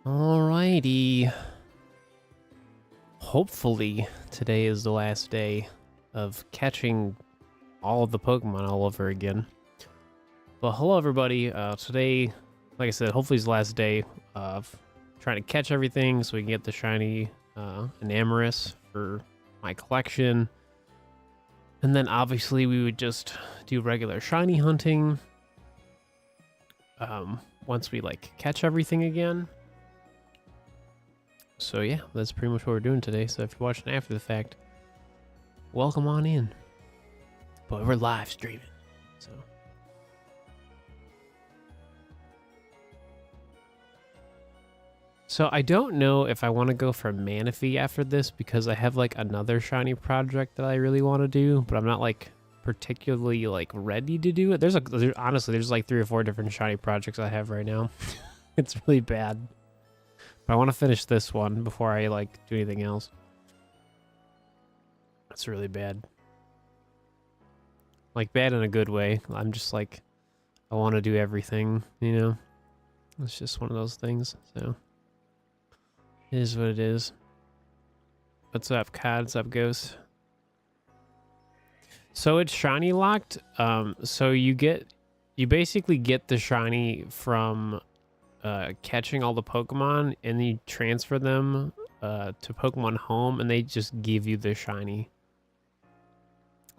Alrighty. Hopefully today is the last day of catching all of the Pokemon all over again. But hello everybody, today, like I said, hopefully is the last day of trying to catch everything so we can get the shiny Enamorus for my collection. And then obviously we would just do regular shiny hunting once we catch everything again. So yeah, that's pretty much what we're doing today. So if you're watching after the fact, welcome on in. But we're live streaming, so I don't know if I want to go for Manaphy after this because I have another shiny project that I really want to do, but I'm not particularly ready to do it. Honestly, there's 3 or 4 different shiny projects I have right now. It's really bad. But I want to finish this one before I do anything else. It's really bad. Bad in a good way. I'm just I want to do everything, you know? It's just one of those things, so. It is what it is. What's up, COD? What's up, Ghost? So it's shiny locked. So you basically get the shiny from catching all the Pokemon, and then you transfer them to Pokemon Home, and they just give you the shiny.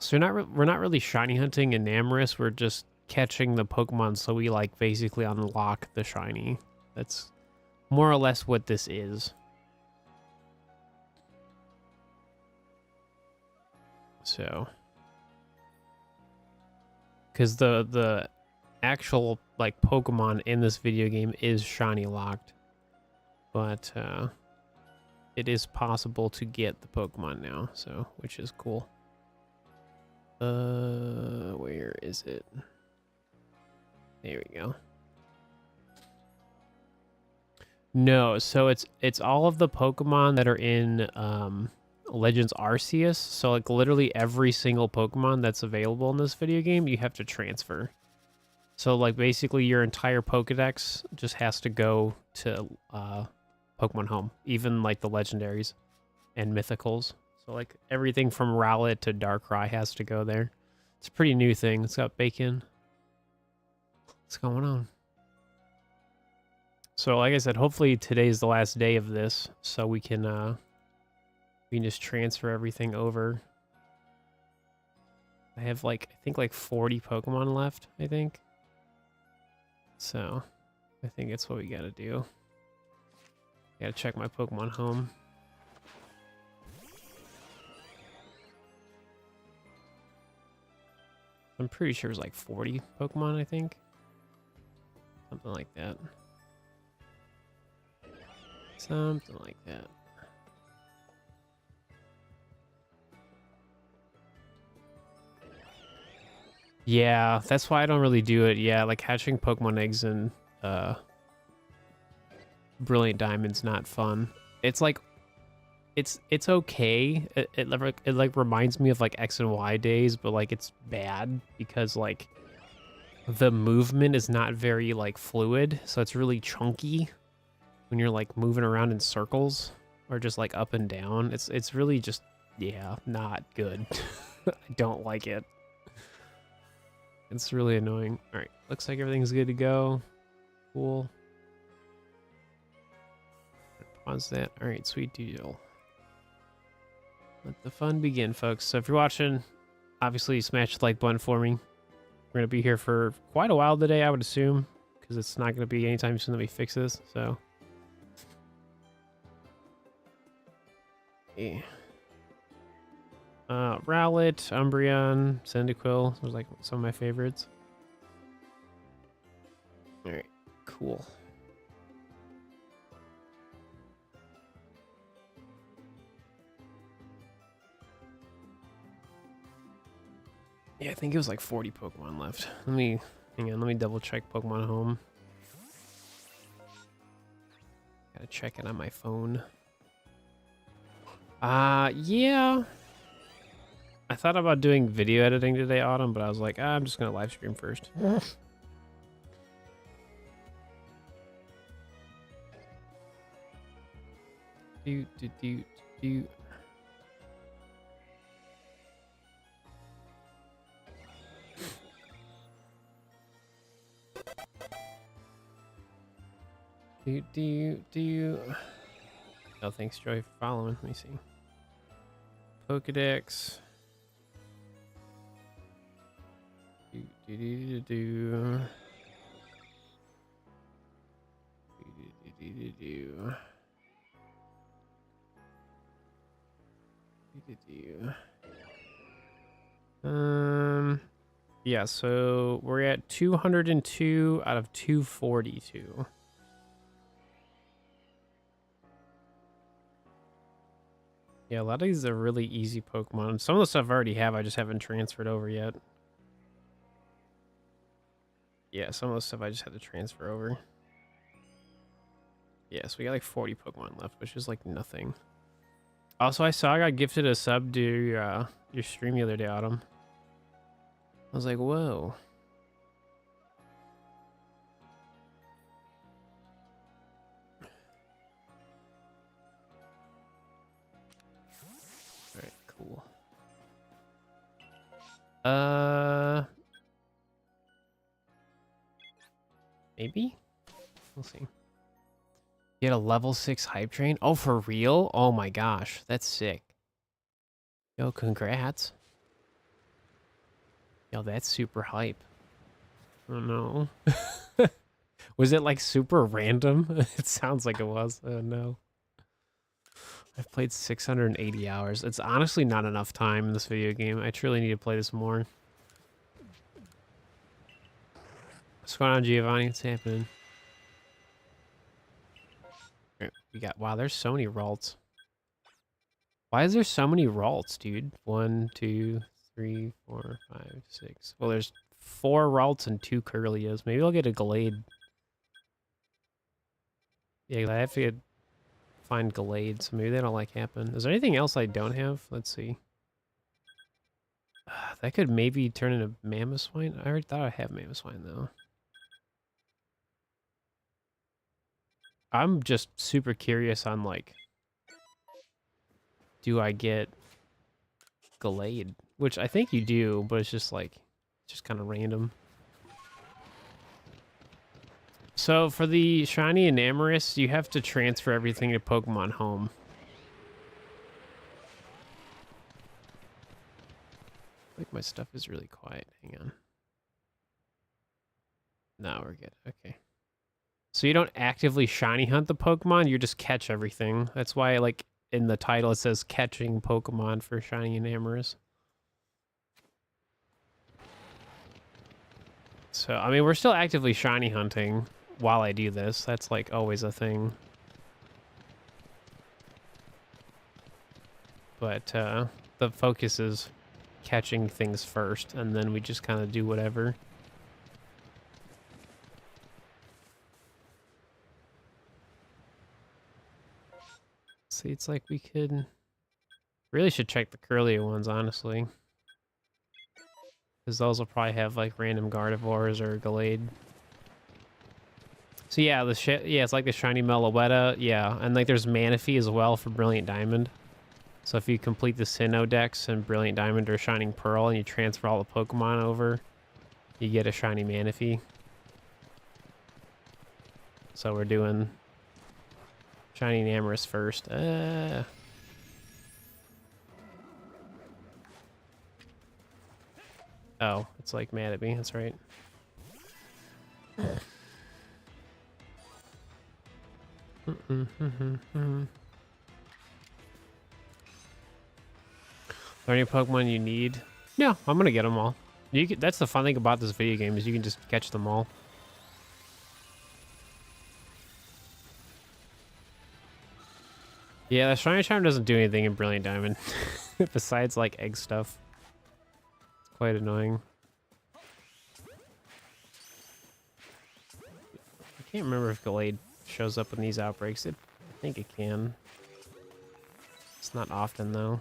So we're not really shiny hunting Enamorus. We're just catching the Pokemon, so we basically unlock the shiny. That's more or less what this is. So, because the actual Pokemon in this video game is shiny locked, but it is possible to get the Pokemon now, so which is cool. Where is it? There we go. No, so it's all of the Pokemon that are in Legends Arceus. So literally every single Pokemon that's available in this video game, you have to transfer. So basically your entire Pokedex just has to go to Pokemon Home, even the legendaries and mythicals. So everything from Rowlet to Darkrai has to go there. It's a pretty new thing. It's got bacon. What's going on? So like I said, hopefully today's the last day of this, so we can just transfer everything over. I have I think 40 Pokemon left, I think. So I think that's what we gotta do. Gotta check my Pokemon Home. I'm pretty sure it's 40 Pokemon, I think. Something like that. Something like that. Yeah, that's why I don't really do it. Yeah, hatching Pokemon eggs and Brilliant Diamond's not fun. It's it's okay. It reminds me of X and Y days, but it's bad because the movement is not very fluid, so it's really chunky when you're moving around in circles or just up and down. It's really just, yeah, not good. I don't like it. It's really annoying. All right, looks like everything's good to go. Cool. Pause that. All right, sweet deal. Let the fun begin, folks. So if you're watching, obviously smash the like button for me. We're gonna be here for quite a while today, I would assume, because it's not gonna be anytime soon that we fix this. So, yeah. Rowlet, Umbreon, Cyndaquil. Those are some of my favorites. All right, cool. Yeah, I think it was 40 Pokemon left. Hang on, let me double check Pokemon Home. Gotta check it on my phone. Yeah. I thought about doing video editing today, Autumn, but I was like, I'm just gonna live stream first. Do do do do. Do. Oh, thanks, Joy, for following. Let me see. Pokedex. Do. Yeah, so we're at 202 out of 242. Yeah, a lot of these are really easy Pokemon. Some of the stuff I already have, I just haven't transferred over yet. Yeah, some of the stuff I just had to transfer over. Yeah, so we got like 40 Pokemon left, which is like nothing. Also, I saw I got gifted a sub to your stream the other day, Autumn. I was like, whoa. Alright, cool. Maybe? We'll see. You had a level 6 hype train? Oh, for real? Oh my gosh, that's sick. Yo, congrats. Yo, that's super hype. Oh no. Was it like super random? It sounds like it was. Oh no. I've played 680 hours. It's honestly not enough time in this video game. I truly need to play this more. What's going on, Giovanni? What's happening? We got, wow, there's so many Ralts. Why is there so many Ralts, dude? 1, 2, 3, 4, 5, 6. Well, there's 4 Ralts and 2 Curlias. Maybe I'll get a Gallade. Yeah, I have to find Gallade, so maybe that'll like happen. Is there anything else I don't have? Let's see. That could maybe turn into Mamoswine. I already thought I have Mamoswine though. I'm just super curious on like, do I get Gallade? Which I think you do, but it's just like, just kind of random. So for the Shiny Enamorous, you have to transfer everything to Pokemon Home. Like my stuff is really quiet. Hang on. No, we're good. Okay. So you don't actively shiny hunt the Pokemon, you just catch everything. That's why, like, in the title it says catching Pokemon for Shiny Enamorous. So, I mean, we're still actively shiny hunting while I do this. That's, like, always a thing. But, the focus is catching things first, and then we just kind of do whatever. See, it's like we could... Really should check the Curlia ones, honestly. Because those will probably have, like, random Gardevoirs or Gallade. So yeah, it's like the Shiny Meloetta, yeah. And, like, there's Manaphy as well for Brilliant Diamond. So if you complete the Sinnoh Dex and Brilliant Diamond or Shining Pearl and you transfer all the Pokemon over, you get a Shiny Manaphy. So we're doing Shiny Enamorous first. Oh, it's like mad at me. That's right. Are there any Pokemon you need? No, I'm gonna get them all. That's the fun thing about this video game is you can just catch them all. Yeah, the Shiny Charm doesn't do anything in Brilliant Diamond. Besides, like, egg stuff. It's quite annoying. I can't remember if Gallade shows up in these outbreaks. I think it can. It's not often, though.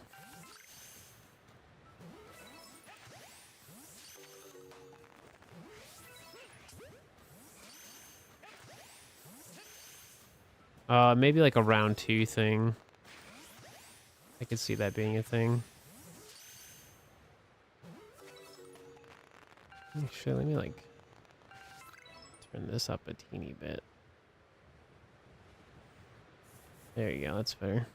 Maybe like a round 2 thing. I could see that being a thing. Actually, let me like turn this up a teeny bit. There you go, that's better.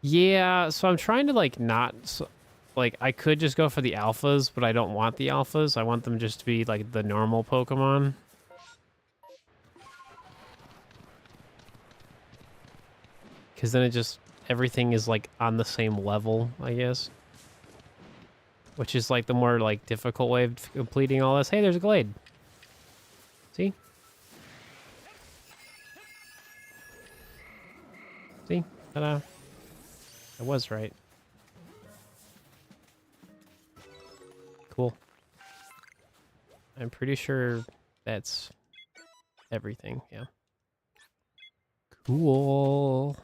Yeah, so I'm trying to like not, like I could just go for the alphas, but I don't want the alphas. I want them just to be like the normal Pokemon. Because then it just, everything is like on the same level, I guess. Which is like the more like difficult way of completing all this. Hey, there's a Glade. See? See? Ta-da. I was right. Cool. I'm pretty sure that's everything, yeah. Cool.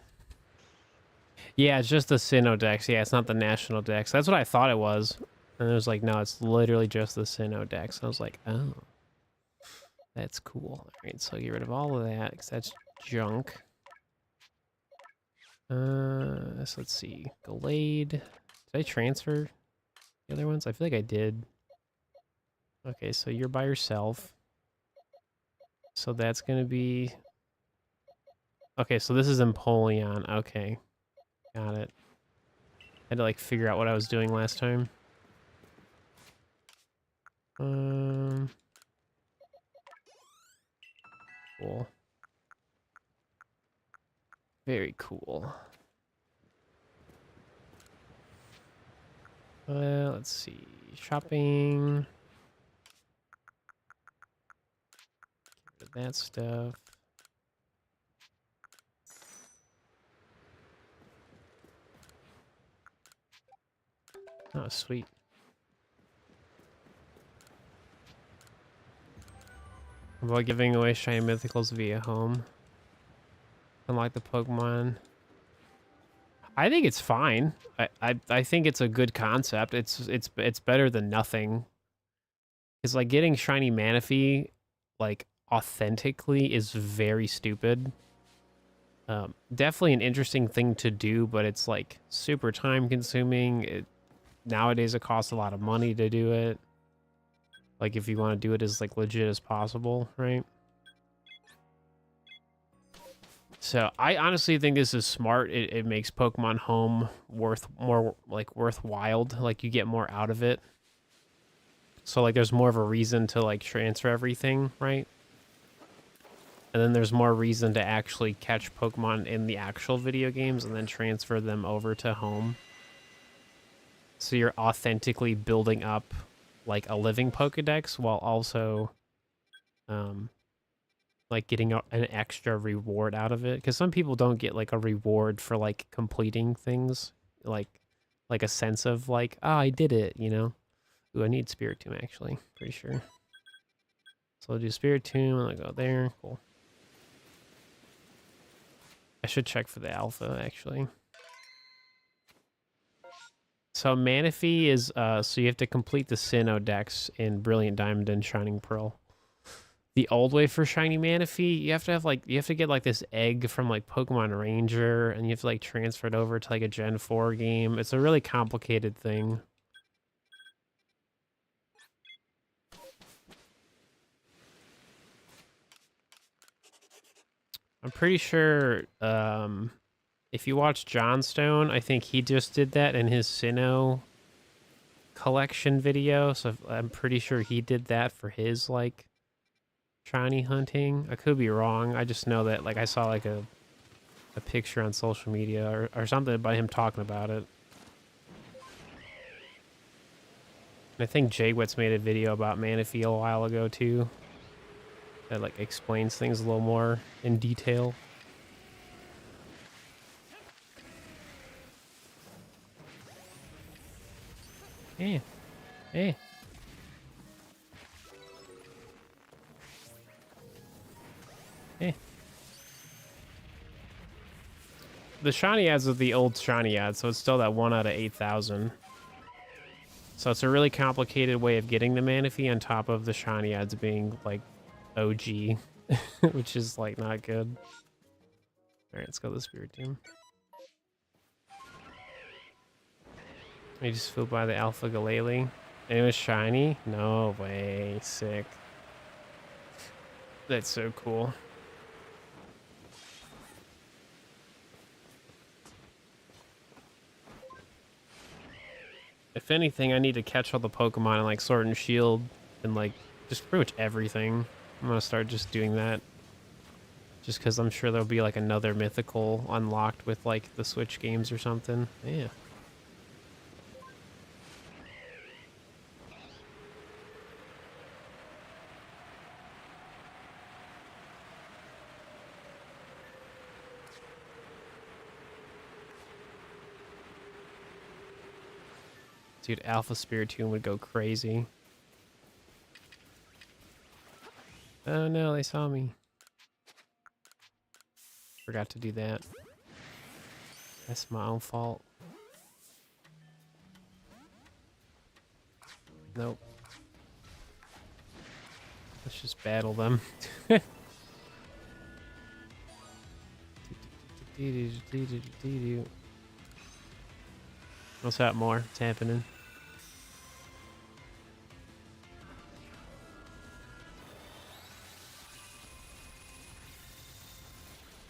Yeah, it's just the Sinnoh Dex. Yeah, it's not the National Dex. That's what I thought it was. And it was like, no, it's literally just the Sinnoh Dex. And I was like, oh. That's cool. All right, so get rid of all of that, because that's junk. So let's see. Glade. Did I transfer the other ones? I feel like I did. Okay, so you're by yourself. So that's going to be... Okay, so this is Empoleon. Okay. Got it. Had to, like, figure out what I was doing last time. Cool. Very cool. Let's see. Shopping. Get rid of that stuff. Oh, sweet. How about giving away shiny mythicals via home? Unlike the Pokemon. I think it's fine. I think it's a good concept. It's better than nothing. It's like getting shiny Manaphy, like authentically, is very stupid. Definitely an interesting thing to do, but it's like super time consuming. Nowadays it costs a lot of money to do it. Like if you want to do it as like legit as possible, right? So I honestly think this is smart. It makes Pokemon Home more worthwhile. Like you get more out of it. So like there's more of a reason to like transfer everything, right? And then there's more reason to actually catch Pokemon in the actual video games and then transfer them over to Home. So you're authentically building up like a living Pokedex while also like getting an extra reward out of it, because some people don't get like a reward for like completing things, like a sense of like, oh, I did it, you know. Ooh, I need Spirit Tomb actually, pretty sure. So I'll do Spirit Tomb and I go there. Cool. I should check for the alpha actually. So Manaphy is so you have to complete the Sinnoh Dex in Brilliant Diamond and Shining Pearl. The old way for shiny Manaphy, you have to get like this egg from like Pokemon Ranger, and you have to like transfer it over to like a Gen 4 game. It's a really complicated thing. I'm pretty sure if you watch Johnstone, I think he just did that in his Sinnoh collection video. So I'm pretty sure he did that for his like shiny hunting. I could be wrong. I just know that like I saw like a picture on social media or something about him talking about it. And I think Jagwitz made a video about Manaphy a while ago too. That like explains things a little more in detail. Hey. Hey. Hey. The shiny ads are the old shiny ads, so it's still that 1 out of 8,000. So it's a really complicated way of getting the Manaphy on top of the shiny ads being like OG, which is like not good. All right, let's go to the Spirit Tomb. I just flew by the Alpha Galele. And it was shiny? No way. Sick. That's so cool. If anything, I need to catch all the Pokemon in like Sword and Shield and like just pretty much everything. I'm gonna start just doing that. Just because I'm sure there'll be like another mythical unlocked with like the Switch games or something. Yeah. Dude, Alpha Spiritomb would go crazy. Oh no, they saw me. Forgot to do that. That's my own fault. Nope. Let's just battle them. What's that more? It's happening.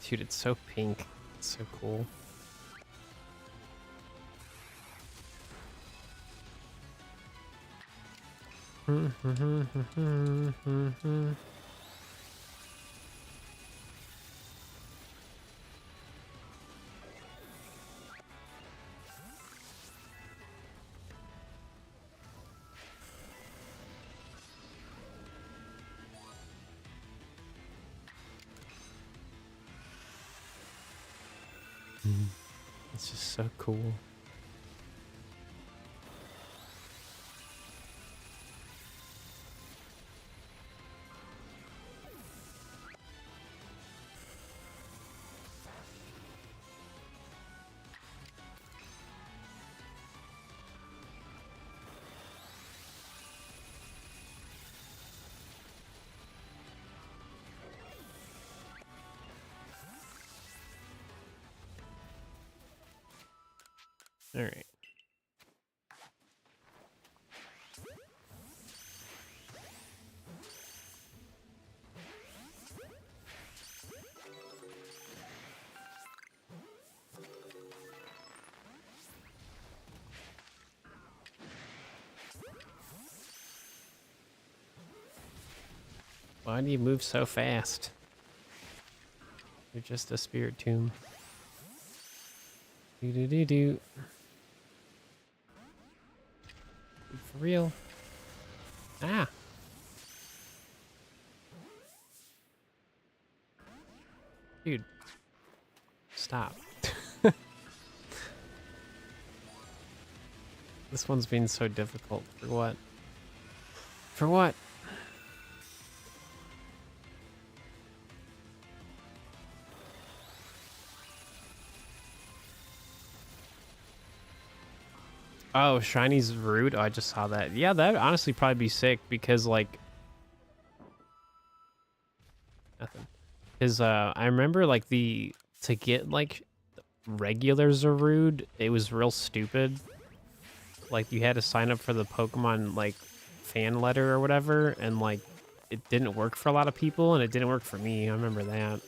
Dude, it's so pink. It's so cool. It's just so cool. All right. Why do you move so fast? You're just a Spiritomb. Do. For real? Ah. Dude. Stop. This one's been so difficult. For what? For what? Oh, Shiny's rude. Oh, I just saw that. Yeah, that would honestly probably be sick because like nothing. Because I remember like to get like regular Zarude, it was real stupid. Like you had to sign up for the Pokemon like fan letter or whatever, and like it didn't work for a lot of people, and it didn't work for me. I remember that.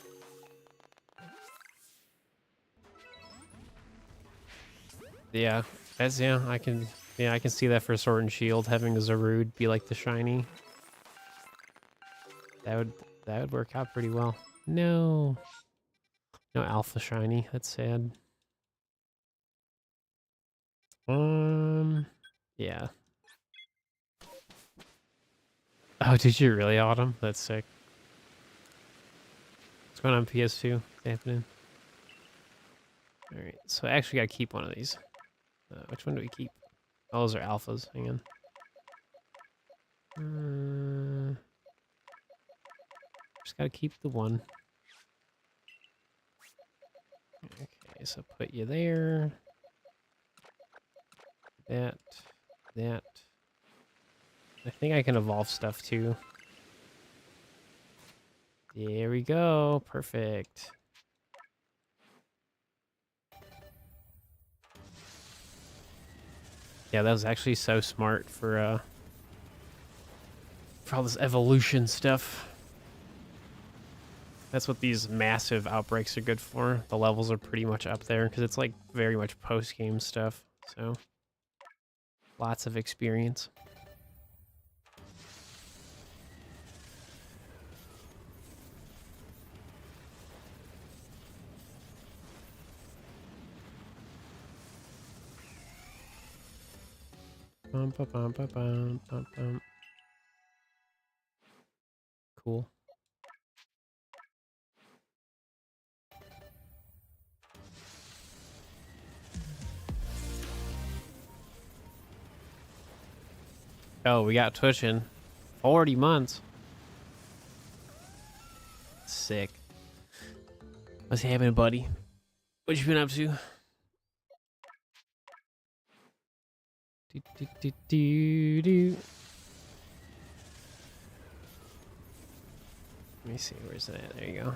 Yeah, I can see that for Sword and Shield having a Zarude be like the shiny. That would work out pretty well. No. No alpha shiny. That's sad. Yeah. Oh, did you really, Autumn? That's sick. What's going on PS2? Happening. All right, so I actually gotta keep one of these. Which one do we keep? Oh, those are alphas. Hang on. Just gotta keep the one. Okay, so put you there. That. I think I can evolve stuff too. There we go. Perfect. Yeah, that was actually so smart for all this evolution stuff. That's what these massive outbreaks are good for. The levels are pretty much up there because it's like very much post-game stuff. So lots of experience. Bum, ba, bum, ba, bum, bum, bum. Cool. Oh, we got Twitching. 40 months. Sick. What's happening, buddy? What you been up to? Do, do, do, do, do. Let me see, where's that at? There you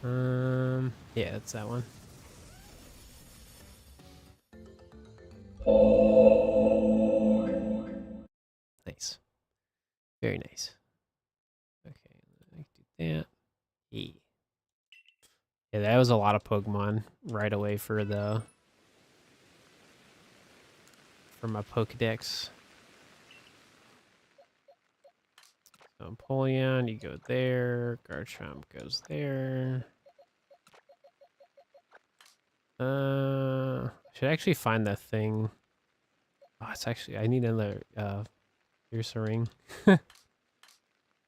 go. Yeah, it's that one. Nice. Very nice. Okay, I do that. Yeah. Yeah, that was a lot of Pokemon right away for my Pokedex. So Empoleon, you go there. Garchomp goes there. Should actually find that thing. Oh, it's actually, I need another Piercer Ring.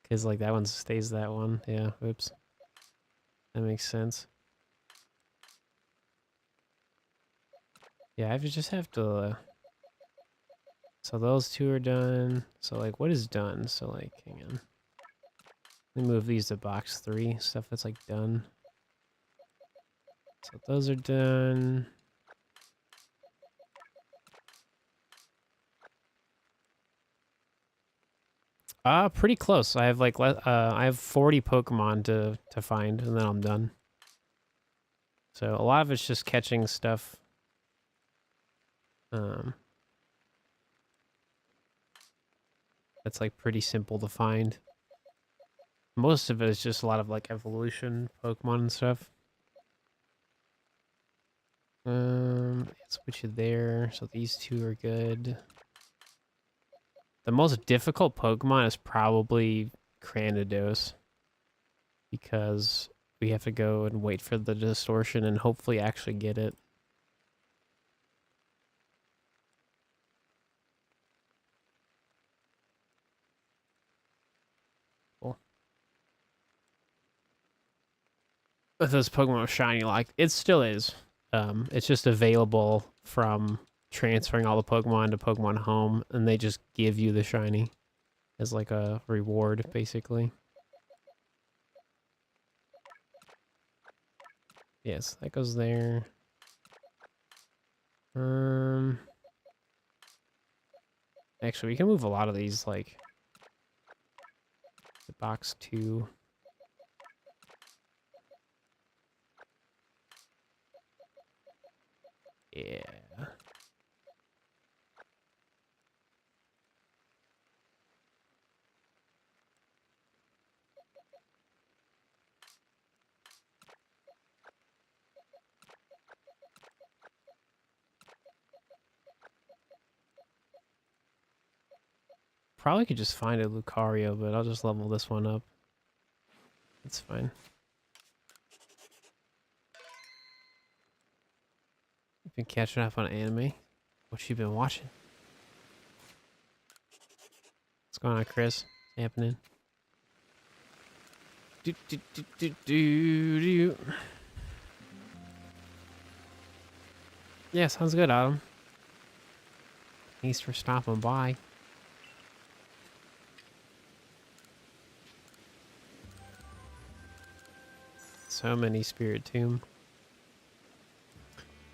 Because like that one stays that one. Yeah, oops. That makes sense. Yeah, I just have to... So those two are done. So like, what is done? So like, hang on. Let me move these to box 3. Stuff that's like done. So those are done. Pretty close. I have like I have 40 Pokemon to find, and then I'm done. So a lot of it's just catching stuff. That's like pretty simple to find. Most of it is just a lot of like evolution Pokemon and stuff. Let's put you there. So these two are good. The most difficult Pokemon is probably Cranidos, because we have to go and wait for the distortion and hopefully actually get it. Cool. If those Pokemon were shiny, like it still is. It's just available from transferring all the Pokemon to Pokemon Home, and they just give you the shiny as like a reward, basically. Yes, that goes there. Actually, we can move a lot of these, like the box 2. Yeah. Probably could just find a Lucario, but I'll just level this one up. It's fine. You've been catching up on anime. What you been watching? What's going on, Chris? What's happening? Do, do, do, do, do, do. Yeah, sounds good, Adam. Thanks for stopping by. So many Spirit Tomb.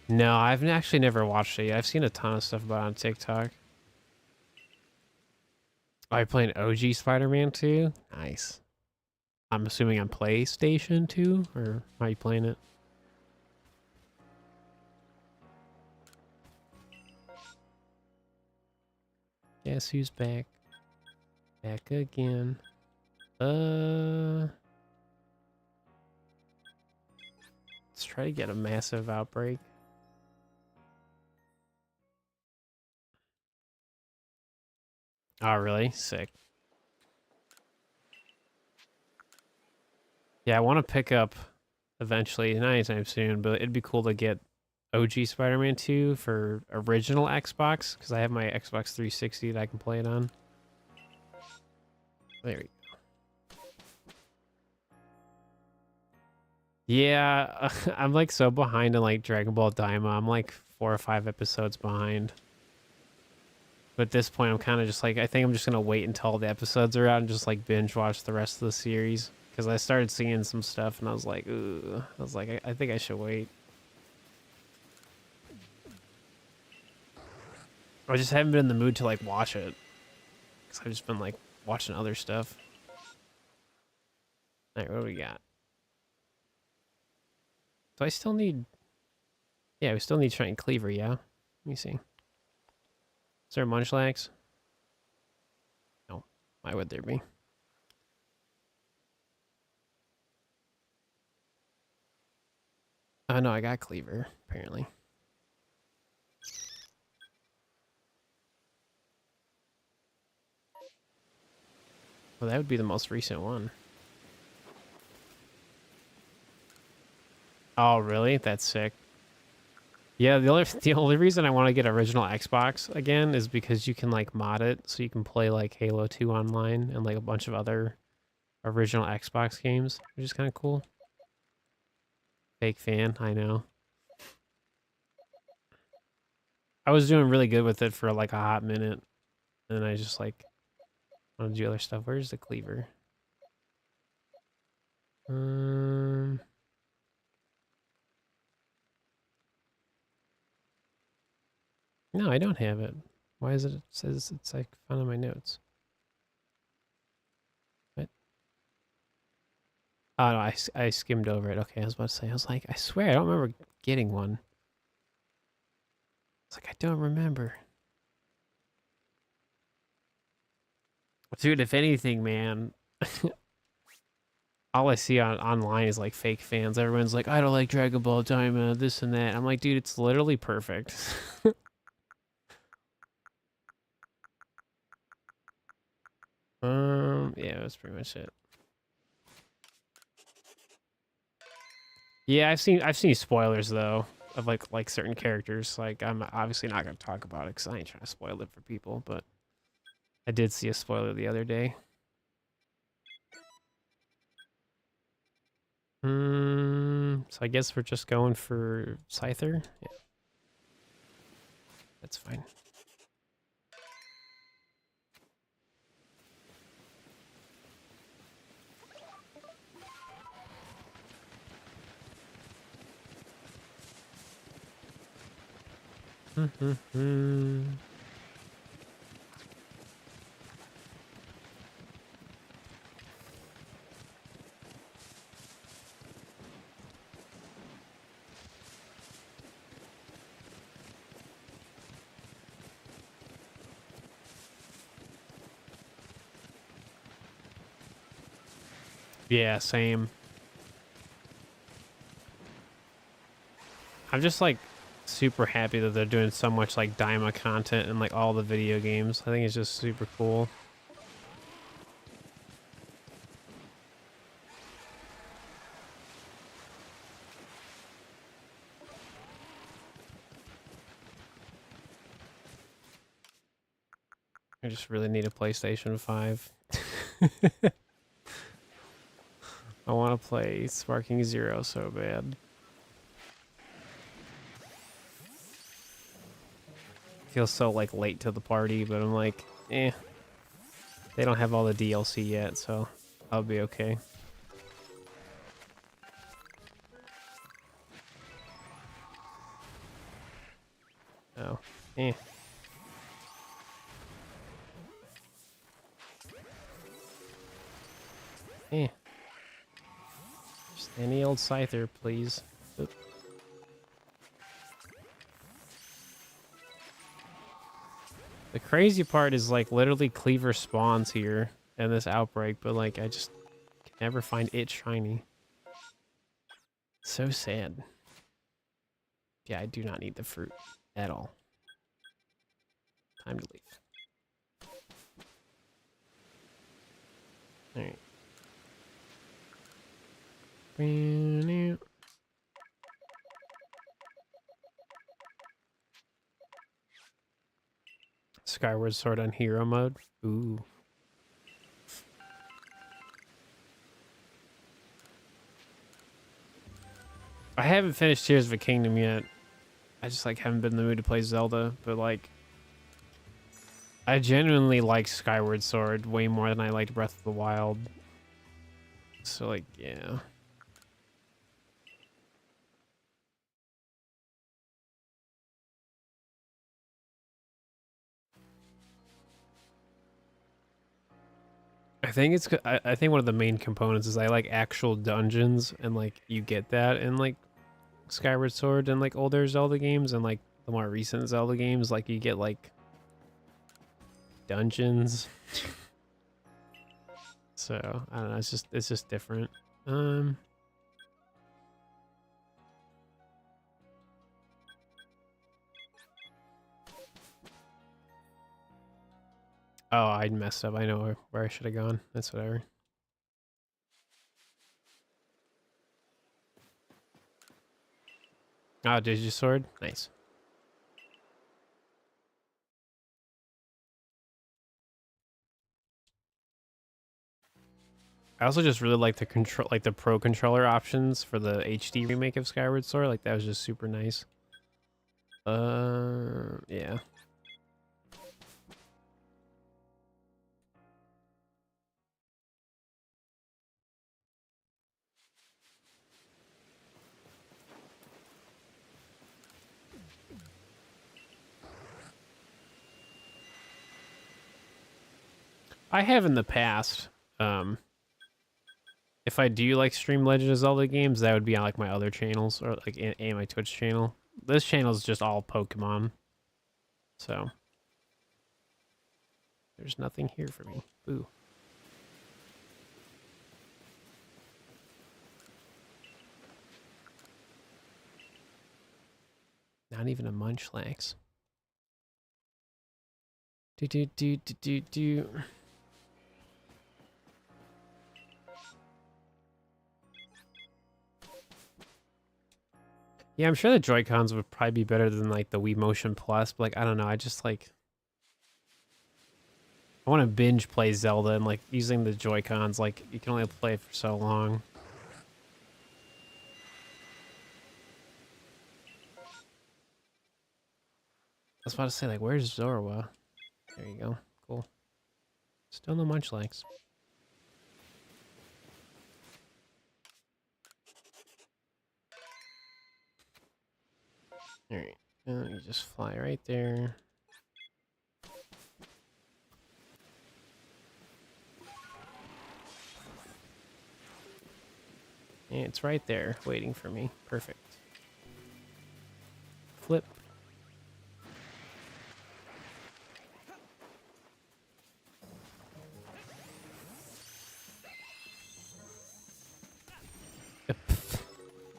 No, I've actually never watched it yet. I've seen a ton of stuff about it on TikTok. Oh, you're playing OG Spider-Man 2? Nice. I'm assuming on PlayStation 2? Or how are you playing it? Guess who's back? Back again. Let's try to get a massive outbreak. Oh, really? Sick. Yeah, I want to pick up eventually, not anytime soon, but it'd be cool to get OG Spider-Man 2 for original Xbox, because I have my Xbox 360 that I can play it on. There we go. Yeah, I'm like so behind in like Dragon Ball Daima. I'm like 4 or 5 episodes behind. But at this point, I'm kind of just like, I think I'm just going to wait until the episodes are out and just like binge watch the rest of the series. Because I started seeing some stuff and I was like, ooh. I was like, I think I should wait. I just haven't been in the mood to like watch it. Because I've just been like watching other stuff. All right, what do we got? Do I still need... Yeah, we still need Giant Cleaver, yeah? Let me see. Is there a Munchlax? No. Why would there be? Oh, no, I got Cleaver, apparently. Well, that would be the most recent one. Oh, really? That's sick. Yeah, the only reason I want to get original Xbox again is because you can like mod it so you can play like Halo 2 online and like a bunch of other original Xbox games, which is kind of cool. Fake fan, I know. I was doing really good with it for like a hot minute, and then I just like want to do other stuff. Where's the cleaver? Um, no, I don't have it. Why is it? It says it's like found in my notes. What? Oh no, I skimmed over it. Okay, I was about to say. I was like, I swear I don't remember getting one. It's like I don't remember. Dude, if anything, man, all I see online is like fake fans. Everyone's like, I don't like Dragon Ball Daima, this and that. I'm like, dude, it's literally perfect. Yeah, that's pretty much it. Yeah, I've seen spoilers though of like certain characters. Like I'm obviously not gonna talk about it because I ain't trying to spoil it for people, but I did see a spoiler the other day. So I guess we're just going for Scyther. Yeah, that's fine. Yeah, same. I'm just like super happy that they're doing so much like Daima content in like all the video games. I think it's just super cool. I just really need a PlayStation 5. I want to play Sparking Zero so bad. Feels so like late to the party, but I'm like, eh. They don't have all the DLC yet, so I'll be okay. Oh, eh. Eh. Just any old Scyther, please. Oop. The crazy part is like literally Cleaver spawns here in this outbreak, but like I just can never find it shiny. So sad. Yeah, I do not need the fruit at all. Time to leave. Alright. Skyward Sword on hero mode. Ooh. I haven't finished Tears of a Kingdom yet. I just like haven't been in the mood to play Zelda, but like I genuinely like Skyward Sword way more than I liked Breath of the Wild. So like, yeah. I think one of the main components is I like actual dungeons, and like you get that in like Skyward Sword and like older Zelda games, and like the more recent Zelda games, like you get like dungeons. So I don't know, it's just different. Oh, I messed up. I know where I should have gone. That's whatever. Oh, Digisword? Nice. I also just really like the control, like the pro controller options for the HD remake of Skyward Sword. Like that was just super nice. Yeah. I have in the past. If I do like stream Legend of Zelda games, that would be on like my other channels or like and my Twitch channel. This channel is just all Pokemon, so there's nothing here for me. Boo. Not even a Munchlax. Do. Yeah, I'm sure the Joy-Cons would probably be better than like the Wii Motion Plus, but like I don't know, I just like I want to binge play Zelda, and like using the Joy-Cons, like you can only play for so long. I was about to say, like, where's Zorua? There you go. Cool. Still no Munchlax. Alright. You just fly right there. And it's right there, waiting for me. Perfect. Flip.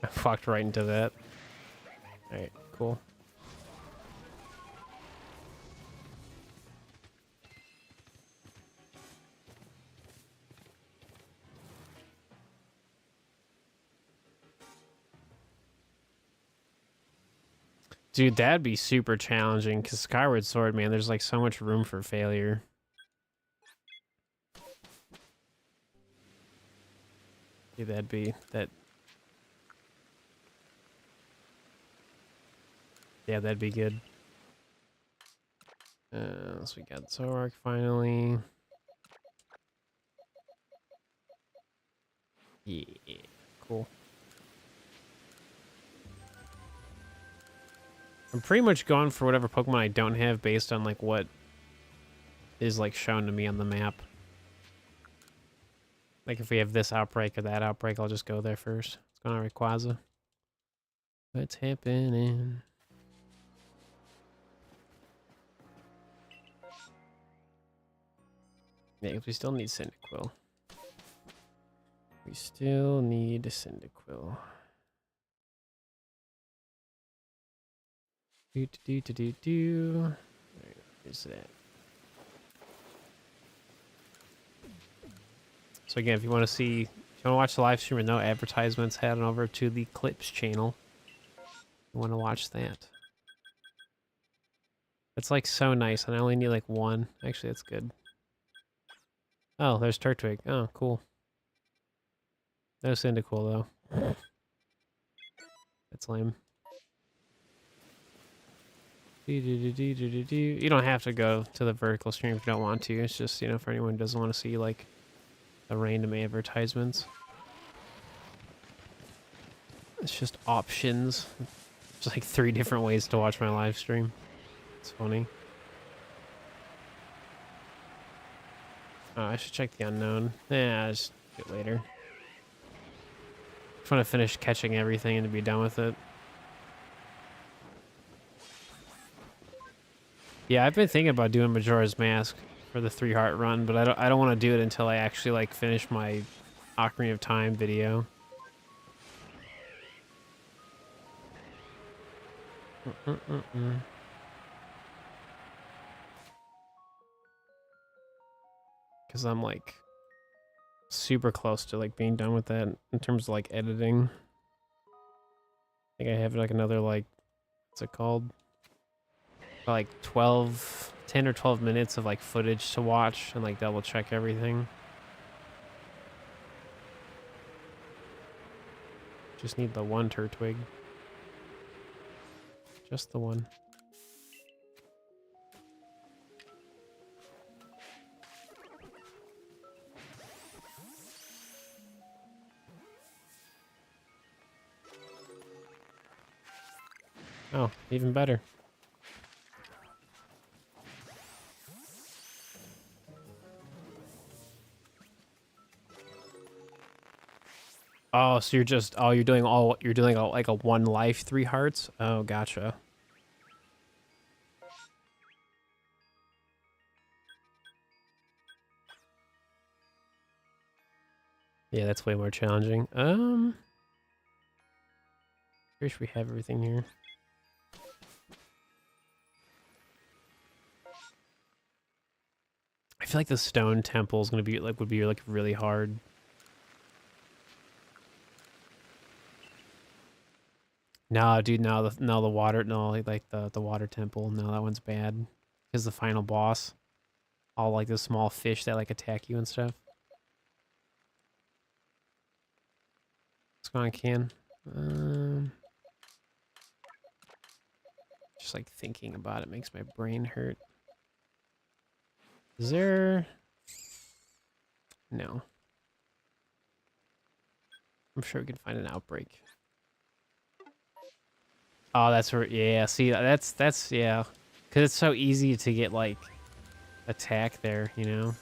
I walked right into that. Alright, cool. Dude, that'd be super challenging, because Skyward Sword, man, there's like so much room for failure. Dude, that'd be that. Yeah, that'd be good. So we got Zoroark finally. Yeah, cool. I'm pretty much going for whatever Pokemon I don't have based on like what is like shown to me on the map. Like if we have this outbreak or that outbreak, I'll just go there first. What's going on, Rayquaza? What's happening? Yeah, 'cause we still need Cyndaquil. We still need Cyndaquil. Do. Where's that? So again, if you want to see, if you want to watch the live stream with no advertisements, head on over to the Clips channel. You want to watch that. It's like so nice, and I only need like one. Actually, that's good. Oh, there's Turtwig. Oh, cool. No Cyndaquil though. That's lame. You don't have to go to the vertical stream if you don't want to. It's just, you know, for anyone who doesn't want to see like the random advertisements. It's just options. There's like 3 different ways to watch my live stream. It's funny. Oh, I should check the unknown. Yeah, I'll just do it later. Just want to finish catching everything and to be done with it. Yeah, I've been thinking about doing Majora's Mask for the 3-heart run, but I don't want to do it until I actually like finish my Ocarina of Time video. Because I'm like super close to like being done with that in terms of like editing. I think I have like another like, what's it called? Like 10 or 12 minutes of like footage to watch and like double check everything. Just need the one Turtwig. Just the one. Oh, even better. Oh, so you're doing like a one life 3 hearts? Oh, gotcha. Yeah, that's way more challenging. Wish we have everything here. I feel like the stone temple is gonna be like would be like really hard. No, dude, no the water, no like the water temple. No, that one's bad. Because the final boss, all like the small fish that like attack you and stuff. What's going on, Can? Just like thinking about it makes my brain hurt. Is there? No. I'm sure we can find an outbreak. Oh, that's where. Yeah, see, that's yeah, because it's so easy to get like attack there, you know.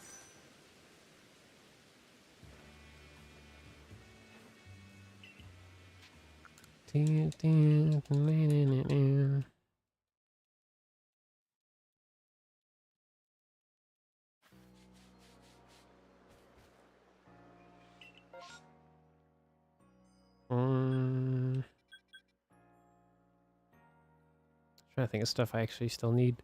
Trying to think of stuff I actually still need.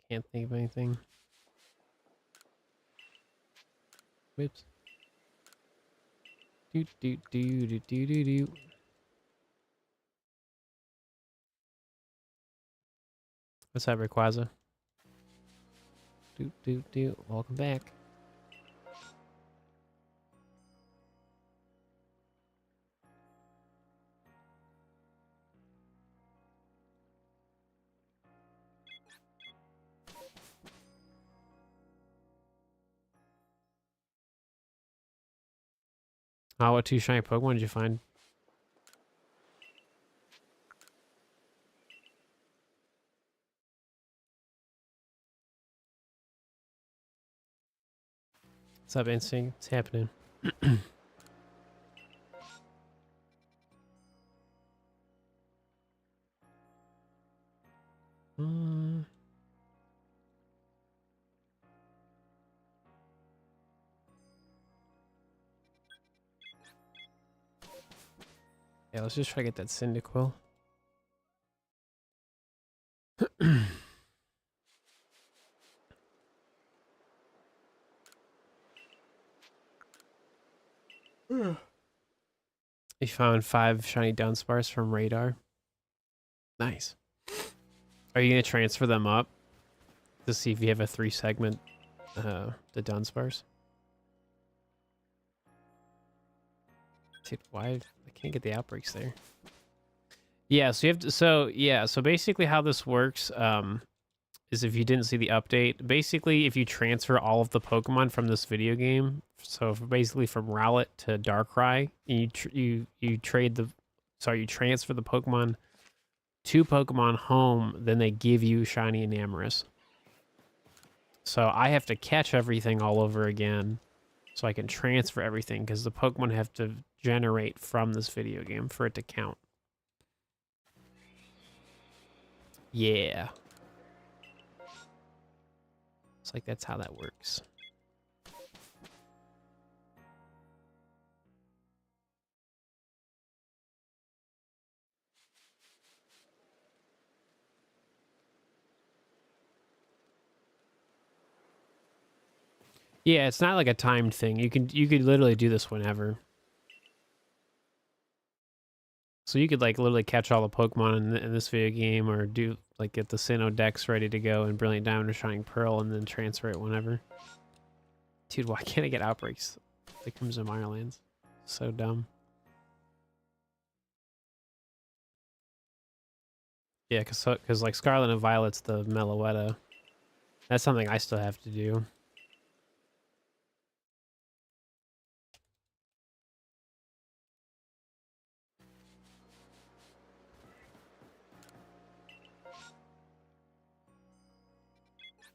Can't think of anything. Whoops. Do. What's up, Rayquaza? Do. Welcome back. Oh, what 2 shiny Pokemon did you find? What's up, Instinct? What's happening? Yeah, let's just try to get that Cyndaquil. You found 5 shiny Dunsparce from Radar. Nice. Are you going to transfer them up to see if you have a 3-segment the Dunsparce? Dude, why? I can't get the outbreaks there. Yeah, so you have to, so basically how this works is if you didn't see the update, basically if you transfer all of the Pokemon from this video game, so basically from Rowlet to Darkrai, you transfer the Pokemon to Pokemon Home, then they give you Shiny and Amorous. So I have to catch everything all over again so I can transfer everything because the Pokemon have to generate from this video game for it to count. Yeah. It's like that's how that works. Yeah, it's not like a timed thing. You could literally do this whenever. So you could like literally catch all the Pokemon in this video game, or do like get the Sinnoh Dex ready to go and Brilliant Diamond or Shining Pearl, and then transfer it whenever. Dude, why can't I get outbreaks? Victims of Mirelands. So dumb. Yeah, cause like Scarlet and Violet's the Meloetta. That's something I still have to do.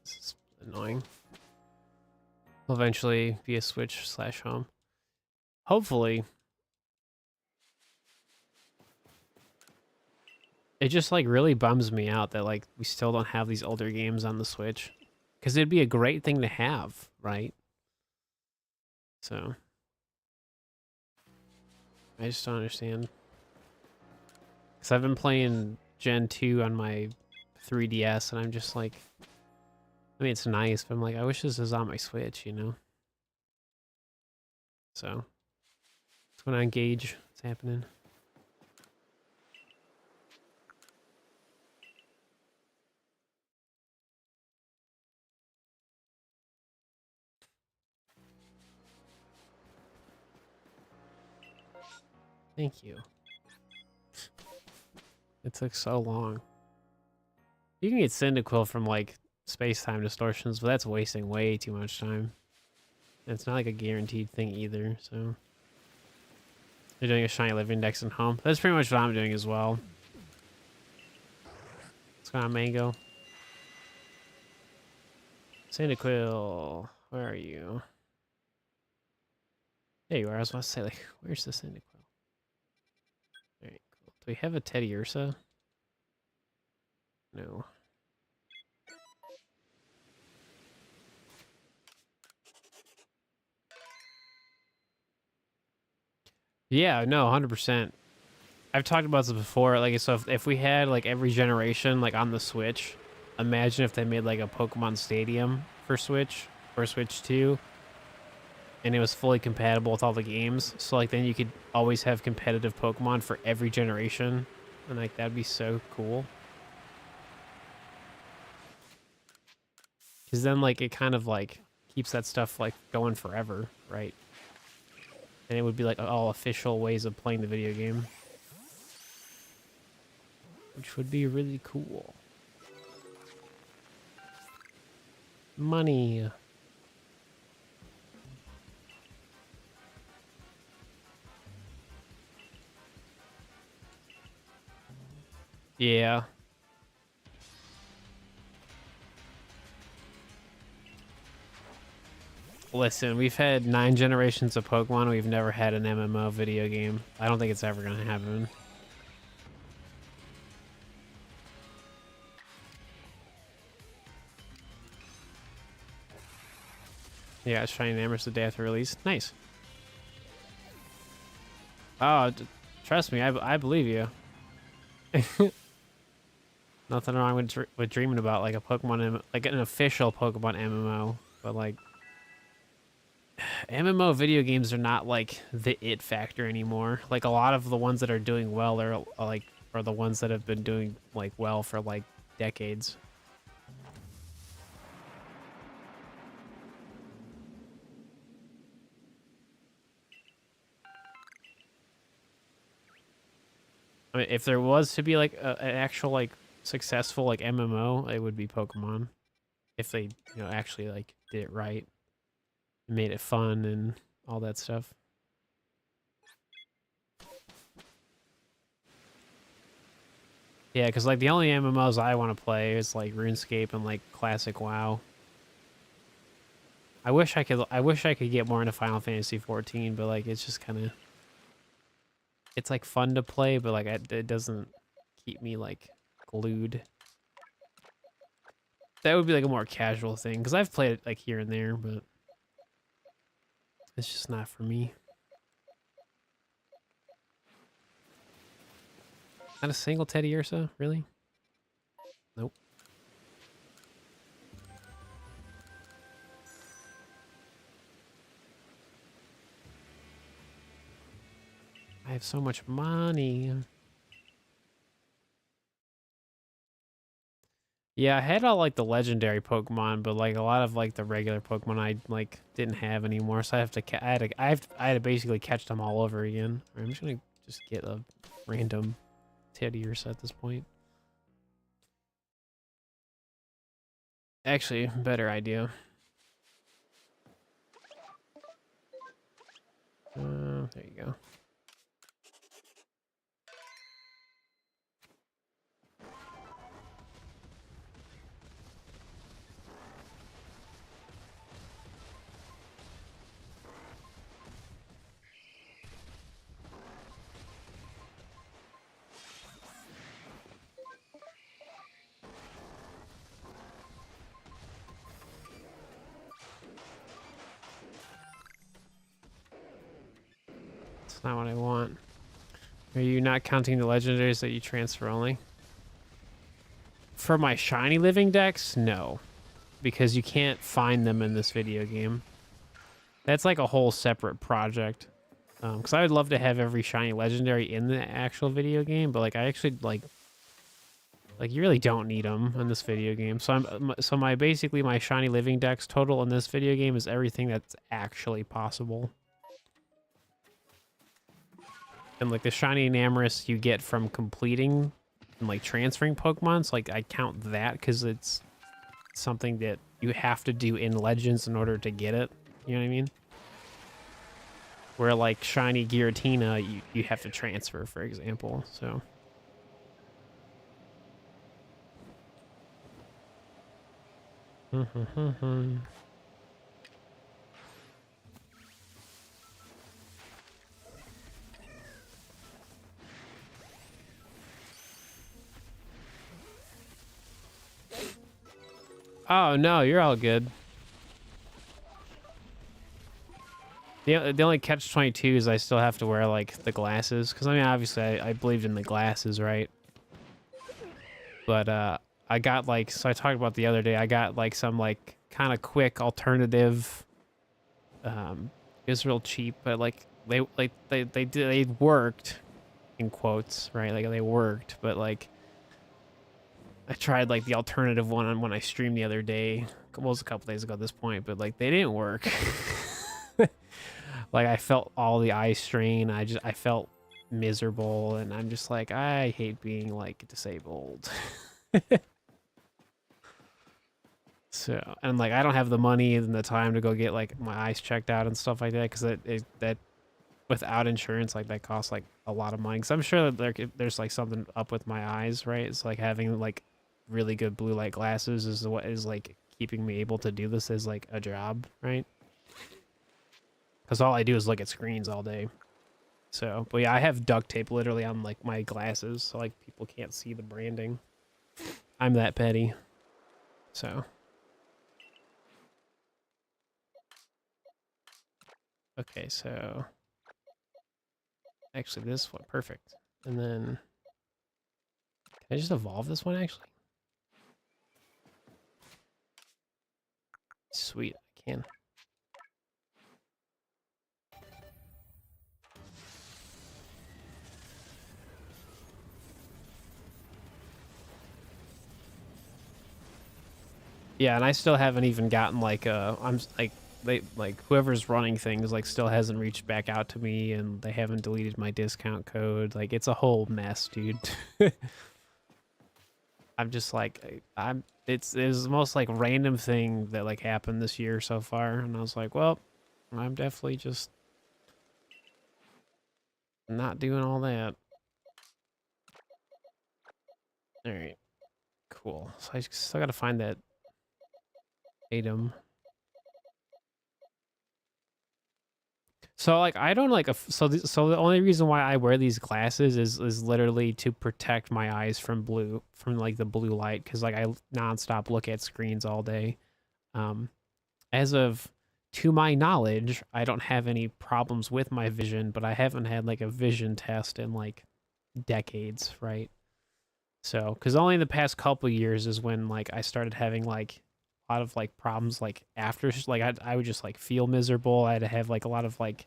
This is annoying. Will eventually be a Switch/home. Hopefully. It just like really bums me out that like we still don't have these older games on the Switch. Because it'd be a great thing to have, right? So I just don't understand. Because I've been playing Gen 2 on my 3DS, and I'm just like, I mean, it's nice, but I'm like, I wish this was on my Switch, you know? So, it's when I engage what's happening. Thank you. It took so long. You can get Cyndaquil from, like, space-time distortions, but that's wasting way too much time. And it's not, like, a guaranteed thing either, so... You're doing a Shiny Living Dex in Home. That's pretty much what I'm doing as well. What's going on, Mango? Cyndaquil, where are you? There you are. I was about to say, like, where's the Cyndaquil? Alright, cool. Do we have a Teddy Ursa? No. Yeah, no, 100%. I've talked about this before. Like, so if we had, like, every generation, like, on the Switch, imagine if they made, like, a Pokemon Stadium for Switch, or Switch 2, and it was fully compatible with all the games. So, like, then you could always have competitive Pokemon for every generation. And, like, that'd be so cool. Because then, like, it kind of, like, keeps that stuff, like, going forever, right? And it would be, like, all official ways of playing the video game. Which would be really cool. Money. Yeah. Listen, we've had 9 generations of Pokemon. We've never had an MMO video game. I don't think it's ever gonna happen. Yeah, it's Shining Amherst the day after release. Nice. Oh, trust me, I believe you. Nothing wrong with dreaming about like a Pokemon, like an official Pokemon MMO, but like MMO video games are not like the it factor anymore. Like a lot of the ones that are doing well are the ones that have been doing like well for like decades. I mean, if there was to be like an actual like successful like MMO, it would be Pokemon. If they, actually like did it right, and made it fun and all that stuff. Yeah, because like the only MMOs I want to play is like RuneScape and like classic WoW. I wish I could get more into Final Fantasy 14, but like it's just kind of, it's like fun to play, but like it doesn't keep me like glued. That would be like a more casual thing, because I've played it like here and there, but it's just not for me. Not a single Teddy Ursa, really? Nope. I have so much money. Yeah, I had all like the legendary Pokemon, but like a lot of like the regular Pokemon I like didn't have anymore, so I have to I had to basically catch them all over again. I'm just gonna get a random Teddy Ursa at this point. Actually, better idea. There you go. That's not what I want. Are you not counting the legendaries that you transfer only? For my shiny living decks, no. Because you can't find them in this video game. That's like a whole separate project. Because I would love to have every shiny legendary in the actual video game, but like I actually like you really don't need them in this video game. So my basically my shiny living decks total in this video game is everything that's actually possible. And like the shiny Enamorus you get from completing and like transferring Pokemon, so like I count that because it's something that you have to do in Legends in order to get it. You know what I mean? Where like shiny Giratina, you have to transfer, for example. So. Oh no, you're all good. The only catch-22 is I still have to wear like the glasses, because I mean obviously I believed in the glasses, right? But I got like, so I talked about the other day, I got like some like kind of quick alternative. It was real cheap, but like they worked, in quotes, right? Like they worked, but like I tried like the alternative one on when I streamed the other day. Well, it was a couple days ago at this point, but like they didn't work. Like I felt all the eye strain. I felt miserable, and I'm just like, I hate being like disabled. So, and like I don't have the money and the time to go get like my eyes checked out and stuff like that, because that without insurance, like that costs like a lot of money. Because I'm sure that there's like something up with my eyes, right? It's like having like really good blue light glasses is what is like keeping me able to do this as like a job, right? because all I do is look at screens all day. So, but yeah, I have duct tape literally on like my glasses, so like people can't see the branding. I'm that petty. So, okay, so actually this one, perfect. And then, can I just evolve this one actually? Sweet, I can. Yeah, and I still haven't even gotten like I'm like they like whoever's running things like still hasn't reached back out to me, and they haven't deleted my discount code. Like it's a whole mess, dude. I'm just like it was the most like random thing that like happened this year so far, and I was like, well, I'm definitely just not doing all that. All right, cool. So I still gotta find that item. So like I don't like so the only reason why I wear these glasses is literally to protect my eyes from like the blue light, because like I nonstop look at screens all day. Um, as of to my knowledge, I don't have any problems with my vision, but I haven't had like a vision test in like decades, right? So, because only in the past couple years is when like I started having like a lot of like problems like after like I would just like feel miserable. I had to have like a lot of like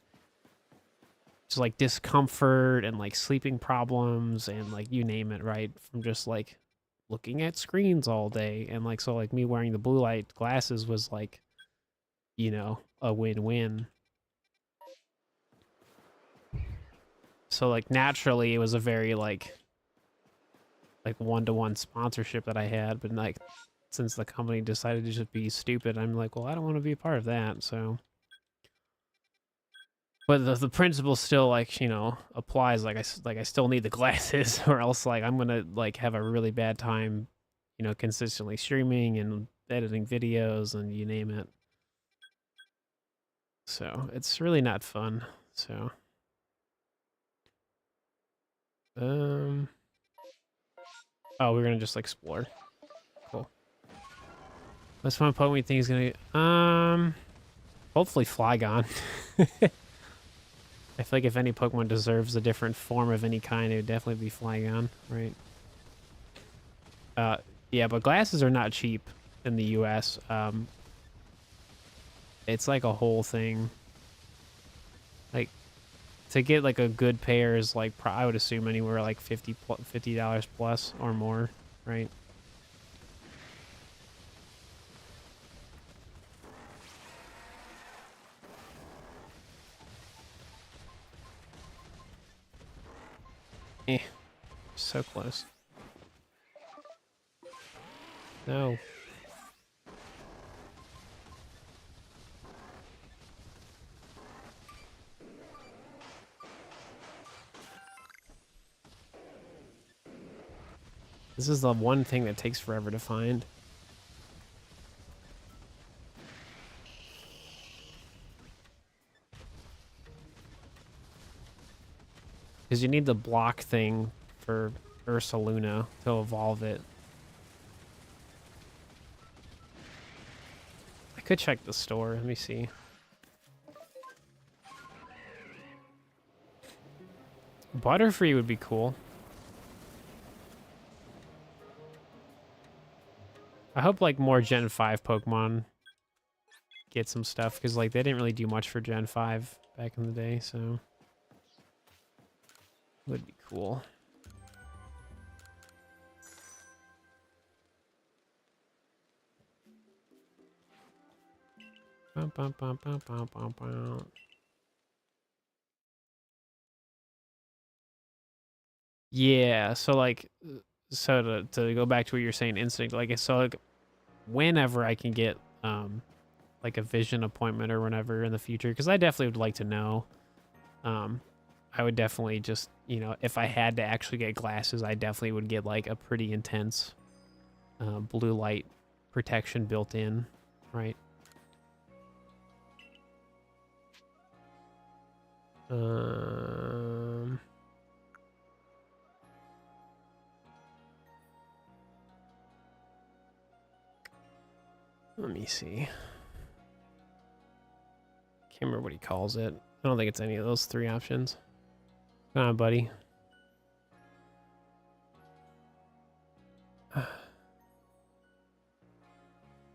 just like discomfort and like sleeping problems and like you name it, right? From just like looking at screens all day. And like so like me wearing the blue light glasses was like, you know, a win-win. So like naturally it was a very like one-to-one sponsorship that I had, but like since the company decided to just be stupid, I'm like, well, I don't want to be a part of that. So but the principle still like, you know, applies. Like I still need the glasses or else like I'm gonna like have a really bad time, you know, consistently streaming and editing videos and you name it. So it's really not fun. So um oh, we're gonna just like explore. Cool. What's one Pokemon you think is gonna hopefully Flygon. I feel like if any Pokemon deserves a different form of any kind, it would definitely be Flygon, right? Yeah, but glasses are not cheap in the US. It's like a whole thing. Like to get like a good pair is like I would assume anywhere like $50 plus or more, right? Eh, so close. No. This is the one thing that takes forever to find. Because you need the block thing for Ursaluna to evolve it. I could check the store. Let me see. Butterfree would be cool. I hope like more Gen 5 Pokemon get some stuff, because like they didn't really do much for Gen 5 back in the day, so would be cool. Bum, bum, bum, bum, bum, bum, bum. Yeah, so like so to go back to what you're saying, instinct, like so like whenever I can get like a vision appointment or whenever in the future, because I definitely would like to know. Um, I would definitely just, you know, if I had to actually get glasses, I definitely would get like a pretty intense blue light protection built in, right? Um, Let me see. Can't remember what he calls it. I don't think it's any of those three options. Come on, buddy.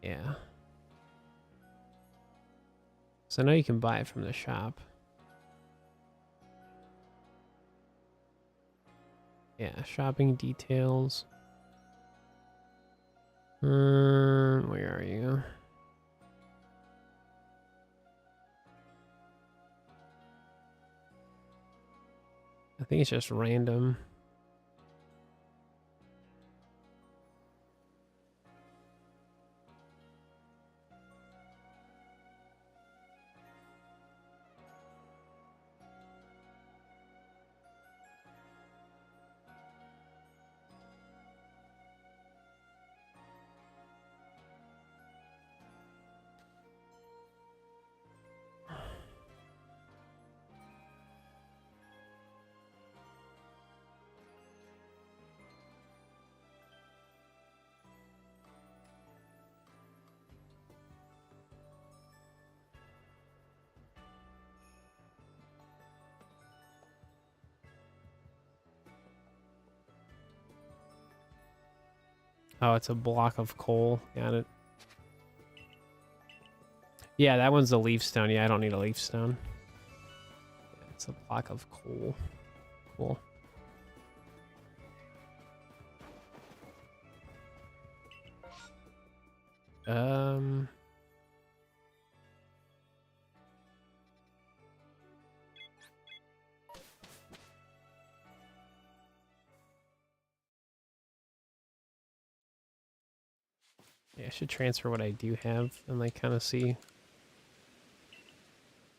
Yeah. So I know you can buy it from the shop. Yeah, shopping details. Where are you? I think it's just random. Oh, it's a block of coal. Got it. Yeah, that one's a leaf stone. Yeah, I don't need a leaf stone. Yeah, it's a block of coal. Cool. Um... Yeah, I should transfer what I do have and like kind of see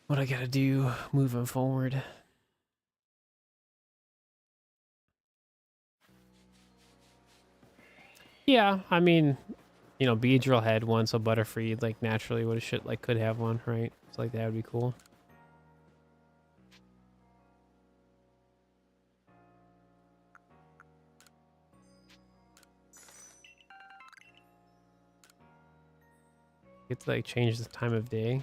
what I gotta do moving forward. Yeah, I mean, you know, Beedrill had one, so Butterfree like naturally would have like could have one, right? So like that would be cool. Get to like change the time of day.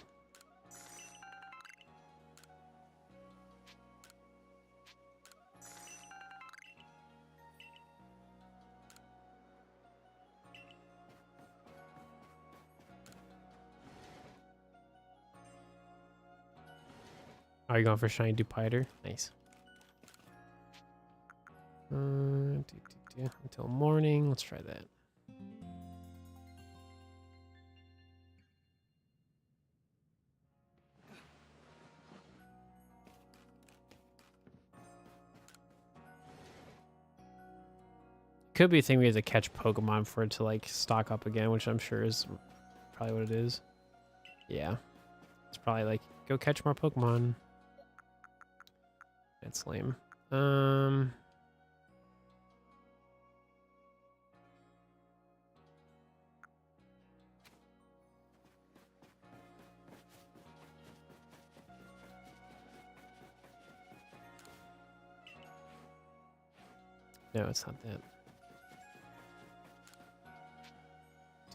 Are you going for Shiny Dupiter? Nice. Until morning. Let's try that. Could be a thing we have to catch Pokemon for it to like stock up again, which I'm sure is probably what it is. Yeah. It's probably like, go catch more Pokemon. That's lame. No, it's not that.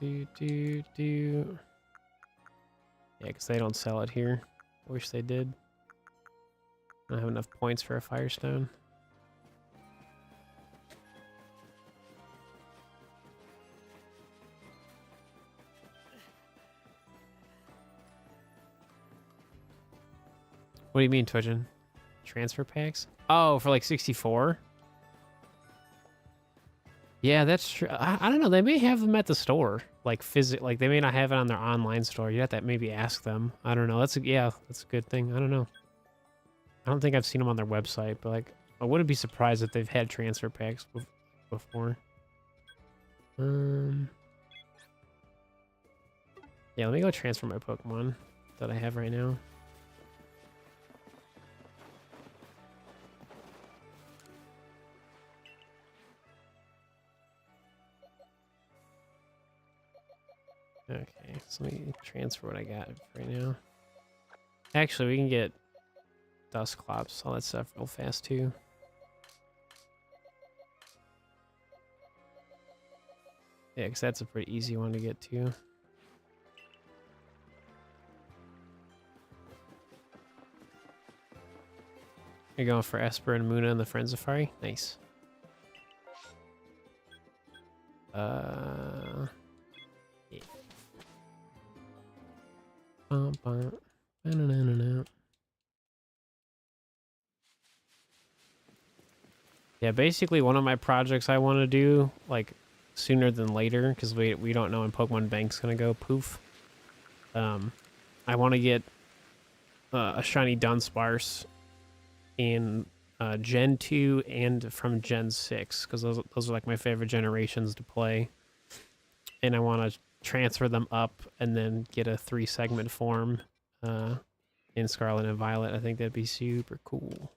Do. Yeah, because they don't sell it here. I wish they did. I don't have enough points for a Firestone. What do you mean, Twitchin? Transfer packs? Oh, for like 64? Yeah, that's true. I don't know. They may have them at the store, like like they may not have it on their online store. You have to maybe ask them. I don't know. That's a good thing. I don't know. I don't think I've seen them on their website, but like I wouldn't be surprised if they've had transfer packs before. Yeah, let me go transfer my Pokemon that I have right now. Okay, so let me transfer what I got right now. Actually, we can get Dusclops, all that stuff real fast too. Yeah, because that's a pretty easy one to get to. You're going for Esper and Muna and the Friend Safari? Nice. Yeah. Yeah, basically one of my projects I want to do, like, sooner than later, because we don't know when Pokemon Bank's going to go poof. I want to get a shiny Dunsparce in Gen 2 and from Gen 6, because those are like my favorite generations to play. And I want to transfer them up and then get a 3-segment form in Scarlet and Violet. I think that'd be super cool.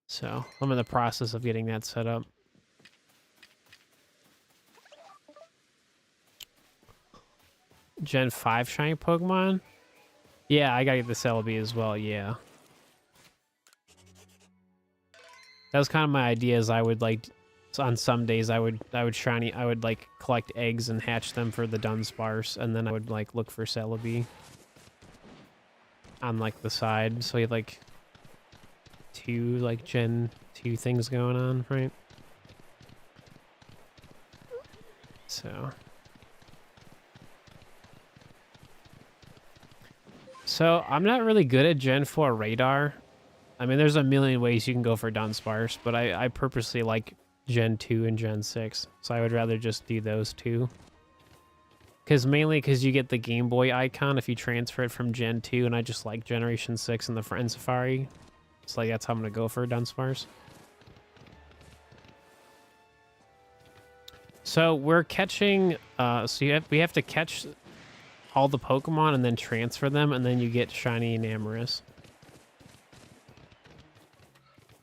So I'm in the process of getting that set up. Gen 5 shiny Pokemon? Yeah, I gotta get the Celebi as well, yeah. That was kind of my idea, is I would like, on some days I would like collect eggs and hatch them for the Dunsparce, and then I would like look for Celebi on like the side, so you have like 2 like Gen 2 things going on, right? So I'm not really good at Gen 4 radar. I mean, there's a million ways you can go for Dunsparce, but I purposely like Gen 2 and Gen 6, so I would rather just do those two. Mainly because you get the Game Boy icon if you transfer it from Gen 2, and I just like Generation 6 and the Friend Safari. So like, that's how I'm going to go for Dunsparce. So we're catching, we have to catch all the Pokemon and then transfer them, and then you get shiny Enamorus.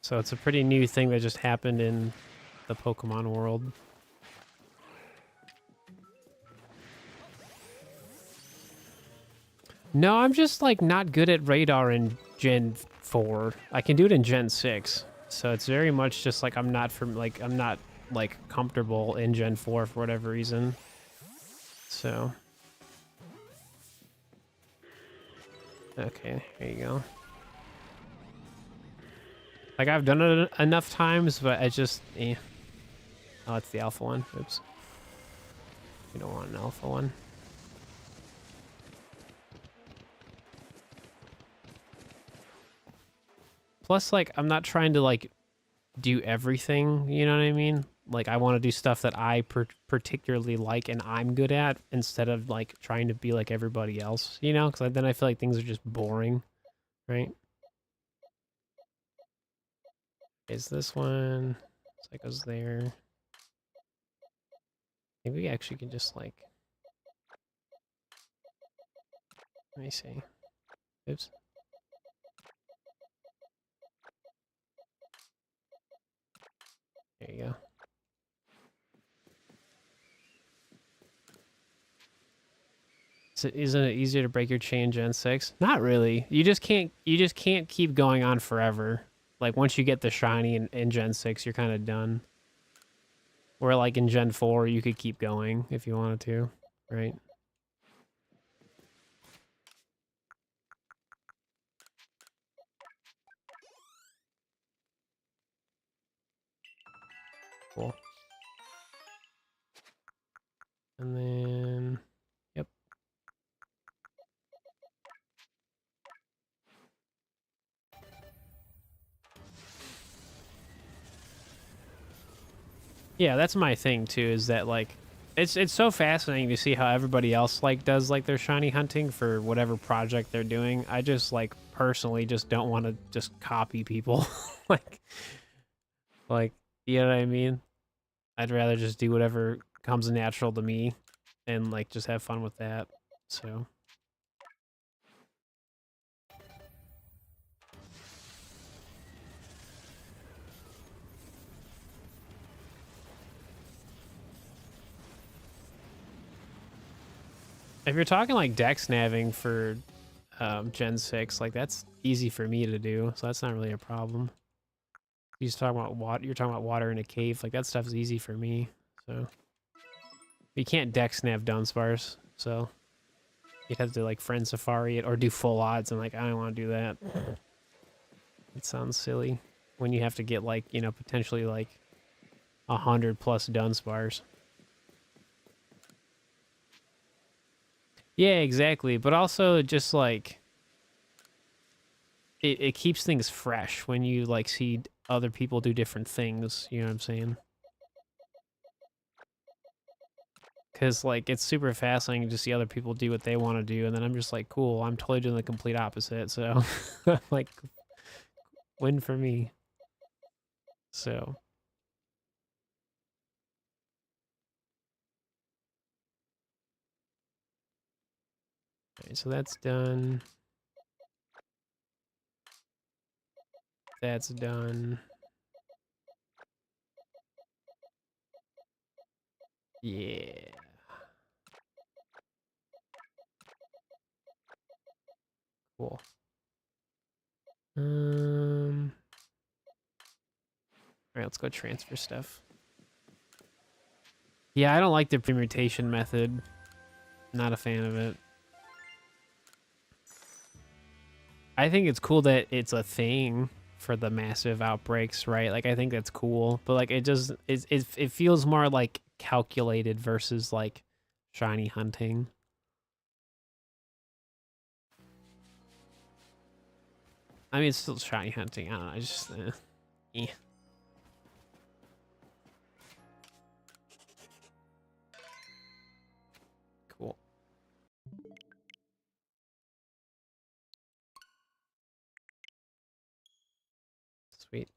So it's a pretty new thing that just happened in the Pokemon world. No, I'm just like not good at radar in Gen 4. I can do it in Gen 6. So it's very much just like I'm not comfortable in Gen 4 for whatever reason. So okay, here you go. Like, I've done it enough times, but I just, Oh, it's the alpha one. Oops. You don't want an alpha one. Plus, like, I'm not trying to, like, do everything, you know what I mean? Like, I want to do stuff that I particularly like and I'm good at, instead of, like, trying to be like everybody else, you know? Because then I feel like things are just boring, right? Is this one? So it goes there. Maybe we actually can just, like... Let me see. Oops. There you go. So isn't it easier to break your chain Gen 6? Not really. You just can't keep going on forever. Like, once you get the shiny in Gen 6, you're kind of done. Where, like, in Gen 4, you could keep going if you wanted to, right? Cool. And then... Yep. Yeah, that's my thing, too, is that, like... It's so fascinating to see how everybody else, like, does, like, their shiny hunting for whatever project they're doing. I just, like, personally just don't want to just copy people. like, you know what I mean? I'd rather just do whatever comes natural to me and, like, just have fun with that. So... If you're talking, like, dex navving for Gen 6. Like, that's easy for me to do, so that's not really a problem. You just talking about water. You're talking about water in a cave. Like, that stuff's easy for me. So you can't dex nav Dunsparce, so you'd have to like friend safari it or do full odds. And like, I don't want to do that. It sounds silly when you have to get like, you know, potentially like 100 plus Dunsparce. Yeah, exactly. But also just like it keeps things fresh when you like see other people do different things. You know what I'm saying? Because like it's super fascinating to see other people do what they want to do, and then I'm just like, cool, I'm totally doing the complete opposite. So like, win for me. So alright, so that's done. That's done. Yeah. Cool. All right, let's go transfer stuff. Yeah, I don't like the permutation method. Not a fan of it. I think it's cool that it's a thing for the massive outbreaks, right? Like, I think that's cool, but like, it feels more like calculated versus like shiny hunting. I mean, it's still shiny hunting. I don't know. I just, yeah. Cool. Sweet.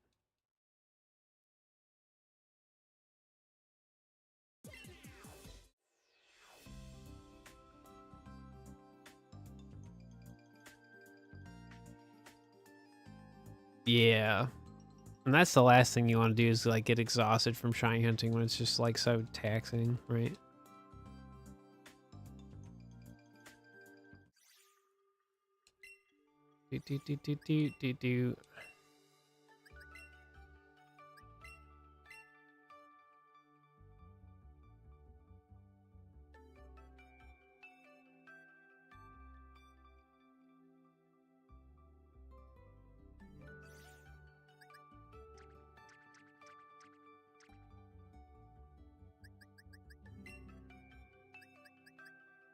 Yeah. And that's the last thing you want to do is like get exhausted from shiny hunting when it's just like so taxing, right? Do do do do do do do.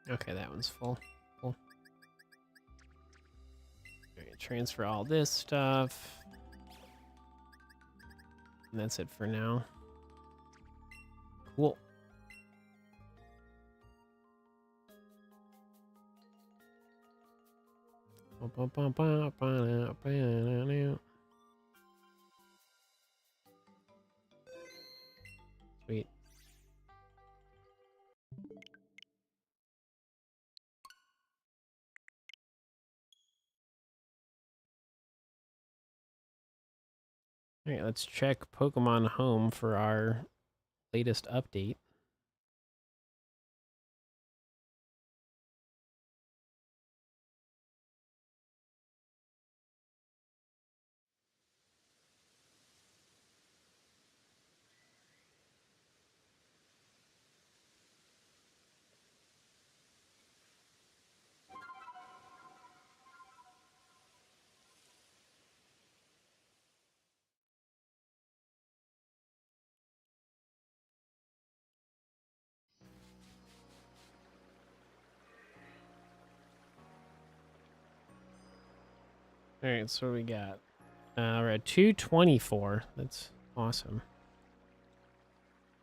Okay, that one's full. Cool. Alright, transfer all this stuff. And that's it for now. Cool. Sweet. Alright, let's check Pokemon Home for our latest update. Alright, so what we got? We're at 224. That's awesome.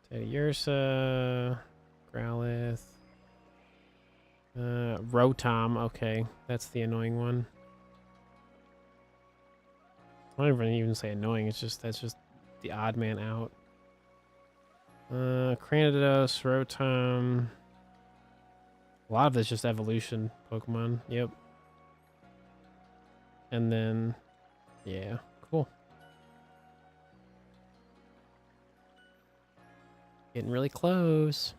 Ursa, Growlithe, Rotom. Okay, that's the annoying one. I don't even say annoying. It's just that's just the odd man out. Cranidos, Rotom. A lot of it's just evolution Pokemon. Yep. And then, yeah, cool. Getting really close.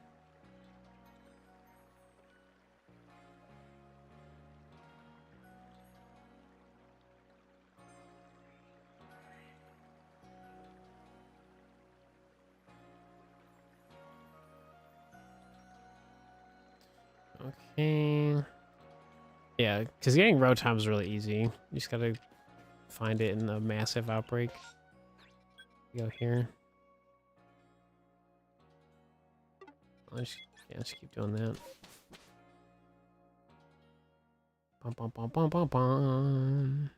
Okay. Yeah, because getting Rotom is really easy. You just gotta find it in the massive outbreak. Go here. Yeah, just keep doing that. Bum, bum, bum, bum, bum, bum.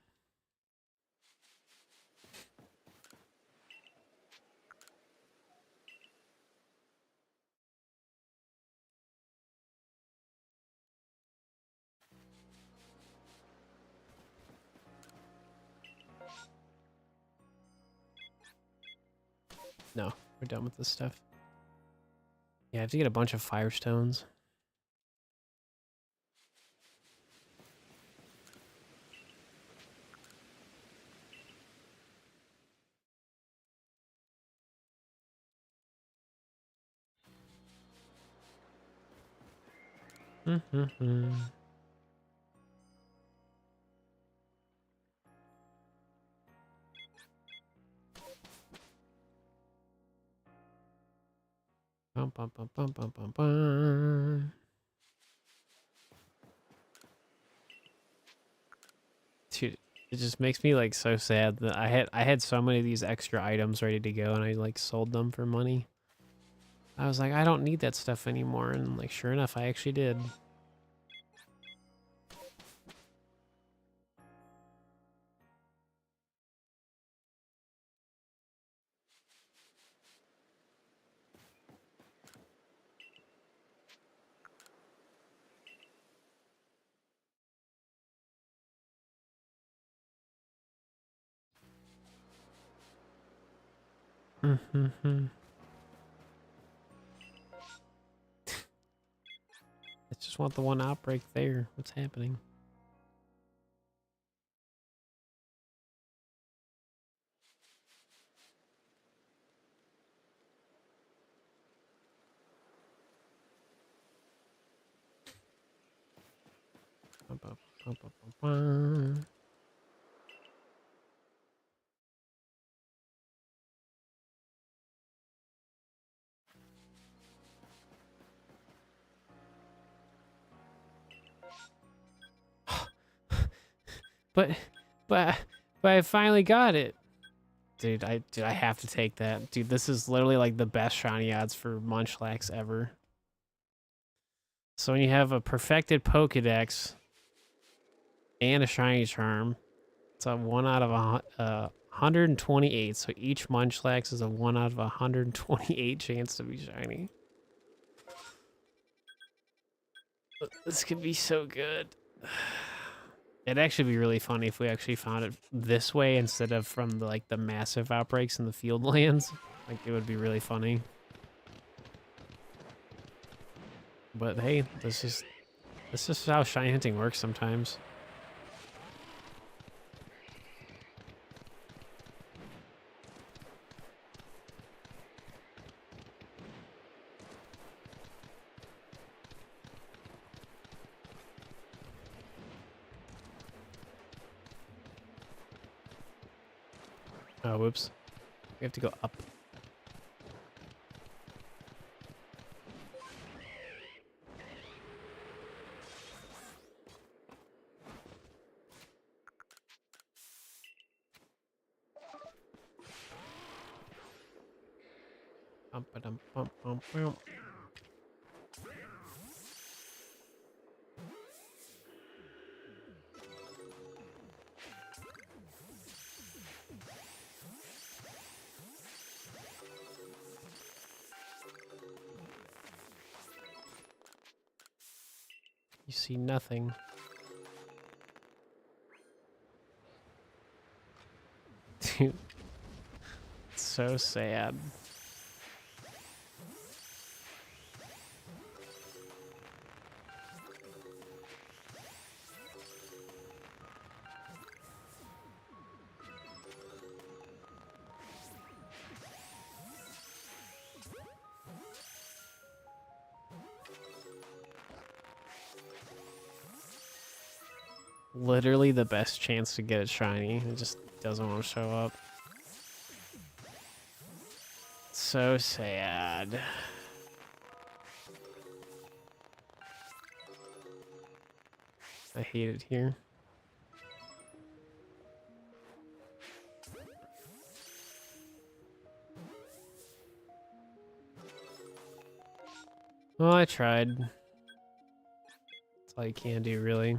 No, we're done with this stuff. Yeah, I have to get a bunch of Firestones. Mm-hmm. Bum, bum, bum, bum, bum, bum, bum. Dude, it just makes me like so sad that I had so many of these extra items ready to go and I like sold them for money. I was like, I don't need that stuff anymore, and like sure enough, I actually did. Mm-hmm. I just want the one outbreak there. What's happening? Bum, bum, bum, bum, bum, bum. But, but, but I finally got it. Dude, I have to take that. Dude, this is literally like the best shiny odds for Munchlax ever. So when you have a perfected Pokedex and a shiny charm, it's a 1 out of 128. So each Munchlax is a 1 out of 128 chance to be shiny. This could be so good. It'd actually be really funny if we actually found it this way instead of from the, like the massive outbreaks in the field lands. Like it would be really funny. But hey, this is how shiny hunting works sometimes. Oh, whoops. We have to go up. Bum, ba-dum, bum, bum, bum. You see nothing. Dude, it's so sad. Literally the best chance to get it shiny. It just doesn't want to show up. So sad. I hate it here. Well, I tried. That's all you can do, really.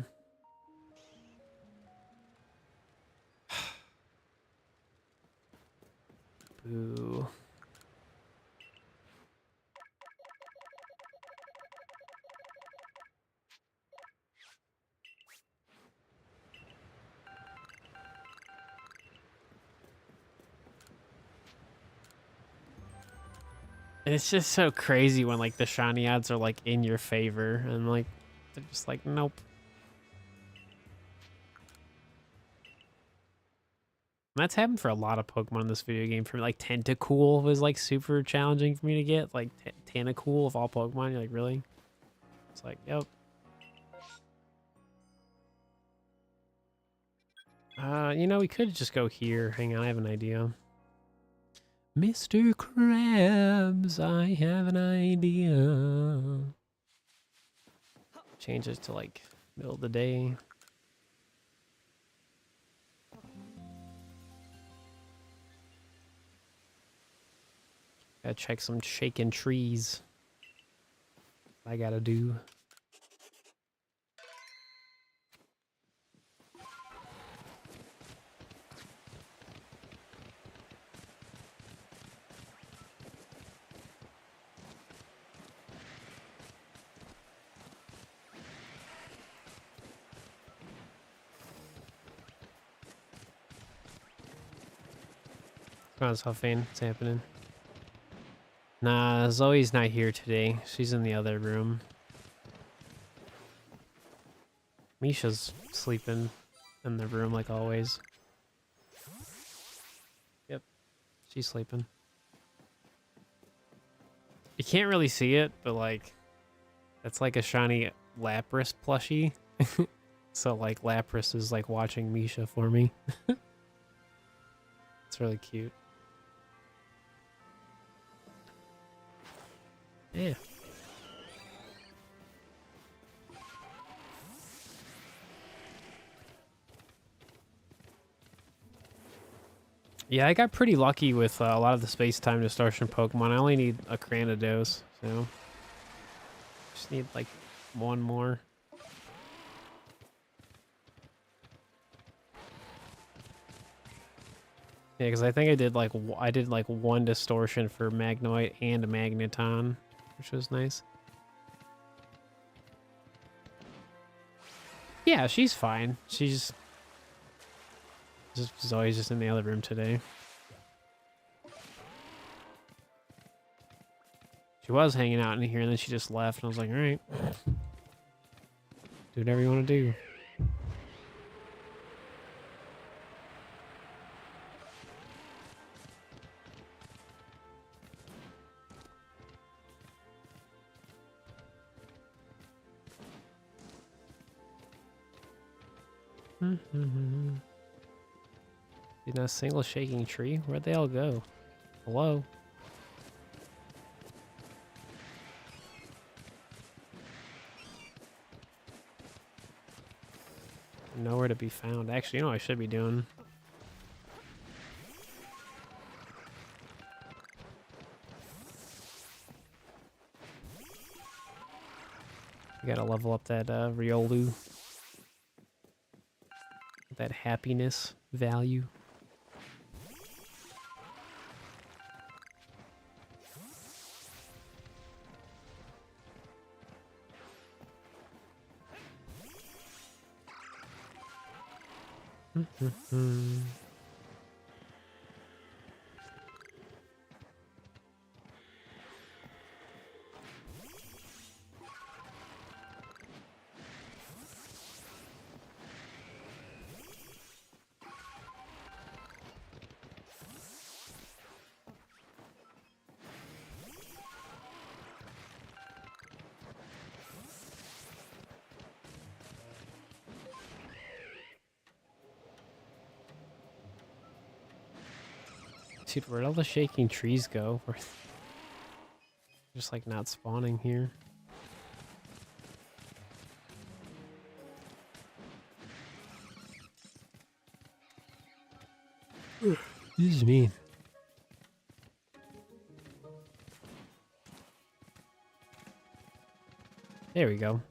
Boo. And it's just so crazy when like the shiny odds are like in your favor and like they're just like nope. And that's happened for a lot of Pokemon in this video game. For me, like Tentacool was like super challenging for me to get. Like Tentacool of all Pokemon, you're like really? It's like yep. You know, we could just go here. Hang on, I have an idea. Mr. Krabs, I have an idea. Change it to like middle of the day. Gotta check some shaking trees. I gotta do. How's Huffing? What's happening? Nah, Zoe's not here today. She's in the other room. Misha's sleeping in the room like always. Yep, she's sleeping. You can't really see it, but like, that's like a shiny Lapras plushie. So like Lapras is like watching Misha for me. It's really cute. Yeah. Yeah, I got pretty lucky with a lot of the space-time distortion Pokemon. I only need a Cranidos, so just need like one more. Yeah, because I think I did like one distortion for Magnemite and a Magneton, which was nice. Yeah, she's fine. She's always just in the other room today. She was hanging out in here, and then she just left, and I was like, all right. Do whatever you want to do. See, not a single shaking tree? Where'd they all go? Hello? Nowhere to be found. Actually, you know what I should be doing? We gotta level up that Riolu. That happiness value. Dude, where'd all the shaking trees go? Just like not spawning here. This is me. There we go.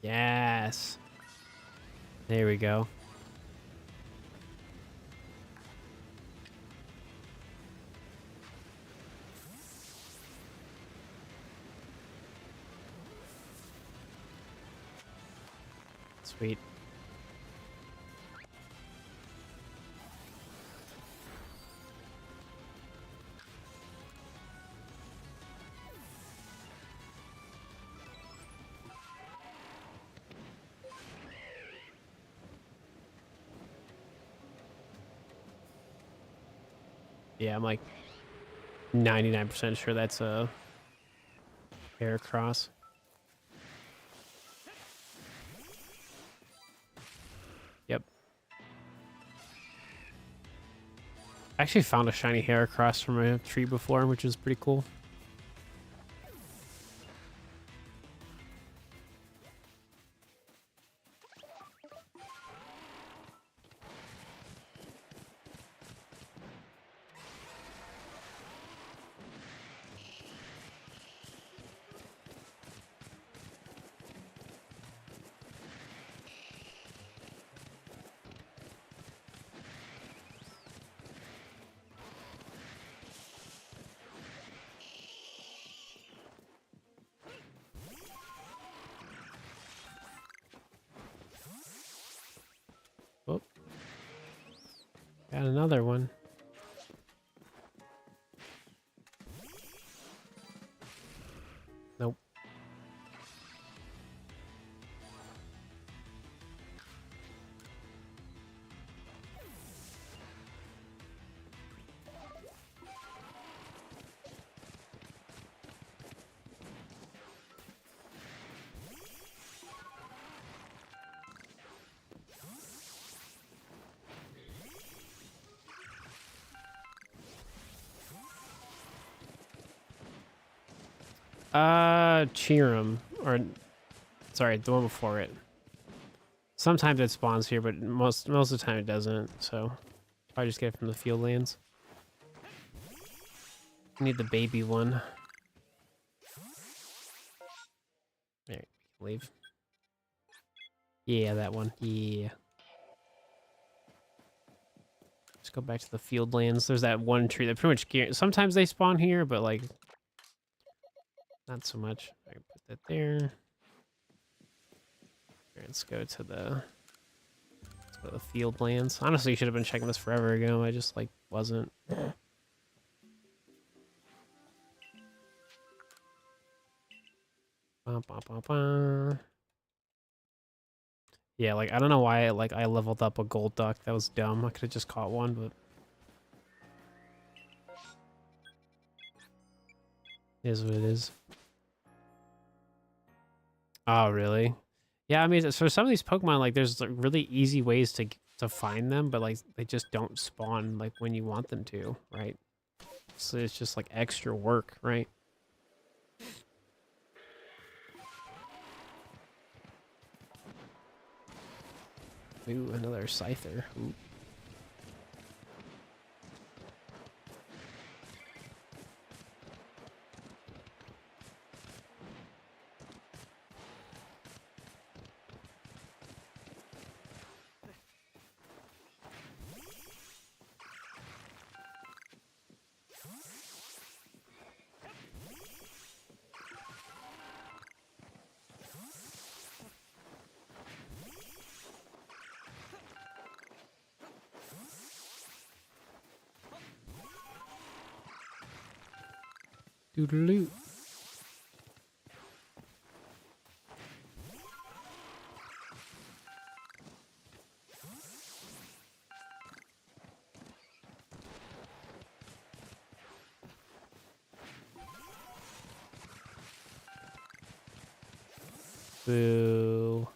Yes. There we go. Sweet. Yeah, I'm like 99% sure that's a Heracross. Yep. I actually found a shiny Heracross from a tree before, which is pretty cool. Oh, got another one. Nope. Cheerum, or sorry, the one before it. Sometimes it spawns here, but most of the time it doesn't. So I just get it from the field lands. I need the baby one. There, leave. Yeah, that one. Yeah. Just go back to the field lands. There's that one tree that pretty much sometimes they spawn here, but like not so much. I can put that there. Let's go to the field lands. Honestly, you should have been checking this forever ago. I just like wasn't. Bah, bah, bah, bah. Yeah, like I don't know why I leveled up a gold duck. That was dumb. I could have just caught one, but it is what it is. Oh, really? Yeah, I mean, for some of these Pokemon, like there's like really easy ways to find them, but like they just don't spawn like when you want them to, right? So it's just like extra work, right? Ooh, another Scyther. Ooh. Doodaloo. Boo.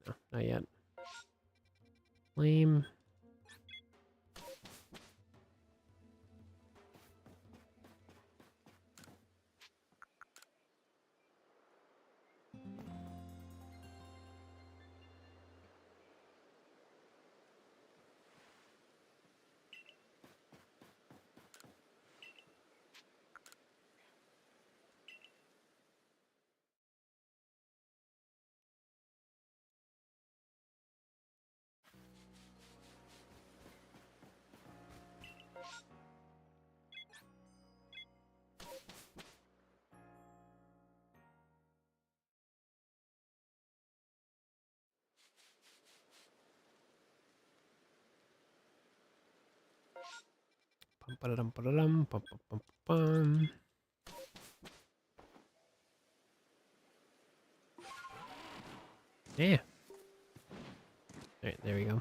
No, not yet. Lame. Ba-da-dum, bum, bum, bum, bum. Yeah. Alright, there we go.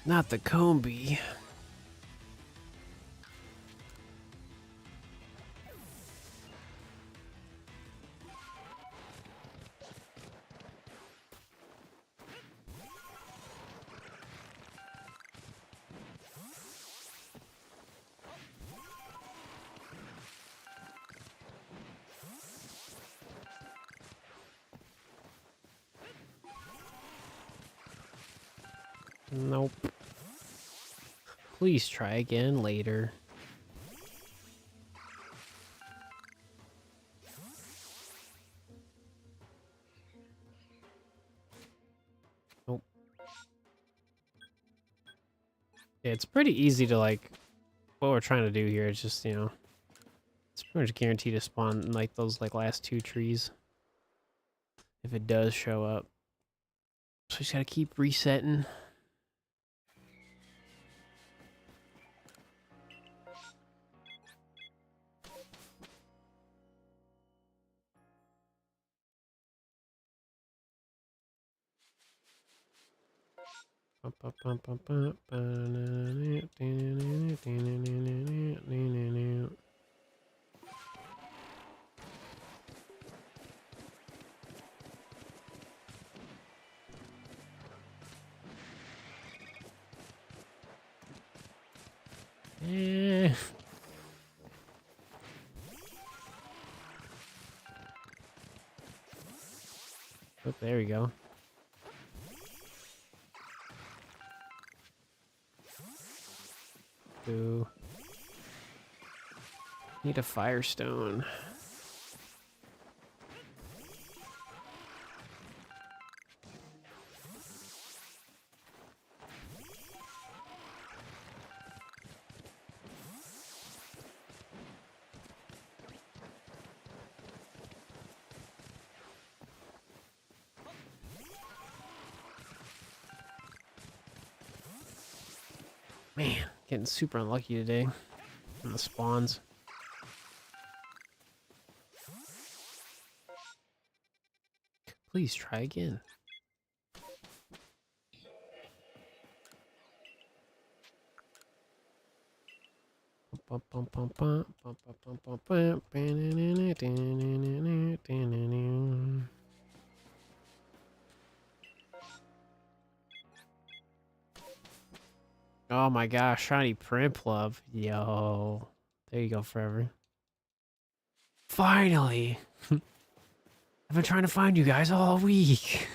Not the Combi. Nope. Please try again later. Nope. Yeah, it's pretty easy to like what we're trying to do here. It's just, you know, it's pretty much guaranteed to spawn in like those like last 2 trees. If it does show up. So we just gotta keep resetting. Eh. Oh, there we go. Ooh. Need a firestone. Man, getting super unlucky today on the spawns. Please try again. Oh my gosh, shiny Prinplup. Yo. There you go, forever. Finally! I've been trying to find you guys all week.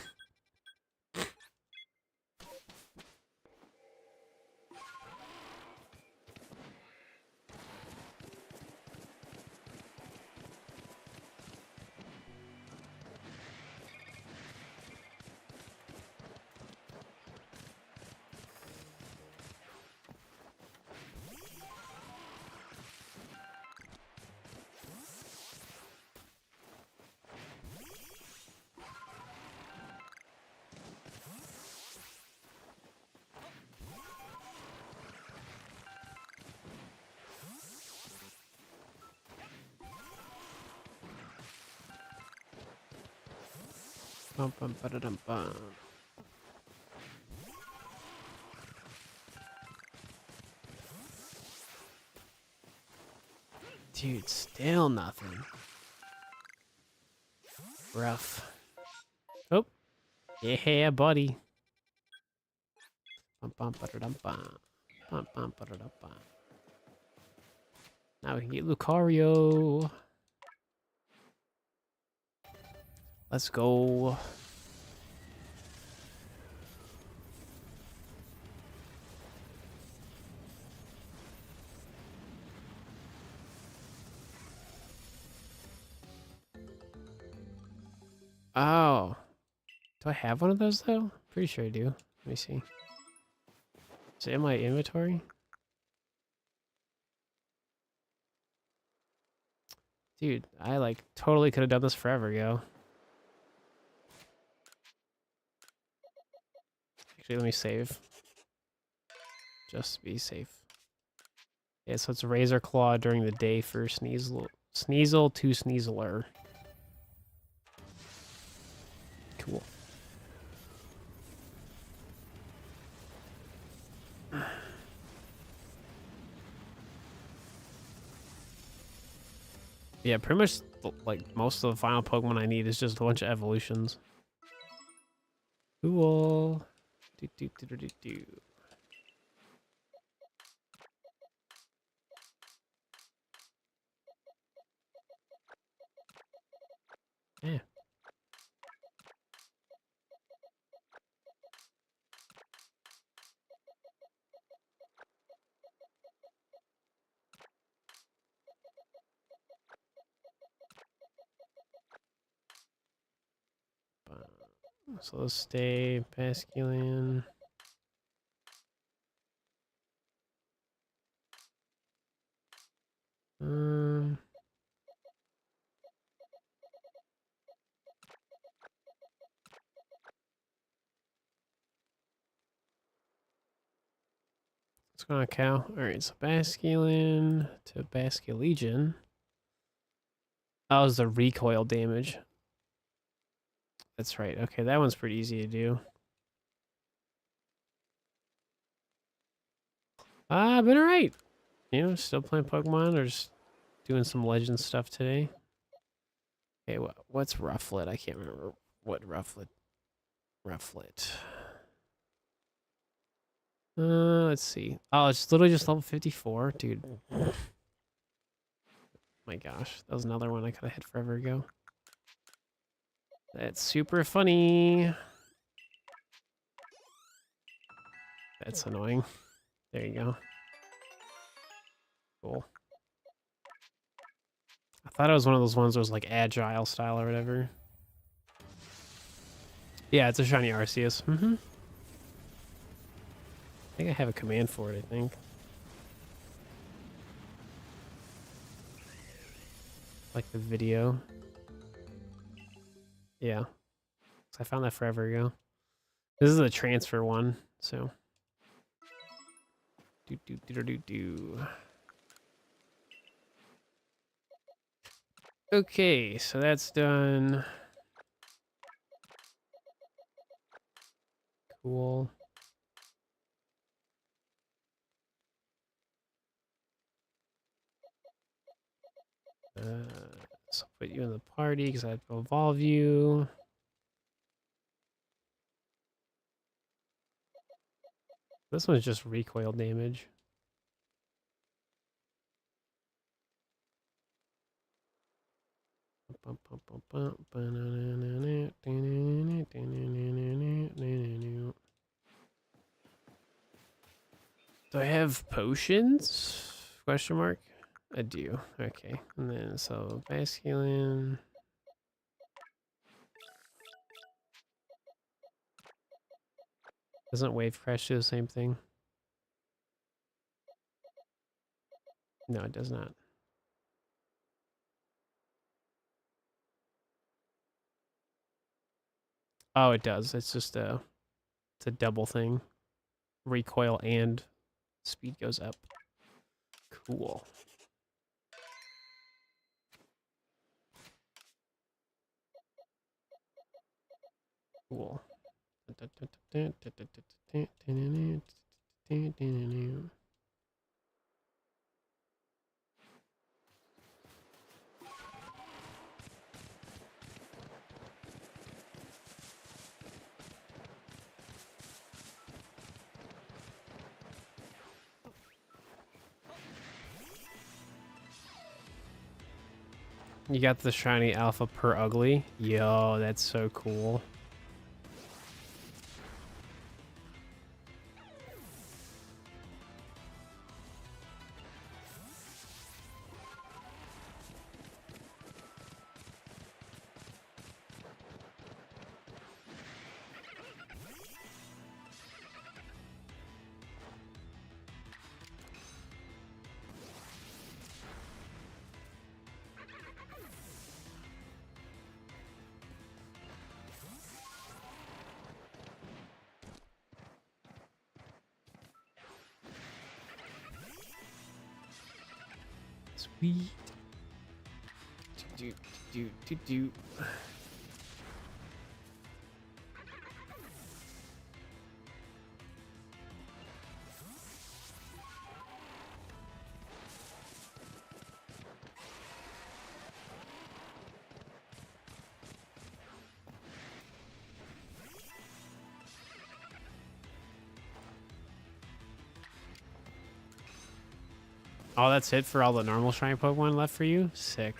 Bum, bum, ba-da-dum, bum. Dude, still nothing. Rough. Oh. Yeah, buddy. Bum, bum, ba-da-dum, bum. Bum, bum, ba-da-dum, bum. Now we can get Lucario. Let's go. Oh. Do I have one of those, though? Pretty sure I do. Let me see. Is it in my inventory? Dude, I, like, totally could have done this forever ago. Actually, let me save. Just to be safe. Yeah, so it's Razor Claw during the day for Sneasel to Sneaseler. Cool. Yeah, pretty much, like, most of the final Pokemon I need is just a bunch of evolutions. Cool. Do, do, do, do, do, do. Yeah. So let's stay Basculine. What's going on, Cal? Alright, so Basculin to Basculegion. Oh, it's the recoil damage. That's right. Okay, that one's pretty easy to do. I've been alright. You know, still playing Pokemon or just doing some Legends stuff today. Okay, what's Rufflet? I can't remember what Rufflet. Let's see. Oh, it's literally just level 54, dude. My gosh, that was another one I could have hit forever ago. That's super funny. That's annoying. There you go. Cool. I thought it was one of those ones that was like agile style or whatever. Yeah, it's a shiny Arceus. I think I have a command for it, I think. Like the video. Yeah. I found that forever ago. This is a transfer one, so. Do. Okay, so that's done. Cool. So put you in the party because I have to evolve you. This one's just recoil damage. Do I have potions? Question mark. I do. Okay. And then so Basculin. Doesn't Wave Crash do the same thing? No, it does not. Oh, it does. It's just it's a double thing. Recoil and speed goes up. Cool. Cool. You got the shiny alpha per ugly. Yo, that's so cool. Sweet. Do, do, do, do. Oh, that's it for all the normal shiny Pokemon left for you? Sick.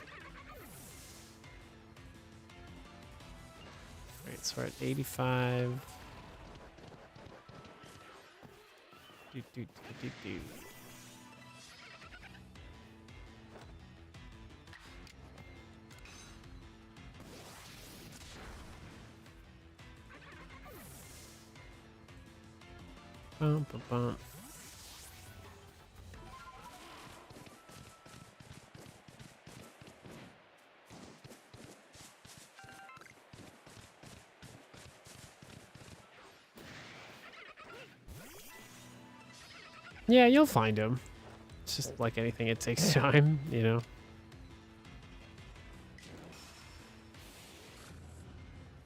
Alright, so we're at 85. Do, do, do, do, do. Bum, bum, bum. Yeah, you'll find him. It's just like anything, it takes time, you know?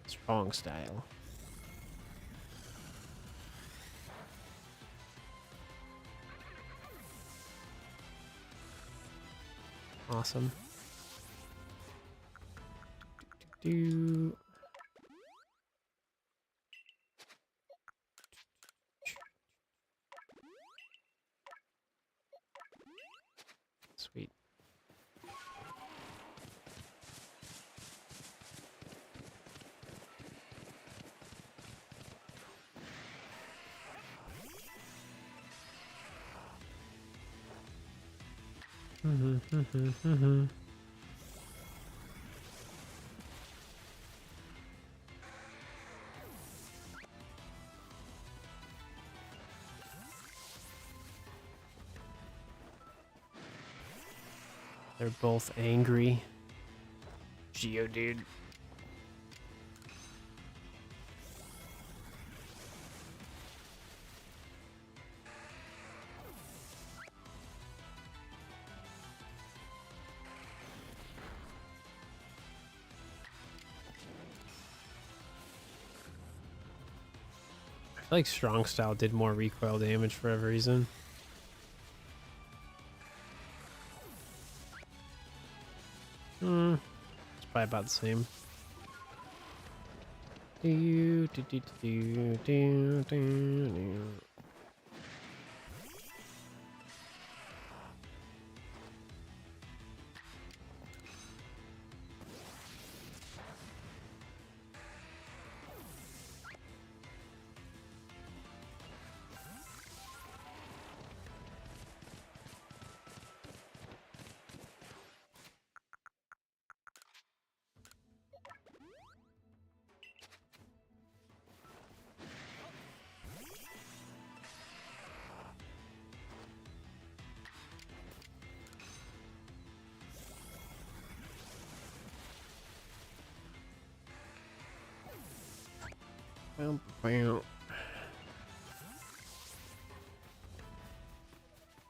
Strong style. Awesome. Do. Sweet. They're both angry. Geodude. I feel like strong style did more recoil damage for whatever reason. It's probably about the same. Do, do, do, do, do, do, do.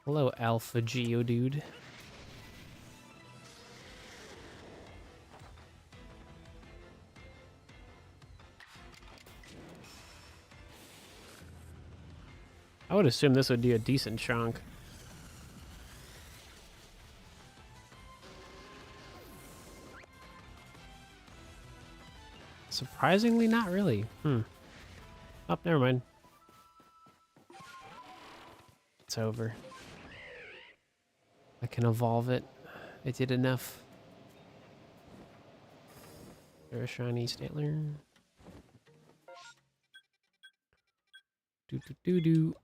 Hello, Alpha Geodude. I would assume this would be a decent chunk. Surprisingly, not really. Oh, never mind. It's over. I can evolve it. I did enough. There's a shiny Stantler. Do do do do.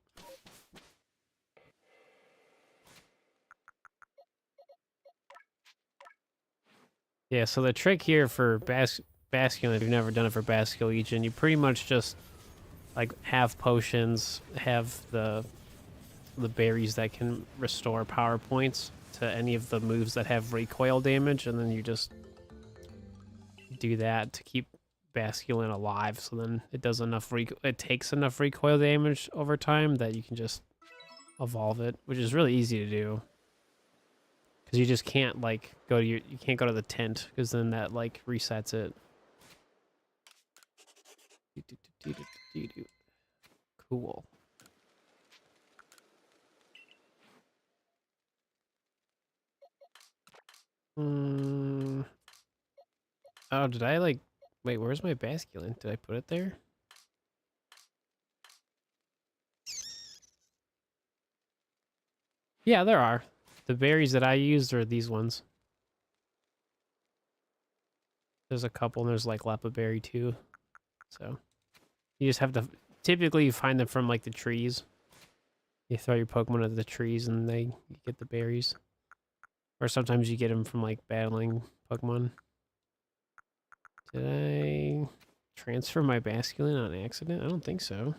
Yeah, so the trick here for Basculin, if you've never done it for Basculegion, you pretty much just like have potions, have the berries that can restore power points to any of the moves that have recoil damage, and then you just do that to keep Basculin alive. So then it does enough it takes enough recoil damage over time that you can just evolve it, which is really easy to do. Because you just can't like go to you can't go to the tent because then that like resets it. Cool. Oh, did I like wait, where's my basculin? Did I put it there? Yeah, there are. The berries that I used are these ones. There's a couple, and there's like lepa berry too. So you just have to. Typically, you find them from like the trees. You throw your Pokemon at the trees, and you get the berries. Or sometimes you get them from like battling Pokemon. Did I transfer my basculin on accident? I don't think so.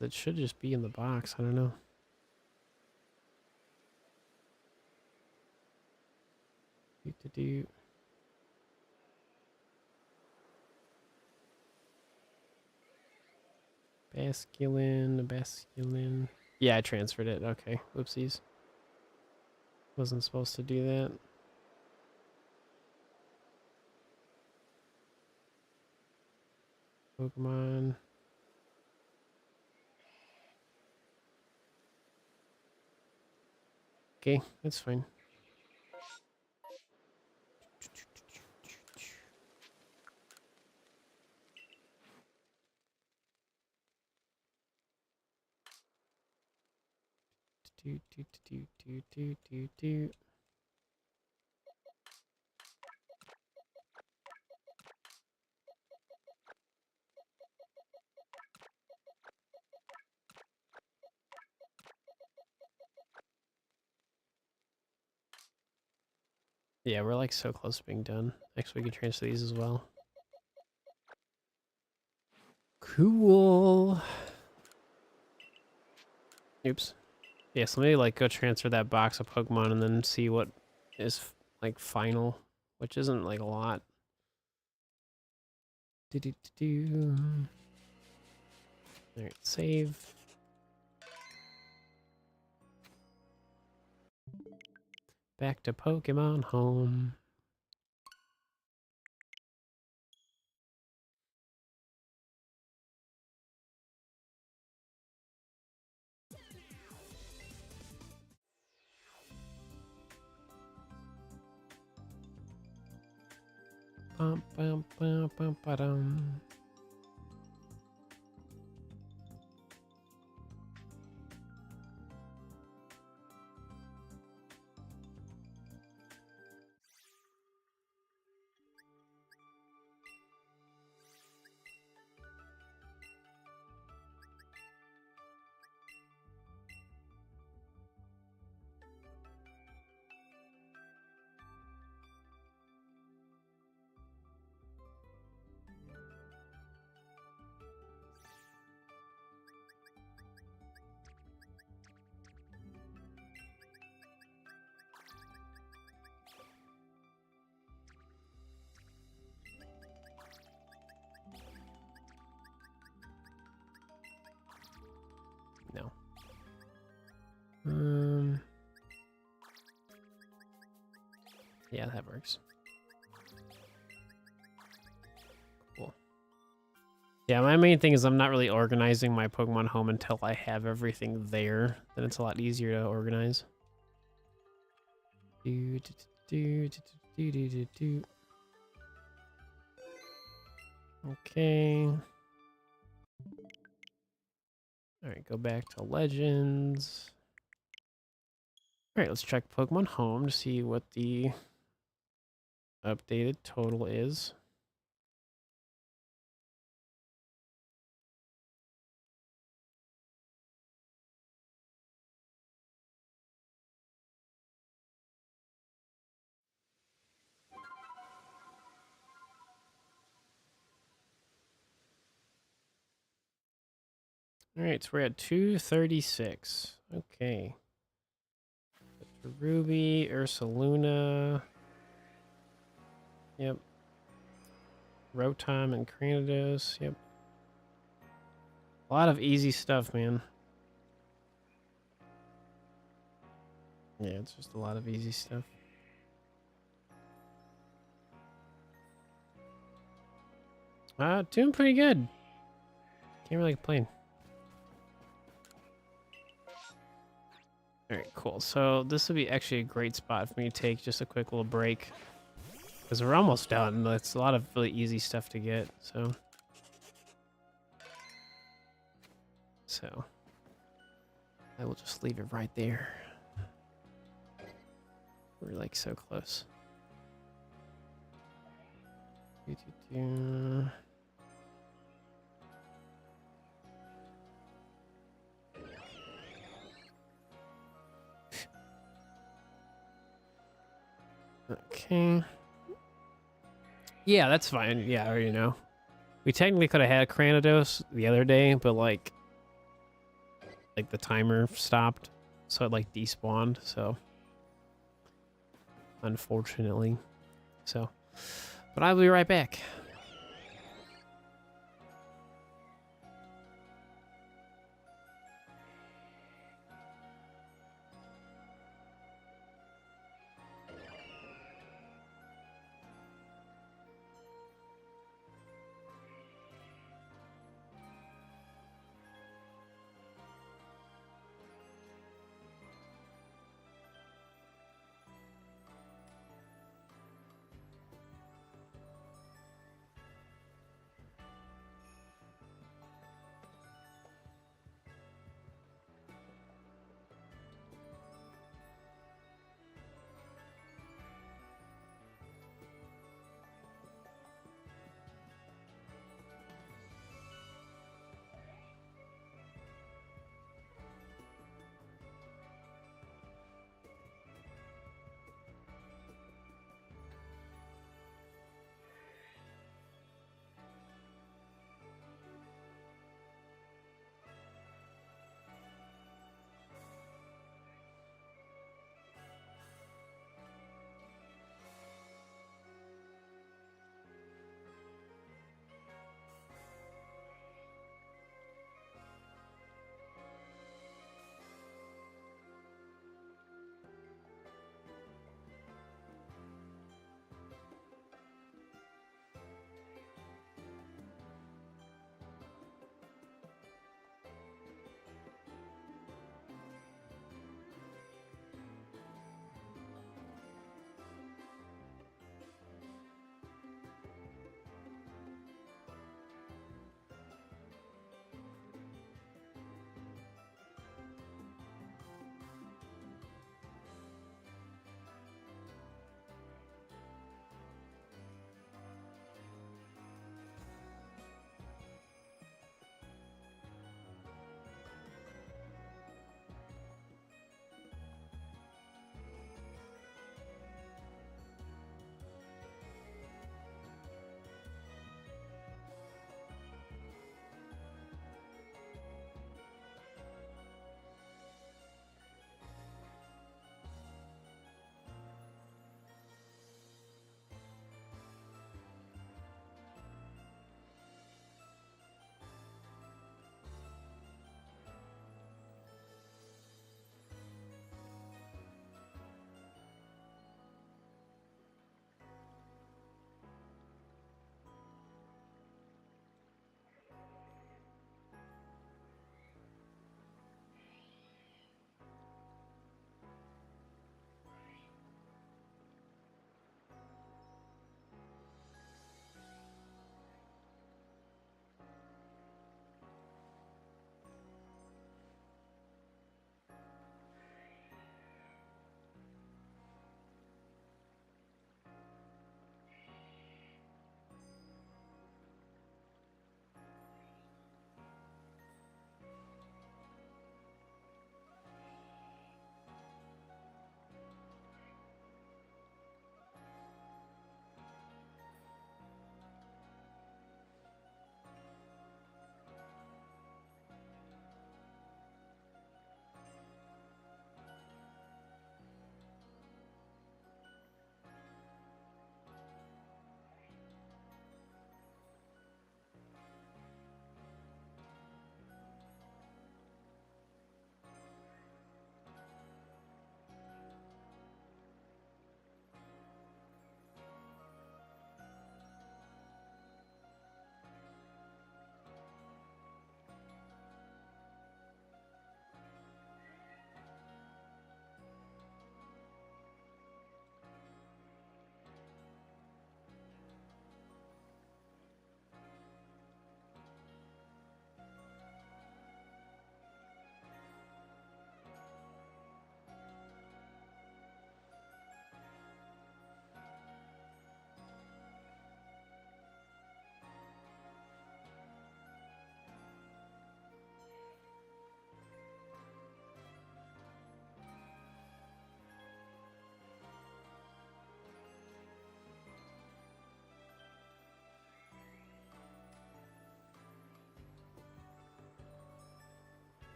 That should just be in the box. I don't know. Do. Basculin. Yeah, I transferred it. Okay. Whoopsies. Wasn't supposed to do that. Pokemon. Okay, that's fine. Do. Yeah, we're like so close to being done. Actually, we can transfer these as well. Cool. Oops. Yeah, so maybe like go transfer that box of Pokemon and then see what is like final, which isn't like a lot. Alright, save. Back to Pokemon Home. Bum, bum, bum, bum, ba-dum. No. Yeah, that works. Cool. Yeah, my main thing is I'm not really organizing my Pokemon Home until I have everything there. Then it's a lot easier to organize. Okay. Alright, go back to Legends. Alright, let's check Pokemon Home to see what the updated total is. Alright, so we're at 236. Okay. Ruby, Ursaluna. Yep. Rotom and Cranidos. Yep. A lot of easy stuff, man. Yeah, it's just a lot of easy stuff. Doing pretty good. Can't really complain. Alright, cool. So this would be actually a great spot for me to take just a quick little break. Because we're almost done. It's a lot of really easy stuff to get, so... I will just leave it right there. We're like so close. Okay. Yeah, that's fine. Yeah, I already know. We technically could have had Cranidos the other day, but like the timer stopped, so it like despawned, so unfortunately. So, but I'll be right back.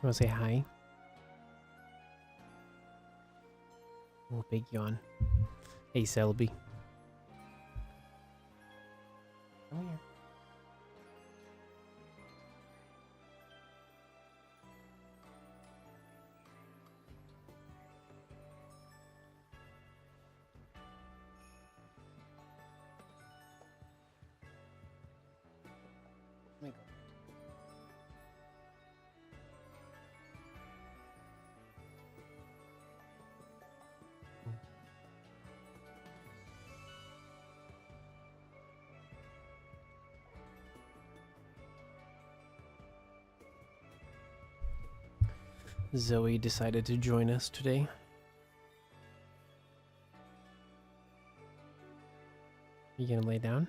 You want to say hi? Oh, big yawn. Hey, Selby. Come here. Let me go. Zoe decided to join us today. You gonna lay down?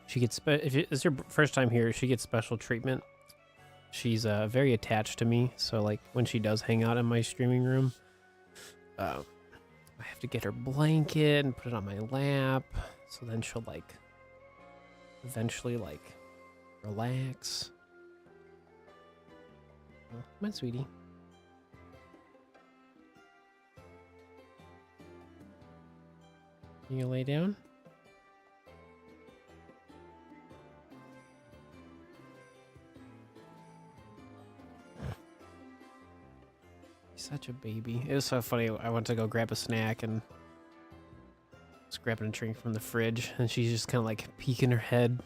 She gets if it's your first time here, she gets special treatment. She's very attached to me, so like when she does hang out in my streaming room, I have to get her blanket and put it on my lap, so then she'll like eventually like relax. Oh, my sweetie. You gonna lay down? He's such a baby. It was so funny. I went to go grab a snack and was grabbing a drink from the fridge, and she's just kind of like peeking her head.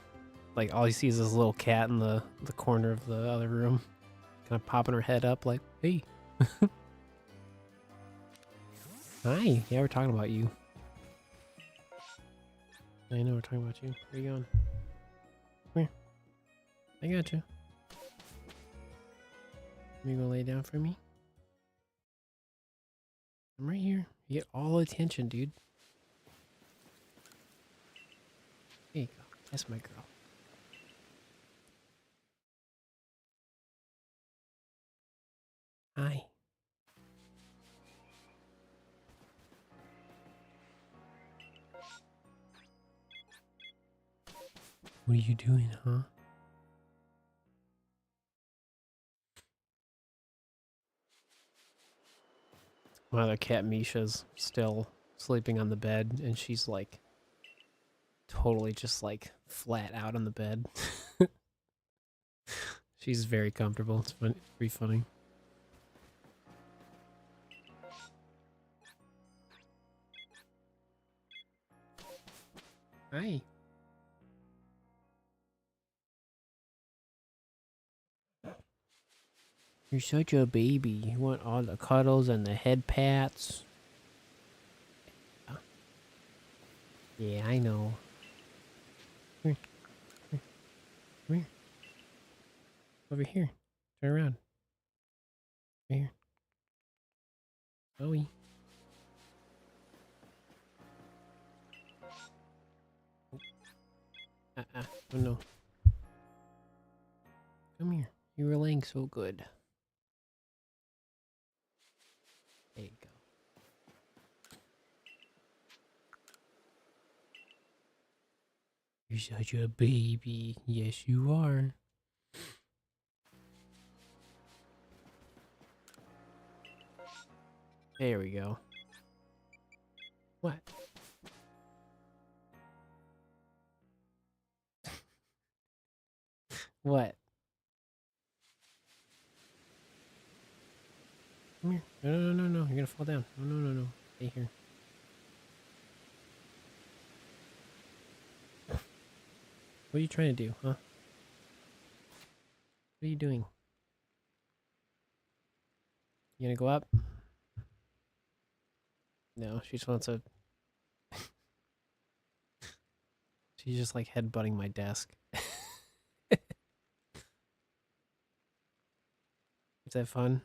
Like all you see is this little cat in the corner of the other room, kind of popping her head up like, hey. Hi. Yeah, we're talking about you. I know we're talking about you. Where you going? Come here. I got you. You gonna lay down for me? I'm right here. You get all attention, dude. There you go. That's my girl. Hi. What are you doing, huh? My other cat, Misha's still sleeping on the bed, and she's like totally just like flat out on the bed. She's very comfortable. It's fun, pretty funny. Hi. You're such a baby. You want all the cuddles and the head pats. Yeah, I know. Come here. Come here. Come here. Over here. Turn around. Right here. Bowie. Oh no. Come here. You were laying so good. There you go. You're such a baby. Yes, you are. There we go. What? What? Come here. No, no, no, no, no. You're gonna fall down. No, no, no, no. Stay here. What are you trying to do, huh? What are you doing? You gonna go up? No, she just wants to... She's just like headbutting my desk. Is that fun?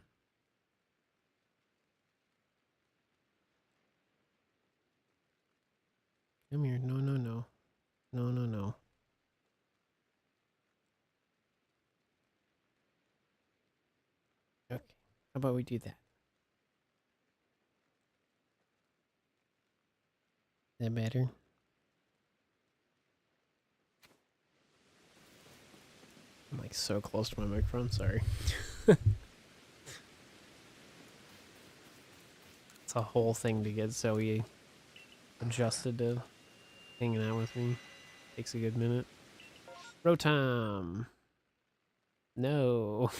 Come here. No, no, no. No, no, no. Okay. How about we do that? Is that better? I'm like like so close to my microphone. Sorry. It's a whole thing to get Zoe adjusted to hanging out with me. Takes a good minute. Rotom. No.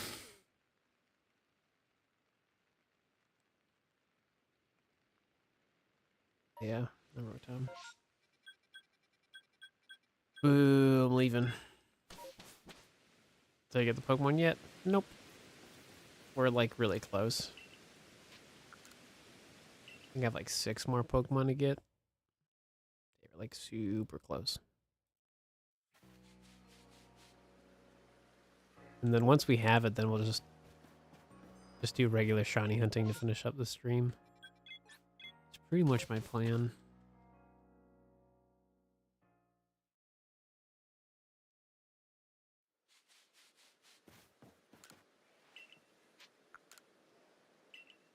Yeah, no Rotom. Boo, I'm leaving. Did I get the Pokemon yet? Nope. We're like really close. I think I have like 6 more Pokemon to get. They're like super close. And then once we have it, then we'll just do regular shiny hunting to finish up the stream. It's pretty much my plan.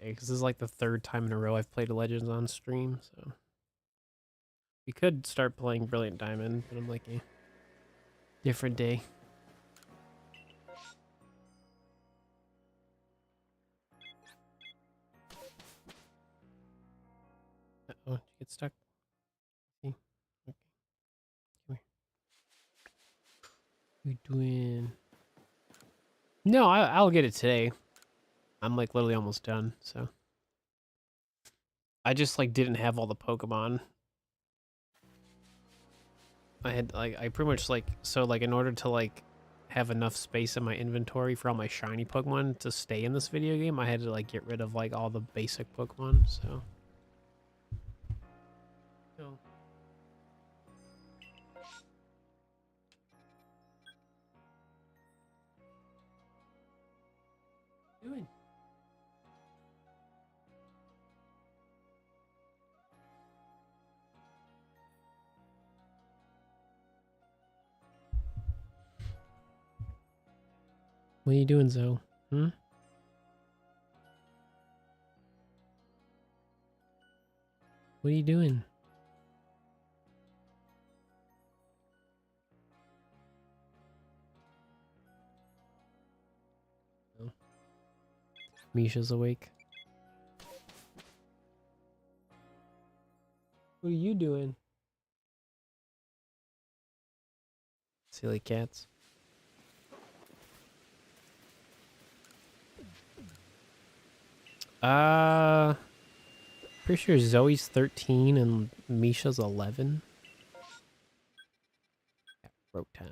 Because this is like the 3rd time in a row I've played Legends on stream, so we could start playing Brilliant Diamond, but I'm like, eh. Different day. Uh-oh, did you get stuck? See? Okay. Come here. What are you doing? No, I'll get it today. I'm like literally almost done, so. I just like didn't have all the Pokemon. I had like, I pretty much like, so like in order to like have enough space in my inventory for all my shiny Pokemon to stay in this video game, I had to like get rid of like all the basic Pokemon, so. No. Doing? What are you doing, Zoe? Hmm? What are you doing? Oh. Misha's awake. What are you doing? Silly cats. Pretty sure Zoe's 13 and Misha's 11. Road time.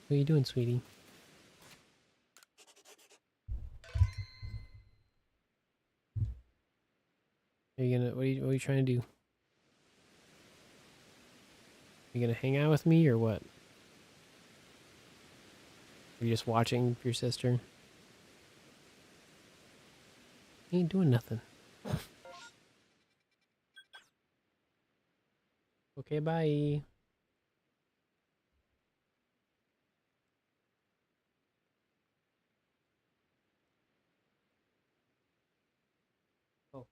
What are you doing, sweetie? Are you gonna, what are you trying to do? You gonna hang out with me or what? Are you just watching your sister? You ain't doing nothing. Okay, bye. Oh.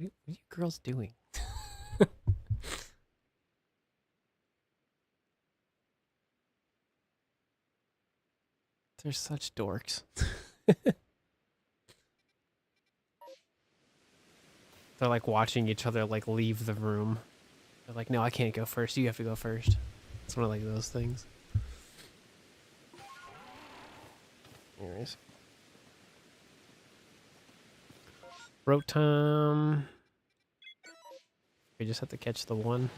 What are you girls doing? They're such dorks. They're like watching each other like leave the room. They're like, no, I can't go first. You have to go first. It's one of like those things. Anyways. Rotom. We just have to catch the one.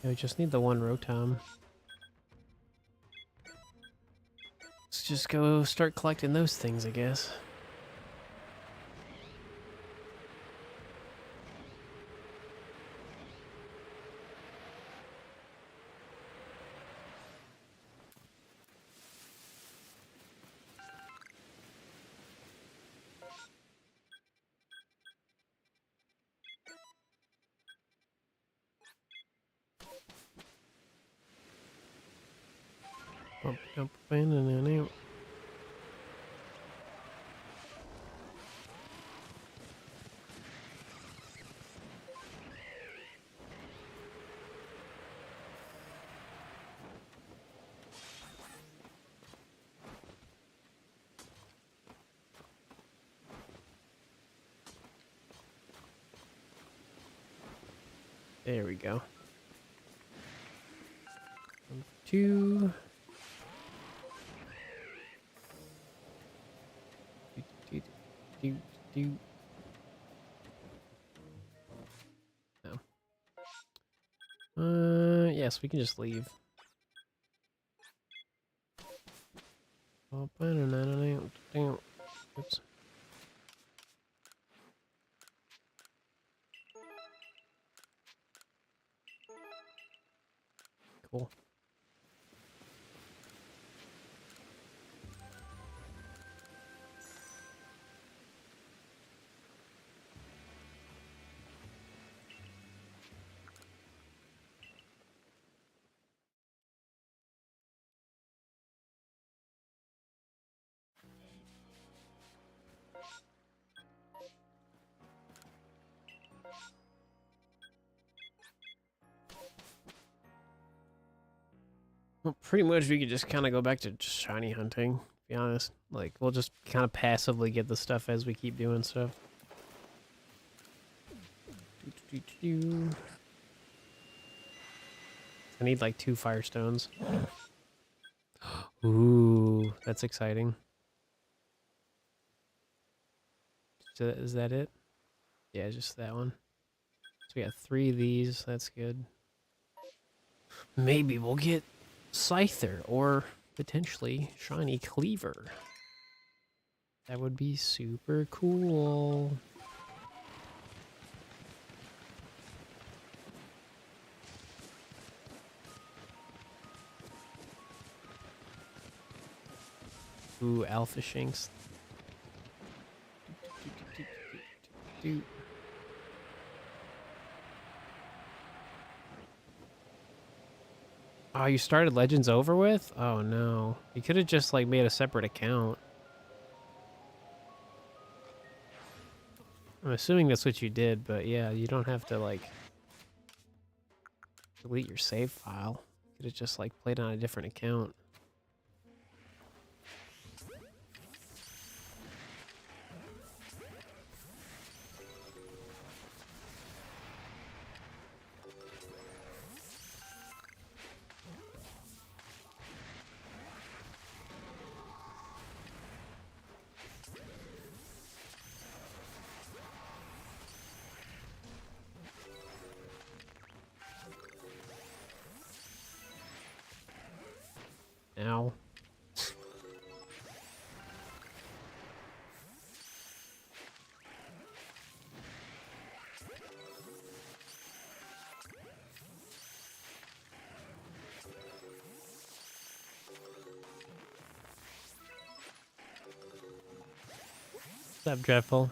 I just need the one Rotom. Let's just go start collecting those things, I guess. There we go. 1, 2. No. Yes, we can just leave. Oops. Cool. Well, pretty much we could just kind of go back to just shiny hunting, to be honest. Like, we'll just kind of passively get the stuff as we keep doing stuff. I need like 2 Firestones. Ooh, that's exciting. So is that it? Yeah, just that one. So we got 3 of these. That's good. Maybe we'll get Scyther or potentially Shiny Cleaver. That would be super cool. Ooh, Alpha Shinx. Oh, you started Legends over with? Oh no. You could have just like made a separate account. I'm assuming that's what you did, but yeah, you don't have to like delete your save file. You could have just like played on a different account. Ow. What's up, Dreadful?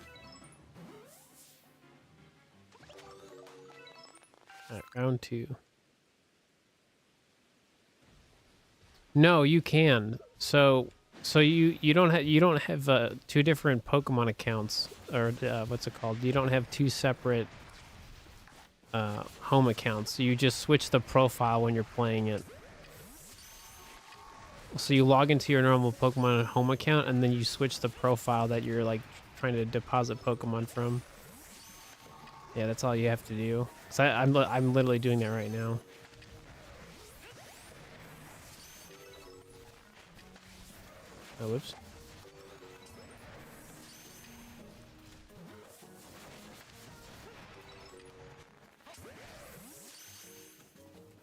Alright, round 2. No, you can. So you don't have 2 different Pokemon accounts, or what's it called? You don't have 2 separate home accounts. You just switch the profile when you're playing it. So you log into your normal Pokemon home account, and then you switch the profile that you're like trying to deposit Pokemon from. Yeah, that's all you have to do. So I'm literally doing that right now. Oh, whoops.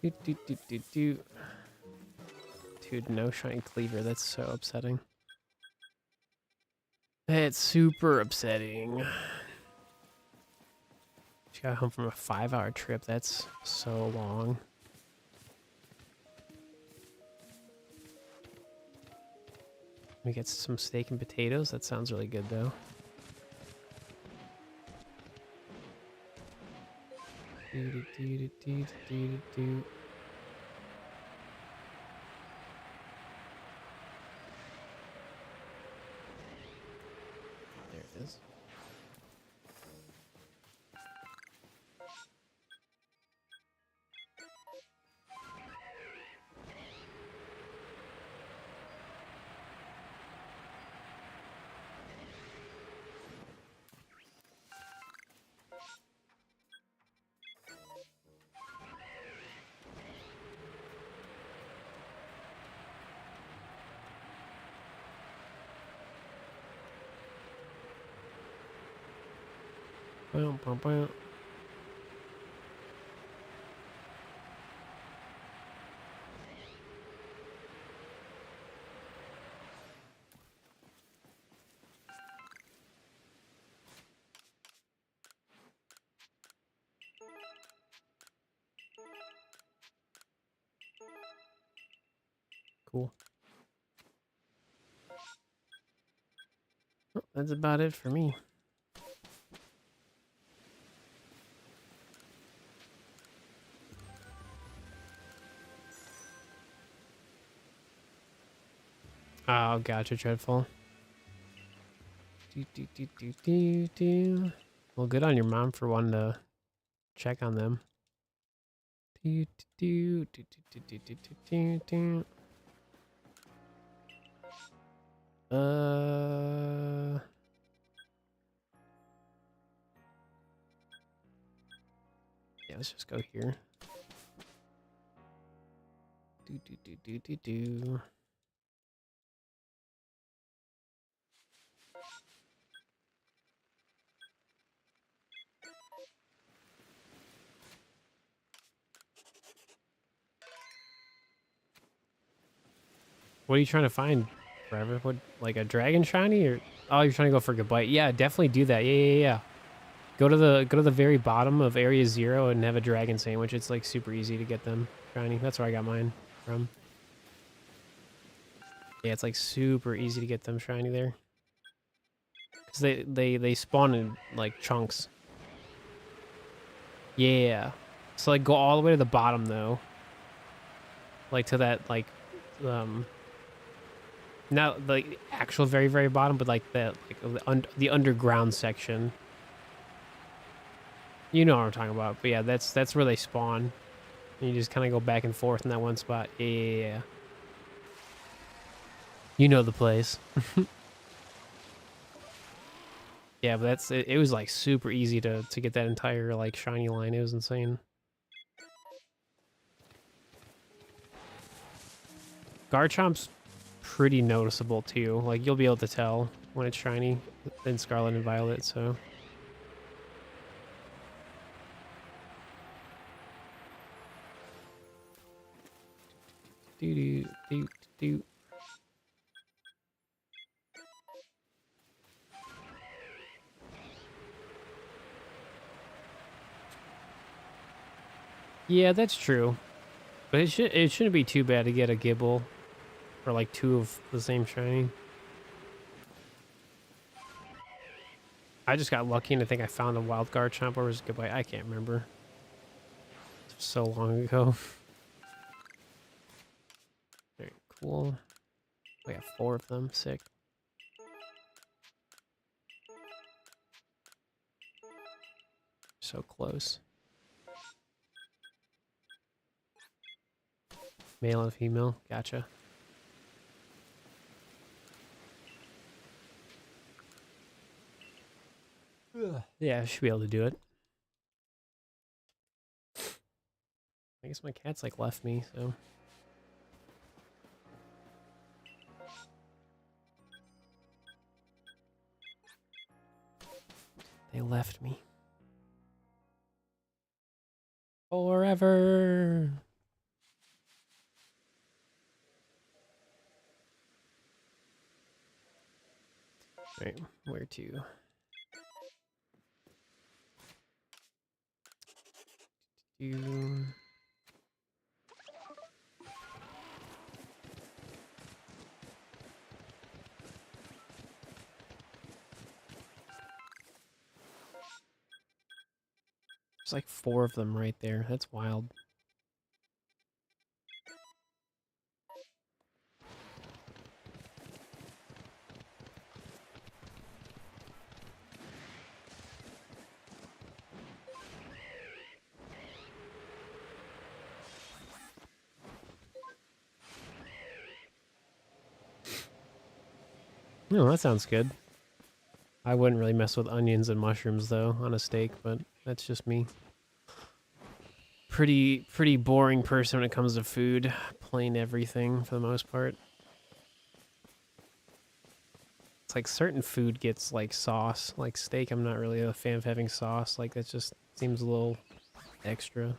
Do, do, do, do, do. Dude, no shiny cleaver. That's so upsetting. That's super upsetting. She got home from a 5-hour trip. That's so long. We get some steak and potatoes. That sounds really good, though. Do, do, do, do, do, do. There it is. Boom, boom, boom. Cool. Well, that's about it for me. Oh, gotcha, Dreadful. Do, do, do, do, do, do. Well, good on your mom for wanting to check on them. Do, do, do, do, do, do, do, do, do. Yeah, let's just go here. Do, do, do, do, do, do. What are you trying to find, Forever? What, like a dragon shiny, or oh, you're trying to go for Goodbye? Yeah, definitely do that. Yeah. Go to the very bottom of Area 0 and have a dragon sandwich. It's like super easy to get them shiny. That's where I got mine from. Yeah, it's like super easy to get them shiny there. Cause they spawn in like chunks. Yeah. So like go all the way to the bottom though. Like to that like not like actual very very bottom, but like the underground section. You know what I'm talking about. But yeah, that's where they spawn. And you just kind of go back and forth in that one spot. Yeah. You know the place. Yeah, but that's it, it was like super easy to get that entire like shiny line. It was insane. Garchomp's pretty noticeable too. Like you'll be able to tell when it's shiny in Scarlet and Violet, so do do do do. Yeah, that's true. But it shouldn't be too bad to get a Gibble or like 2 of the same shiny. I just got lucky and I think I found a wild Garchomp, or was it Goodbye? I can't remember. It was so long ago. Very cool. We got 4 of them. Sick. So close. Male and female. Gotcha. Ugh. Yeah, I should be able to do it. I guess my cat's like left me, so. They left me. Forever. Right, where to? You. There's like 4 of them right there. That's wild. No, that sounds good. I wouldn't really mess with onions and mushrooms though on a steak, but that's just me. Pretty boring person when it comes to food. Plain everything for the most part. It's like certain food gets like sauce. Like steak, I'm not really a fan of having sauce. Like that just seems a little extra.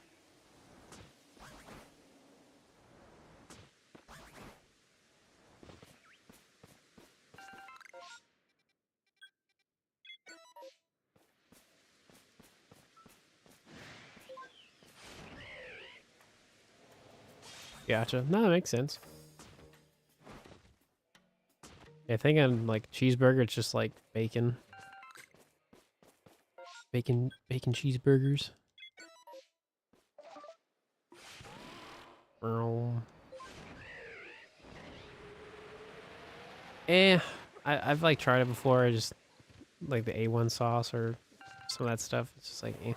Gotcha. No, that makes sense. I think on like cheeseburger, it's just like bacon. Bacon cheeseburgers. Oh. I've like tried it before. I just like the A1 sauce or some of that stuff. It's just like eh.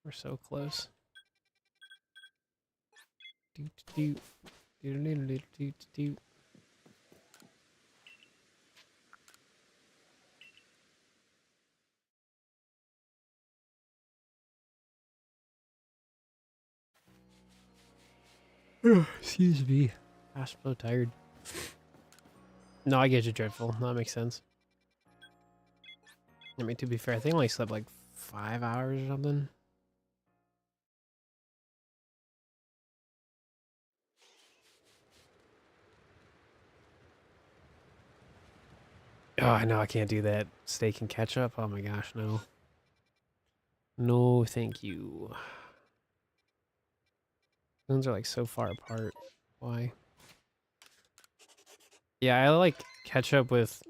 We're so close. Doot, doot, doot, doot, doot, doot, doot. Excuse me. Gosh, I'm so tired. No, I get you, Dreadful. No, that makes sense. I mean, to be fair, I think I only slept like 5 hours or something. Oh, I know I can't do that. Steak and ketchup. Oh my gosh, no. No, thank you. Those are like so far apart. Why? Yeah, I like ketchup with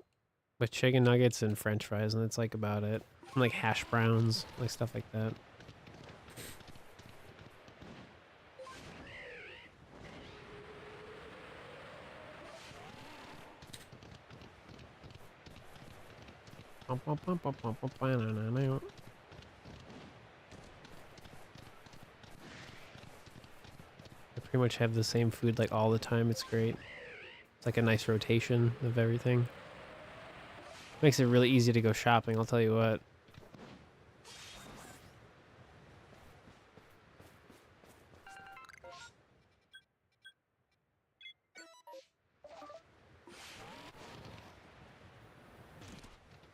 chicken nuggets and French fries, and that's like about it. And like hash browns, like stuff like that. I pretty much have the same food like all the time. It's great. It's like a nice rotation of everything. Makes it really easy to go shopping, I'll tell you what.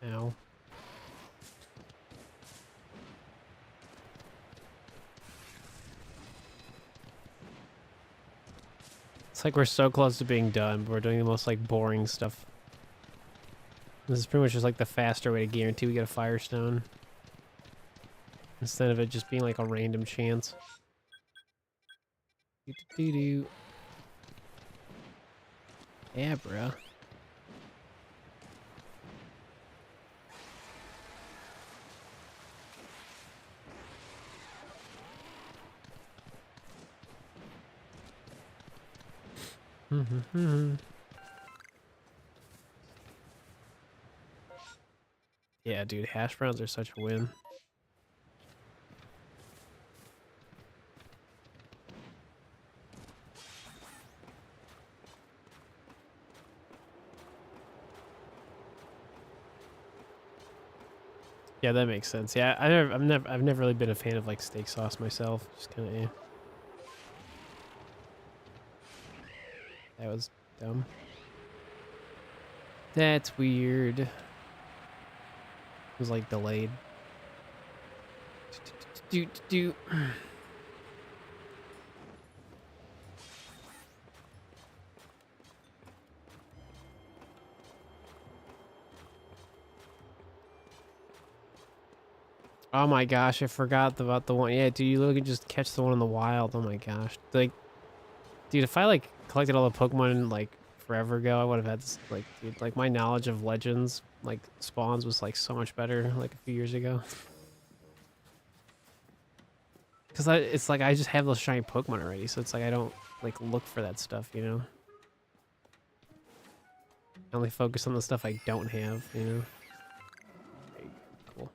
Ow. It's like we're so close to being done, but we're doing the most like boring stuff. This is pretty much just like the faster way to guarantee we get a Firestone. Instead of it just being like a random chance. Doo-doo-doo-doo. Yeah, bruh. Yeah, dude, hash browns are such a win. Yeah, that makes sense. Yeah, I've never really been a fan of like steak sauce myself. Just kind of, That was dumb. That's weird. was like delayed. Do. Oh my gosh, I forgot about the one. Yeah, dude, you literally just catch the one in the wild. Oh my gosh. Like, dude, if I like collected all the Pokemon like forever ago, I would have had this like, dude, like my knowledge of legends, like spawns was like so much better like a few years ago. Cause it's like I just have those shiny Pokemon already, so it's like I don't like look for that stuff, you know? I only focus on the stuff I don't have, you know? Okay, cool.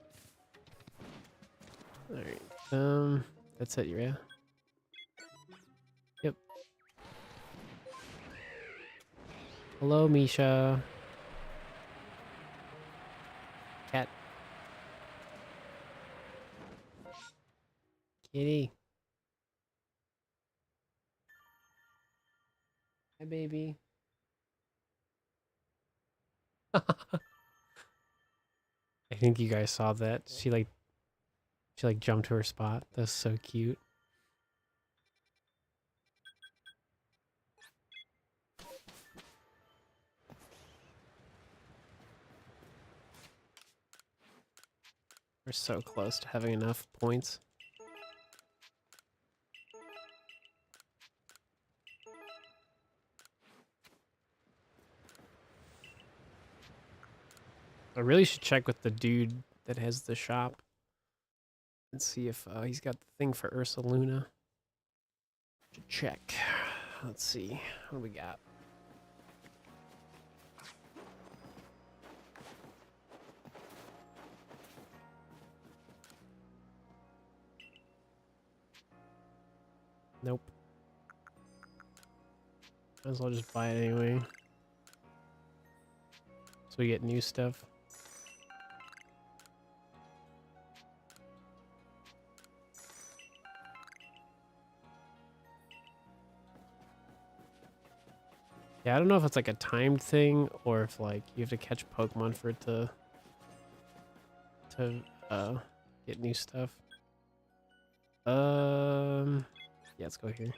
Alright. That's it, yeah? Yep. Hello, Misha. Cat. Kitty. Hi, baby. I think you guys saw that. She jumped to her spot. That's so cute. We're so close to having enough points. I really should check with the dude that has the shop and see if he's got the thing for Ursa Luna. Should check. Let's see. What do we got? Nope. Might as well just buy it anyway. So we get new stuff. Yeah, I don't know if it's like a timed thing or if like you have to catch Pokemon for it to get new stuff. Yeah, let's go here.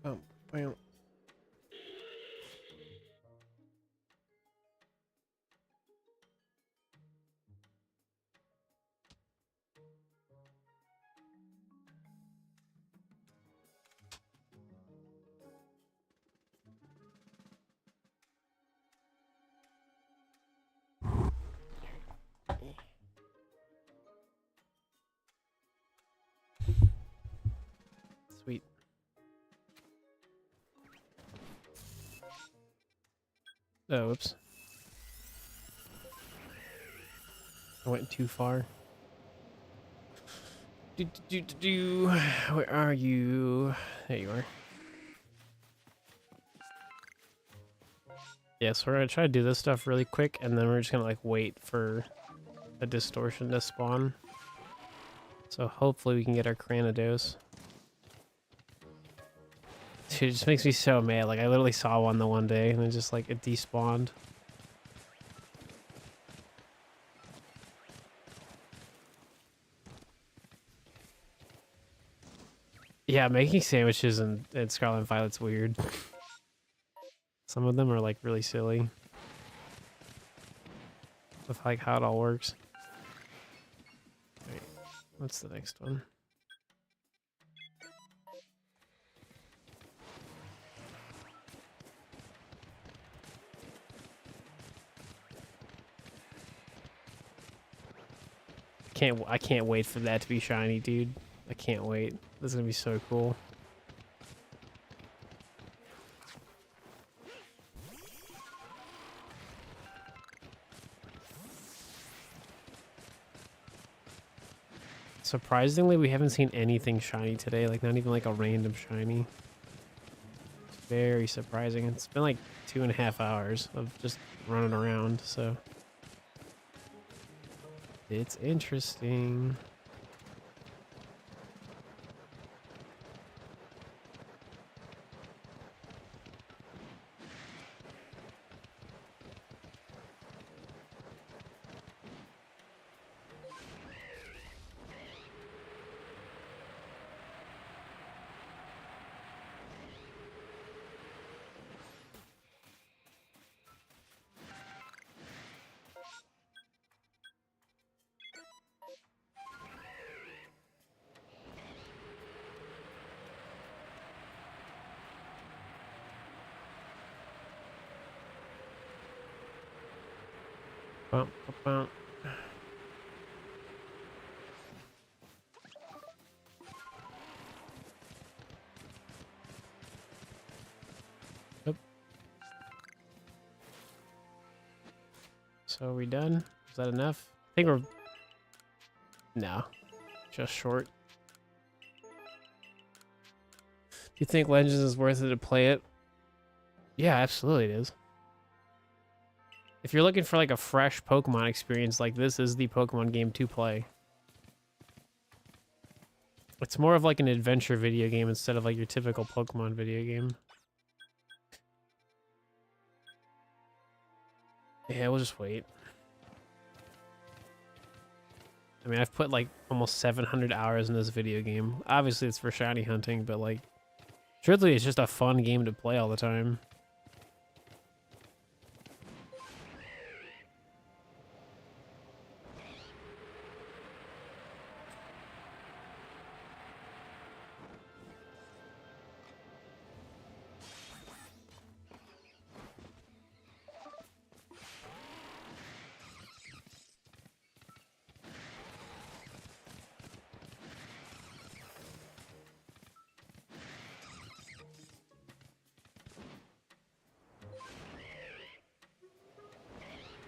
Oh, well. Sweet. Oh, oops. I went too far. Where are you? There you are. Yeah, so we're gonna try to do this stuff really quick, and then we're just gonna like wait for a distortion to spawn. So hopefully we can get our Cranidos. Dude, it just makes me so mad. Like I literally saw one the one day, and then just like it despawned. Yeah, making sandwiches in Scarlet and Violet's weird. Some of them are like really silly with like how it all works. Wait, what's the next one? I can't wait for that to be shiny, dude. I can't wait. This is gonna be so cool. Surprisingly, we haven't seen anything shiny today, like not even like a random shiny. It's very surprising. It's been like 2.5 hours of just running around, so it's interesting. Bump, bump, bump. Yep. So are we done? Is that enough? I think we're... No. Just short. Do you think Legends is worth it to play it? Yeah, absolutely it is. If you're looking for like a fresh Pokemon experience, like this is the Pokemon game to play. It's more of like an adventure video game instead of like your typical Pokemon video game. Yeah, we'll just wait. I mean, I've put like almost 700 hours in this video game. Obviously, it's for shiny hunting, but like, truthfully, it's just a fun game to play all the time.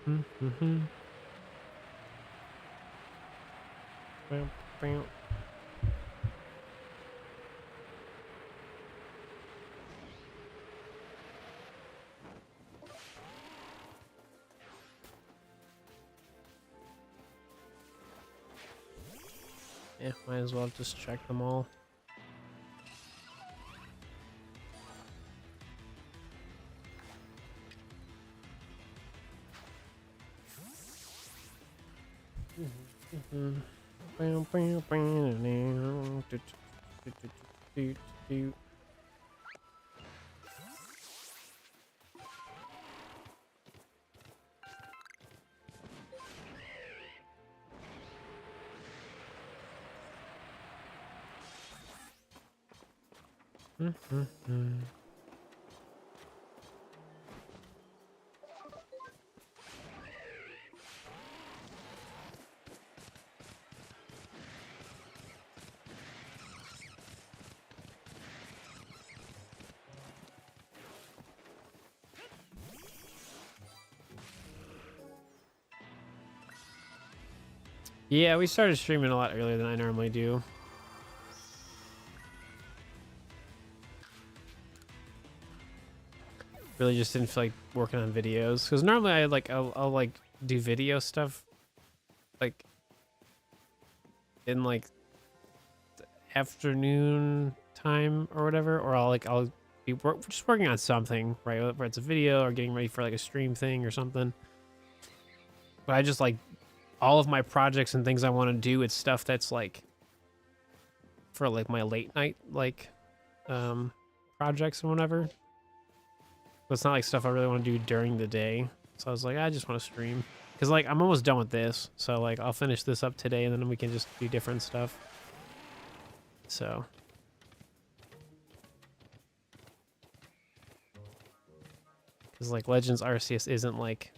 Mm-hmm. Bam, bam. Yeah, might as well just check them all. Yeah, we started streaming a lot earlier than I normally do. Really just didn't feel like working on videos because normally I'll like do video stuff like in like afternoon time or whatever, or I'll be just working on something, right? Whether it's a video or getting ready for like a stream thing or something. But I just like all of my projects and things I want to do. It's stuff that's like for like my late night like projects and whatever. But it's not like stuff I really want to do during the day. So I was like, I just want to stream because like I'm almost done with this. So like I'll finish this up today and then we can just do different stuff. So. Because like Legends Arceus isn't like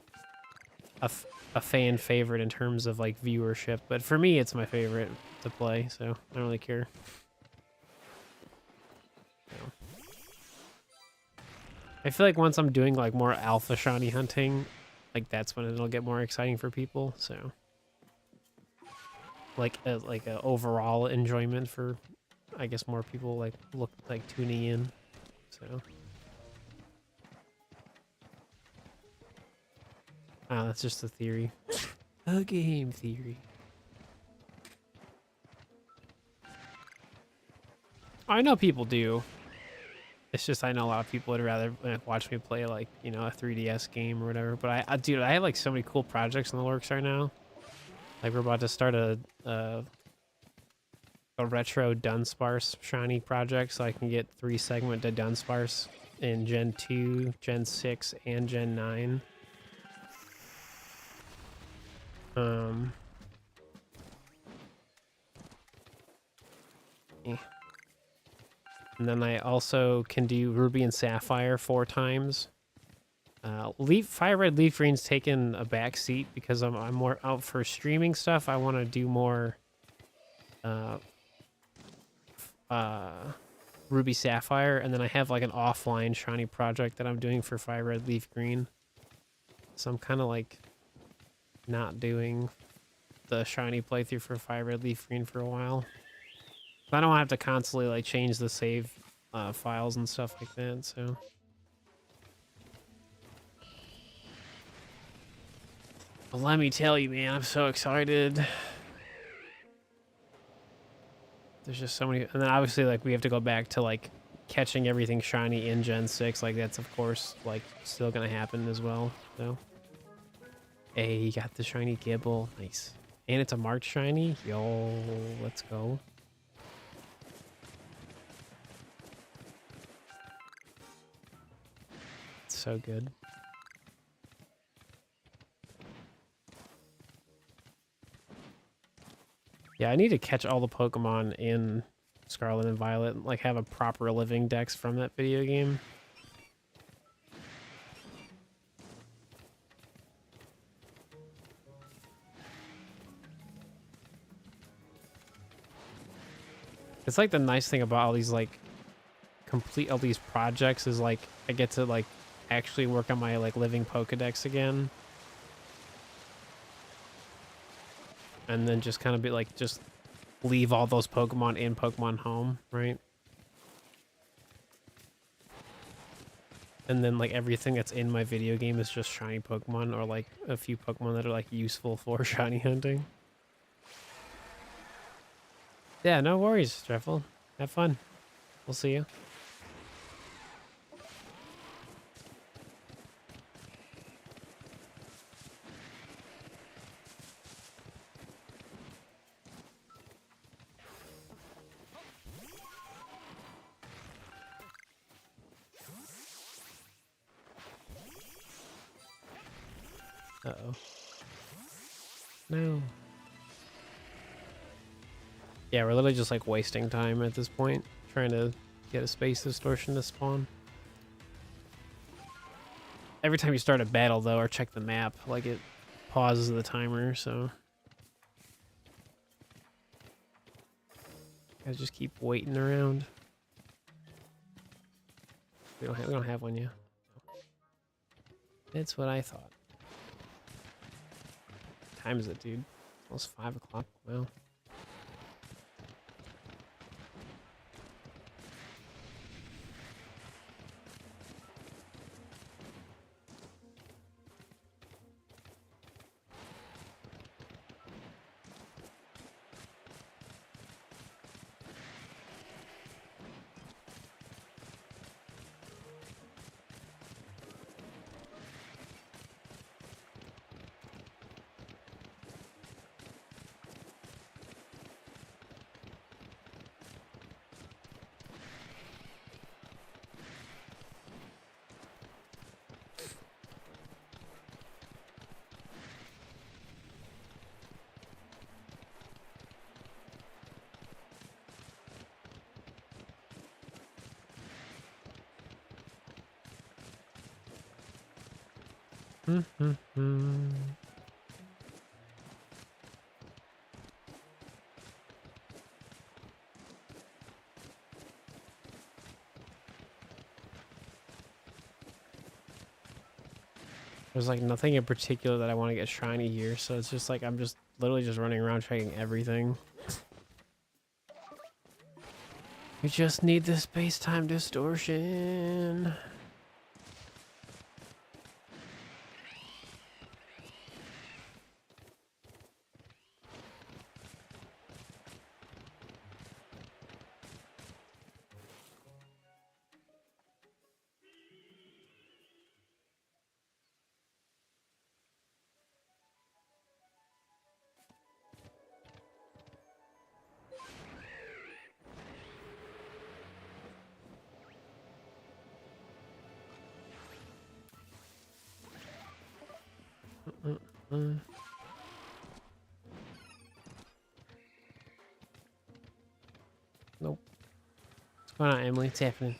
a fan favorite in terms of like viewership, but for me it's my favorite to play, so I don't really care. No. I feel like once I'm doing like more alpha shiny hunting, like that's when it'll get more exciting for people, so. like a overall enjoyment for, I guess, more people like tuning in. So that's just a theory. A game theory. I know people do. It's just I know a lot of people would rather watch me play like, you know, a 3DS game or whatever. But dude, I have like so many cool projects in the works right now. Like we're about to start a retro Dunsparce shiny project, so I can get 3-segment to Dunsparce in Gen 2, Gen 6, and Gen 9. And then I also can do Ruby and Sapphire 4 times. Fire Red Leaf Green's taken a back seat because I'm more out for streaming stuff. I want to do more Ruby Sapphire, and then I have like an offline shiny project that I'm doing for Fire Red Leaf Green. So I'm kind of like not doing the shiny playthrough for Fire Red Leaf Green for a while. I don't have to constantly like change the save files and stuff like that, so. Well, let me tell you, man, I'm so excited. There's just so many, and then obviously like we have to go back to like catching everything shiny in Gen 6. Like that's of course like still gonna happen as well. So, hey, you got the shiny Gibble, nice, and it's a March shiny. Yo, let's go. It's so good. Yeah, I need to catch all the Pokemon in Scarlet and Violet and like have a proper living dex from that video game. It's like the nice thing about all these like complete all these projects is like I get to like actually work on my like living Pokedex again. And then just kind of be like, just leave all those Pokemon in Pokemon Home, right? And then like everything that's in my video game is just shiny Pokemon or like a few Pokemon that are like useful for shiny hunting. Yeah, no worries, Treffel. Have fun. We'll see you. Uh-oh. No. Yeah, we're literally just like wasting time at this point, trying to get a space distortion to spawn. Every time you start a battle though, or check the map, like it pauses the timer, so. Guys just keep waiting around. We don't have one yet. That's what I thought. What time is it, dude? Almost 5 o'clock. Well. There's like nothing in particular that I want to get shiny here, so it's just like I'm just literally just running around checking everything. We just need the space-time distortion. Nope. What's going on, Emily? What's happening?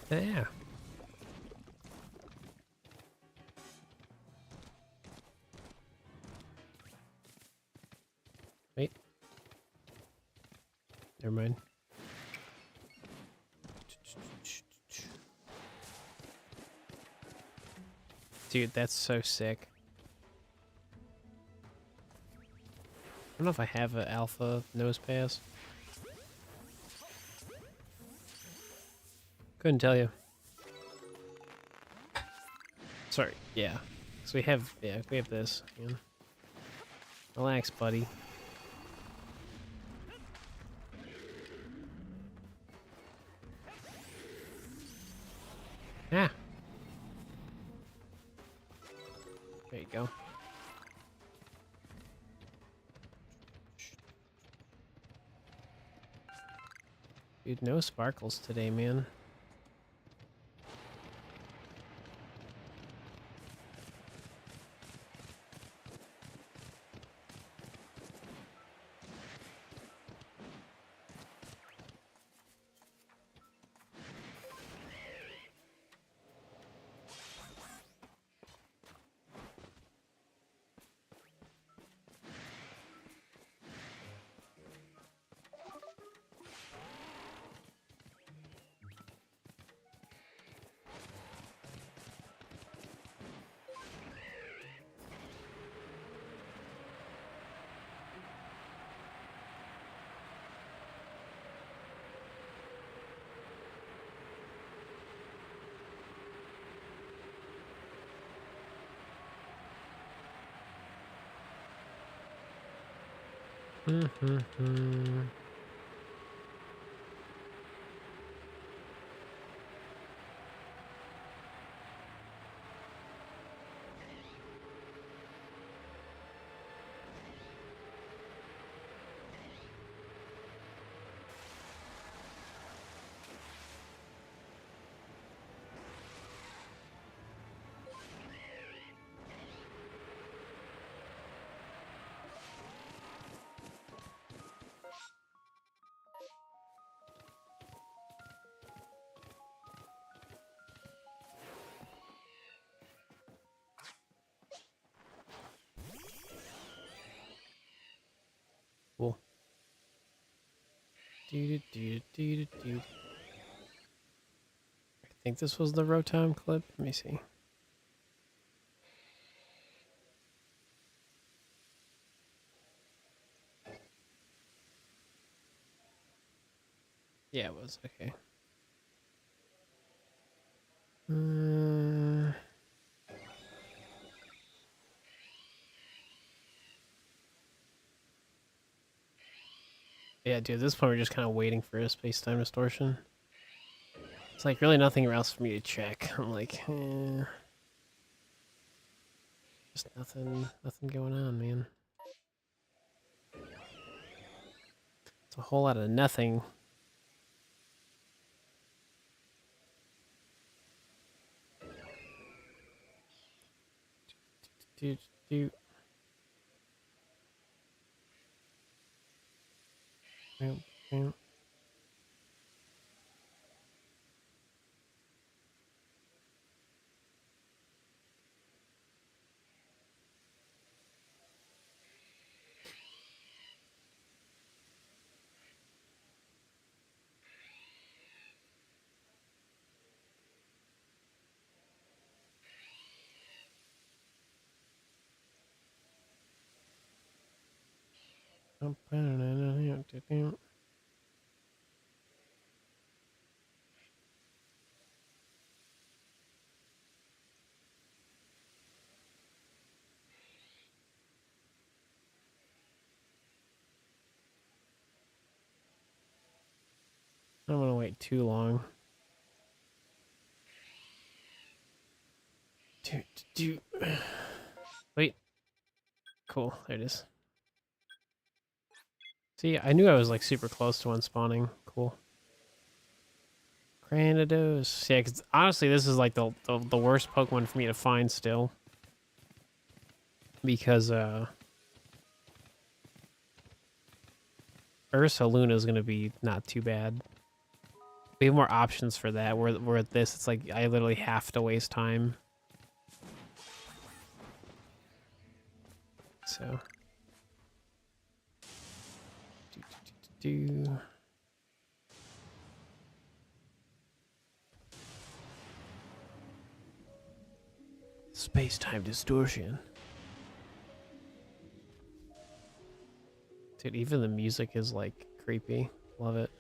Yeah. Wait. Never mind. Dude, that's so sick. I don't know if I have an alpha nose pass. Couldn't tell you. Sorry, yeah. So we have this. Yeah. Relax, buddy. Yeah. There you go. Dude, no sparkles today, man. Cool. I think this was the Rotom clip. Let me see. Yeah, it was. Okay. Yeah, dude, at this point we're just kind of waiting for a space-time distortion. It's like really nothing else for me to check. I'm like, just nothing going on, man. It's a whole lot of nothing. Do. I don't want to wait too long. Wait. Cool. There it is. See, I knew I was like super close to one spawning. Cool. Granados. Yeah, because honestly, this is like the worst Pokemon for me to find still. Because Ursaluna is going to be not too bad. We have more options for that. Where at this, it's like I literally have to waste time. So. Space-time distortion. Dude, even the music is like creepy. Love it.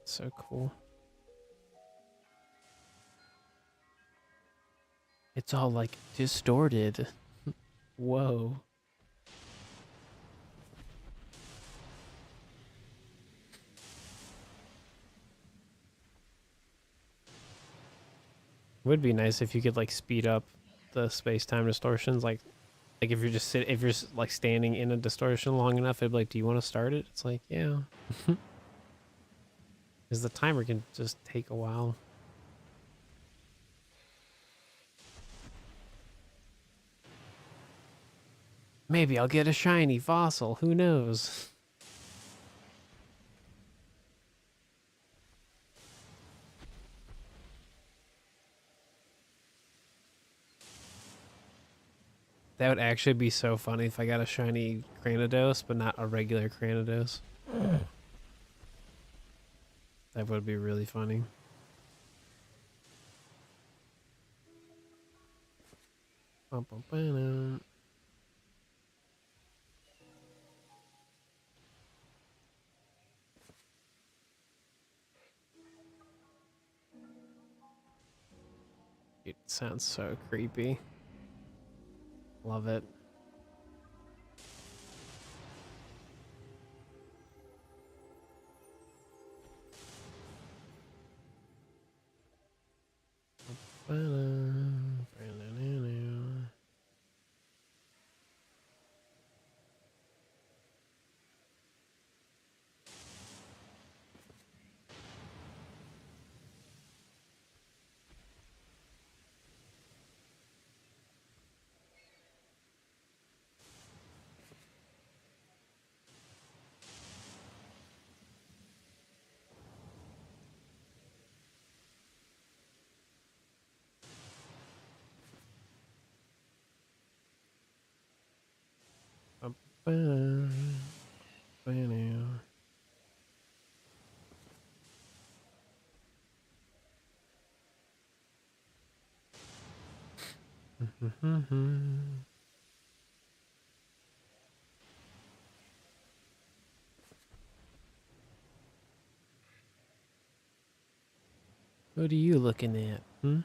So cool. It's all like distorted. Whoa. It would be nice if you could like speed up the space-time distortions. Like if you're just if you're like standing in a distortion long enough, it'd be like, do you want to start it? It's like, yeah. Because the timer can just take a while. Maybe I'll get a shiny fossil. Who knows? That would actually be so funny if I got a shiny Granados, but not a regular Granados. That would be really funny. It sounds so creepy. Love it. What are you looking at? Hmm?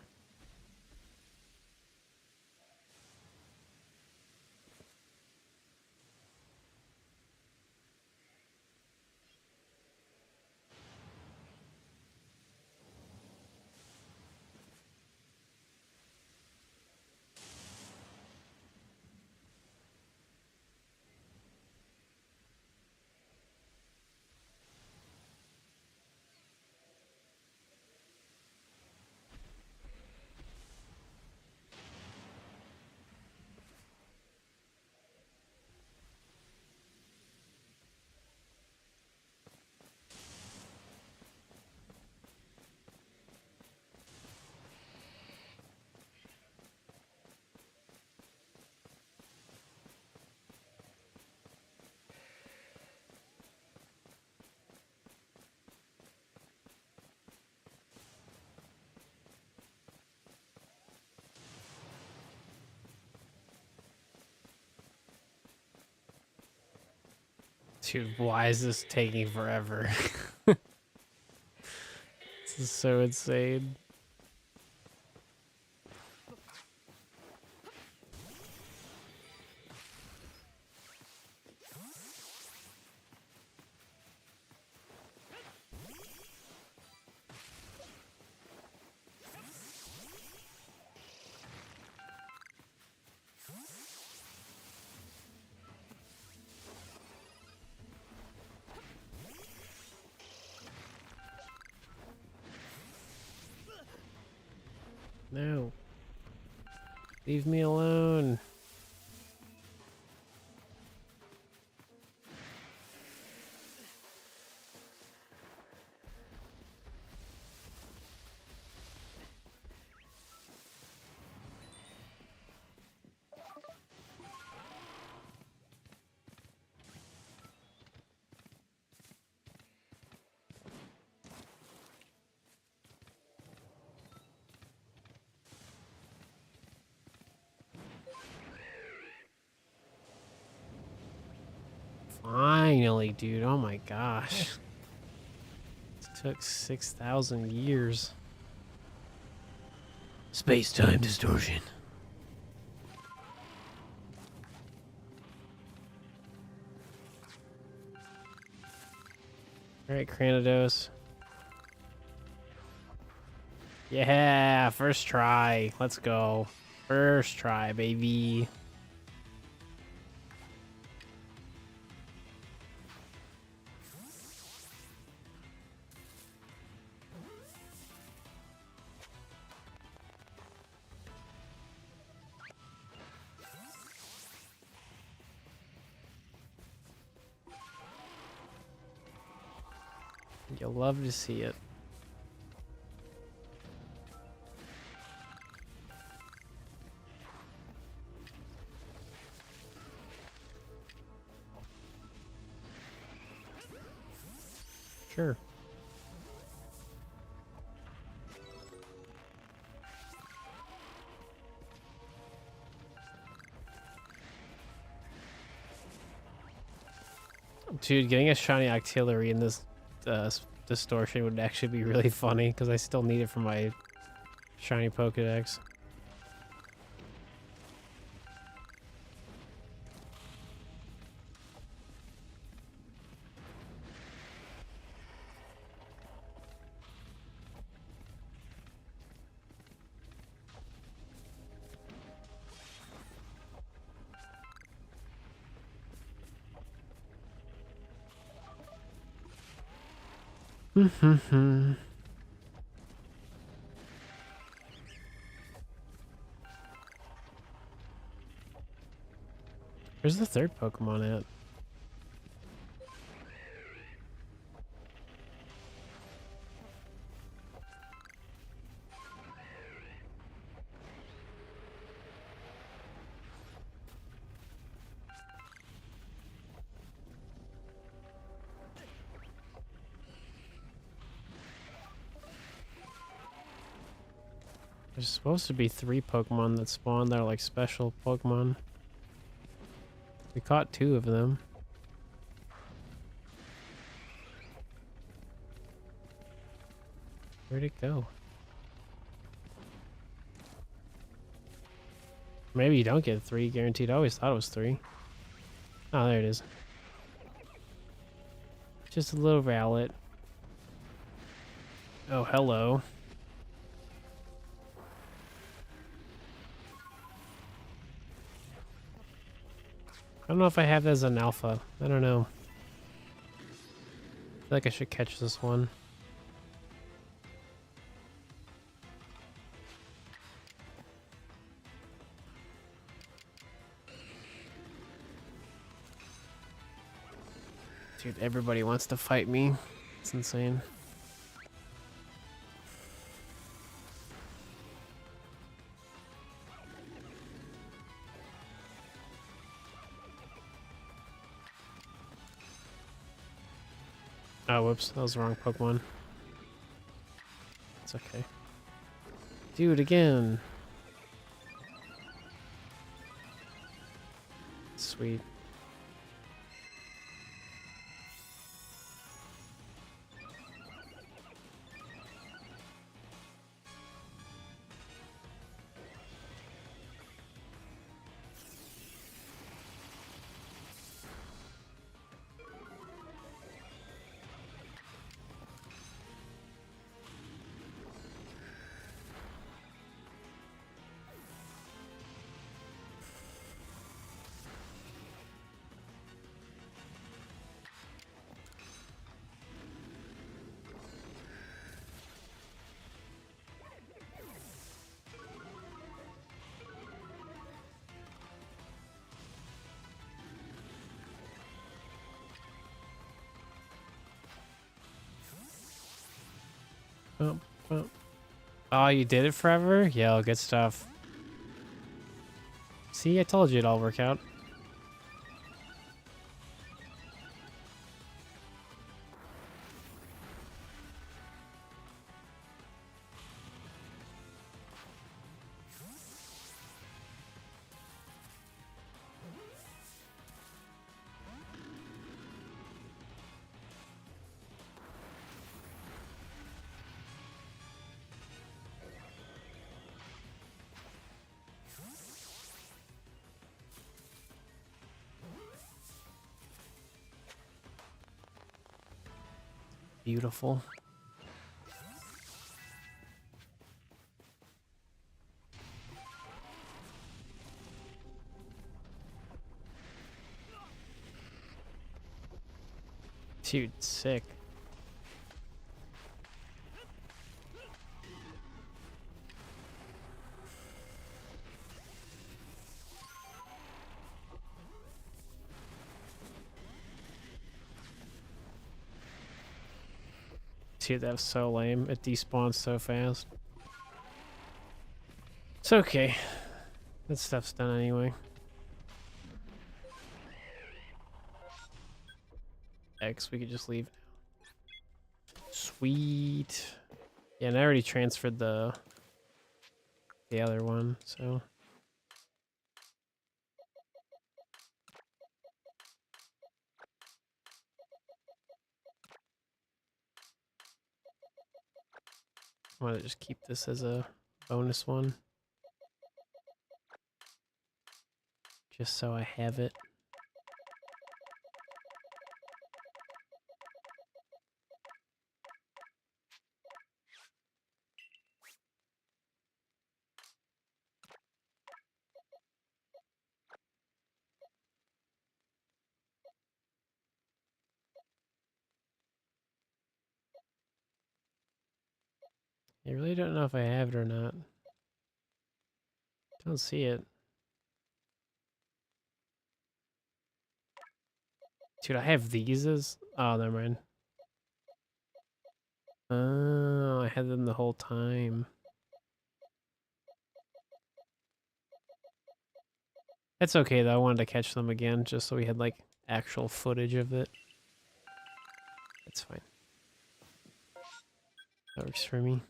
Dude, why is this taking forever? This is so insane. No. Leave me alone. Finally, dude. Oh my gosh. It took 6,000 years. Space-time distortion. Alright, Cranidos. Yeah, first try. Let's go. First try, baby. You'll love to see it. Sure. Dude, getting a shiny Octillery in this distortion would actually be really funny because I still need it for my shiny Pokedex. Where's the third Pokemon at? There's supposed to be 3 Pokemon that spawn that are like special Pokemon. We caught 2 of them. Where'd it go? Maybe you don't get 3 guaranteed. I always thought it was 3. Oh, there it is. Just a little Rowlet. Oh, hello. I don't know if I have that as an alpha. I don't know. I feel like I should catch this one. Dude, everybody wants to fight me. It's insane. Oh, whoops. That was the wrong Pokemon. It's okay. Dude, again. Sweet. Bump, bump. Oh, you did it forever? Yo, good stuff. See, I told you it'd all work out. Beautiful. Dude, sick. Dude, that was so lame. It despawns so fast. It's okay. That stuff's done anyway. X, we could just leave. Sweet. Yeah, and I already transferred the other one, so. I want to just keep this as a bonus one. Just so I have it. I really don't know if I have it or not. Don't see it. Dude, I have these as... Oh, never mind. Oh, I had them the whole time. It's okay though, I wanted to catch them again just so we had like actual footage of it. It's fine. That works for me.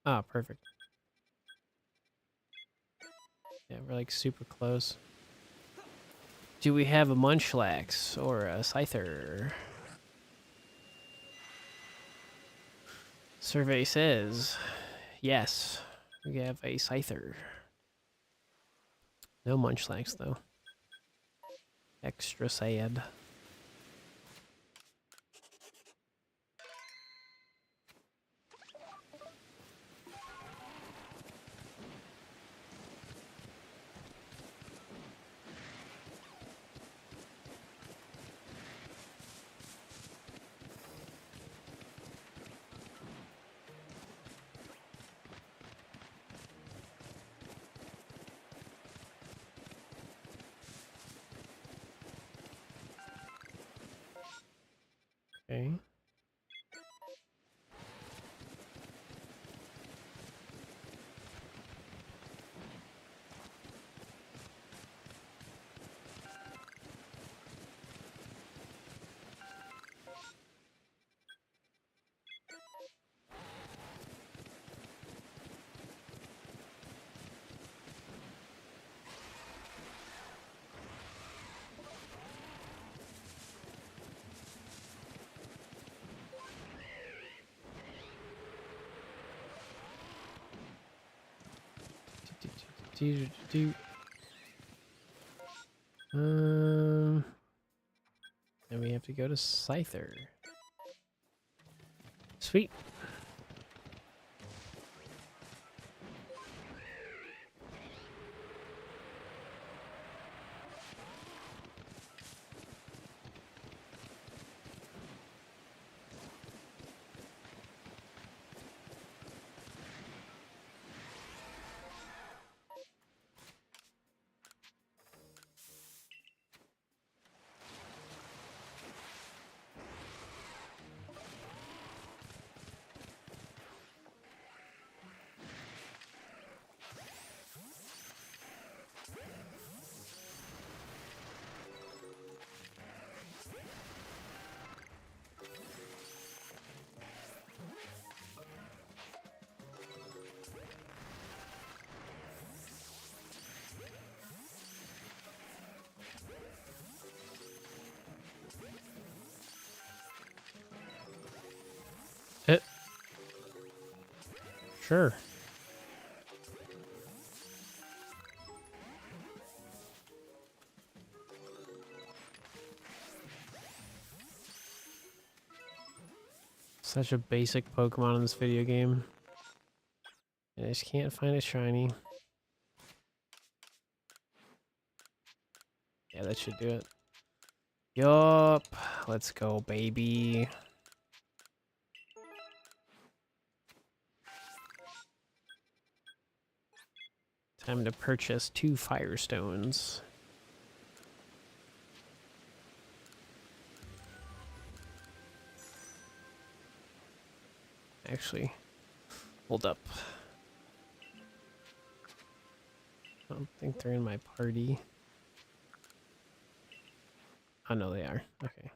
Ah, perfect. Yeah, we're like super close. Do we have a Munchlax or a Scyther? Survey says yes. We have a Scyther. No Munchlax though. Extra sad. Okay. And we have to go to Scyther. Sweet. Sure. Such a basic Pokemon in this video game. I just can't find a shiny. Yeah, that should do it. Yup. Let's go, baby. Time to purchase 2 Firestones. Actually, hold up. I don't think they're in my party. Oh, no, they are. Okay.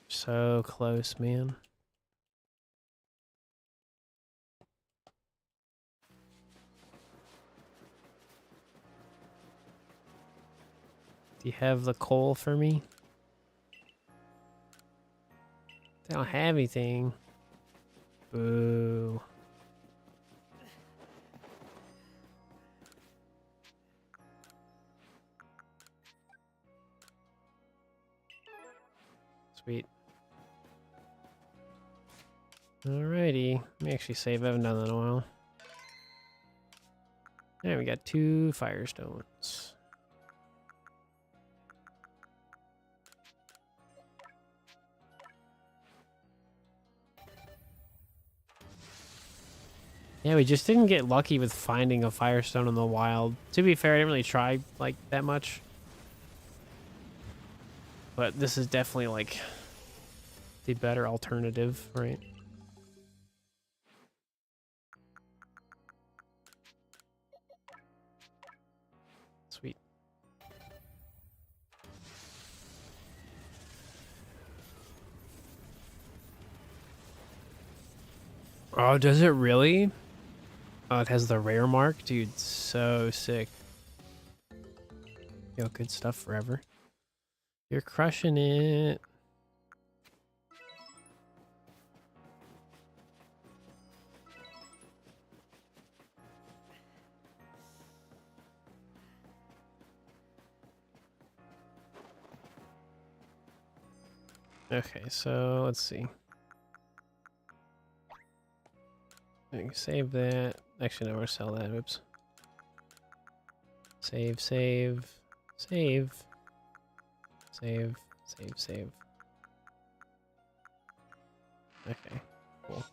So close, man. Do you have the coal for me? They don't have anything. Boo. Sweet. Alrighty. Let me actually save. I haven't done that in a while. There, we got 2 Firestones. Yeah, we just didn't get lucky with finding a Firestone in the wild. To be fair, I didn't really try, like, that much. But this is definitely, like, the better alternative, right? Sweet. Oh, does it really? Oh, it has the rare mark? Dude, so sick. Yo, good stuff forever. You're crushing it. Okay, so let's see. I can save that. Actually, no, we'll sell that. Oops. Save, save, save, save, save, save. Okay, cool.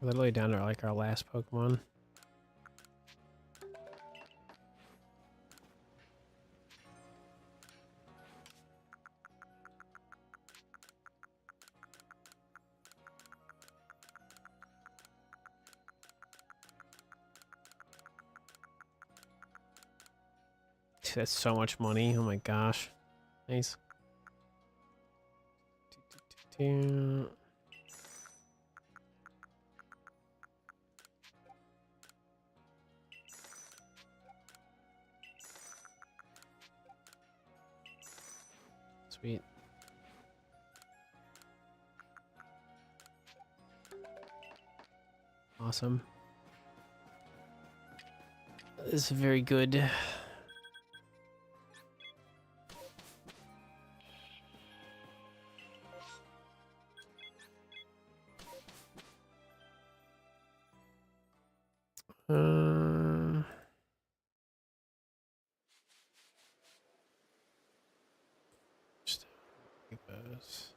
Literally down to like our last Pokemon. That's so much money. Oh my gosh. Nice. Sweet. Awesome. This is very good. Just like those.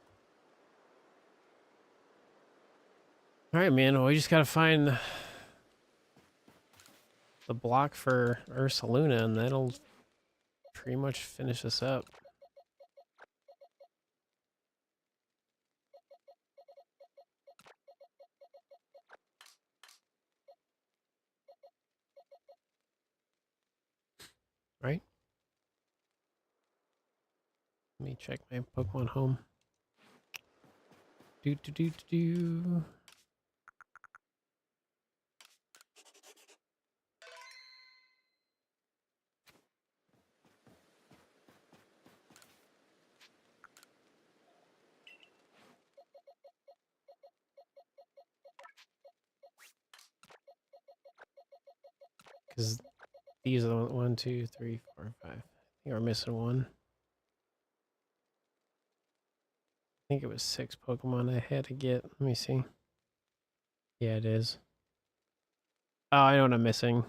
All right, man. Well, we just gotta find the block for Ursaluna, and that'll pretty much finish us up. Right? Let me check my Pokemon home. Do do do do do. Because these are the 1, 2, 3, 4, 5. I think we're missing one. I think it was 6 Pokemon I had to get. Let me see. Yeah, it is. Oh, I know what I'm missing.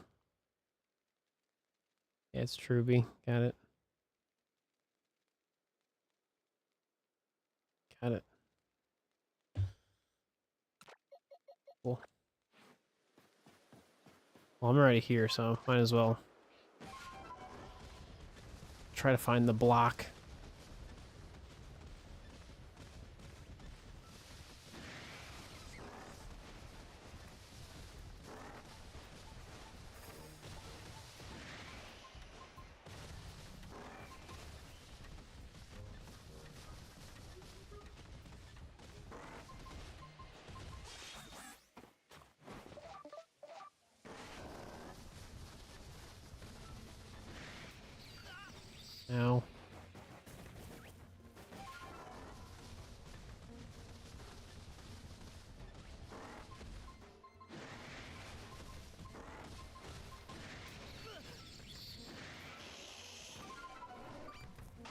Yeah, it's Truby. Got it. Got it. Cool. Well, I'm already here, so might as well try to find the block. Now.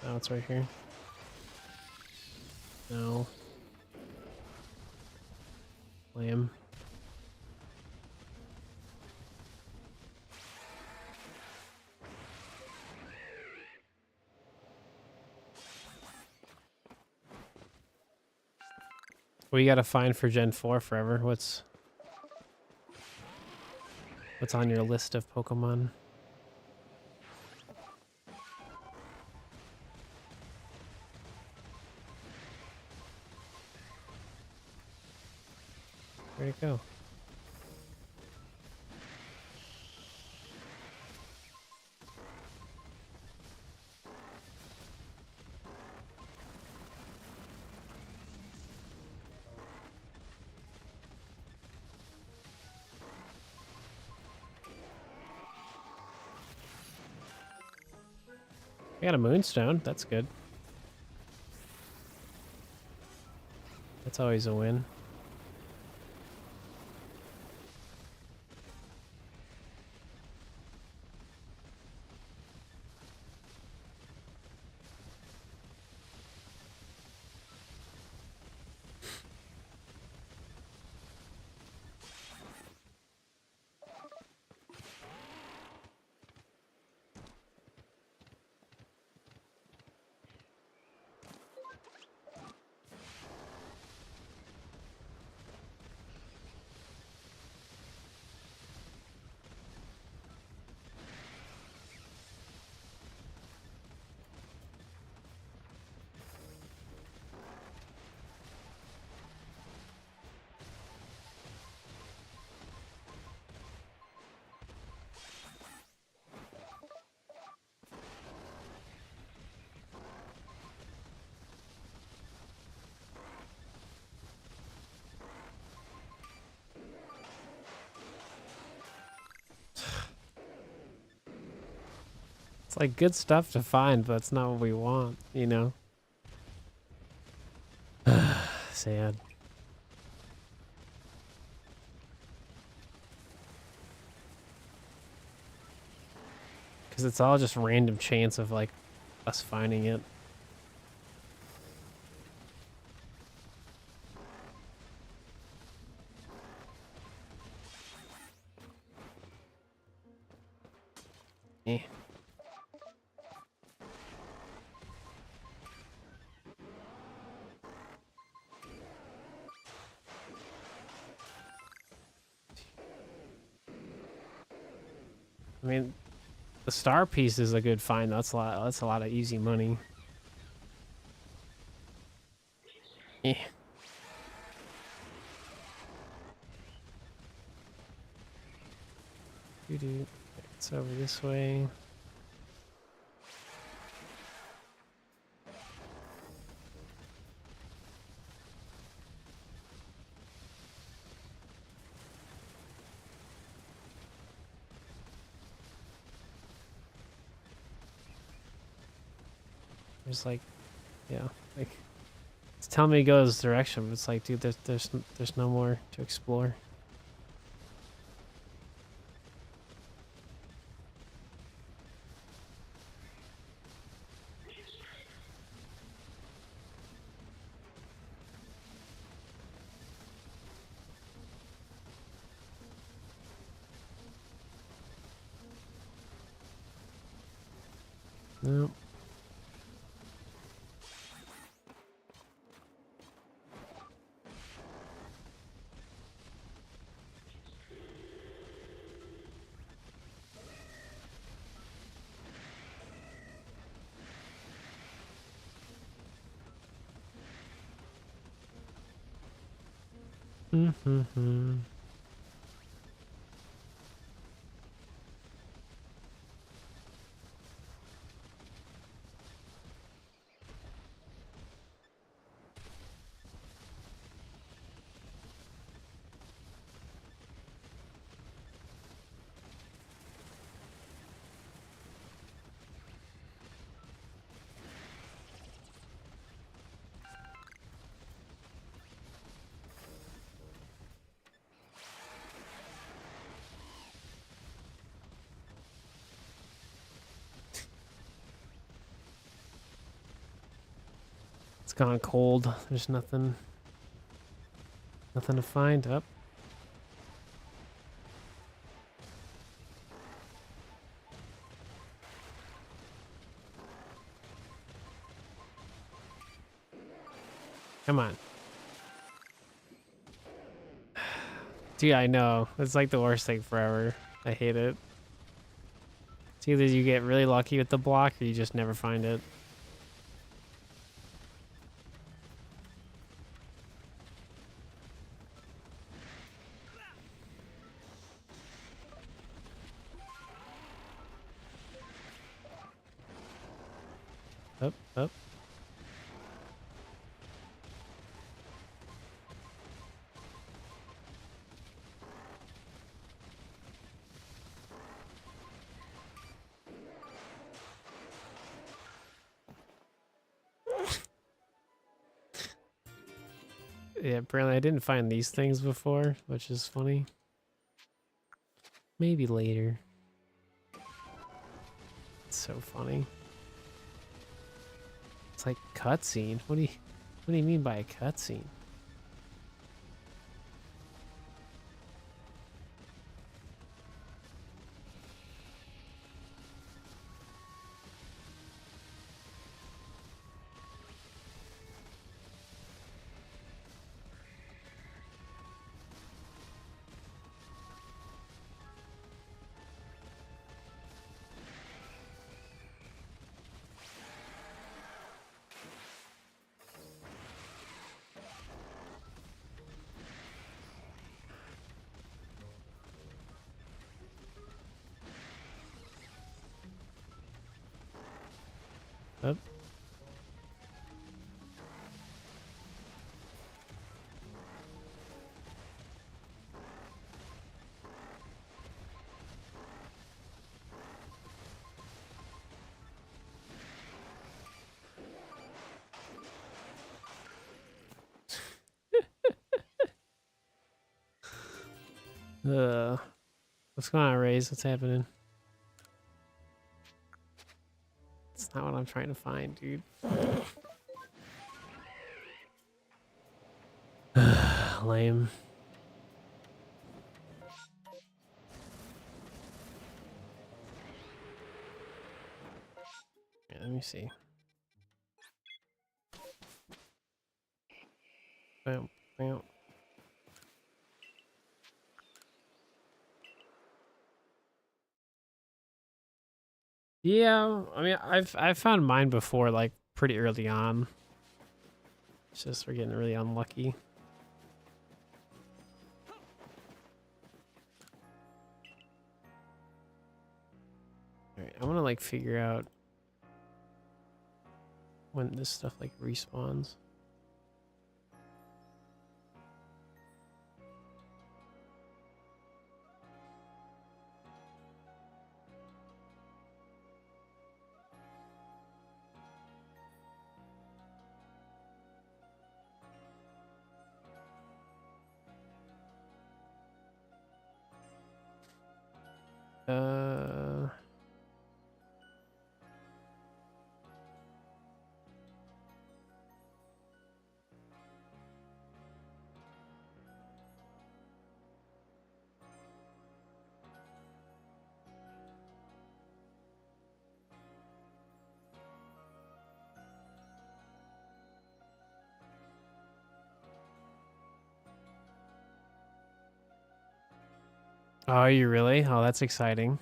Oh, it's right here. No. Lamb. What you gotta find for Gen 4 forever? What's on your list of Pokemon? Where'd it go? I got a Moonstone. That's good. That's always a win. like good stuff to find, but that's not what we want, you know? Sad. Because it's all just random chance of like us finding it. Eh. I mean, the star piece is a good find. That's a lot. That's a lot of easy money. Eh. Doo-doo. It's over this way. There's like, yeah, like it's telling me to go this direction, but it's like, dude, there's no more to explore. Nope. Mm-hmm. It's gone cold. There's nothing to find. Up. Come on. Dude, I know. It's like the worst thing forever. I hate it. It's either you get really lucky with the block or you just never find it. Up, up. Yeah, apparently I didn't find these things before, which is funny. Maybe later. It's so funny. It's like cutscene. What do you mean by a cutscene? What's going on, Raze? What's happening? It's not what I'm trying to find, dude. Lame. Yeah, let me see. Bam, bam. Yeah, I mean, I've found mine before, like pretty early on. It's just we're getting really unlucky. All right, I want to like figure out when this stuff like respawns. Uh, oh, are you really? Oh, that's exciting.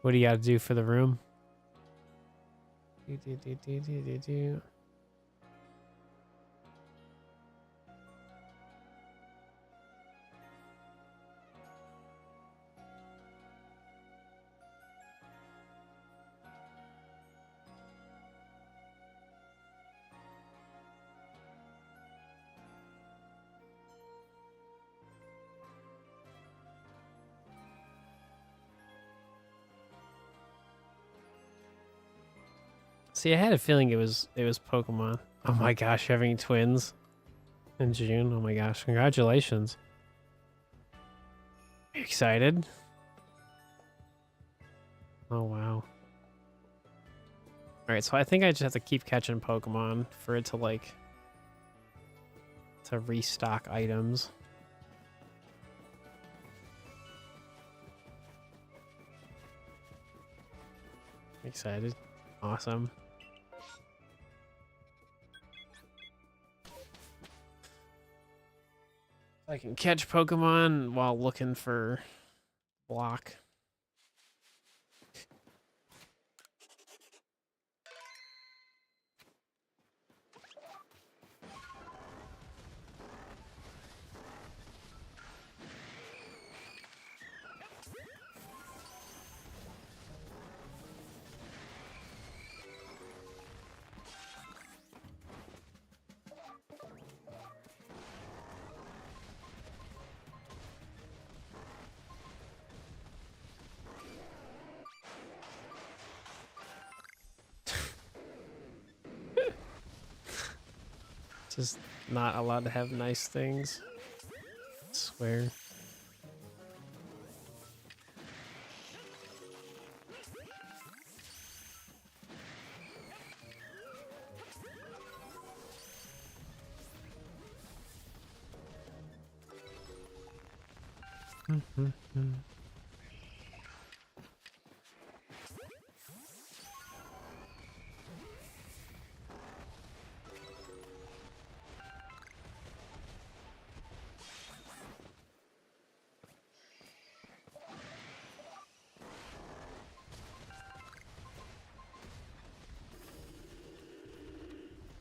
What do you got to do for the room? See, I had a feeling it was Pokemon. Oh my gosh, you're having twins in June. Oh my gosh, congratulations. Are you excited? Oh wow. Alright, so I think I just have to keep catching Pokemon for it to like to restock items. Excited. Awesome. I can catch Pokemon while looking for block. Just not allowed to have nice things. I swear.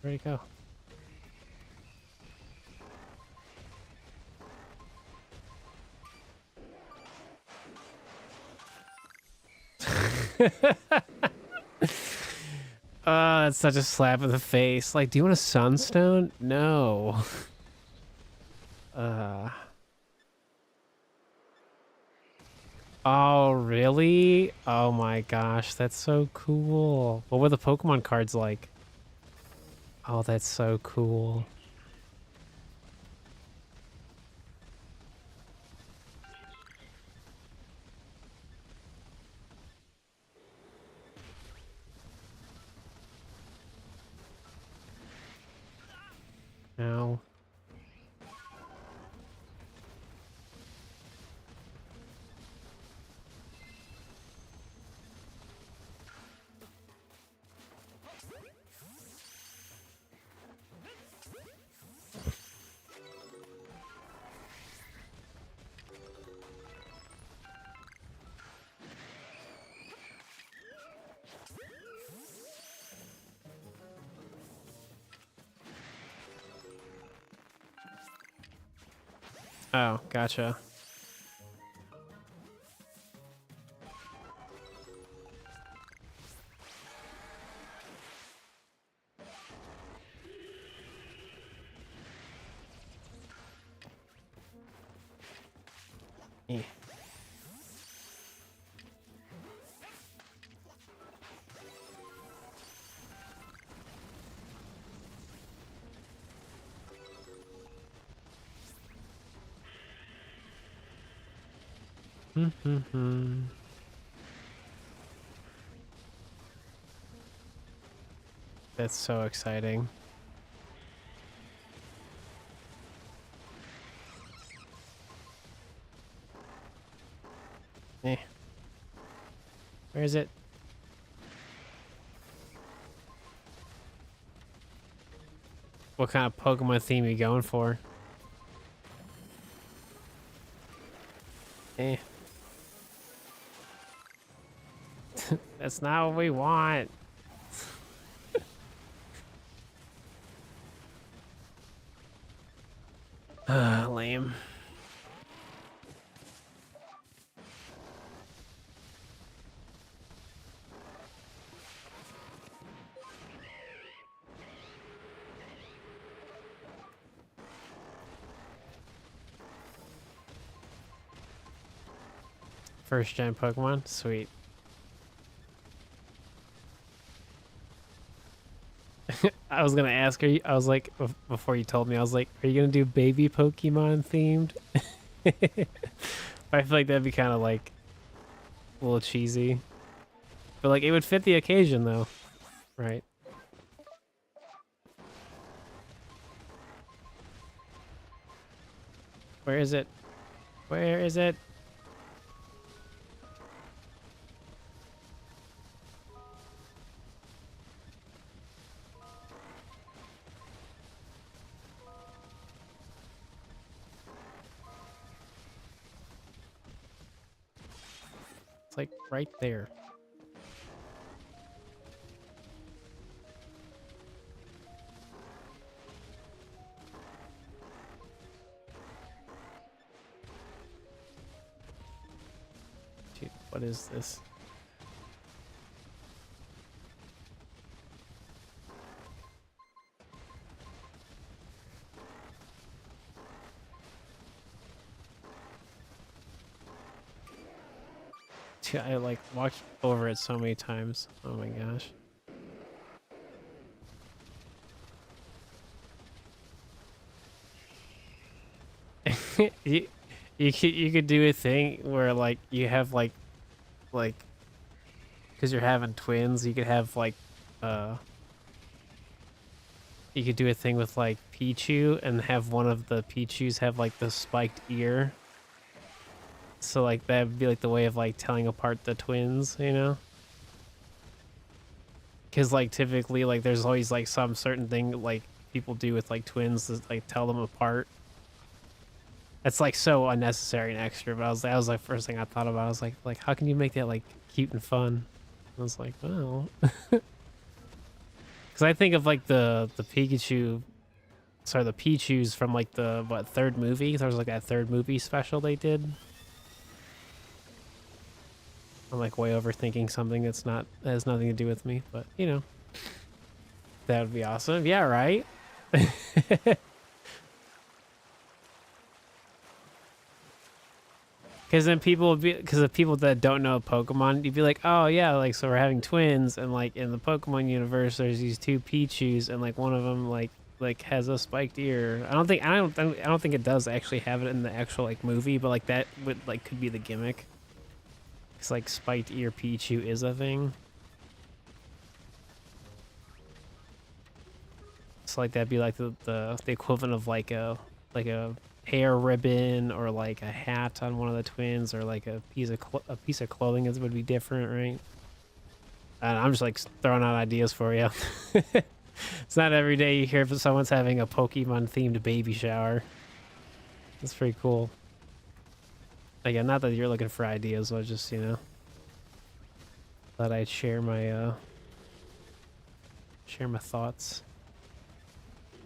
Where'd he go? That's such a slap in the face. Like, do you want a sunstone? No. Oh, really? Oh my gosh, that's so cool. What were the Pokemon cards like? Oh, that's so cool. No. Oh, gotcha. Eh. That's so exciting. Eh. Where is it? What kind of Pokemon theme are you going for? Eh. That's not what we want. Lame. First gen Pokemon? Sweet. I was gonna ask her, I was like, before you told me, I was like, are you gonna do baby Pokemon themed? I feel like that'd be kind of like a little cheesy. But like, it would fit the occasion though. Right. Where is it? Where is it? It's like right there. Dude, what is this? Dude, I like walked over it so many times. Oh my gosh. you, you could do a thing where like you have like because you're having twins, you could have like uh you could do a thing with like Pichu and have one of the Pichus have like the spiked ear. So like that would be like the way of like telling apart the twins, you know? Because like typically like there's always like some certain thing like people do with like twins to like tell them apart. That's like so unnecessary and extra. But that was like first thing I thought about. I was like how can you make that like cute and fun? I was like, well, because I think of like the Pikachu, sorry, the Pichus from like the third movie. There was like that third movie special they did. I'm like way overthinking something that has nothing to do with me, but you know, that would be awesome. Yeah, right. Because then people would be, because of people that don't know Pokemon, you'd be like, oh yeah, like so we're having twins, and like in the Pokemon universe, there's these two Pichus, and like one of them like has a spiked ear. I don't think it does actually have it in the actual like movie, but like that would like could be the gimmick. It's like spiked ear Pichu is a thing. So like that'd be like the equivalent of like a hair ribbon or like a hat on one of the twins, or like a piece of clothing that would be different, right? And I'm just like throwing out ideas for you. It's not every day you hear if someone's having a Pokemon themed baby shower. That's pretty cool. Again, not that you're looking for ideas, but just, you know, thought I'd share my thoughts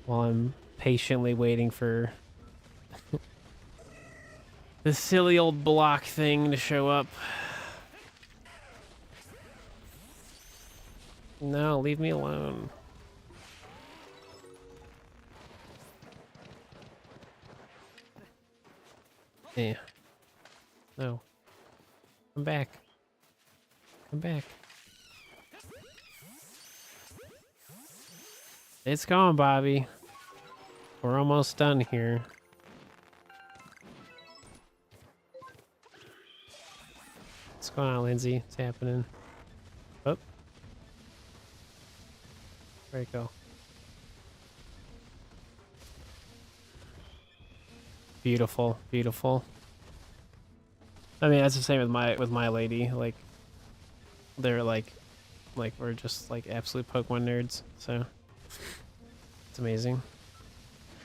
while I'm patiently waiting for this silly old block thing to show up. No, leave me alone. Yeah. No. Come back. Come back. It's gone, Bobby. We're almost done here. What's going on, Lindsay? What's happening? Oh. Where'd it go? Beautiful, beautiful. I mean, that's the same with my lady. Like, they're like we're just like absolute Pokemon nerds. So it's amazing.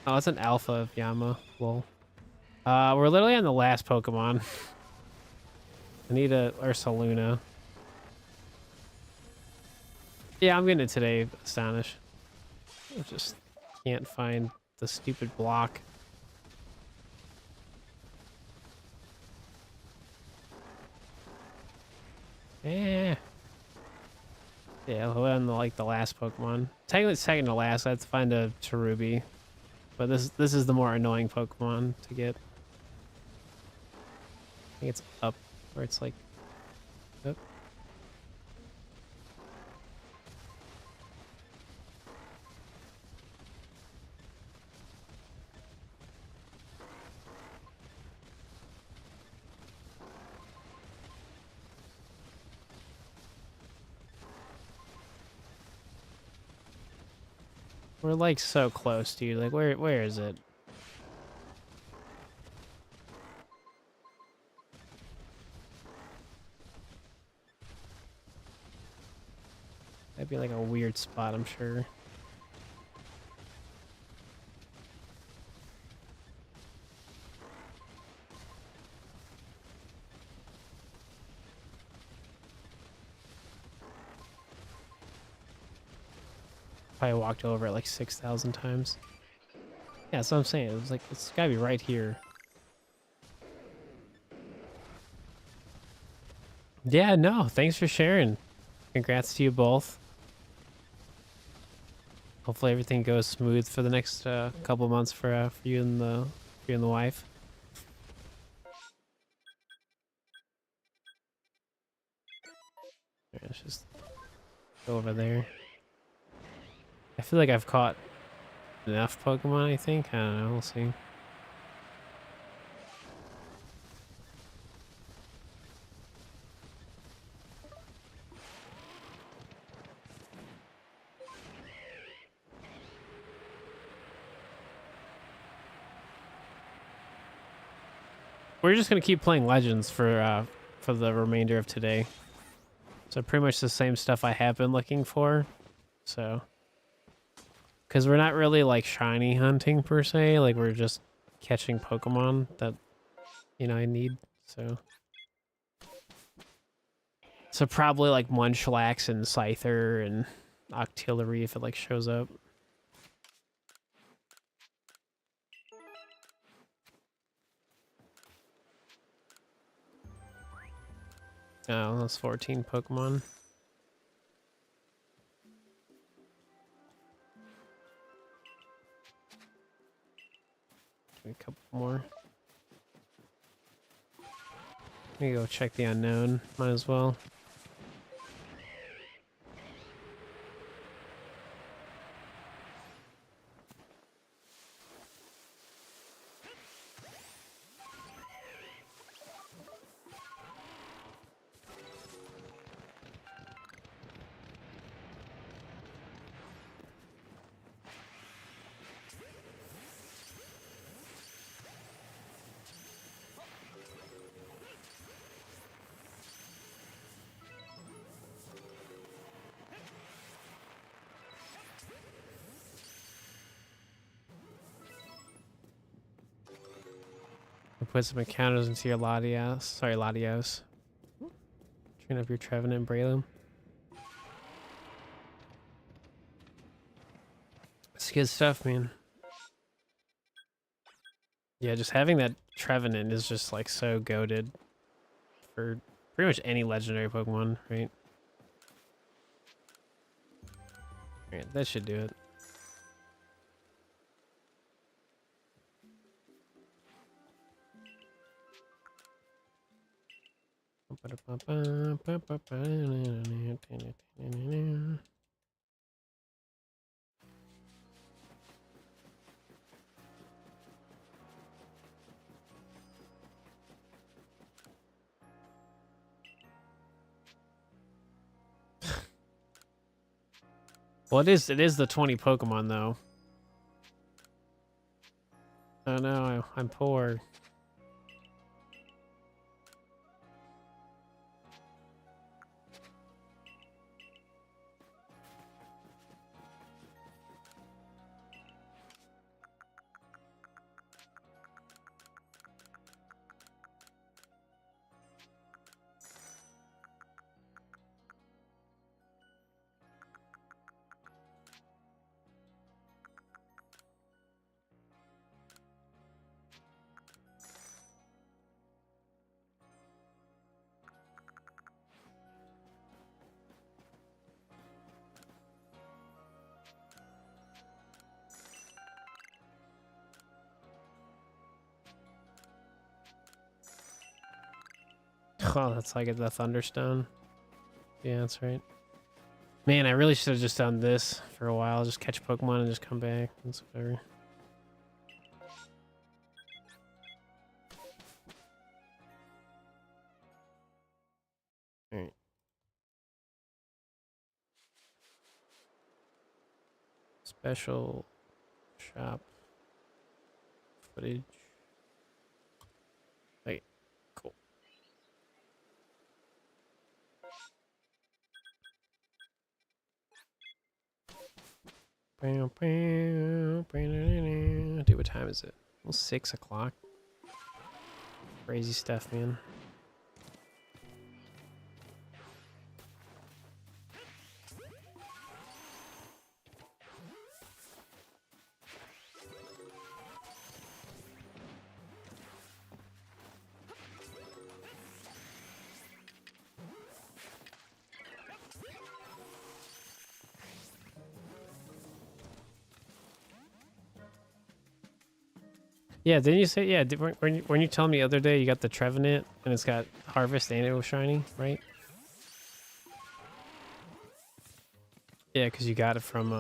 Oh, it's an alpha of Yama. Lol. We're literally on the last Pokemon. I need a Ursaluna. Yeah, I'm getting it today, Astonish. I just can't find the stupid block. Yeah. Yeah, we're on like the last Pokemon. Technically second to last, I have to find a Cherubi. But this is the more annoying Pokemon to get. I think it's up, where it's like up. We're like so close, dude. Like where is it? That'd be like a weird spot, I'm sure. Probably walked over it like 6,000 times. Yeah, that's what I'm saying. It was like, it's gotta be right here. Yeah, no, thanks for sharing. Congrats to you both. Hopefully everything goes smooth for the next couple months for you and the wife. Alright, let's just go over there. I feel like I've caught enough Pokemon, I think. I don't know, we'll see. We're just gonna keep playing Legends for the remainder of today. So pretty much the same stuff I have been looking for. So, because we're not really like shiny hunting per se, like we're just catching Pokemon that, you know, I need. So probably like Munchlax and Scyther and Octillery if it like shows up. Oh, that's 14 Pokemon. A couple more. Let me go check the unknown. Might as well. Put some encounters into your Latios. Sorry, Latios. Train up your Trevenant and Breloom. It's good stuff, man. Yeah, just having that Trevenant is just like so goated for pretty much any legendary Pokemon, right? Alright, that should do it. Well, it is the 20 Pokemon though. Oh no, I'm poor. Oh, that's like the Thunderstone. Yeah, that's right. Man, I really should have just done this for a while. Just catch Pokemon and just come back. That's whatever. Alright. Special shop footage. Okay, cool. Dude, what time is it? Well, 6 o'clock. Crazy stuff, man. Yeah, didn't you say, yeah, weren't you telling me the other day you got the Trevenant and it's got Harvest and it was shiny, right? Yeah, because you got it from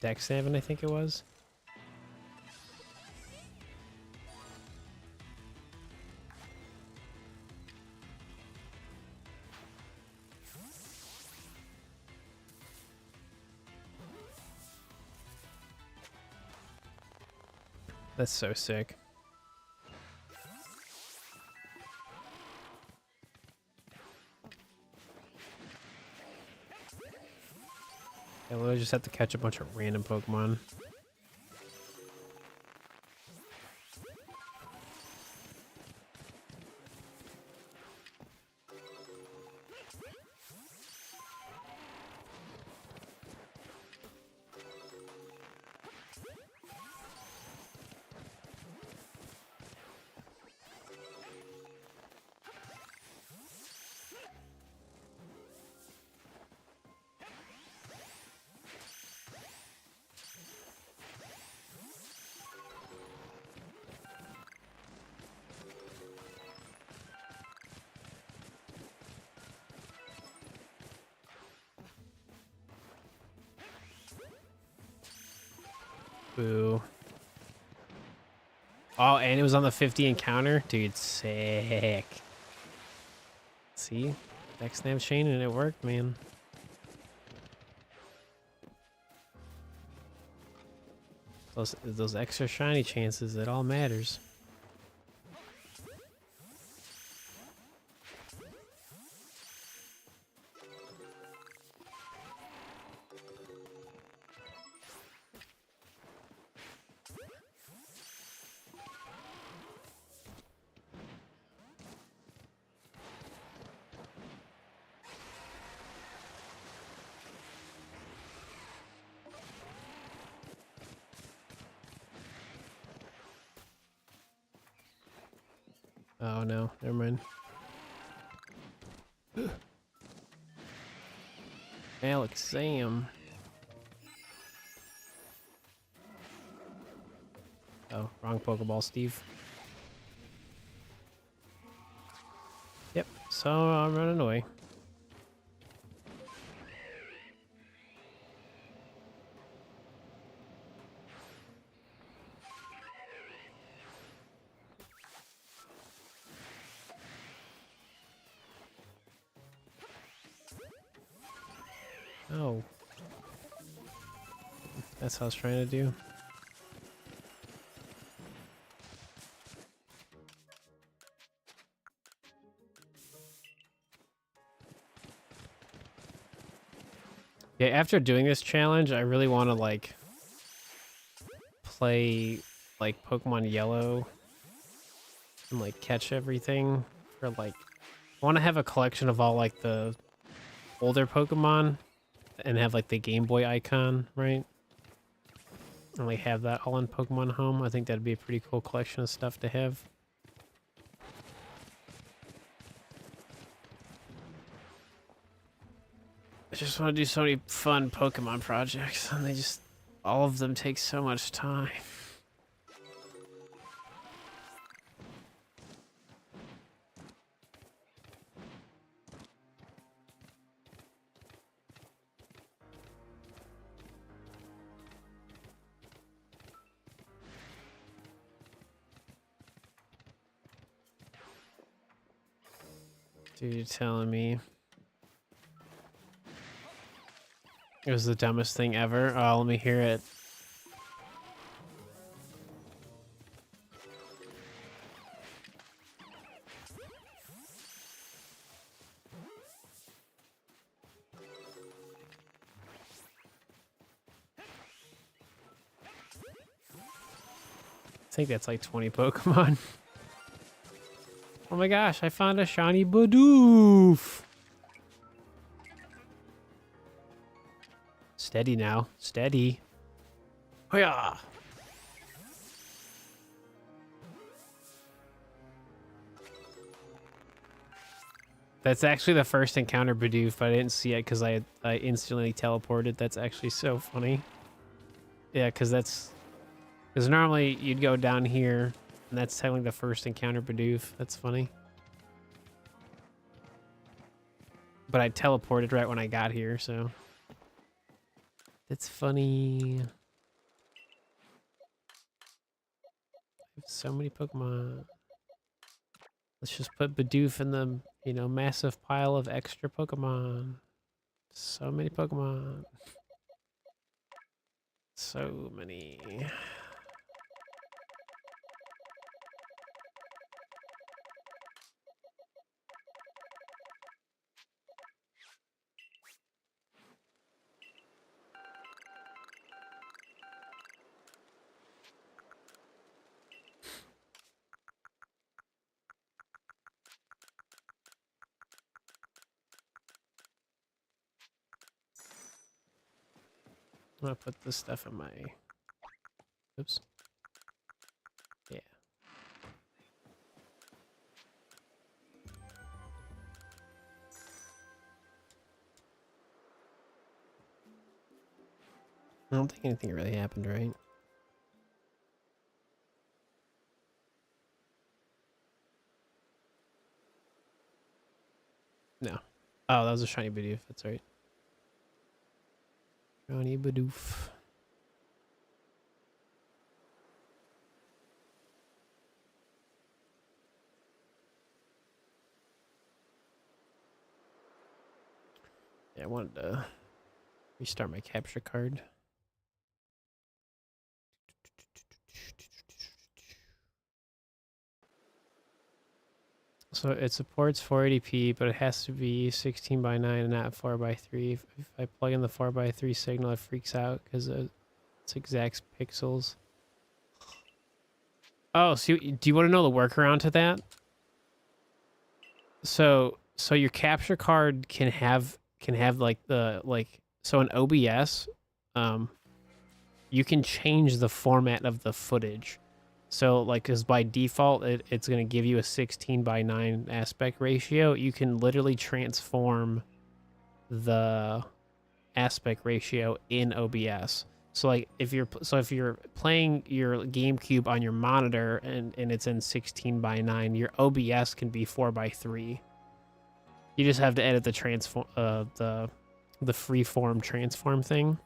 Dex7, I think it was. That's so sick. Yeah, we'll just have to catch a bunch of random Pokemon. Boo. Oh, and it was on the 50 encounter? Dude, sick. See? Dex-Snap chain and it worked, man. Those extra shiny chances, it all matters. Oh no, never mind. Alexam. Oh, wrong Pokeball, Steve. Yep, so I'm running away. Oh. That's what I was trying to do. Yeah, after doing this challenge, I really want to, like, play, like, Pokemon Yellow and, like, catch everything for, like... I want to have a collection of all, like, the older Pokemon and have, like, the Game Boy icon, right? And, like, have that all in Pokemon Home. I think that'd be a pretty cool collection of stuff to have. I just want to do so many fun Pokemon projects, and they just... all of them take so much time. Dude, you're telling me it was the dumbest thing ever? Oh, let me hear it. I think that's like 20 Pokemon. Oh my gosh, I found a shiny Bidoof! Steady now. Steady. Oh yeah. That's actually the first encounter Bidoof, but I didn't see it because I instantly teleported. That's actually so funny. Yeah, because that's... because normally you'd go down here, and that's technically the first encounter Bidoof. That's funny. But I teleported right when I got here, so... that's funny. So many Pokemon. Let's just put Bidoof in the, you know, massive pile of extra Pokemon. So many Pokemon. So many. I'm gonna put this stuff in my... oops. Yeah. I don't think anything really happened, right? No. Oh, that was a shiny Bidoof. That's right. Shiny Bidoof. Yeah, I wanted to restart my capture card. So it supports 480p, but it has to be 16 by 9 and not 4 by 3. If I plug in the 4 by 3 signal, it freaks out because it's exact pixels. Oh, so do you want to know the workaround to that? So your capture card can have like so in OBS, you can change the format of the footage. So like, because by default, it's going to give you a 16:9 aspect ratio. You can literally transform the aspect ratio in OBS. So like if you're playing your GameCube on your monitor and it's in 16:9, your OBS can be 4:3. You just have to edit the transform the freeform transform thing.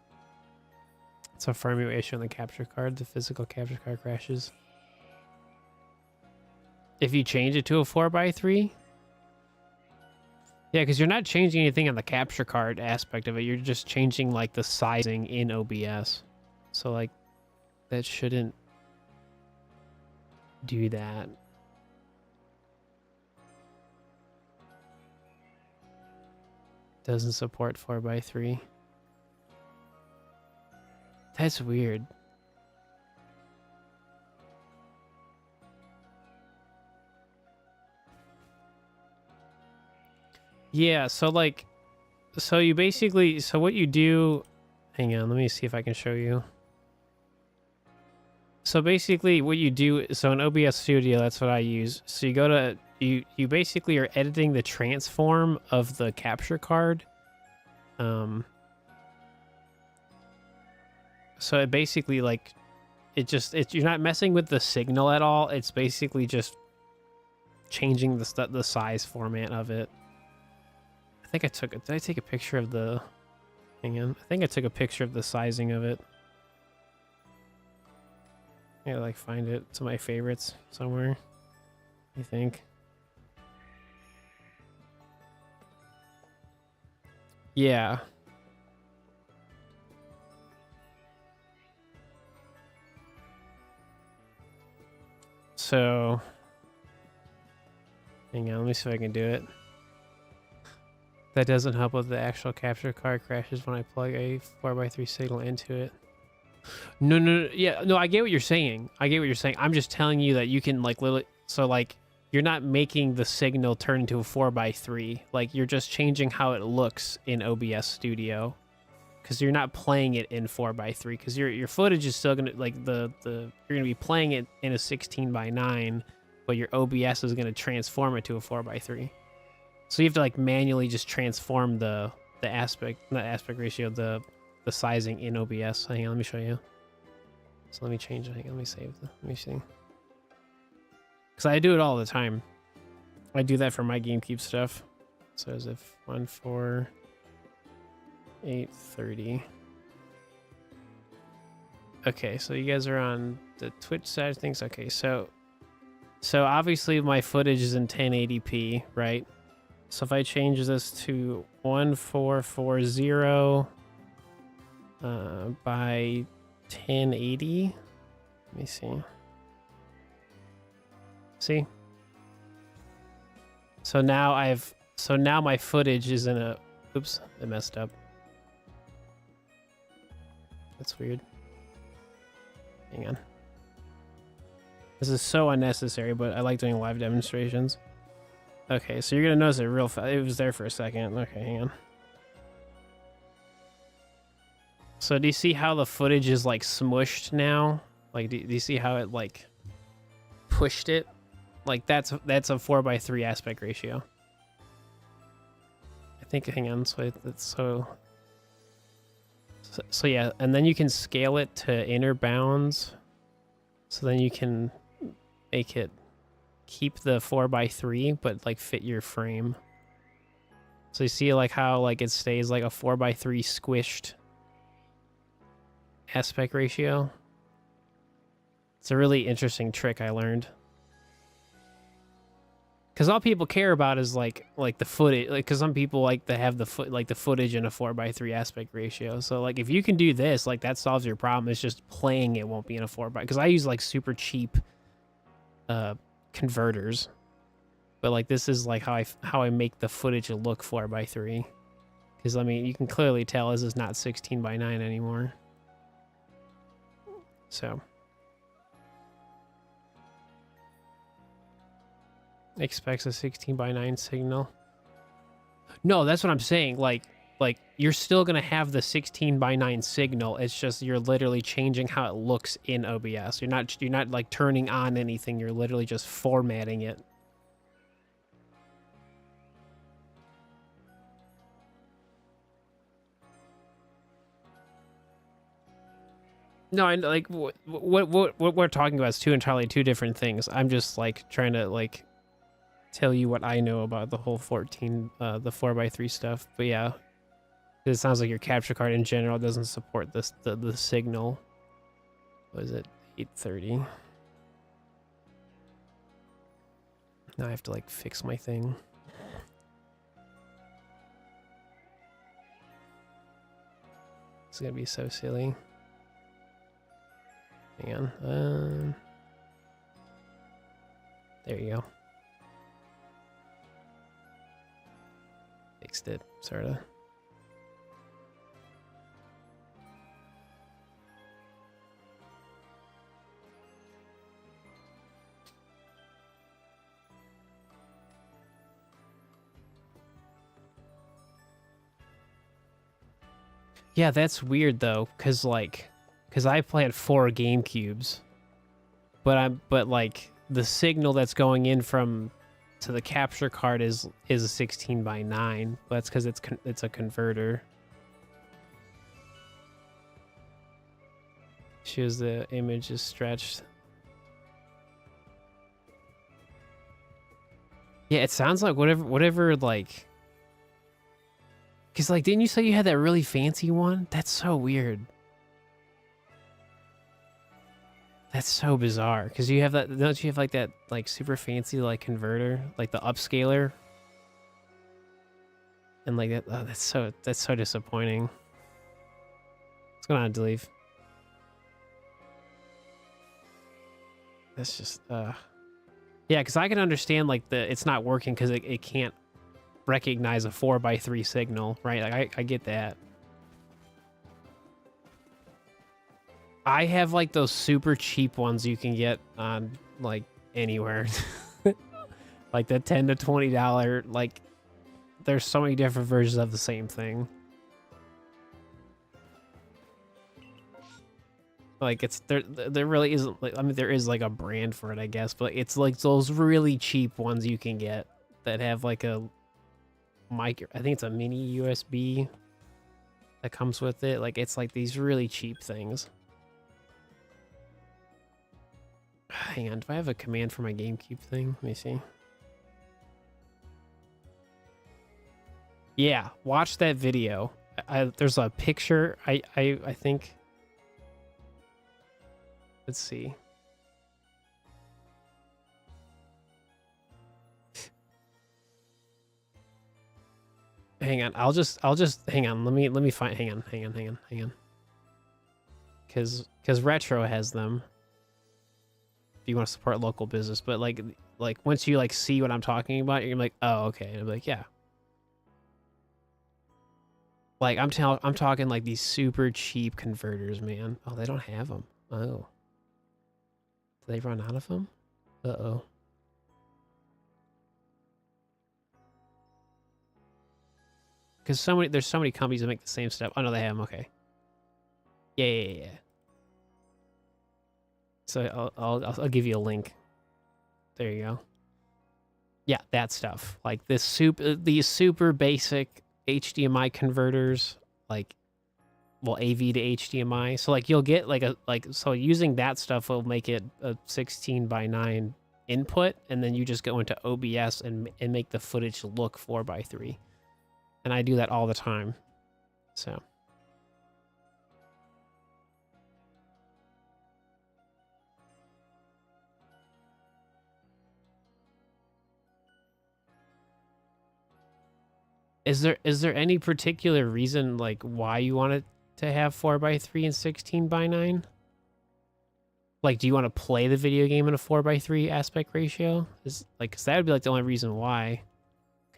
It's a firmware issue on the capture card. The physical capture card crashes. If you change it to a 4:3, yeah, because you're not changing anything on the capture card aspect of it. You're just changing like the sizing in OBS. So like that shouldn't do that. Doesn't support 4:3. That's weird. Yeah, so like, so you basically, so what you do, hang on, let me see if I can show you. So basically what you do, so in OBS Studio, that's what I use. So you go to, you basically are editing the transform of the capture card. So it basically like, you're not messing with the signal at all. It's basically just changing the size format of it. I think I took it. Did I take a picture of the, hang on. I think I took a picture of the sizing of it. I gotta like find it. It's my favorites somewhere, I think. Yeah. So, hang on, let me see if I can do it. That doesn't help with the actual capture card crashes when I plug a 4:3 signal into it. No, yeah, no, I get what you're saying. I'm just telling you that you can like literally, so like you're not making the signal turn into a 4:3. Like you're just changing how it looks in OBS Studio, because you're not playing it in 4:3. Because your footage is still gonna like you're gonna be playing it in a 16:9, but your OBS is gonna transform it to a 4:3. So you have to like manually just transform the aspect, not aspect ratio, the sizing in OBS. Hang on, let me show you. So let me change it. Hang on, let me save let me see. Because I do it all the time. I do that for my GameCube stuff. So as if 14830. Okay, so you guys are on the Twitch side of things. Okay, so obviously my footage is in 1080p, right? So if I change this to 1440 by 1080, let me see. See? So now my footage is in a, oops, I messed up. That's weird. Hang on. This is so unnecessary, but I like doing live demonstrations. Okay, so you're gonna notice it real fast. It was there for a second. Okay, hang on. So do you see how the footage is like smushed now? Like, do you see how it like pushed it? Like that's a 4:3 aspect ratio. I think. Hang on. So it's so yeah, and then you can scale it to inner bounds. So then you can make it keep the 4:3, but like fit your frame. So you see like how like it stays like a 4:3 squished aspect ratio. It's a really interesting trick I learned. Because all people care about is like the footage, like because some people like to have the footage in a 4:3 aspect ratio. So like if you can do this, like that solves your problem. It's just playing it won't be in a 4:3. Because I use like super cheap converters, but like this is like how I make the footage look 4:3. Because I mean you can clearly tell this is not 16:9 anymore. So. Expects a 16:9 signal. No, that's what I'm saying. Like like you're still gonna have the 16:9 signal. It's just you're literally changing how it looks in OBS. You're not like turning on anything. You're literally just formatting it. No, and like what we're talking about is entirely two different things. I'm just like trying to like tell you what I know about the whole 14 the 4x3 stuff. But yeah, it sounds like your capture card in general doesn't support this the signal. What is it? 830. Now I have to like fix my thing. It's gonna be so silly. Hang on. There you go. Fixed it, sorta. Yeah, that's weird though, cause I played 4 GameCubes, but like the signal that's going in from to the capture card is a 16:9. But that's because it's a converter. Shows the image is stretched. Yeah, it sounds like whatever like. Cause like, didn't you say you had that really fancy one? That's so weird. That's so bizarre. Cause you have that, don't you have like that like super fancy like converter, like the upscaler? And like that, oh, that's so disappointing. What's going on, Deleve? That's just, yeah, because I can understand like it's not working because it can't recognize a 4x3 signal, right? Like I get that. I have like those super cheap ones you can get on like anywhere. Like the $10 to $20, like there's so many different versions of the same thing. Like it's there really isn't like, I mean there is like a brand for it I guess, but it's like those really cheap ones you can get that have like a mic, I think it's a mini USB that comes with it. Like it's like these really cheap things. Hang on, do I have a command for my GameCube thing? Let me see. Yeah, watch that video. There's a picture. I think. Let's see. Hang on. I'll just hang on. Let me find. Hang on. Because Retro has them. If you want to support local business, but like once you like see what I'm talking about, you're like, oh okay. And I'm like, yeah. Like I'm talking like these super cheap converters, man. Oh, they don't have them. Oh. Did they run out of them? Uh-oh. Because there's so many companies that make the same stuff. Oh no, they have them. Okay. Yeah. So I'll give you a link. There you go. Yeah, that stuff. Like these super basic HDMI converters, like well AV to HDMI. So like you'll get so using that stuff will make it a 16:9 input, and then you just go into OBS and make the footage look 4:3. And I do that all the time. So is there any particular reason like why you want it to have 4:3 and 16:9? Like, do you want to play the video game in a 4:3 aspect ratio? Is like, cause that would be like the only reason why.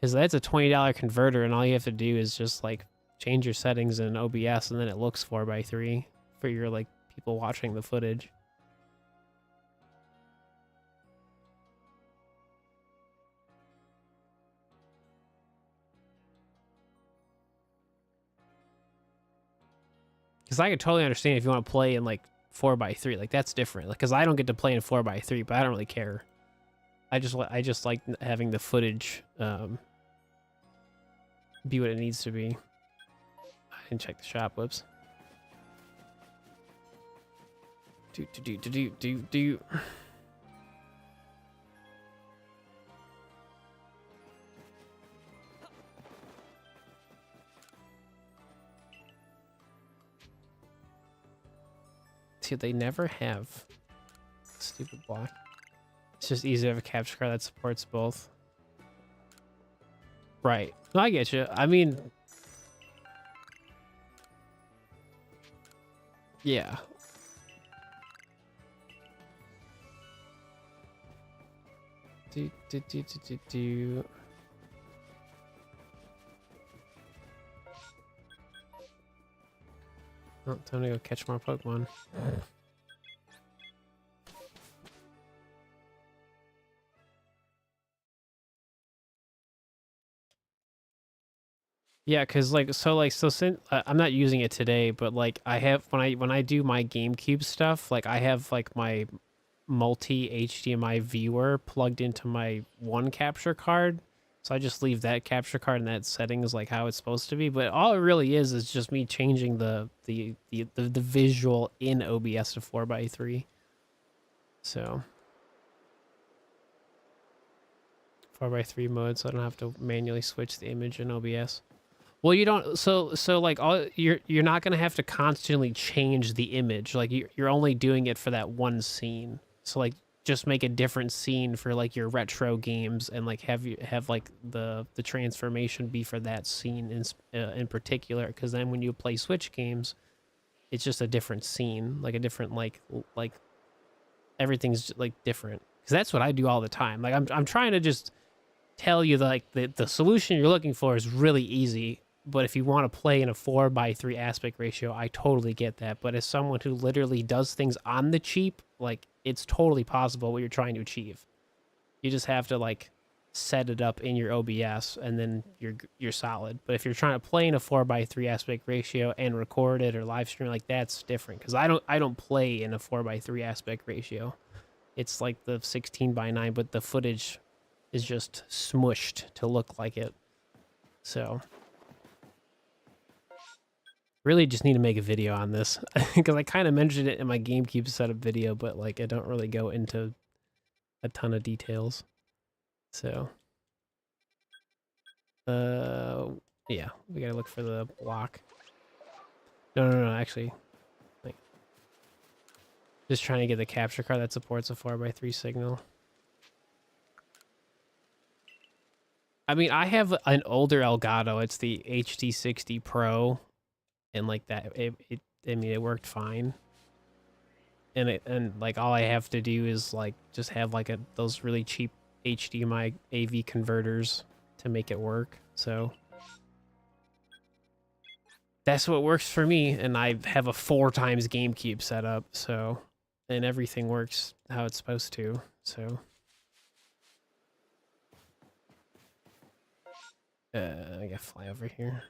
Cause that's a $20 converter, and all you have to do is just like change your settings in OBS, and then it looks 4:3 for your like people watching the footage. Because I could totally understand if you want to play in like 4x3, like that's different. Like, because I don't get to play in 4x3, but I don't really care. I just like having the footage be what it needs to be. I didn't check the shop. Whoops. Do. See, they never have stupid block. It's just easy to have a capture card that supports both. Right. No, I get you. I mean, yeah. Do. Oh, time to go catch more Pokemon. Yeah, cause so since I'm not using it today, but like I have when I do my GameCube stuff, like I have like my multi HDMI viewer plugged into my one capture card. So I just leave that capture card in that settings like how it's supposed to be. But all it really is just me changing the visual in OBS to 4x3. So 4x3 mode, so I don't have to manually switch the image in OBS. Well, you don't. So like all you're not gonna have to constantly change the image. Like you're only doing it for that one scene. So like just make a different scene for like your retro games and like have like the transformation be for that scene in particular. Because then when you play Switch games, it's just a different scene, like a different like everything's like different. Because that's what I do all the time. Like I'm trying to just tell you that, like the solution you're looking for is really easy. But if you want to play in a 4x3 aspect ratio, I totally get that. But as someone who literally does things on the cheap, like it's totally possible what you're trying to achieve. You just have to like set it up in your OBS and then you're solid. But if you're trying to play in a 4x3 aspect ratio and record it or live stream, like that's different. Because I don't play in a 4x3 aspect ratio. It's like the 16:9, but the footage is just smushed to look like it. So really just need to make a video on this because I kind of mentioned it in my GameCube setup video, but like I don't really go into a ton of details. So, yeah, we gotta look for the block. No, actually, like, just trying to get the capture card that supports a 4x3 signal. I mean, I have an older Elgato. It's the HD60 Pro. And like that, I mean, it worked fine. And like all I have to do is like just have like those really cheap HDMI AV converters to make it work. So that's what works for me. And I have a 4x GameCube setup. So, and everything works how it's supposed to. So, I gotta fly over here.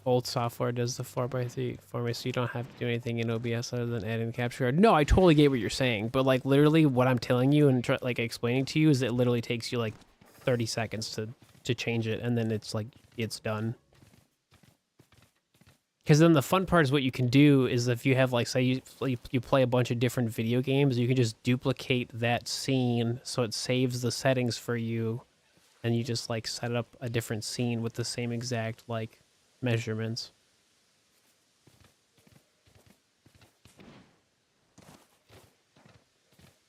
Old software does the 4x3 format, so you don't have to do anything in OBS other than adding the capture card. No, I totally get what you're saying, but like literally what I'm telling you and like explaining to you is it literally takes you like 30 seconds to change it, and then it's like it's done. Because then the fun part is what you can do is if you have like say you play a bunch of different video games, you can just duplicate that scene so it saves the settings for you, and you just like set up a different scene with the same exact like measurements.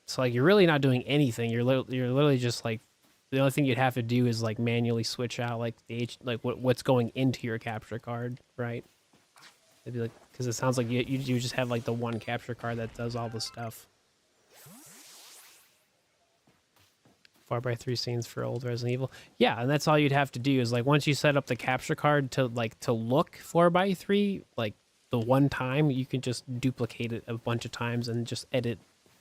So like you're really not doing anything. You're literally just like the only thing you'd have to do is like manually switch out like the what's going into your capture card, right? It'd be like because it sounds like you just have like the one capture card that does all the stuff. 4x3 scenes for old Resident Evil. Yeah, and that's all you'd have to do is like once you set up the capture card to look 4x3, like the one time, you can just duplicate it a bunch of times and just edit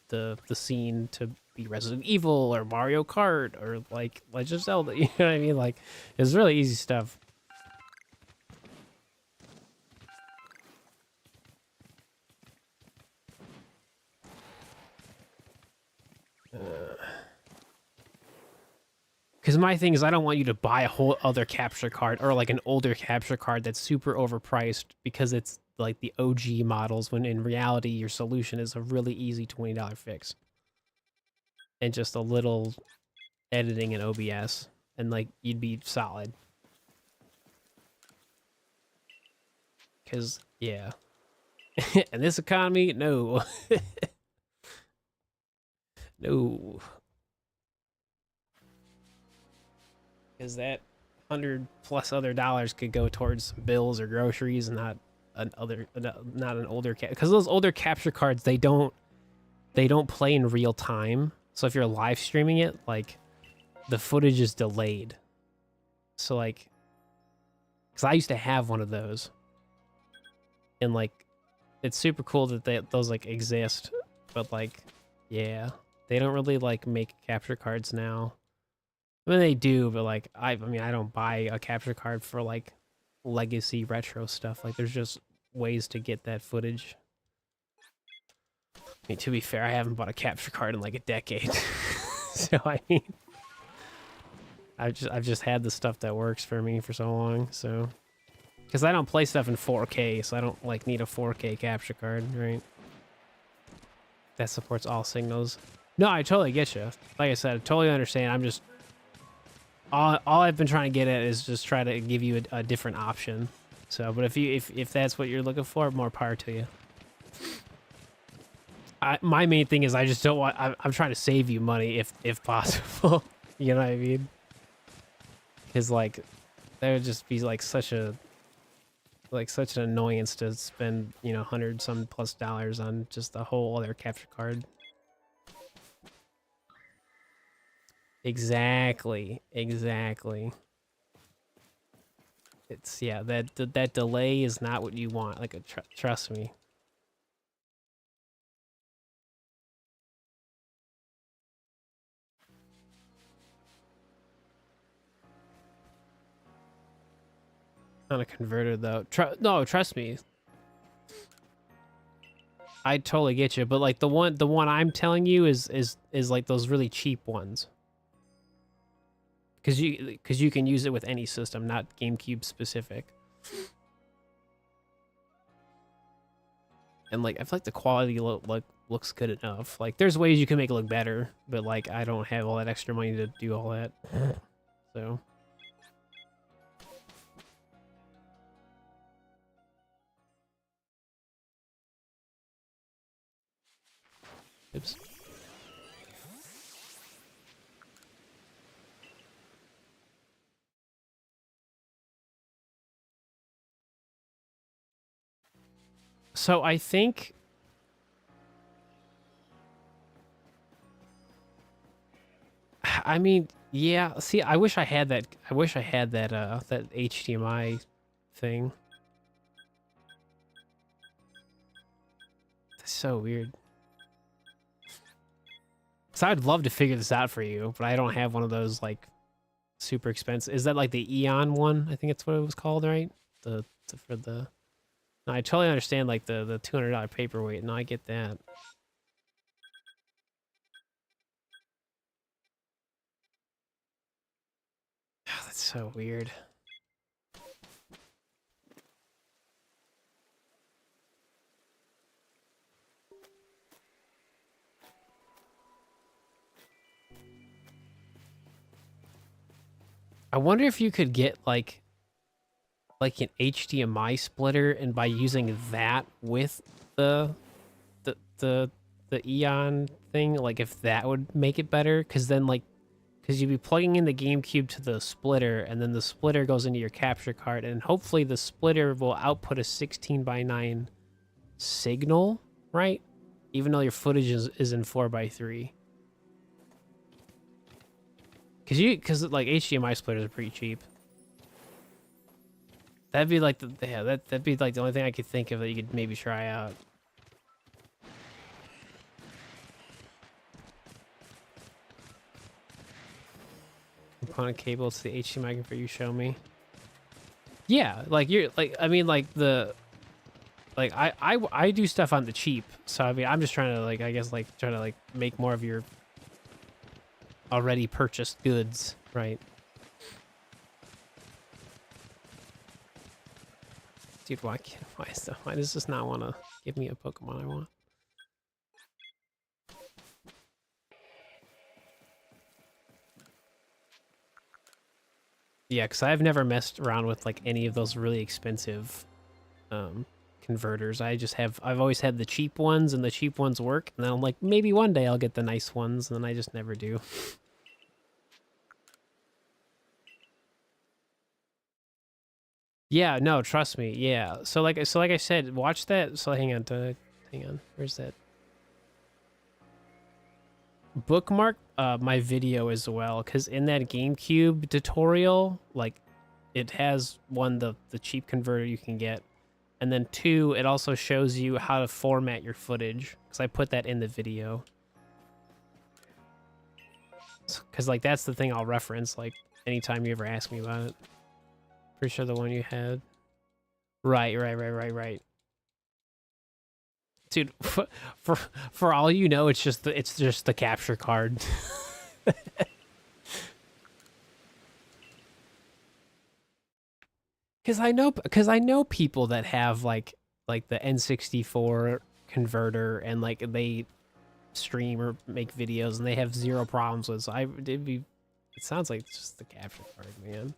the scene to be Resident Evil or Mario Kart or like Legend of Zelda. You know what I mean? Like, it's really easy stuff. Because my thing is, I don't want you to buy a whole other capture card or like an older capture card that's super overpriced because it's like the OG models, when in reality, your solution is a really easy $20 fix. And just a little editing in OBS, and like you'd be solid. Because, yeah. In this economy, no. No. Because that $100+ other dollars could go towards bills or groceries, and not an older because those older capture cards, they don't play in real time. So if you're live streaming it, like the footage is delayed. So like, because I used to have one of those, and like, it's super cool that those like exist, but like, yeah, they don't really like make capture cards now. I mean, they do, but like, I mean, I don't buy a capture card for like legacy retro stuff. Like, there's just ways to get that footage. I mean, to be fair, I haven't bought a capture card in like a decade. So I mean, I've just had the stuff that works for me for so long. So, because I don't play stuff in 4K, so I don't like need a 4K capture card, right? That supports all signals. No, I totally get you. Like I said, I totally understand. I'm just all I've been trying to get at is just try to give you a different option. So, but if that's what you're looking for, more power to you. My main thing is I just don't want. I'm trying to save you money if possible. You know what I mean? Because like, that would just be like such an annoyance to spend, you know, $100+ on just a whole other capture card. Exactly. It's, yeah, that delay is not what you want. Like, trust me. On a converter though. No, trust me. I totally get you, but like the one I'm telling you is like those really cheap ones. Because you can use it with any system, not GameCube specific. And like, I feel like the quality looks good enough. Like, there's ways you can make it look better, but like, I don't have all that extra money to do all that. So, oops. So I think, I mean, yeah. See, I wish I had that. I wish I had that. That HDMI thing. That's so weird. So I'd love to figure this out for you, but I don't have one of those like super expensive. Is that like the Eon one? I think it's what it was called, right? For the. No, I totally understand like the $200 paperweight. No, I get that. Oh, that's so weird. I wonder if you could get like an HDMI splitter, and by using that with the the Eon thing, like if that would make it better, because then like, because you'd be plugging in the GameCube to the splitter, and then the splitter goes into your capture card, and hopefully the splitter will output a 16:9 signal, right? Even though your footage is in 4:3. Because like HDMI splitters are pretty cheap. That'd be like that'd be like the only thing I could think of that you could maybe try out. Component cable to the HDMI converter you show me. Yeah, like you're like I mean like the like I do stuff on the cheap, so I mean I'm just trying to like I guess like trying to like make more of your already purchased goods, right? Dude, why does this not want to give me a Pokemon I want? Yeah, because I've never messed around with like any of those really expensive converters. I've always had the cheap ones, and the cheap ones work, and then I'm like, maybe one day I'll get the nice ones, and then I just never do. Yeah, no, trust me. Yeah. So like I said, watch that. So hang on. Where's that? Bookmark my video as well, because in that GameCube tutorial, like it has one, the cheap converter you can get, and then two, it also shows you how to format your footage, because I put that in the video. Because like that's the thing I'll reference like anytime you ever ask me about it. Pretty sure the one you had. Right. Dude, for all you know, it's just the capture card. Because I know people that have like the N64 converter, and like they stream or make videos and they have zero problems with. So it sounds like it's just the capture card, man.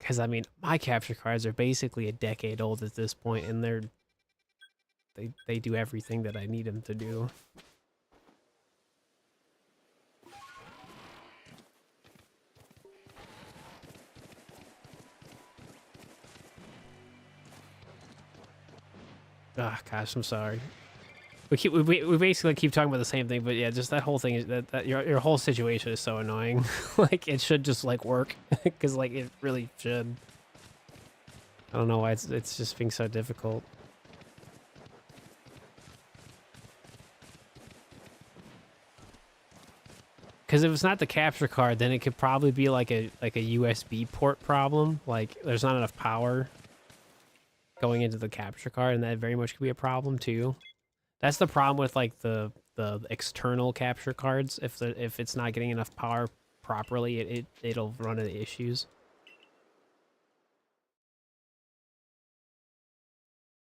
Because I mean, my capture cards are basically a decade old at this point, and they do everything that I need them to do. Ah, gosh, I'm sorry. We basically keep talking about the same thing, but yeah, just that whole thing is that your whole situation is so annoying. Like it should just like work, because like it really should. I don't know why it's just being so difficult. Because if it's not the capture card, then it could probably be like a USB port problem. Like there's not enough power going into the capture card, and that very much could be a problem too. That's the problem with like the external capture cards. If it's not getting enough power properly, it'll run into issues.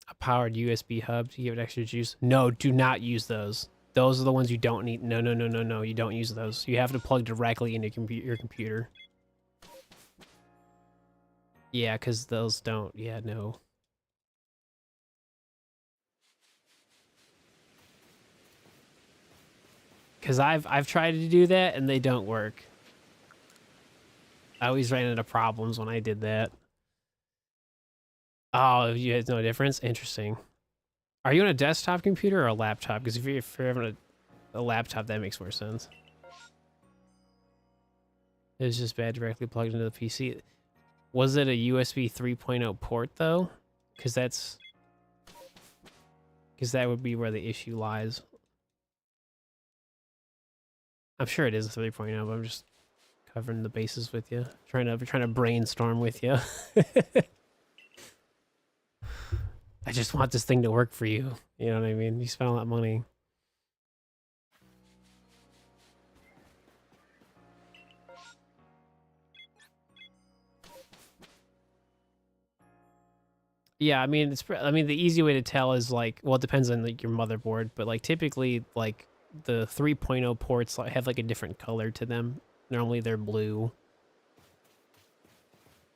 A powered USB hub to give it extra juice. No, do not use those. Those are the ones you don't need. No. You don't use those. You have to plug directly into your computer. Yeah, because those don't. Yeah, no. Because I've tried to do that and they don't work. I always ran into problems when I did that. Oh, you had no difference? Interesting. Are you on a desktop computer or a laptop? Because if you're having a laptop, that makes more sense. It was just bad directly plugged into the PC. Was it a USB 3.0 port though? Because that would be where the issue lies. I'm sure it is a 3.0, but I'm just covering the bases with you, trying to brainstorm with you. I just want this thing to work for you. You know what I mean? You spent all that money. Yeah, I mean, the easy way to tell is like, well, it depends on like your motherboard, but like typically like the 3.0 ports have like a different color to them. Normally they're blue.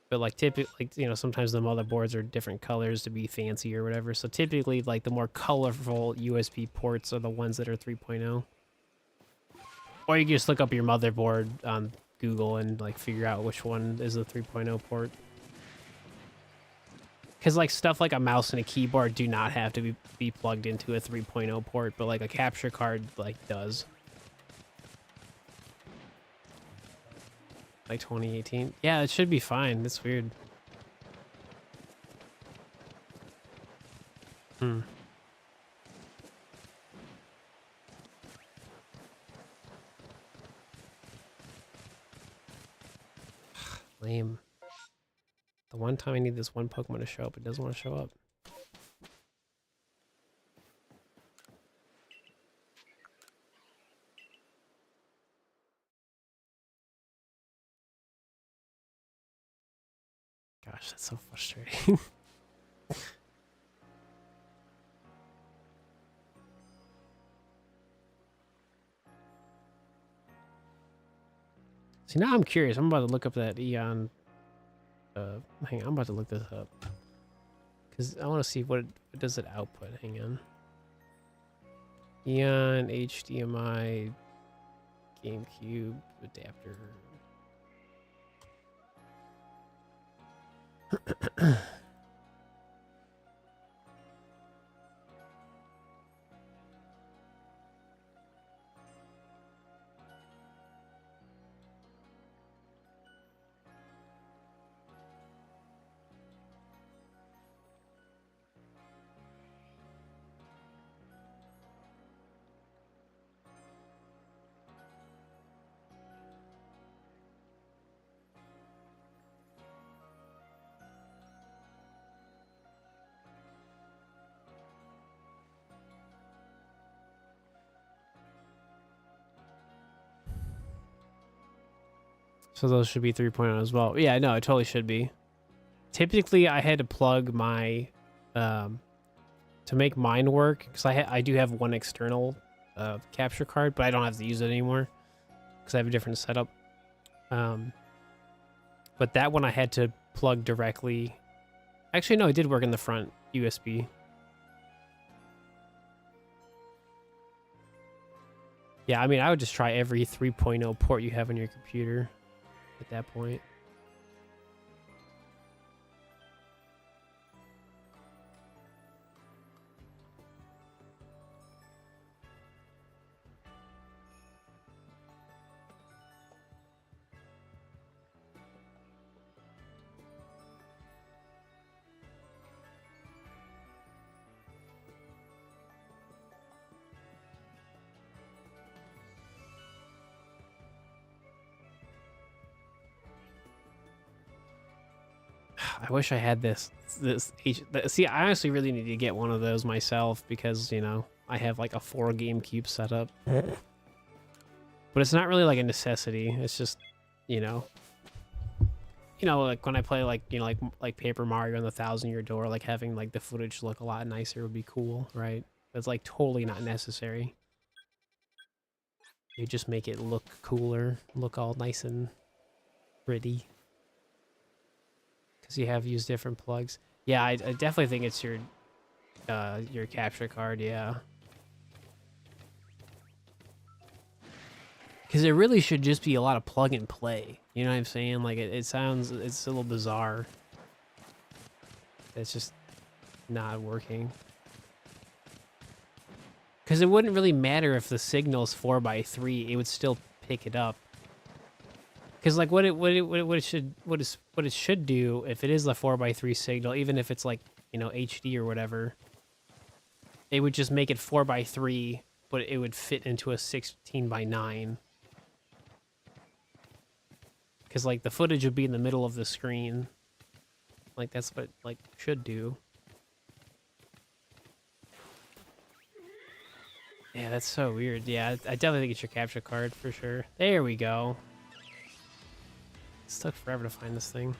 But like typically, like, you know, sometimes the motherboards are different colors to be fancy or whatever. So typically like the more colorful USB ports are the ones that are 3.0. Or you can just look up your motherboard on Google and like figure out which one is the 3.0 port. Because like stuff like a mouse and a keyboard do not have to be plugged into a 3.0 port, but like a capture card like does. like 2018. Yeah, it should be fine. That's weird. Hmm. Lame. The one time I need this one Pokemon to show up, it doesn't want to show up. Gosh, that's so frustrating. See, now I'm curious. I'm about to look up that Eon. Hang on, I'm about to look this up. Because I want to see what does it output. Hang on. Eon HDMI GameCube adapter. So those should be 3.0 as well. Yeah, no, it totally should be. Typically, I had to plug my, to make mine work, because I do have one external capture card, but I don't have to use it anymore because I have a different setup. But that one I had to plug directly. Actually, no, it did work in the front USB. Yeah, I mean, I would just try every 3.0 port you have on your computer at that point. I wish I had this. See, I honestly really need to get one of those myself because, you know, I have like a 4 GameCube setup. But it's not really like a necessity. It's just, you know, like when I play like, you know, like Paper Mario and the Thousand Year Door, like having like the footage look a lot nicer would be cool, right? It's like totally not necessary. You just make it look cooler, look all nice and pretty. Because you have used different plugs. Yeah, I definitely think it's your capture card, yeah. Because it really should just be a lot of plug and play. You know what I'm saying? Like, it's a little bizarre. It's just not working. Because it wouldn't really matter if the signal's 4x3, it would still pick it up. Because like what it should do if it is the 4x3 signal, even if it's like, you know, HD or whatever, it would just make it 4x3, but it would fit into a 16:9. Because like the footage would be in the middle of the screen. Like that's what it, like should do. Yeah, that's so weird. Yeah, I definitely think it's your capture card for sure. There we go. It took forever to find this thing.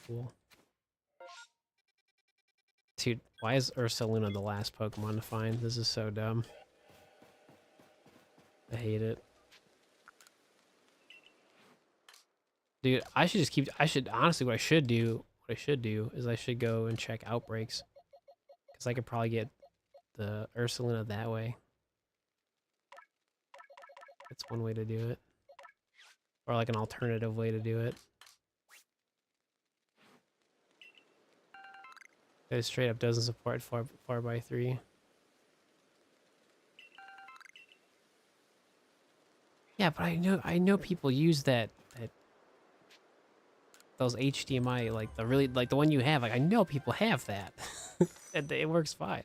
Cool. Dude, why is Ursaluna the last Pokemon to find? This is so dumb. I hate it. Dude, honestly, what I should do is I should go and check outbreaks. Because I could probably get the Ursaluna that way. That's one way to do it. or like an alternative way to do it. It straight up doesn't support 4x3. Yeah, but I know people use that those HDMI, like the one you have. Like I know people have that, and it works fine.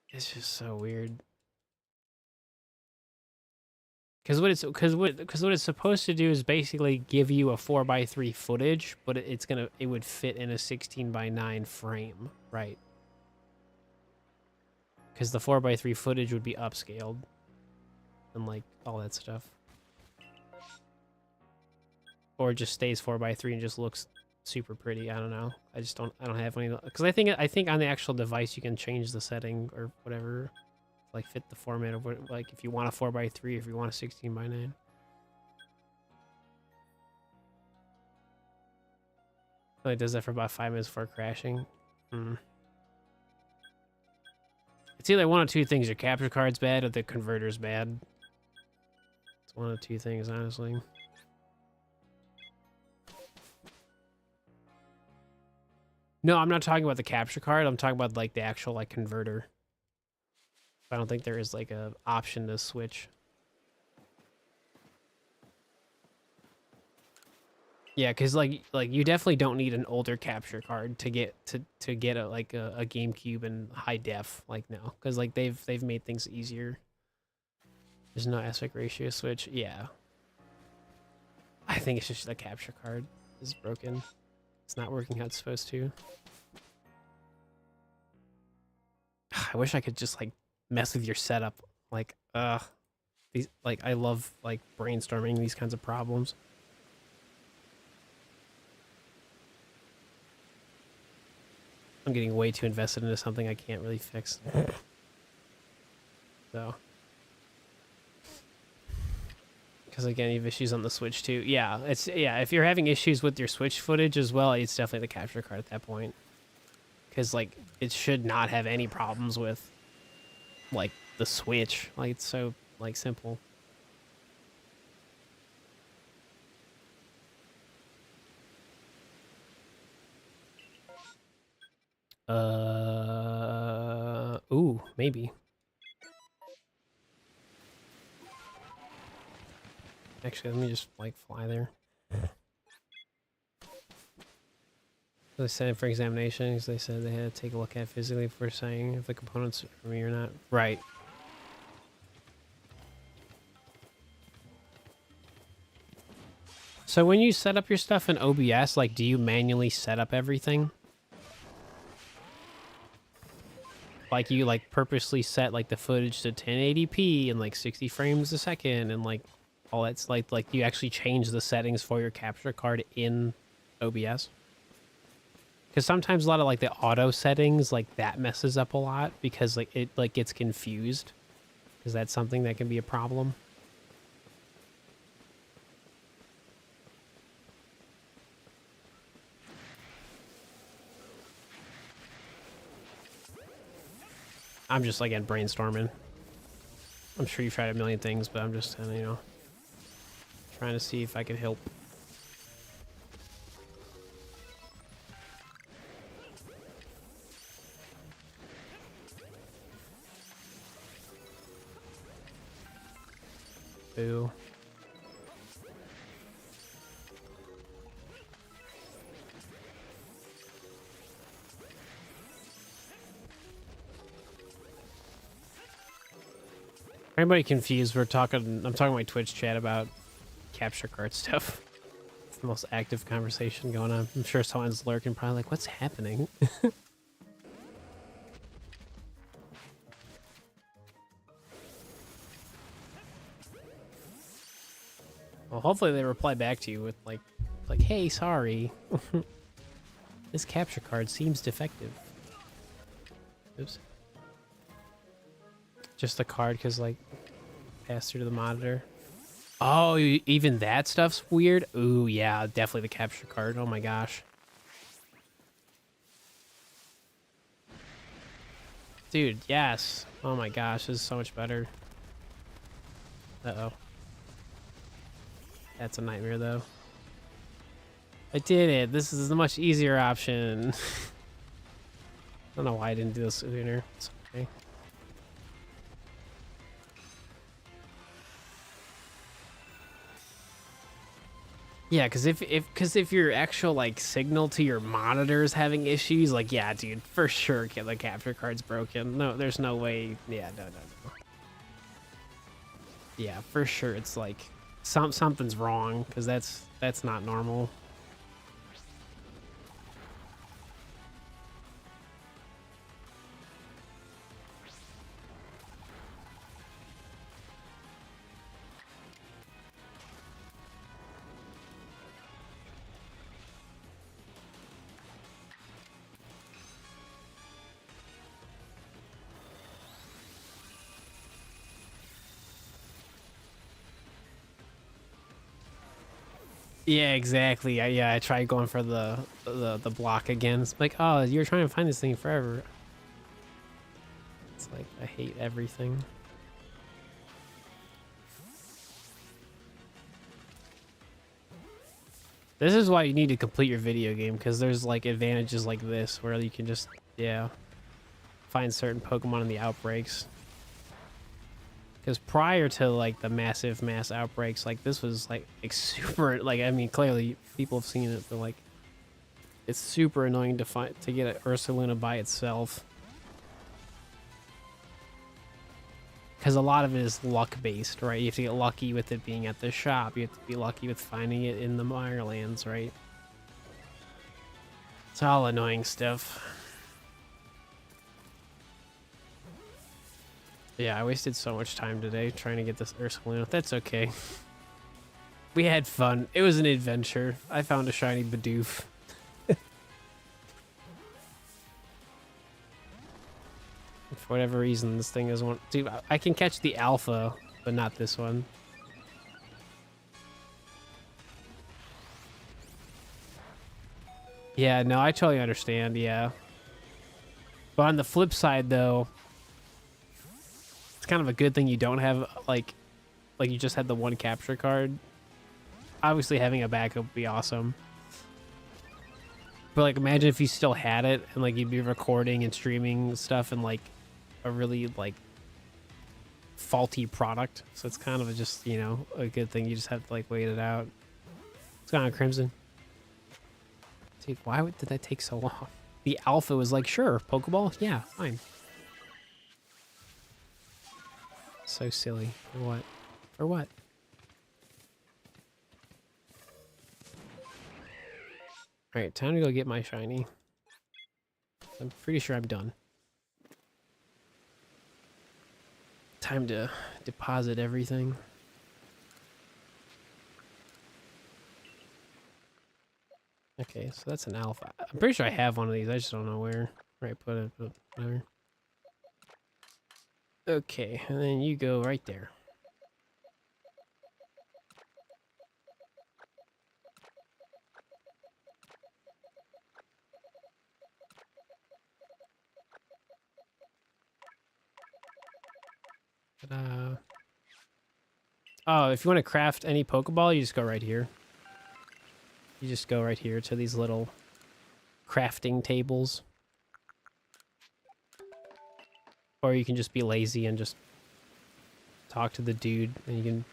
It's just so weird. Because what it's supposed to do is basically give you a 4x3 footage, but it would fit in a 16:9 frame, right? Because the 4x3 footage would be upscaled and like all that stuff, or it just stays 4x3 and just looks super pretty. I don't know. I don't have any, because I think on the actual device you can change the setting or whatever. Like fit the format of what, like if you want a 4x3, if you want a 16:9. It does that for about 5 minutes before crashing. It's either one of two things: your capture card's bad or the converter's bad. It's one of two things, honestly. No, I'm not talking about the capture card. I'm talking about like the actual like converter. I don't think there is like a option to switch. Yeah, because like you definitely don't need an older capture card to get a like a GameCube in high def like now, because like they've made things easier. There's no aspect ratio switch. Yeah, I think it's just the capture card is broken. It's not working how it's supposed to. I wish I could just like mess with your setup. Like, these, like, I love like brainstorming these kinds of problems. I'm getting way too invested into something I can't really fix. So, because again, you have issues on the Switch too. Yeah, if you're having issues with your Switch footage as well, it's definitely the capture card at that point. Because like it should not have any problems with like the Switch. Like it's so like simple. Ooh, maybe. Actually, let me just like fly there. They said for examinations, they said they had to take a look at physically before saying if the components are me or not. Right. So when you set up your stuff in OBS, like, do you manually set up everything? Like, you, like, purposely set, like, the footage to 1080p and, like, 60 frames a second and, like, all that's, like, you actually change the settings for your capture card in OBS? Because sometimes a lot of, like, the auto settings, like, that messes up a lot because, like, it, like, gets confused. Because that's something that can be a problem. I'm just, like, again, brainstorming. I'm sure you've tried a million things, but I'm just, you know, trying to see if I can help. Boo. Everybody confused, I'm talking my Twitch chat about capture card stuff. It's the most active conversation going on. I'm sure someone's lurking, probably like, what's happening? Well, hopefully they reply back to you with like, hey, sorry. This capture card seems defective. Oops. Just the card, because like, pass through to the monitor. Oh, even that stuff's weird? Ooh, yeah, definitely the capture card. Oh my gosh. Dude, yes. Oh my gosh, this is so much better. Uh-oh. That's a nightmare, though. I did it. This is a much easier option. I don't know why I didn't do this sooner. It's okay. Yeah, because if your actual like signal to your monitor is having issues, like yeah, dude, for sure, the capture card's broken. No, there's no way. Yeah, no. Yeah, for sure, it's like something's wrong because that's not normal. Yeah, exactly. I tried going for the block again. It's like, oh, you're trying to find this thing forever. It's like I hate everything. This is why you need to complete your video game, because there's like advantages like this where you can just find certain Pokemon in the outbreaks. Because prior to like the mass outbreaks, like this was like super, like I mean clearly people have seen it, but like it's super annoying to get an Ursaluna by itself. Because a lot of it is luck based, right? You have to get lucky with it being at the shop. You have to be lucky with finding it in the Mirelands, right? It's all annoying stuff. Yeah, I wasted so much time today trying to get this Ursaluna. That's okay. We had fun. It was an adventure. I found a shiny Bidoof. For whatever reason, this thing doesn't want... Dude, I can catch the alpha, but not this one. Yeah, no, I totally understand, yeah. But on the flip side, though, it's kind of a good thing you don't have, like you just had the one capture card. Obviously, having a backup would be awesome. But, like, imagine if you still had it, and, like, you'd be recording and streaming stuff and, like, a really, like, faulty product. So it's kind of just, you know, a good thing. You just have to, like, wait it out. What's going on, Crimson? Dude, did that take so long? The alpha was like, sure, Pokeball? Yeah, fine. So silly. For what? For what? Alright, time to go get my shiny. I'm pretty sure I'm done. Time to deposit everything. Okay, so that's an alpha. I'm pretty sure I have one of these. I just don't know where I put it, but whatever. Okay, and then you go right there. Oh, if you want to craft any Pokeball, you just go right here. You just go right here to these little crafting tables. Or you can just be lazy and just talk to the dude, and you can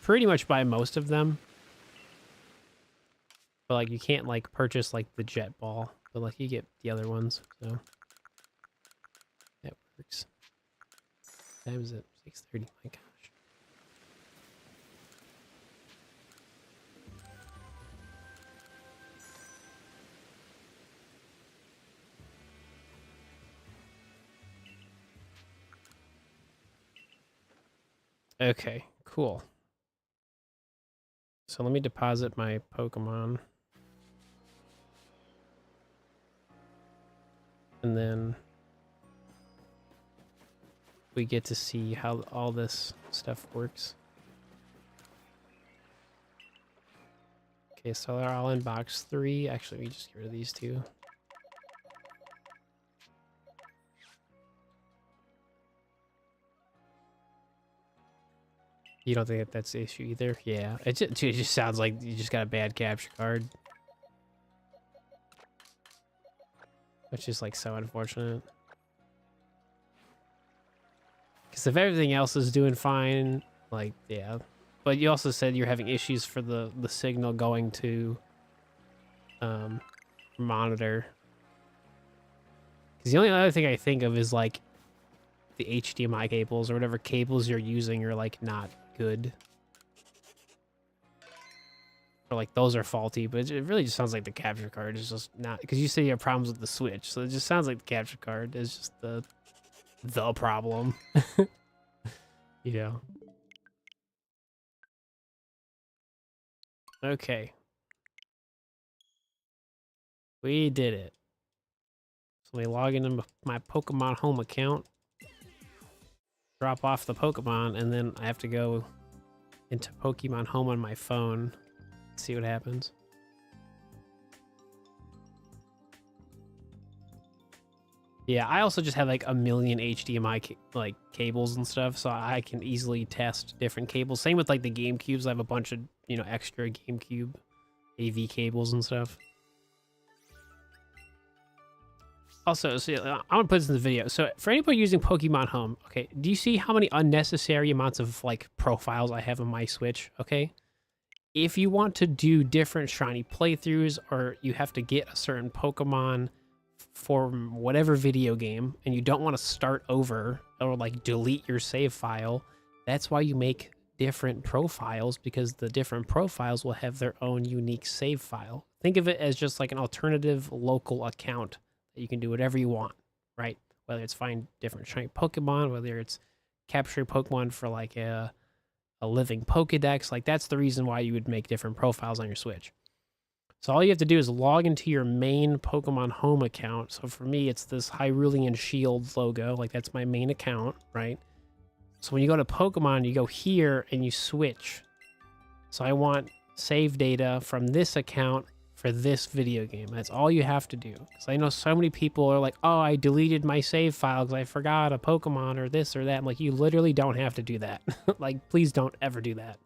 pretty much buy most of them. But, like, you can't, like, purchase, like, the jet ball. But, like, you get the other ones, so... That works. What time is it? 6:30, my gosh. Okay, cool. So let me deposit my Pokemon. And then we get to see how all this stuff works. Okay, so they're all in box 3. Actually, we just get rid of these two. You don't think that that's the issue either? Yeah, it just sounds like you just got a bad capture card. Which is like so unfortunate. Because if everything else is doing fine, like, yeah. But you also said you're having issues for the signal going to monitor. Because the only other thing I think of is like the HDMI cables or whatever cables you're using are like not good. Or like those are faulty, but it really just sounds like the capture card is just not, because you say you have problems with the Switch, so it just sounds like the capture card is just the problem. You know. Okay. We did it. So we log into my Pokemon home account, drop off the Pokemon, and then I have to go into Pokemon home on my phone, see what happens. Yeah, I also just have like a million HDMI like cables and stuff, so I can easily test different cables. Same with like the GameCubes. I have a bunch of, you know, extra GameCube AV cables and stuff. Also, so I want to put this in the video. So for anybody using Pokemon Home, okay, do you see how many unnecessary amounts of like profiles I have on my Switch? Okay, if you want to do different shiny playthroughs, or you have to get a certain Pokemon for whatever video game, and you don't want to start over or like delete your save file, that's why you make different profiles, because the different profiles will have their own unique save file. Think of it as just like an alternative local account that you can do whatever you want, right? Whether it's find different shiny Pokemon, whether it's capturing Pokemon for like a living Pokedex, like that's the reason why you would make different profiles on your Switch. So all you have to do is log into your main Pokemon home account. So for me, it's this Hyrulean Shield logo, like that's my main account, right? So when you go to Pokemon, you go here and you switch. So I want save data from this account for this video game. That's all you have to do. Because I know so many people are like, oh, I deleted my save file because I forgot a Pokemon or this or that. I'm like, you literally don't have to do that. Like, please don't ever do that.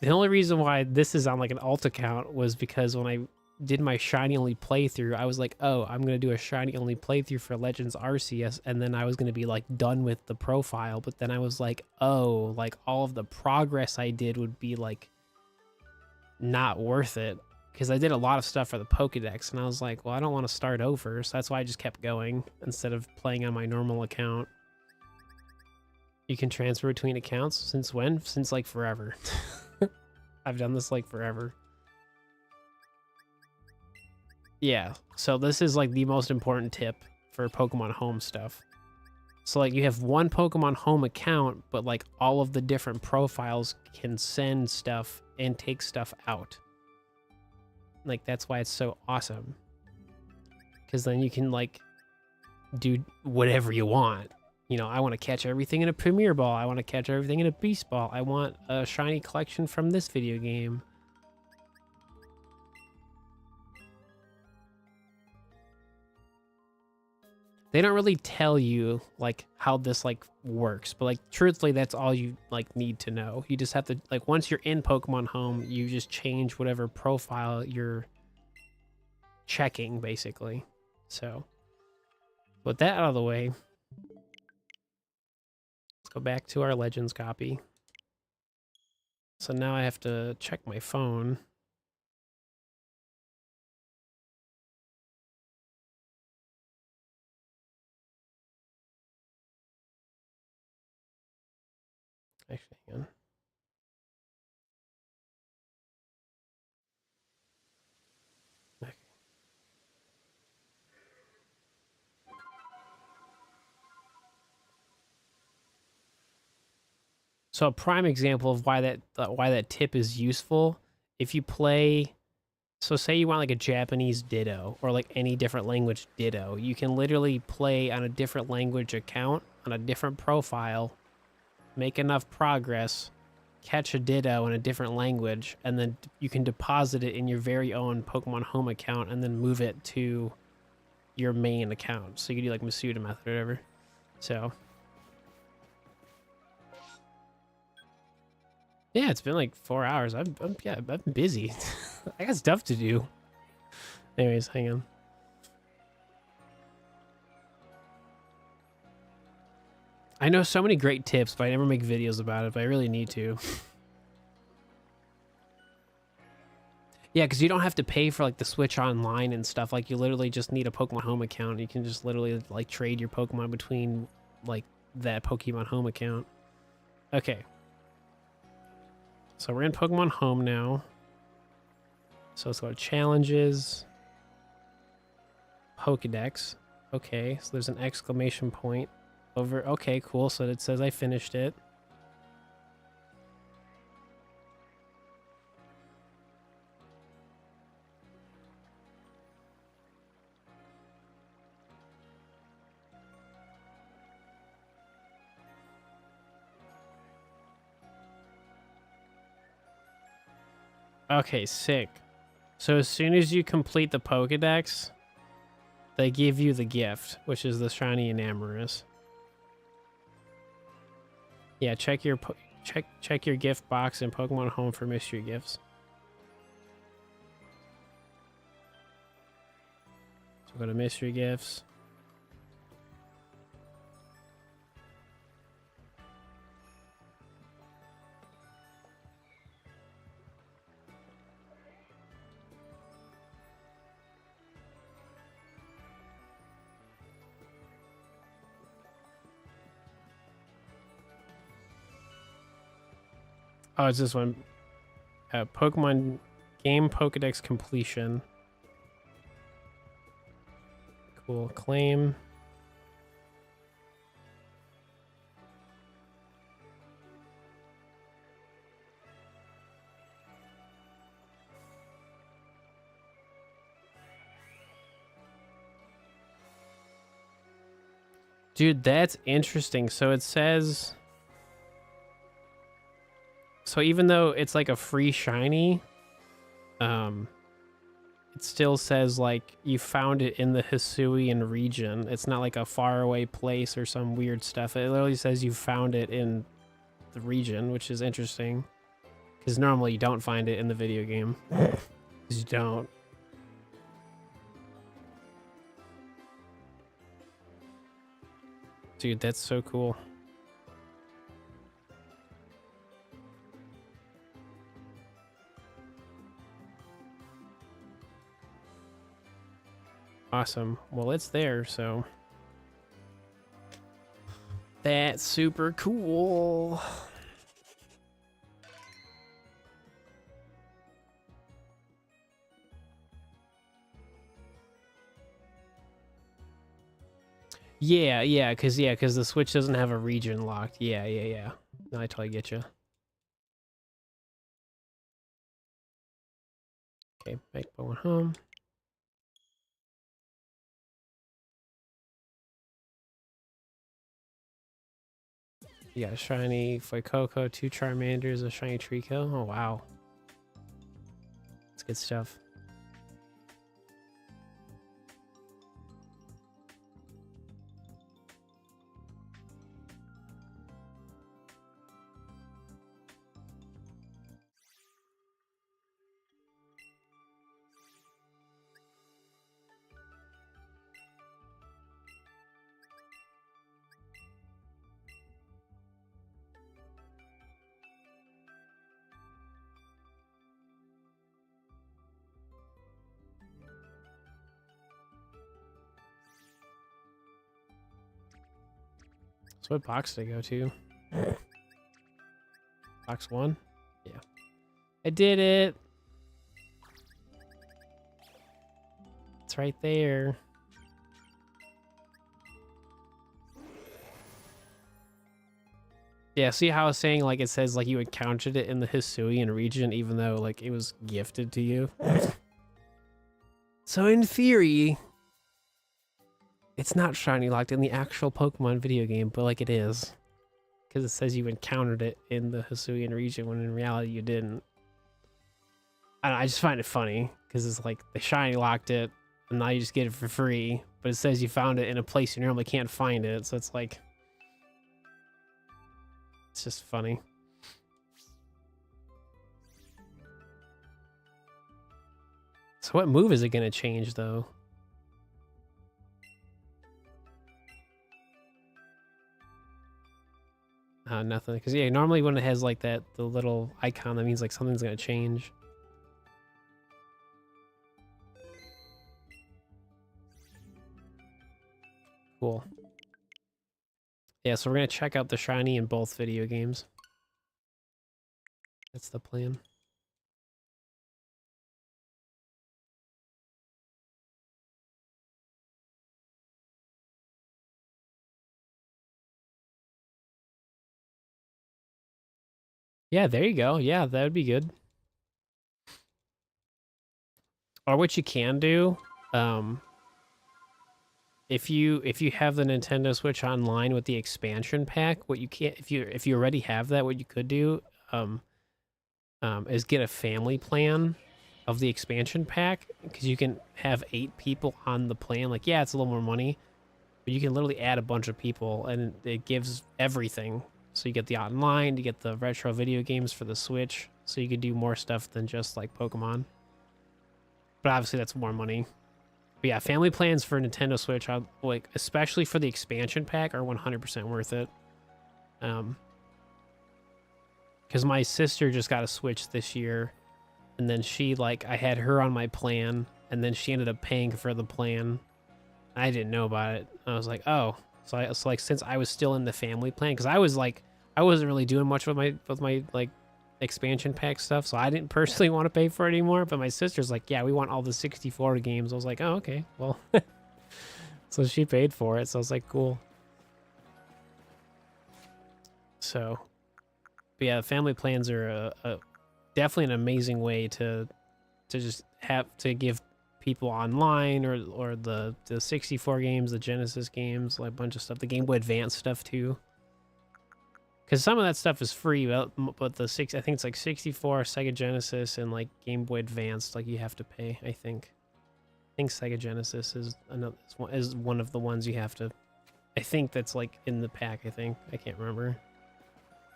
The only reason why this is on like an alt account was because when I did my shiny only playthrough, I was like, oh, I'm going to do a shiny only playthrough for Legends Arceus, and then I was going to be like done with the profile. But then I was like, oh, like all of the progress I did would be like not worth it, because I did a lot of stuff for the Pokedex, and I was like, well, I don't want to start over, so that's why I just kept going instead of playing on my normal account. You can transfer between accounts. Since when? Since like forever. I've done this like forever. Yeah, so this is like the most important tip for Pokemon Home stuff. So like you have one Pokemon Home account, but like all of the different profiles can send stuff and take stuff out. Like that's why it's so awesome. Because then you can like do whatever you want. You know, I want to catch everything in a Premier Ball. I want to catch everything in a Beast Ball. I want a shiny collection from this video game. They don't really tell you like how this like works, but like truthfully, that's all you like need to know. You just have to like, once you're in Pokemon Home, you just change whatever profile you're checking, basically. So with that out of the way, let's go back to our Legends copy. So now I have to check my phone. Actually, hang on. Okay. So a prime example of why that tip is useful, if you play, so say you want like a Japanese Ditto or like any different language Ditto, you can literally play on a different language account on a different profile, make enough progress, catch a Ditto in a different language, and then you can deposit it in your very own Pokemon Home account and then move it to your main account. So you can do like Masuda method or whatever. So Yeah, it's been like 4 hours. Yeah, I've been busy. I got stuff to do. Anyways, hang on. I know so many great tips, but I never make videos about it, but I really need to. Yeah, because you don't have to pay for like the Switch Online and stuff. Like you literally just need a Pokemon Home account. You can just literally like trade your Pokemon between like that Pokemon Home account. Okay. So we're in Pokemon Home now. So let's go to challenges. Pokedex. Okay, so there's an exclamation point over. Okay, cool. So it says I finished it. Okay, sick. So as soon as you complete the Pokedex, they give you the gift, which is the shiny Enamorous. Yeah, check your gift box in Pokemon Home for mystery gifts. So go to mystery gifts. Oh, it's this one. Pokemon game Pokedex completion. Cool. Claim. Dude, that's interesting. So it says... So even though it's like a free shiny, it still says like you found it in the Hisuian region. It's not like a faraway place or some weird stuff. It literally says you found it in the region, which is interesting. Because normally you don't find it in the video game. Because you don't. Dude, that's so cool. Awesome. Well, it's there, so... That's super cool. Yeah, because the Switch doesn't have a region locked. Yeah. No, I totally get you. Okay, back going home. You got a shiny Fuecoco, 2 Charmanders, a shiny Trico. Oh, wow. That's good stuff. So what box did I go to? Box 1? Yeah. I did it! It's right there. Yeah, see how I was saying, like, it says, like, you encountered it in the Hisuian region, even though, like, it was gifted to you? So, in theory, it's not shiny locked in the actual Pokemon video game, but, like, it is. Because it says you encountered it in the Hisuian region, when in reality you didn't. I just find it funny, because it's like, they shiny locked it, and now you just get it for free, but it says you found it in a place you normally can't find it, so it's like... It's just funny. So what move is it going to change, though? Nothing. Because, yeah, normally when it has, like, the little icon, that means, like, something's going to change. Cool. Yeah, so we're going to check out the shiny in both video games. That's the plan. Yeah, there you go. Yeah, that would be good. Or what you can do, if you have the Nintendo Switch Online with the expansion pack, what you can't if you already have that, what you could do, is get a family plan of the expansion pack, because you can have 8 people on the plan. Like, yeah, it's a little more money, but you can literally add a bunch of people, and it gives everything. So you get the online, you get the retro video games for the Switch, so you can do more stuff than just like Pokemon. But obviously that's more money. But yeah, family plans for Nintendo Switch, like, especially for the expansion pack, are 100% worth it. Because my sister just got a Switch this year, and then I had her on my plan, and then she ended up paying for the plan. I didn't know about it. I was like, oh. So like, since I was still in the family plan, because I wasn't really doing much with my like expansion pack stuff, so I didn't personally want to pay for it anymore. But my sister's like, yeah, we want all the 64 games. I was like, oh, okay, well. So she paid for it, so I was like, cool. So, but yeah, family plans are definitely an amazing way to just have to give people online, or the 64 games, the Genesis games, like a bunch of stuff, the Game Boy Advance stuff too. Because some of that stuff is free, but I think it's like 64, Sega Genesis, and like Game Boy Advance, like you have to pay. I think Sega Genesis is one of the ones you have to. I think that's like in the pack. I can't remember.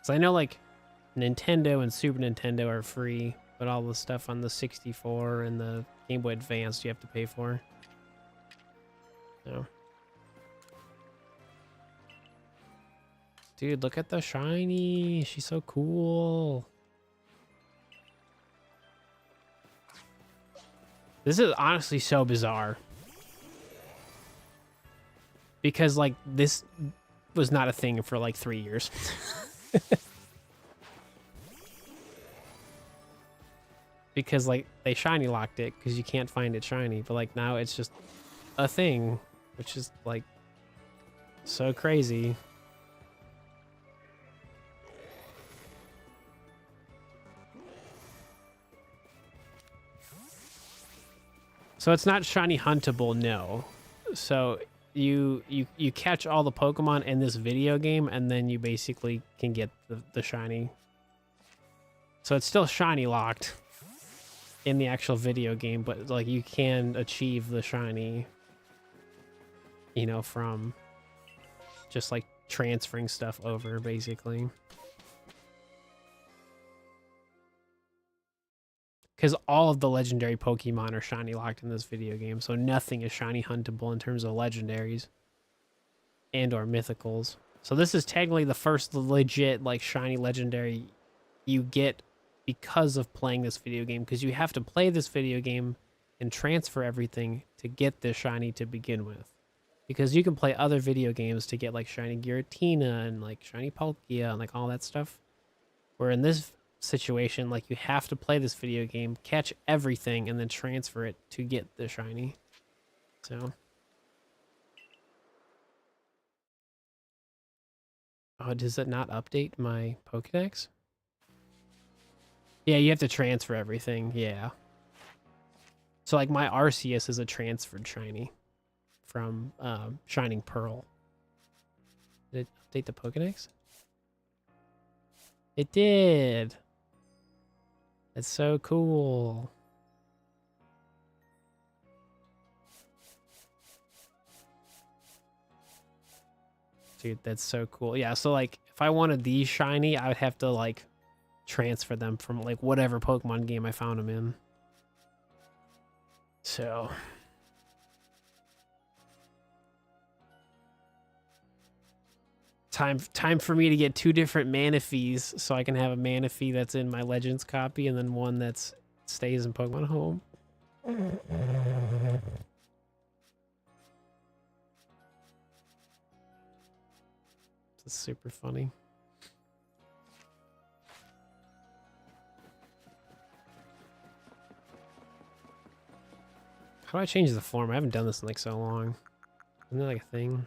So I know like Nintendo and Super Nintendo are free, but all the stuff on the 64 and the Game Boy Advance you have to pay for. So. Dude, look at the shiny. She's so cool. This is honestly so bizarre. Because, like, this was not a thing for, like, 3 years. Because, like, they shiny locked it because you can't find it shiny. But, like, now it's just a thing, which is, like, so crazy. So it's not shiny huntable, no. So you catch all the Pokemon in this video game, and then you basically can get the shiny. So it's still shiny locked in the actual video game, but like you can achieve the shiny, you know, from just like transferring stuff over, basically. Because all of the legendary Pokemon are shiny locked in this video game, so nothing is shiny huntable in terms of legendaries and or mythicals. So this is technically the first legit like shiny legendary you get because of playing this video game, because you have to play this video game and transfer everything to get this shiny to begin with. Because you can play other video games to get like shiny Giratina and like shiny Palkia and like all that stuff. Where in this situation, like, you have to play this video game, catch everything, and then transfer it to get the shiny. So. Oh, does it not update my Pokedex? Yeah, you have to transfer everything, yeah. So, like, my Arceus is a transferred shiny from Shining Pearl. Did it update the Pokedex? It did! That's so cool. Dude, that's so cool. Yeah, so like if I wanted these shiny, I would have to like transfer them from like whatever Pokemon game I found them in. So time for me to get 2 different Manaphies so I can have a Manaphy that's in my Legends copy and then one that's stays in Pokemon Home. It's super funny. How do I change the form? I haven't done this in like so long. Isn't that like a thing?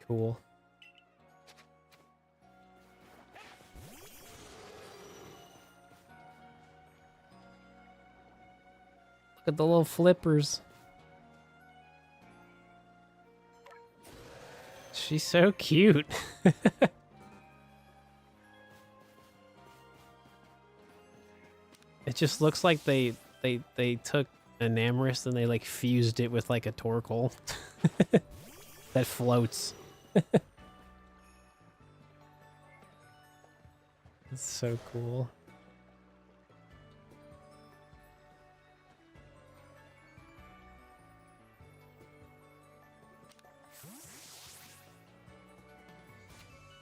Cool. Look at the little flippers. She's so cute. It just looks like they took Enamorus and they like fused it with like a Torkoal that floats. It's so cool.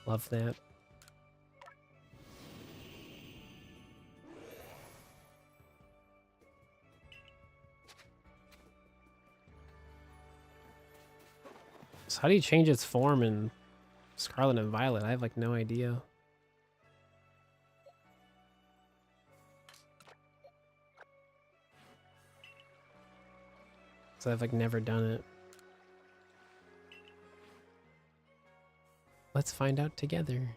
Love that. So how do you change its form in Scarlet and Violet? I have like no idea. So I've like never done it. Let's find out together.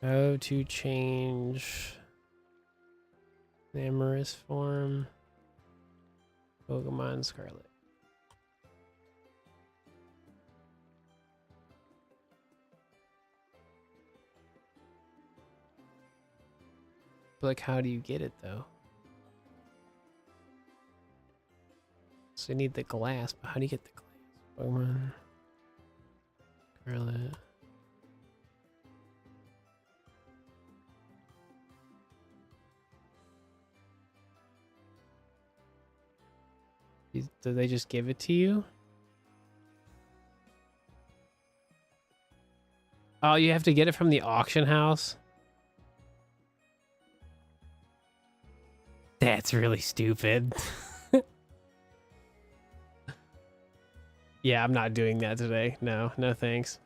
How to change Enamorus form. Pokemon Scarlet. But like, how do you get it though? So you need the glass, but how do you get the glass? Pokemon Scarlet. Do they just give it to you? Oh, you have to get it from the auction house? That's really stupid. Yeah, I'm not doing that today. No, no thanks.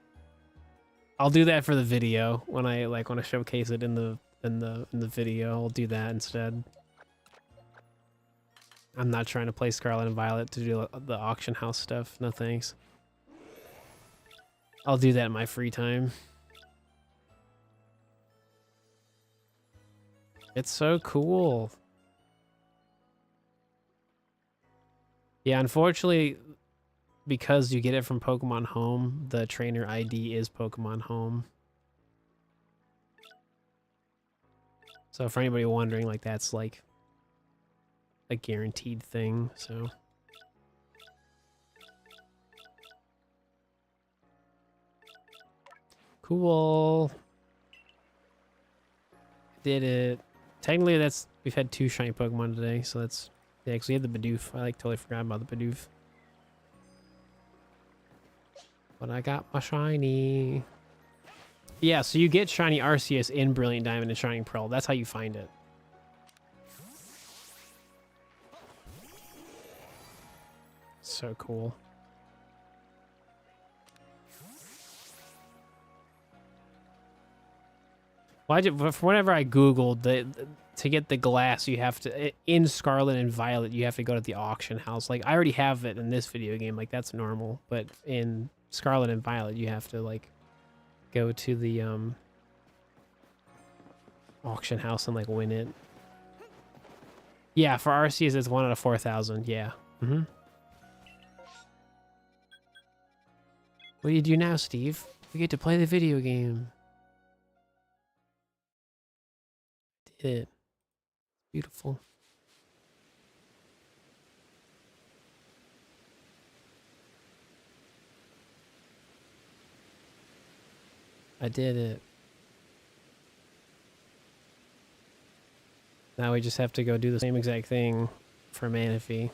I'll do that for the video when I like want to showcase it in the video. I'll do that instead. I'm not trying to play Scarlet and Violet to do the auction house stuff. No thanks. I'll do that in my free time. It's so cool. Yeah, unfortunately, because you get it from Pokemon Home, the trainer ID is Pokemon Home. So for anybody wondering, like that's like a guaranteed thing, so. Cool. Did it. Technically we've had 2 shiny Pokemon today, so that's, yeah, because we had the Bidoof. I like totally forgot about the Bidoof. But I got my shiny. Yeah, so you get shiny Arceus in Brilliant Diamond and Shining Pearl. That's how you find it. So cool. Well, whenever I Googled to get the glass, you have to, in Scarlet and Violet, you have to go to the auction house. Like, I already have it in this video game. Like, that's normal. But in Scarlet and Violet, you have to, like, go to the auction house and, like, win it. Yeah, for Arceus, it's 1 out of 4,000. Yeah. Mm-hmm. What do you do now, Steve? We get to play the video game. Did it. Beautiful. I did it. Now we just have to go do the same exact thing for Manaphy.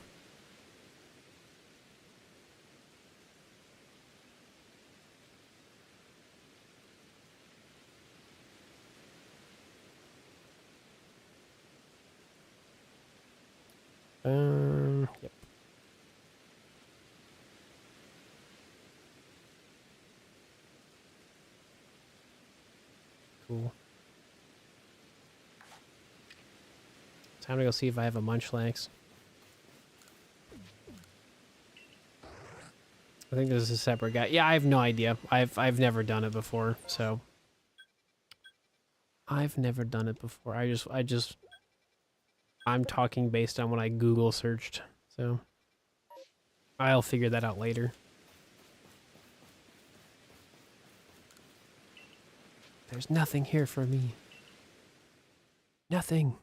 Yep. Cool. Time to go see if I have a Munchlax. I think this is a separate guy. Yeah, I have no idea. I've never done it before, so I've never done it before. I'm talking based on what I Google searched, so I'll figure that out later. There's nothing here for me. Nothing.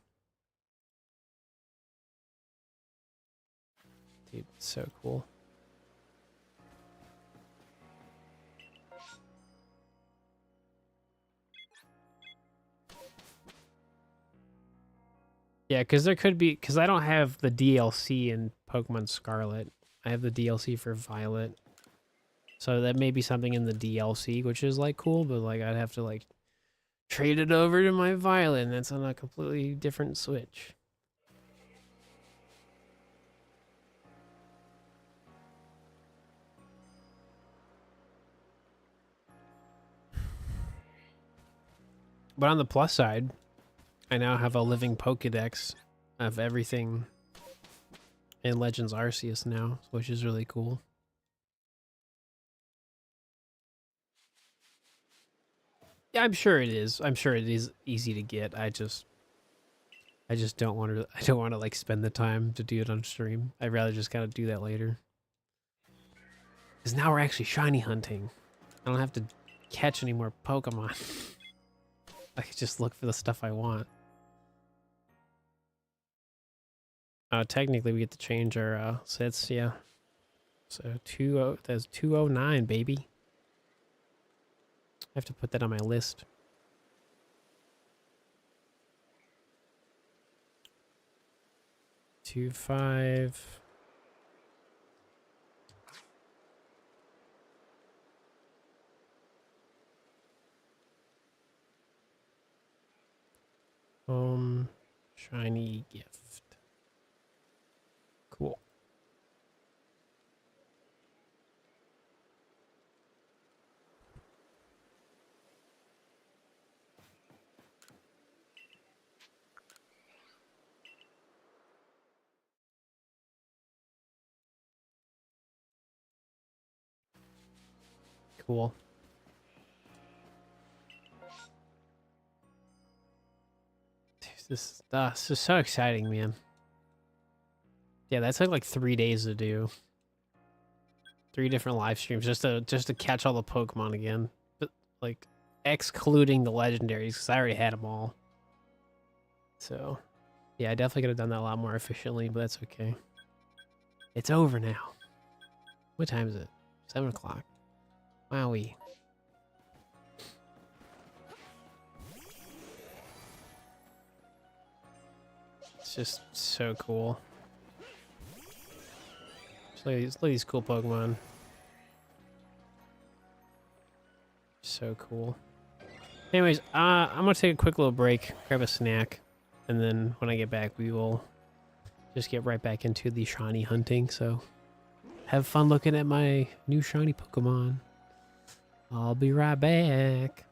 Dude, so cool. Yeah, because there could be, because I don't have the DLC in Pokemon Scarlet. I have the DLC for Violet. So that may be something in the DLC, which is like cool, but like I'd have to like trade it over to my Violet, and that's on a completely different Switch. But on the plus side, I now have a living Pokedex of everything in Legends Arceus now, which is really cool. Yeah, I'm sure it is. I'm sure it is easy to get. I just don't want to. I don't want to like spend the time to do it on stream. I'd rather just kind of do that later. Because now we're actually shiny hunting. I don't have to catch any more Pokemon. I can just look for the stuff I want. Technically we get to change our sets, yeah. So that's 209, baby. I have to put that on my list. Two, 5. Shiny gift. Cool. Cool. This is so exciting, man. Yeah, that took like 3 days to do. 3 different live streams just to catch all the Pokemon again. But like excluding the legendaries because I already had them all. So yeah, I definitely could have done that a lot more efficiently, but that's okay. It's over now. What time is it? 7 o'clock. Wowie. It's just so cool. Just look at these cool Pokemon. So cool. Anyways, I'm gonna take a quick little break, grab a snack, and then when I get back, we will just get right back into the shiny hunting. So have fun looking at my new shiny Pokemon. I'll be right back.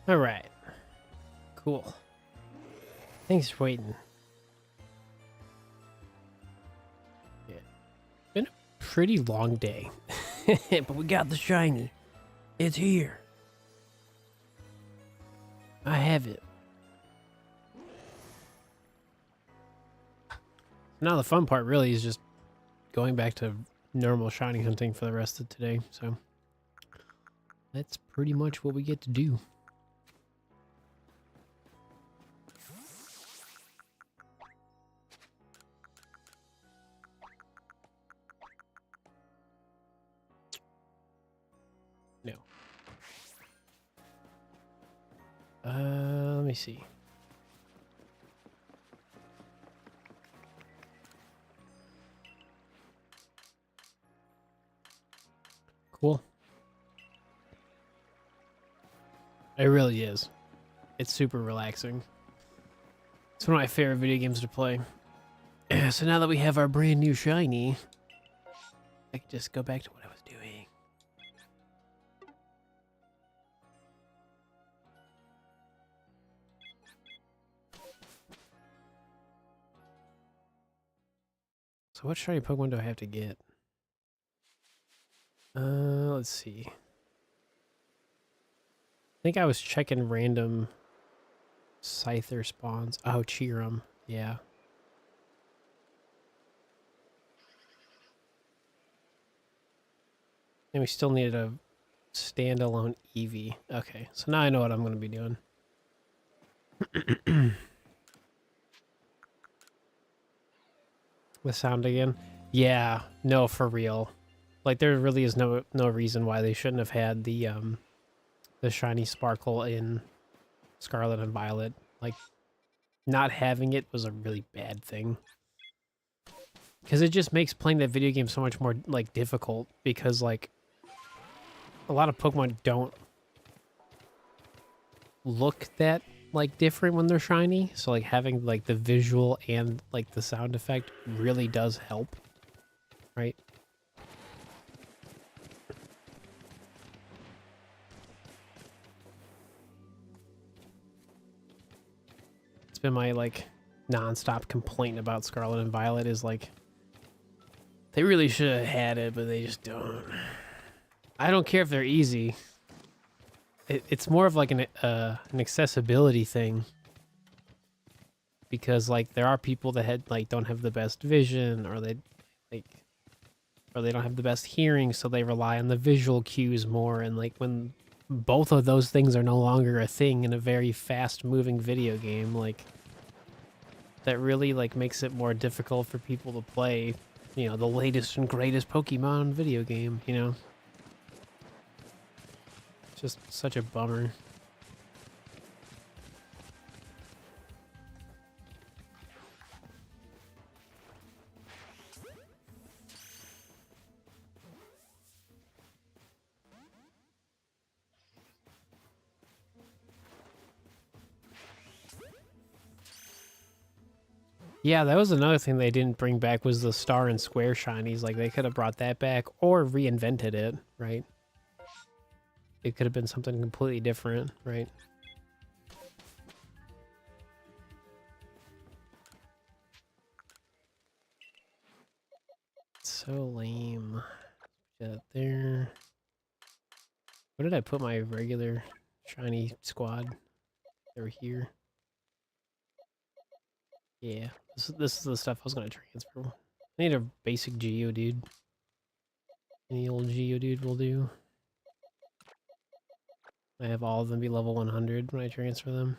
All right. Cool. Thanks for waiting. Yeah. Been a pretty long day. But we got the shiny. It's here. I have it. Now the fun part really is just going back to normal shiny hunting for the rest of today. So that's pretty much what we get to do. No. Let me see. Cool. It really is. It's super relaxing. It's one of my favorite video games to play. So now that we have our brand new shiny, I can just go back to what I was doing. So what shiny Pokemon do I have to get? Let's see. I think I was checking random Scyther spawns. Oh, Cheerum. Yeah. And we still needed a standalone Eevee. Okay, so now I know what I'm going to be doing. The sound again? Yeah, no, for real. Like, there really is no reason why they shouldn't have had the shiny sparkle in Scarlet and Violet. Like, not having it was a really bad thing. Because it just makes playing that video game so much more, like, difficult. Because, like, a lot of Pokemon don't look that, like, different when they're shiny. So, like, having, like, the visual and, like, the sound effect really does help. Right? It's been my, like, non-stop complaint about Scarlet and Violet is, like, they really should have had it, but they just don't. I don't care if they're easy. It's more of like an accessibility thing. Because like there are people that don't have the best vision, or they don't have the best hearing, so they rely on the visual cues more. And like when both of those things are no longer a thing in a very fast moving video game, like that really like makes it more difficult for people to play, you know, the latest and greatest Pokemon video game, you know? It's just such a bummer. Yeah, that was another thing they didn't bring back was the star and square shinies. Like, they could have brought that back or reinvented it, right? It could have been something completely different, right? So lame. Put that there. Where did I put my regular shiny squad? They were here. Yeah, this is the stuff I was gonna transfer. I need a basic Geodude. Any old Geodude will do. I have all of them be level 100 when I transfer them.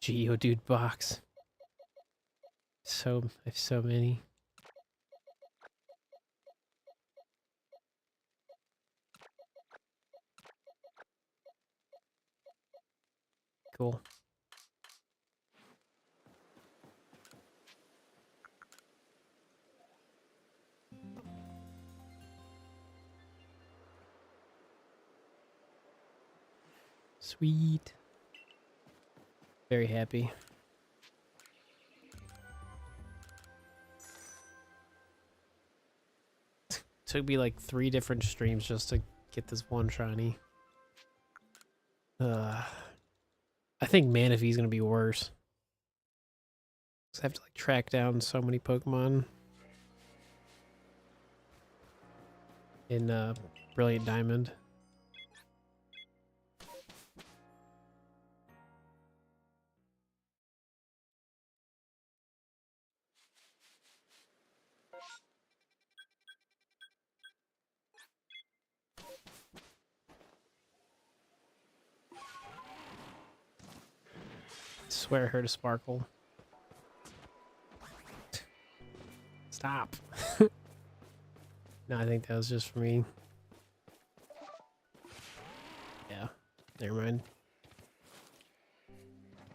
Geodude box. I have so many. Cool. Sweet. Very happy. took me like 3 different streams just to get this one shiny. I think Manaphy's gonna be worse. I have to like track down so many Pokemon in Brilliant Diamond. I swear I heard a sparkle. Stop. No, I think that was just for me. Yeah, never mind.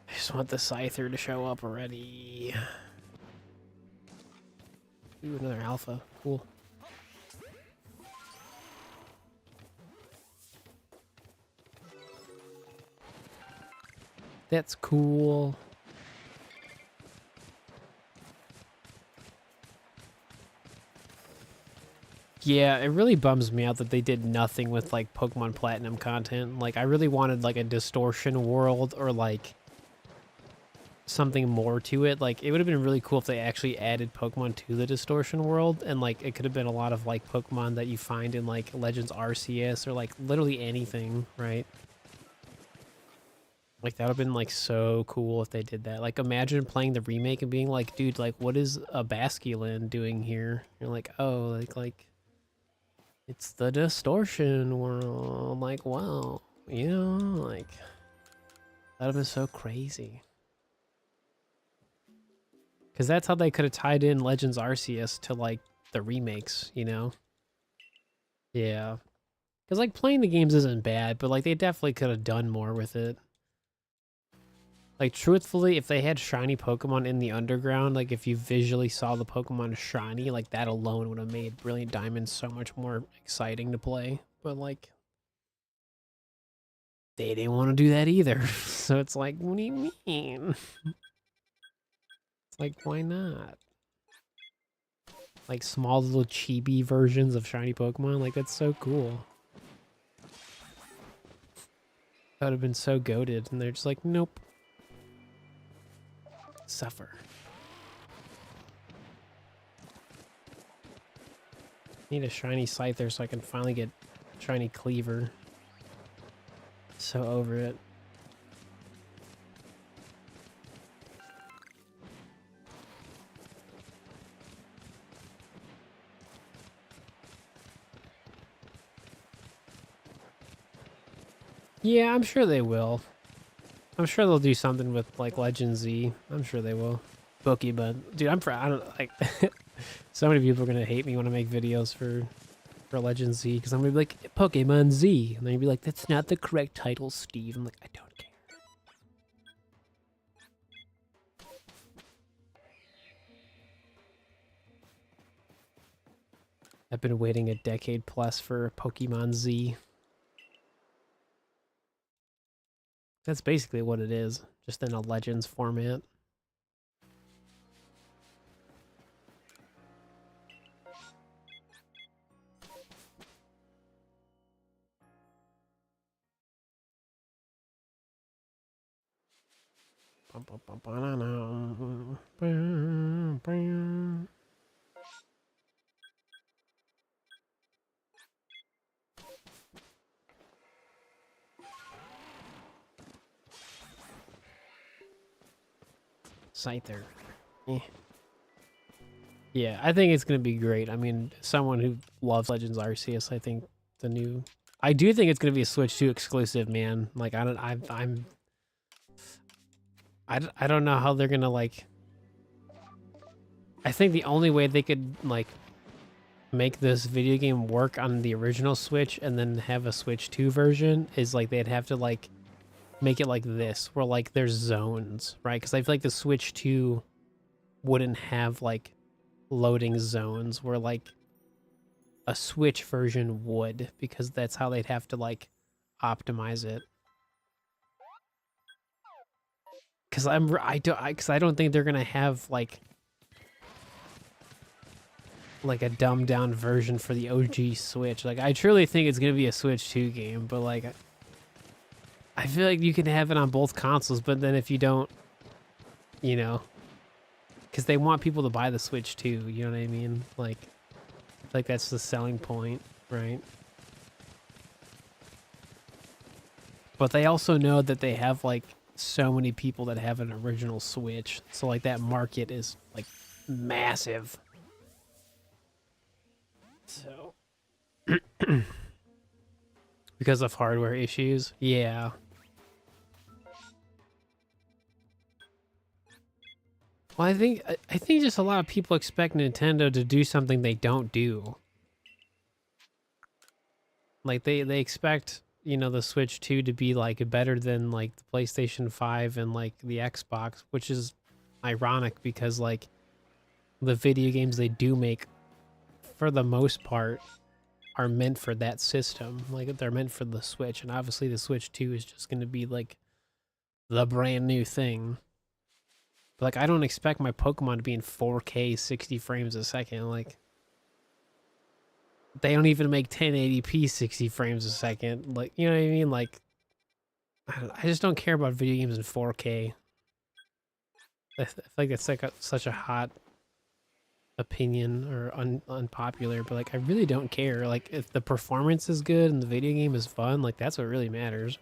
I just want the Scyther to show up already. Ooh, another alpha. Cool. That's cool. Yeah, it really bums me out that they did nothing with like Pokemon Platinum content. Like I really wanted like a distortion world or like something more to it. Like it would have been really cool if they actually added Pokemon to the distortion world, and like it could have been a lot of like Pokemon that you find in like Legends Arceus or like literally anything, right? Like that would have been like so cool if they did that. Like imagine playing the remake and being like, dude, like what is a Basculin doing here? You're like, oh, like it's the distortion world. Like, wow, you know, like that'd have been so crazy. Because that's how they could have tied in Legends Arceus to like the remakes, you know? Yeah. Because like playing the games isn't bad, but like they definitely could have done more with it. Like truthfully, if they had shiny Pokemon in the underground, like if you visually saw the Pokemon shiny, like that alone would have made Brilliant Diamond so much more exciting to play. But like they didn't want to do that either. So it's like, what do you mean? It's like, why not? Like small little chibi versions of shiny Pokemon, like that's so cool. That would have been so goated, and they're just like, nope. Suffer. Need a shiny Scyther so I can finally get shiny Cleaver. So over it. Yeah, I'm sure they will. I'm sure they'll do something with like Legend Z. I'm sure they will. Pokemon, dude. I don't like. So many people are gonna hate me when I make videos for Legend Z because I'm gonna be like Pokemon Z, and they're gonna be like, "That's not the correct title, Steve." I'm like, I don't care. I've been waiting a decade plus for Pokemon Z. That's basically what it is, just in a Legends format. Scyther. Eh. Yeah, I think it's gonna be great. I mean, someone who loves Legends Arceus, I think the new, I do think it's gonna be a Switch 2 exclusive, man. Like I don't know how they're gonna like. I think the only way they could like make this video game work on the original Switch and then have a Switch 2 version is like they'd have to like make it like this, where like there's zones, right? Because I feel like the Switch 2 wouldn't have like loading zones where like a Switch version would, because that's how they'd have to like optimize it. Because I don't think they're gonna have like like a dumbed down version for the OG Switch. Like I truly think it's gonna be a Switch 2 game, but like I feel like you can have it on both consoles, but then if you don't, you know, because they want people to buy the Switch too, you know what I mean? Like that's the selling point, right? But they also know that they have like so many people that have an original Switch, so like that market is like massive. So because of hardware issues, yeah. Well, I think just a lot of people expect Nintendo to do something they don't do. Like they expect, you know, the Switch 2 to be like better than like the PlayStation 5 and like the Xbox, which is ironic because like the video games they do make for the most part are meant for that system. Like they're meant for the Switch, and obviously the Switch 2 is just going to be like the brand new thing. But like I don't expect my Pokemon to be in 4K 60 frames a second. Like they don't even make 1080p 60 frames a second. Like, you know what I mean? Like I just don't care about video games in 4K. I feel like that's like such a hot opinion or unpopular, but like I really don't care. Like if the performance is good and the video game is fun, like that's what really matters.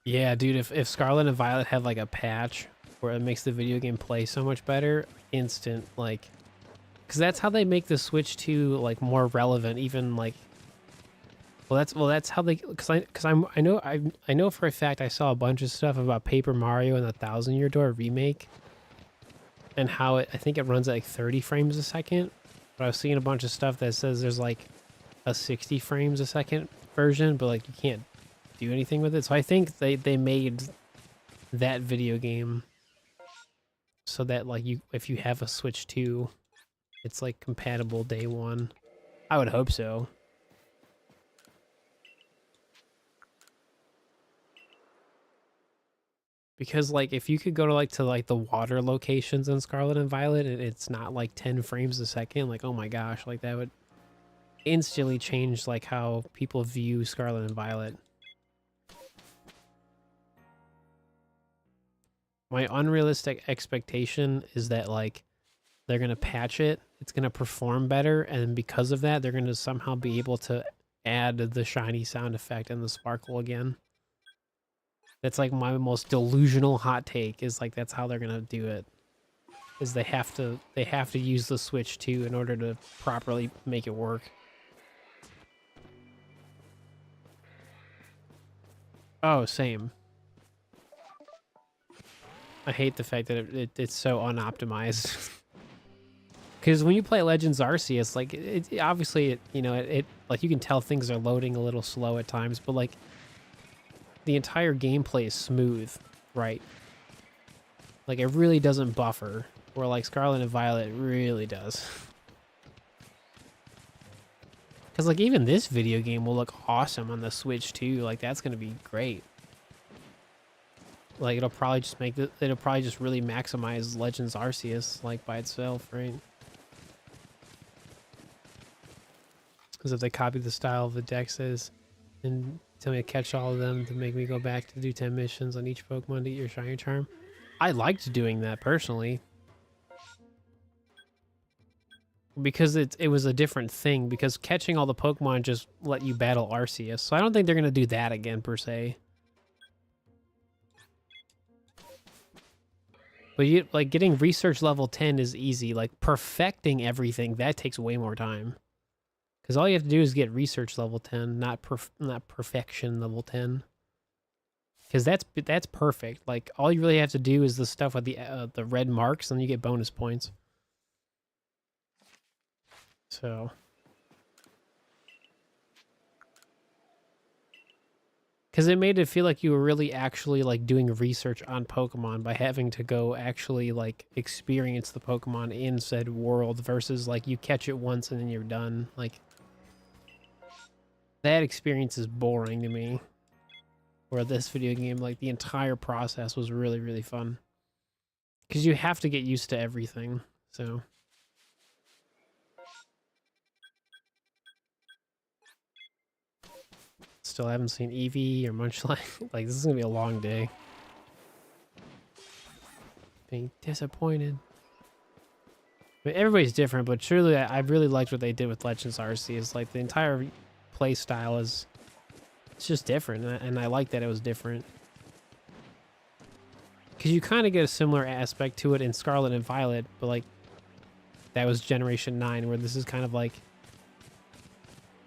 Yeah, dude, if Scarlet and Violet had like a patch where it makes the video game play so much better, instant like, because that's how they make the Switch 2 like more relevant. Even like, well that's how they, I know for a fact I saw a bunch of stuff about Paper Mario and the Thousand Year Door remake, and how I think it runs at like 30 frames a second. But I was seeing a bunch of stuff that says there's like a 60 frames a second version, but like you can't do anything with it. So I think they made that video game so that like if you have a Switch 2, it's like compatible day one. I would hope so. Because like if you could go to like the water locations in Scarlet and Violet and it's not like 10 frames a second, like oh my gosh, like that would instantly change like how people view Scarlet and Violet. My unrealistic expectation is that like they're gonna patch it, it's gonna perform better, and because of that, they're gonna somehow be able to add the shiny sound effect and the sparkle again. That's like my most delusional hot take. Is like that's how they're gonna do it. Is they have to use the Switch 2 in order to properly make it work. Oh, same. I hate the fact that it's so unoptimized. Because when you play Legends Arceus, like it obviously you know it like you can tell things are loading a little slow at times, but like the entire gameplay is smooth, right? Like it really doesn't buffer, where like Scarlet and Violet really does. Because like even this video game will look awesome on the Switch too. Like that's gonna be great. Like it'll probably just really maximize Legends Arceus like by itself, right? Because if they copy the style of the Dexes and tell me to catch all of them to make me go back to do 10 missions on each Pokemon to get your shiny charm, I liked doing that personally. Because it was a different thing, because catching all the Pokemon just let you battle Arceus. So I don't think they're going to do that again per se. But you, like getting research level 10 is easy. Like perfecting everything, that takes way more time. Because all you have to do is get research level 10, not perfection level 10. Because that's perfect. Like all you really have to do is the stuff with the red marks, and you get bonus points. So because it made it feel like you were really actually like doing research on Pokemon by having to go actually like experience the Pokemon in said world versus like you catch it once and then you're done. Like that experience is boring to me. Where this video game, like the entire process was really, really fun. Because you have to get used to everything, so. Still haven't seen Eevee or Munchlax. Like, this is gonna be a long day. Being disappointed. I mean, everybody's different, but truly, I really liked what they did with Legends Arceus. Like, the entire play style is... It's just different, and I like that it was different. Because you kind of get a similar aspect to it in Scarlet and Violet, but, like, that was Generation 9, where this is kind of like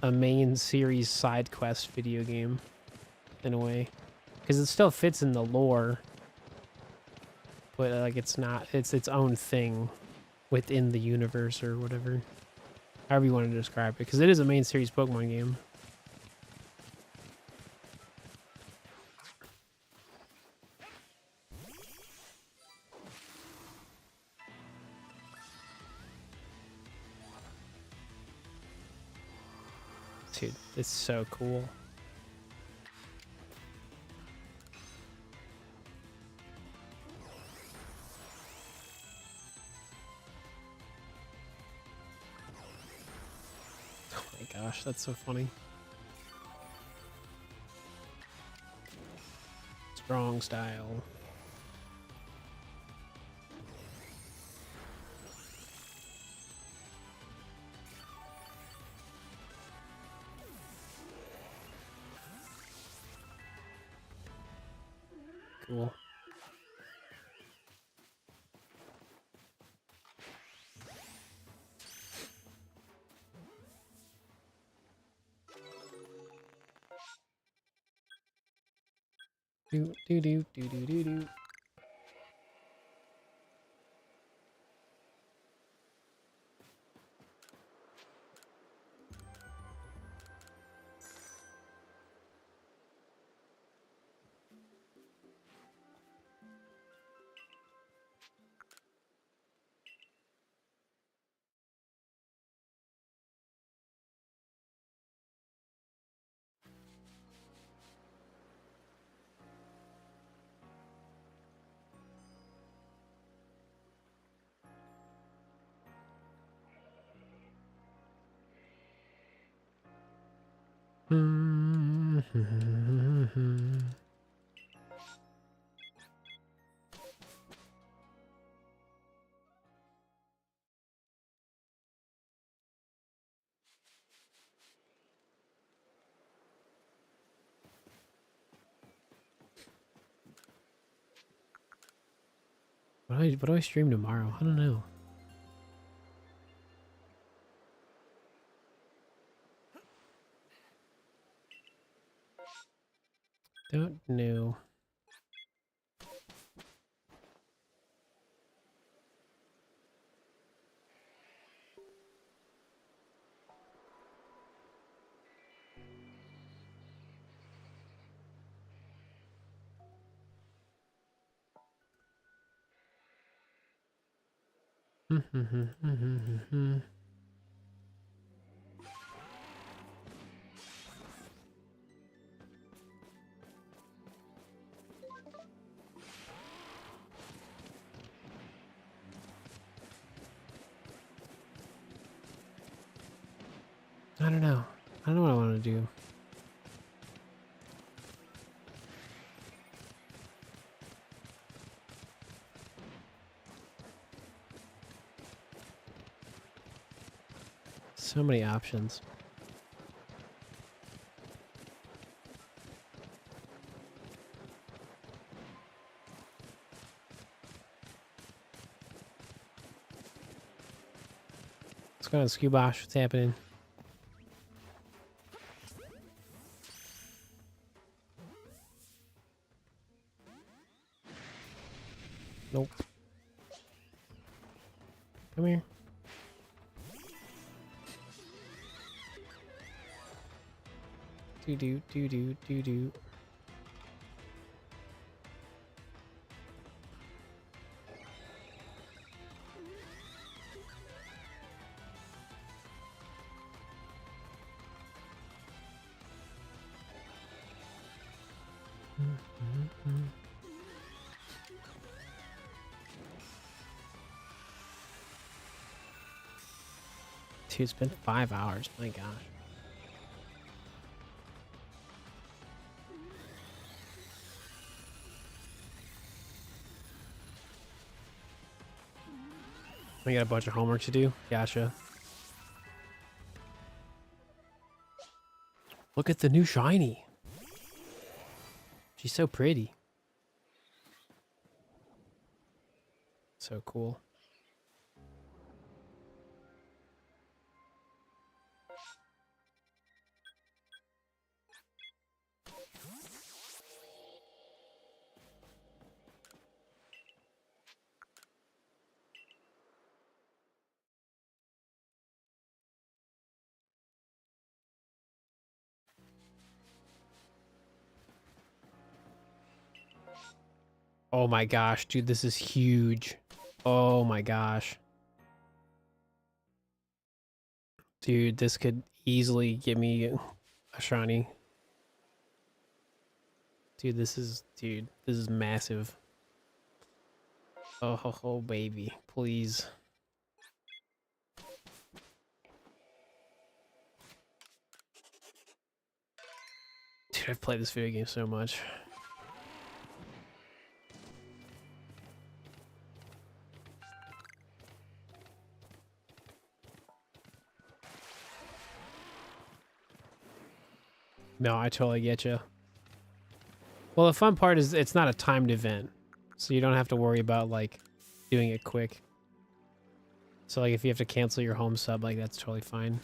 a main series side quest video game, in a way. Because it still fits in the lore, but, like, it's not... It's its own thing within the universe or whatever. However you want to describe it, because it is a main series Pokemon game. Dude, it's so cool. Oh my gosh, that's so funny. Strong style. Cool. Do do do do do do do. What do I stream tomorrow? I don't know. Don't know. I don't know. I don't know what I want to do. So many options. What's going on, Scubosh? What's happening? Nope. Come here. Do do do do do do. Dude, it's been 5 hours. My gosh. We got a bunch of homework to do. Gotcha. Look at the new shiny. She's so pretty. So cool. Oh my gosh, dude, this is huge. Oh my gosh. Dude, this could easily give me a shiny. Dude, this is massive. Oh, baby, please. Dude, I've played this video game so much. No, I totally get you. Well, the fun part is it's not a timed event, so you don't have to worry about like doing it quick. So like if you have to cancel your home sub, like that's totally fine.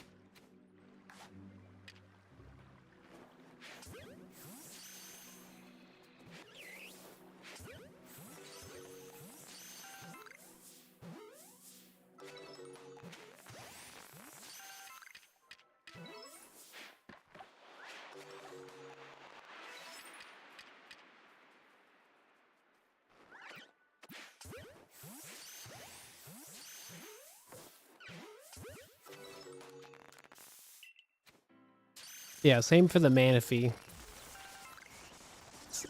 Yeah, same for the Manaphy.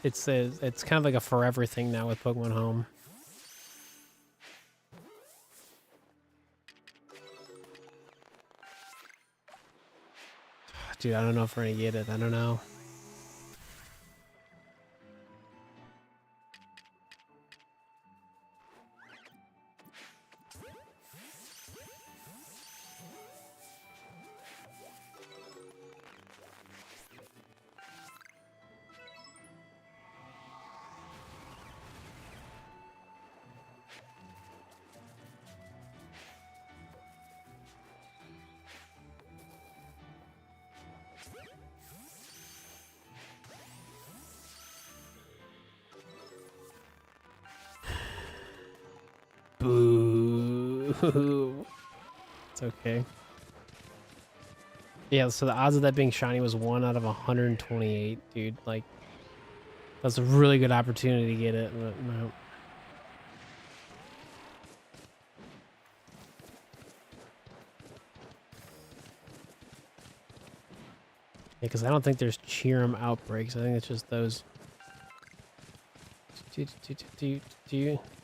It's kind of like a forever thing now with Pokemon Home. Dude, I don't know if we're gonna get it. I don't know. Boo. It's okay. Yeah, so the odds of that being shiny was 1 out of 128, dude. Like, that's a really good opportunity to get it, but no. Yeah, because I don't think there's Cheerum outbreaks. I think it's just those.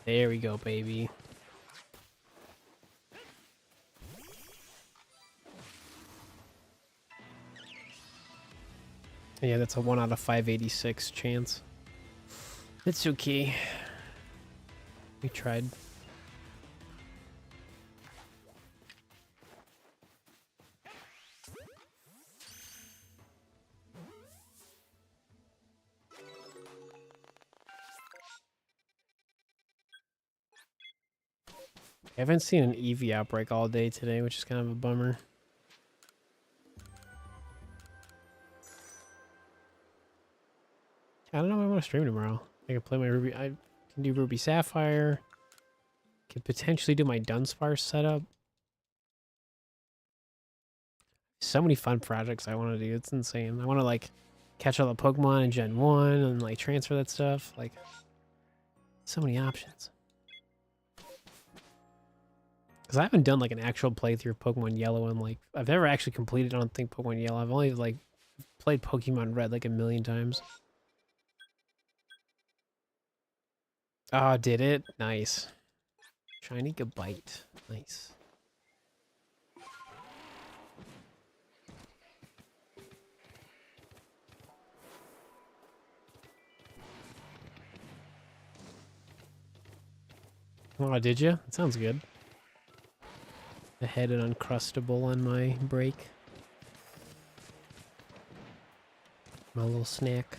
There we go, baby. Yeah, that's a 1 out of 586 chance. It's okay. We tried. I haven't seen an Eevee outbreak all day today, which is kind of a bummer. I don't know if I want to stream tomorrow. I can play my Ruby. I can do Ruby Sapphire. Could potentially do my Dunsparce setup. So many fun projects I want to do. It's insane. I want to like catch all the Pokemon in Gen 1 and like transfer that stuff. Like, so many options. Because I haven't done like an actual playthrough of Pokemon Yellow and like I've never actually completed, I don't think, Pokemon Yellow. I've only like played Pokemon Red like a million times. Oh, did it? Nice. Shiny Gabite. Nice. Oh, did you? That sounds good. I had an Uncrustable on my break. My little snack.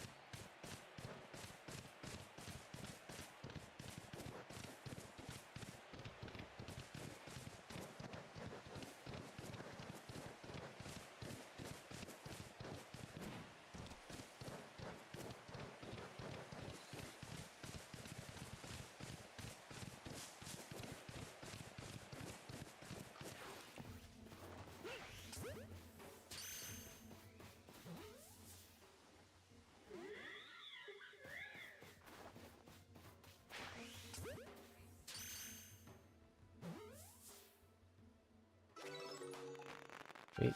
Wait.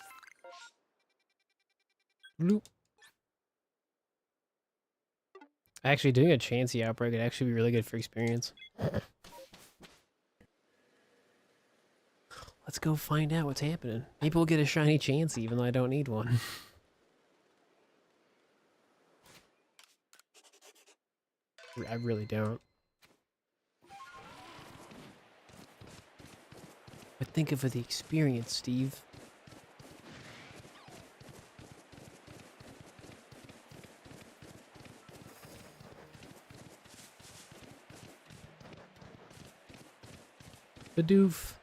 Bloop. Actually, doing a Chansey outbreak would actually be really good for experience. Let's go find out what's happening. Maybe we'll get a shiny Chansey even though I don't need one. I really don't. But think of the experience, Steve. Badoof.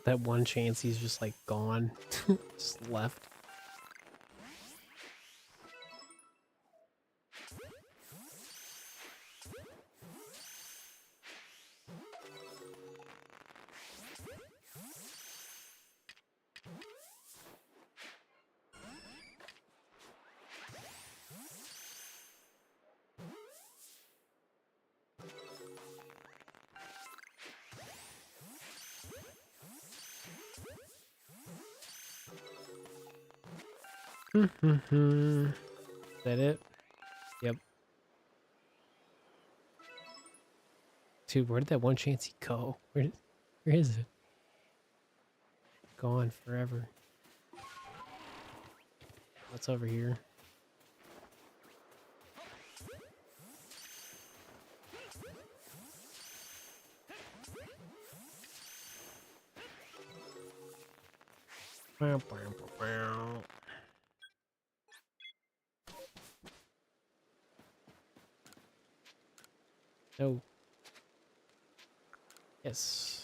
That one Chansey's just like gone. Just left. Is that it? Yep. Dude, where did that one Chansey go? Where is it? Gone forever. What's over here? No. Yes.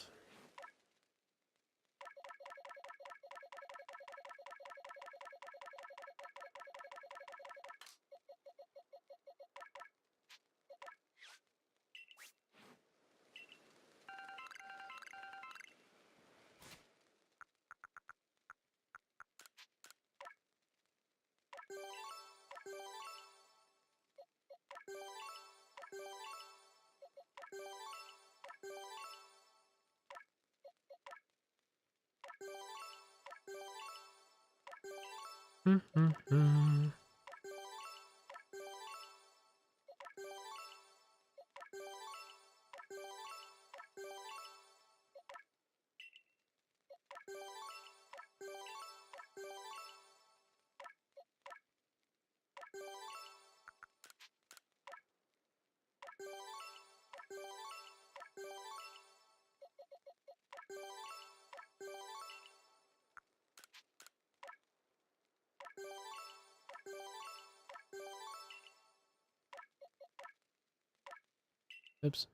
Oops.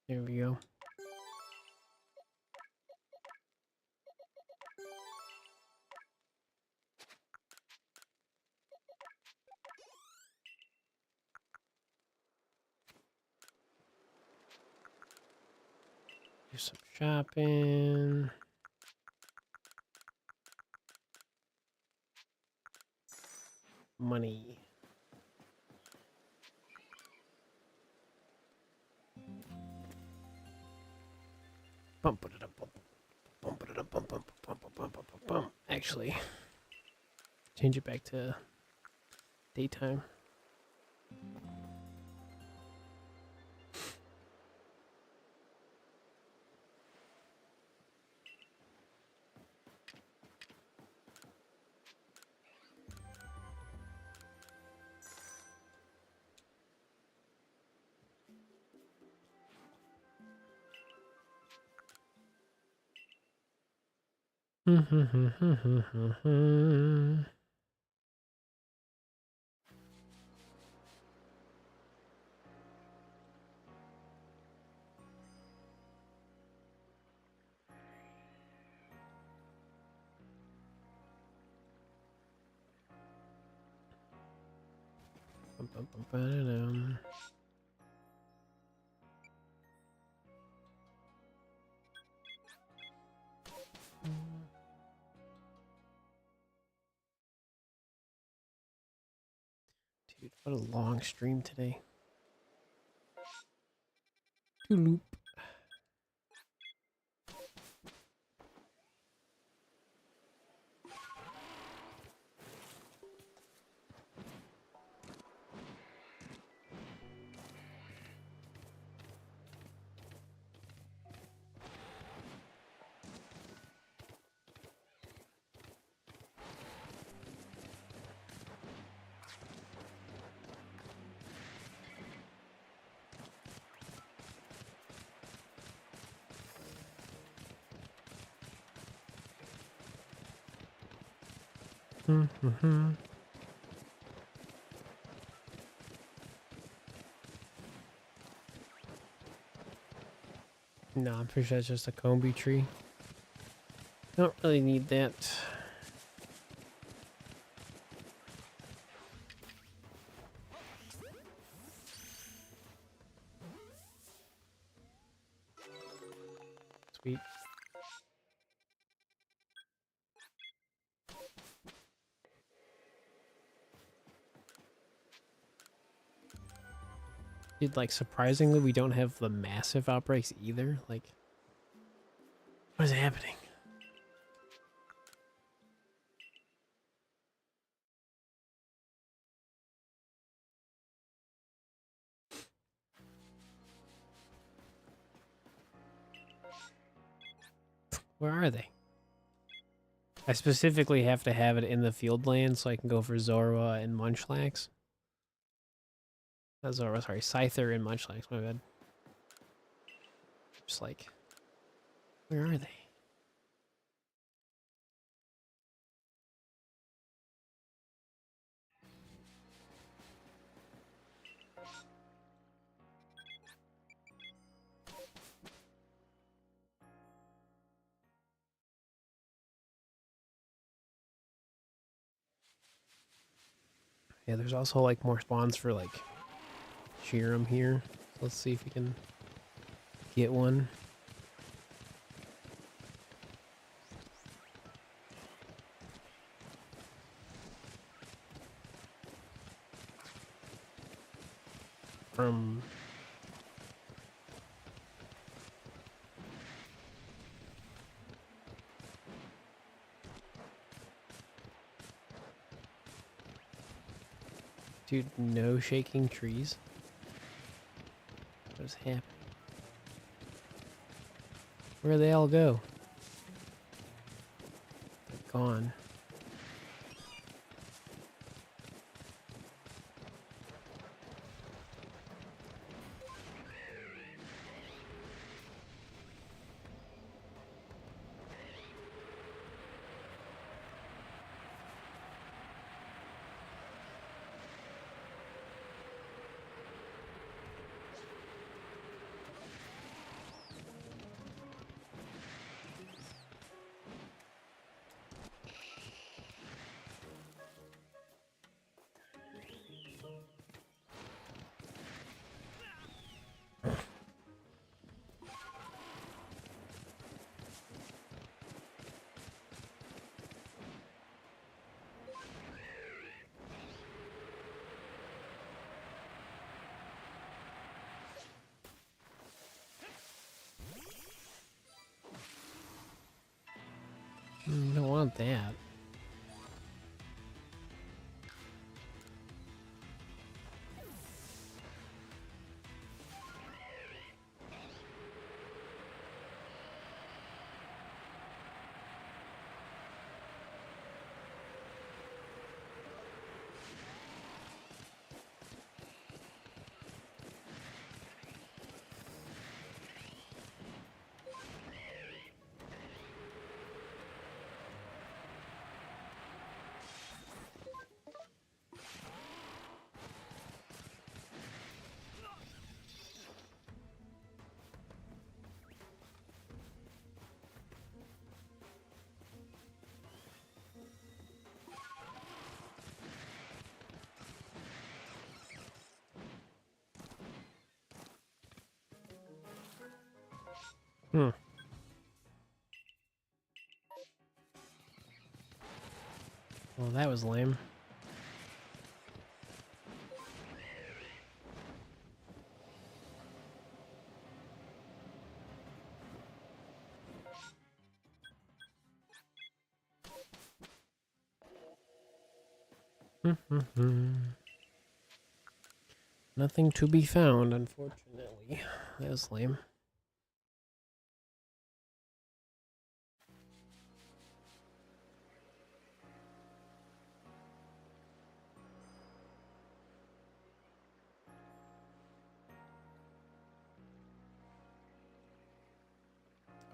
There we go. Do some shopping. Money. Actually, change it back to daytime. Dude, what a long stream today. Loop. No, I'm pretty sure it's just a combi tree. Don't really need that. Sweet. Dude, like, surprisingly, we don't have the massive outbreaks either. Like, what is happening? Where are they? I specifically have to have it in the field land so I can go for Zorua and Munchlax. Not Zorua, sorry, Scyther and Munchlax, my bad. Just like, where are they? Yeah, there's also like more spawns for like Sheeram here. So let's see if we can get one. From dude, no shaking trees. What is happening? Where'd they all go? They're gone. want that. Hmm. Well, that was lame. Nothing to be found, unfortunately. That was lame.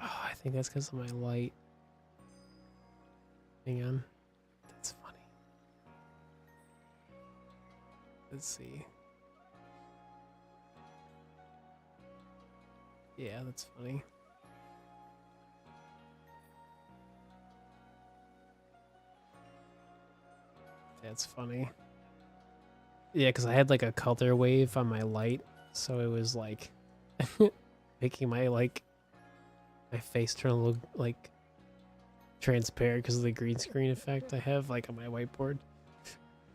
Oh, I think that's because of my light. Hang on. That's funny. Let's see. Yeah, that's funny. That's funny. Yeah, because I had like a color wave on my light, so it was like making my my face turn a little like transparent because of the green screen effect I have like on my whiteboard.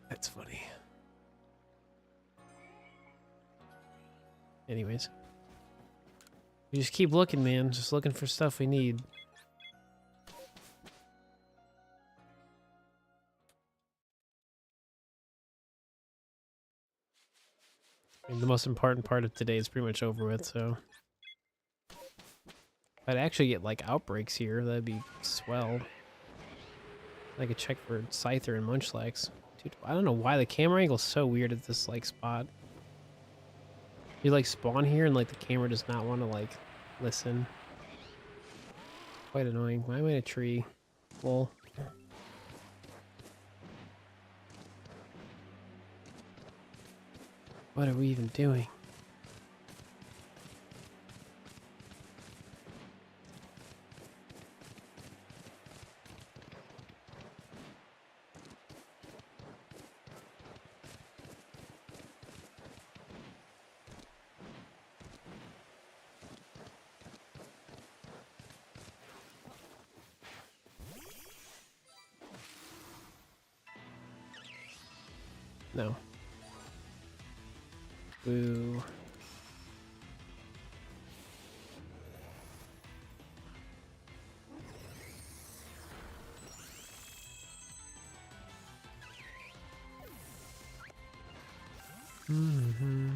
That's funny. Anyways, we just keep looking, man. Just looking for stuff we need. I mean, the most important part of today is pretty much over with, so if I'd actually get like outbreaks here, that'd be swell. I could check for Scyther and Munchlax. Dude, I don't know why the camera angle's so weird at this like spot. You like spawn here and like the camera does not want to like listen. Quite annoying. Why am I in a tree? Lol. What are we even doing? No. Boo. Mm-hmm.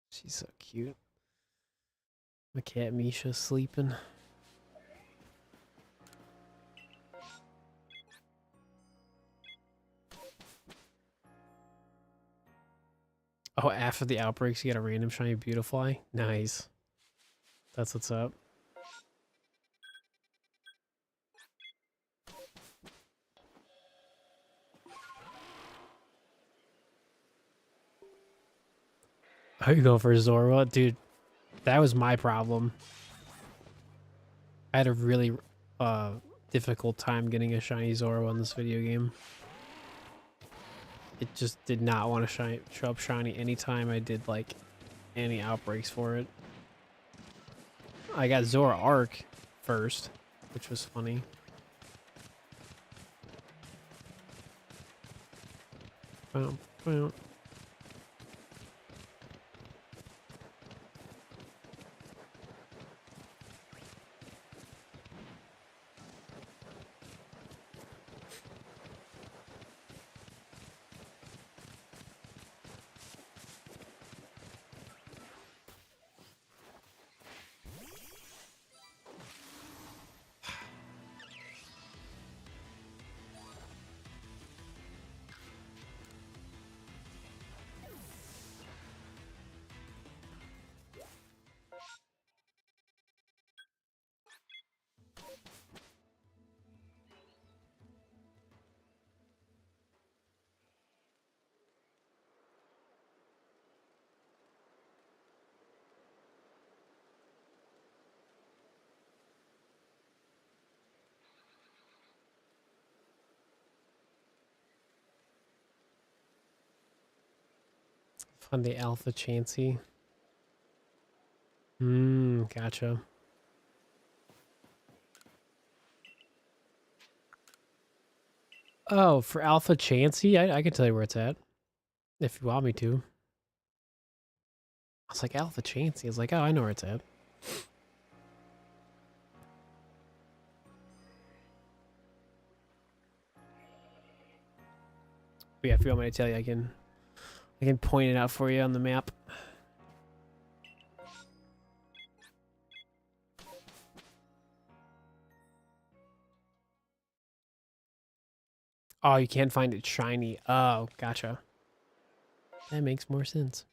She's so cute. My cat Misha's sleeping. Oh, after the outbreaks, you get a random shiny Beautifly? Nice. That's what's up. I could go for Zorua. Dude, that was my problem. I had a really difficult time getting a shiny Zorua in this video game. It just did not want to show up shiny anytime I did like any outbreaks for it. I got Zora Arc first, which was funny. Well. Fun the alpha Chansey. Gotcha. Oh, for alpha Chansey, I can tell you where it's at. If you want me to. I was like, alpha Chansey. I was like, oh, I know where it's at. But yeah, if you want me to tell you, I can point it out for you on the map. Oh, you can't find it shiny. Oh, gotcha. That makes more sense.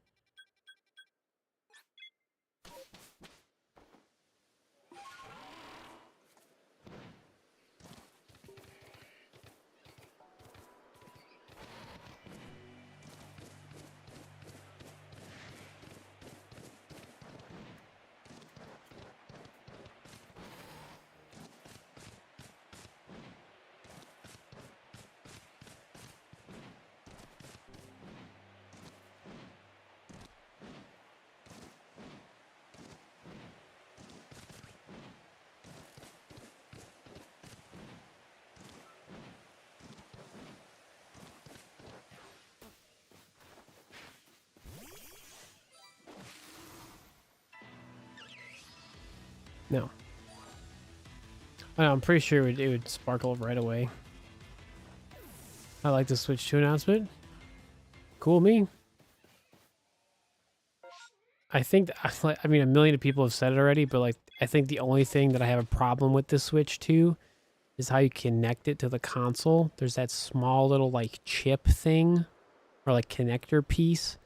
No. I'm pretty sure it would sparkle right away. I like the Switch 2 announcement. Cool me. I think, I mean, a million people have said it already, but like, I think the only thing that I have a problem with the Switch 2 is how you connect it to the console. There's that small little like chip thing or like connector piece.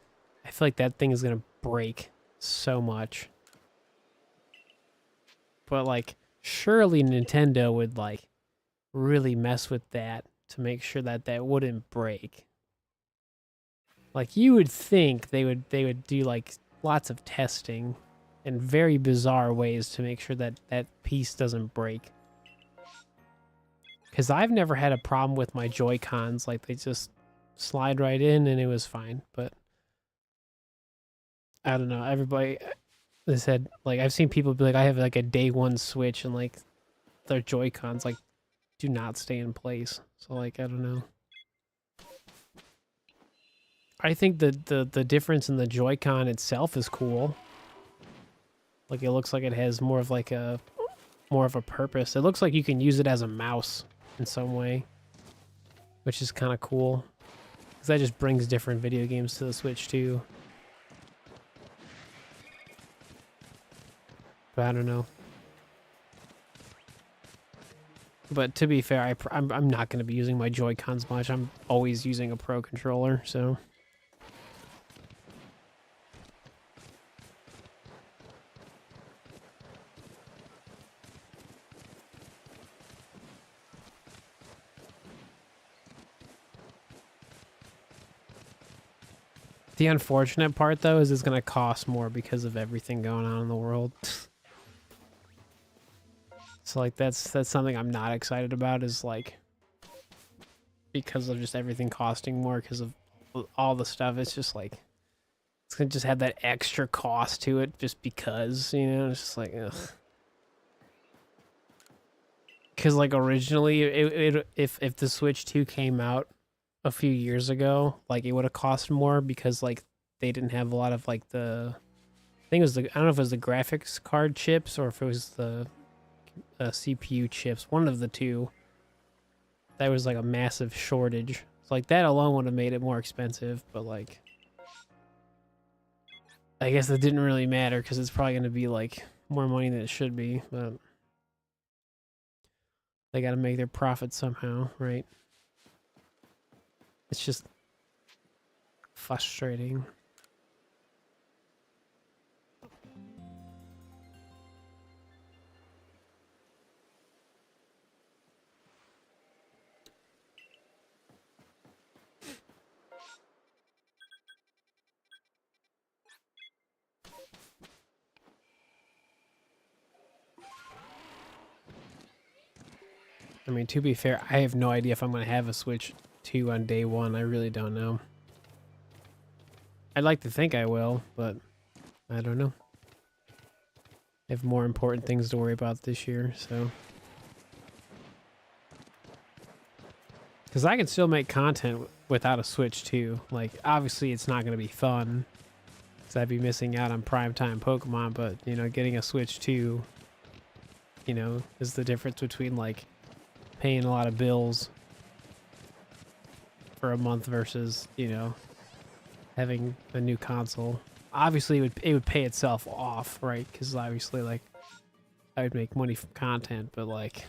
I feel like that thing is going to break so much. But like, surely Nintendo would like really mess with that to make sure that that wouldn't break. Like you would think they would do like lots of testing in very bizarre ways to make sure that that piece doesn't break. Because I've never had a problem with my Joy-Cons. Like they just slide right in and it was fine. But I don't know. Everybody, they said, like I've seen people be like, I have like a day one Switch and like their Joy-Cons like do not stay in place. So like, I don't know. I think the difference in the Joy-Con itself is cool. Like it looks like it has more of like a purpose. It looks like you can use it as a mouse in some way, which is kind of cool. Because that just brings different video games to the Switch too. But I don't know. But to be fair, I'm not going to be using my Joy-Cons much. I'm always using a Pro controller, so. The unfortunate part, though, is it's going to cost more because of everything going on in the world. So, like, that's something I'm not excited about is, like, because of just everything costing more because of all the stuff. It's just, like, it's going to just have that extra cost to it just because, you know? It's just like, ugh. Because like originally, if the Switch 2 came out a few years ago, like it would have cost more because like they didn't have a lot of like I think it was I don't know if it was the graphics card chips or if it was the CPU chips, one of the two. That was like a massive shortage. So like that alone would have made it more expensive, but like I guess that didn't really matter because it's probably going to be like more money than it should be, but they got to make their profit somehow, right? It's just frustrating. I mean, to be fair, I have no idea if I'm going to have a Switch 2 on day one. I really don't know. I'd like to think I will, but I don't know. I have more important things to worry about this year, so. Because I can still make content without a Switch 2. Like, obviously it's not going to be fun. Because I'd be missing out on primetime Pokemon, but, you know, getting a Switch 2, you know, is the difference between, like, paying a lot of bills for a month versus, you know, having a new console. Obviously, it would pay itself off, right? Because obviously, like, I would make money from content, but like,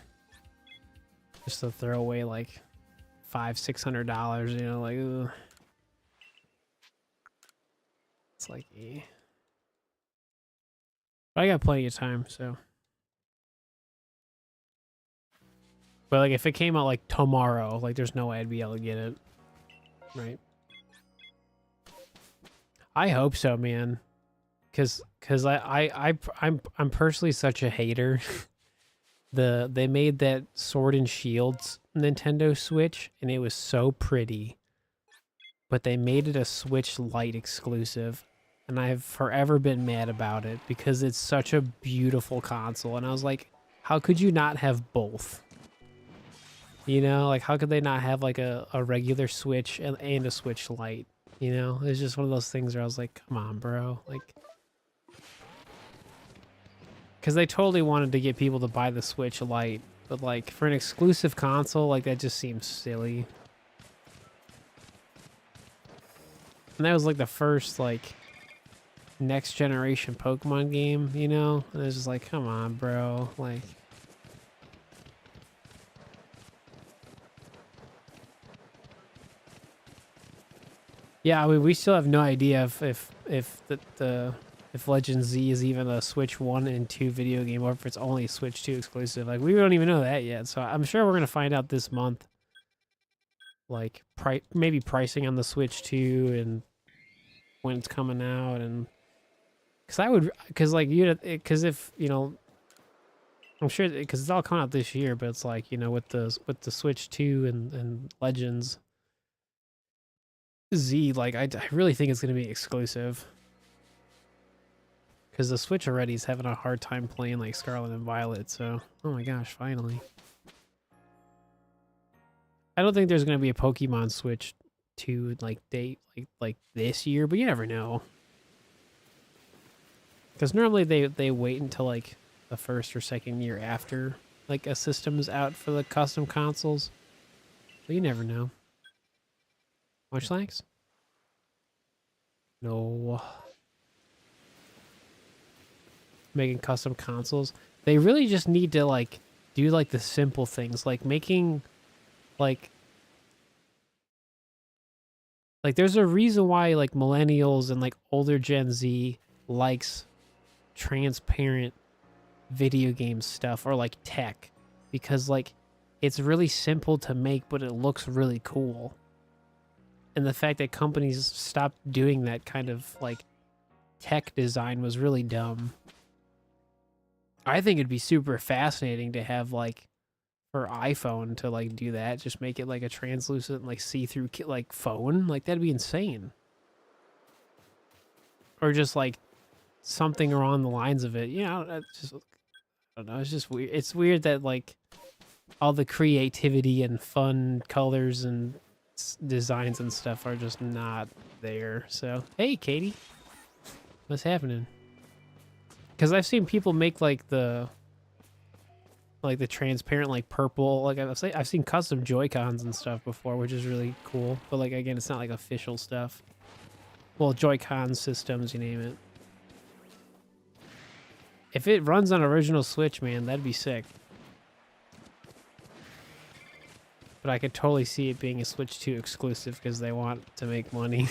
just to throw away like $500-600, you know, like, ugh. It's like, eh. But I got plenty of time, so. But like, if it came out like tomorrow, like, there's no way I'd be able to get it, right? I hope so, man. Cause I'm personally such a hater. They made that Sword and Shields Nintendo Switch and it was so pretty. But they made it a Switch Lite exclusive. And I've forever been mad about it because it's such a beautiful console. And I was like, how could you not have both? You know, like how could they not have like a regular Switch and a Switch Lite? You know, it's just one of those things where I was like, come on, bro. Like, because they totally wanted to get people to buy the Switch Lite. But like for an exclusive console, like that just seems silly. And that was like the first like next generation Pokemon game, you know? And it's just like, come on, bro. Like, yeah, I mean, we still have no idea if Legend Z is even a Switch 1 and 2 video game or if it's only Switch 2 exclusive. Like, we don't even know that yet. So I'm sure we're going to find out this month. Like, maybe pricing on the Switch 2 and when it's coming out. And because if, you know, I'm sure, because it's all coming out this year, but it's like, you know, with the Switch 2 and Legends Z, like, I really think it's going to be exclusive. Because the Switch already is having a hard time playing, like, Scarlet and Violet, so... Oh my gosh, finally. I don't think there's going to be a Pokemon Switch 2, like, like this year, but you never know. Because normally they wait until, like, the first or second year after, like, a system's out for the custom consoles. But you never know. Much thanks? No. Making custom consoles. They really just need to, like, do, like, the simple things. Like, making, like, there's a reason why, like, millennials and, like, older Gen Z likes transparent video game stuff or, like, tech. Because, like, it's really simple to make, but it looks really cool. And the fact that companies stopped doing that kind of, like, tech design was really dumb. I think it'd be super fascinating to have, like, for iPhone to, like, do that. Just make it, like, a translucent, like, see-through, like, phone. Like, that'd be insane. Or just, like, something along the lines of it. You know, it's just, I don't know. It's just weird. It's weird that, like, all the creativity and fun colors and designs and stuff are just not there. So, hey, Katie, what's happening? Because I've seen people make like the transparent like purple. Like I've seen custom Joy-Cons and stuff before, which is really cool. But like again, it's not like official stuff. Well, Joy-Con systems, you name it. If it runs on original Switch, man, that'd be sick. But I could totally see it being a Switch 2 exclusive because they want to make money.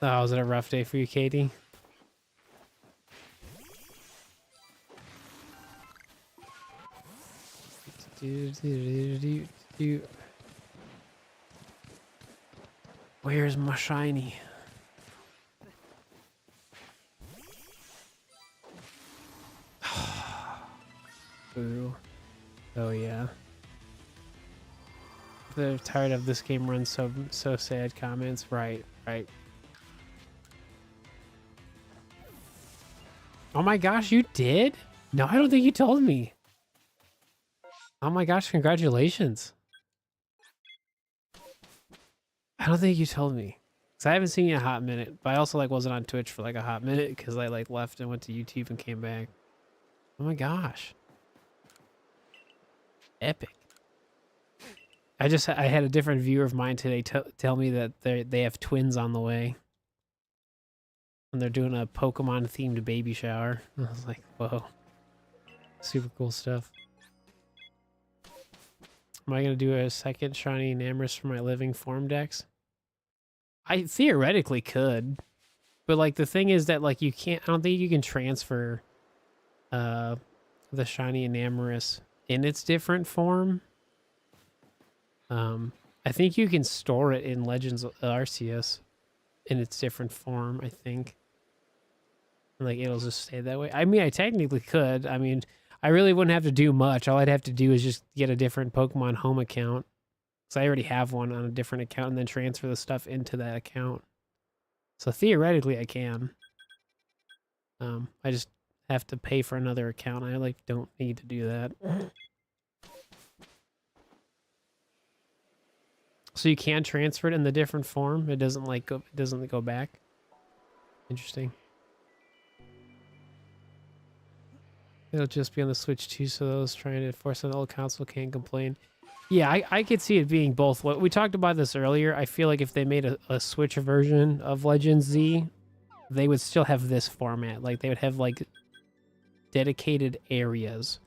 Oh, was it a rough day for you, Katie? Where's my shiny? Boo. Oh yeah. They're tired of this game runs so sad comments. Right. Oh my gosh, you did? No, I don't think you told me. Oh my gosh, congratulations. I don't think you told me. Cause I haven't seen you in a hot minute, but I also like wasn't on Twitch for like a hot minute because I like left and went to YouTube and came back. Oh my gosh. Epic. I had a different viewer of mine today tell me that they have twins on the way. And they're doing a Pokemon themed baby shower. I was like, whoa. Super cool stuff. Am I going to do a second shiny Namorous for my living form decks? I theoretically could. But like the thing is that like you can't, I don't think you can transfer the shiny Namorous in its different form. I think you can store it in Legends of Arceus in its different form, I think. Like it'll just stay that way. I mean, I technically could. I mean, I really wouldn't have to do much. All I'd have to do is just get a different Pokemon home account. Because I already have one on a different account and then transfer the stuff into that account. So theoretically I can. I just have to pay for another account. I like don't need to do that. So you can transfer it in the different form. It doesn't like go, it doesn't go back. Interesting. It'll just be on the Switch too, so those trying to force an old console can't complain. Yeah, I could see it being both. What we talked about this earlier. I feel like if they made a Switch version of Legends Z, they would still have this format. Like they would have like dedicated areas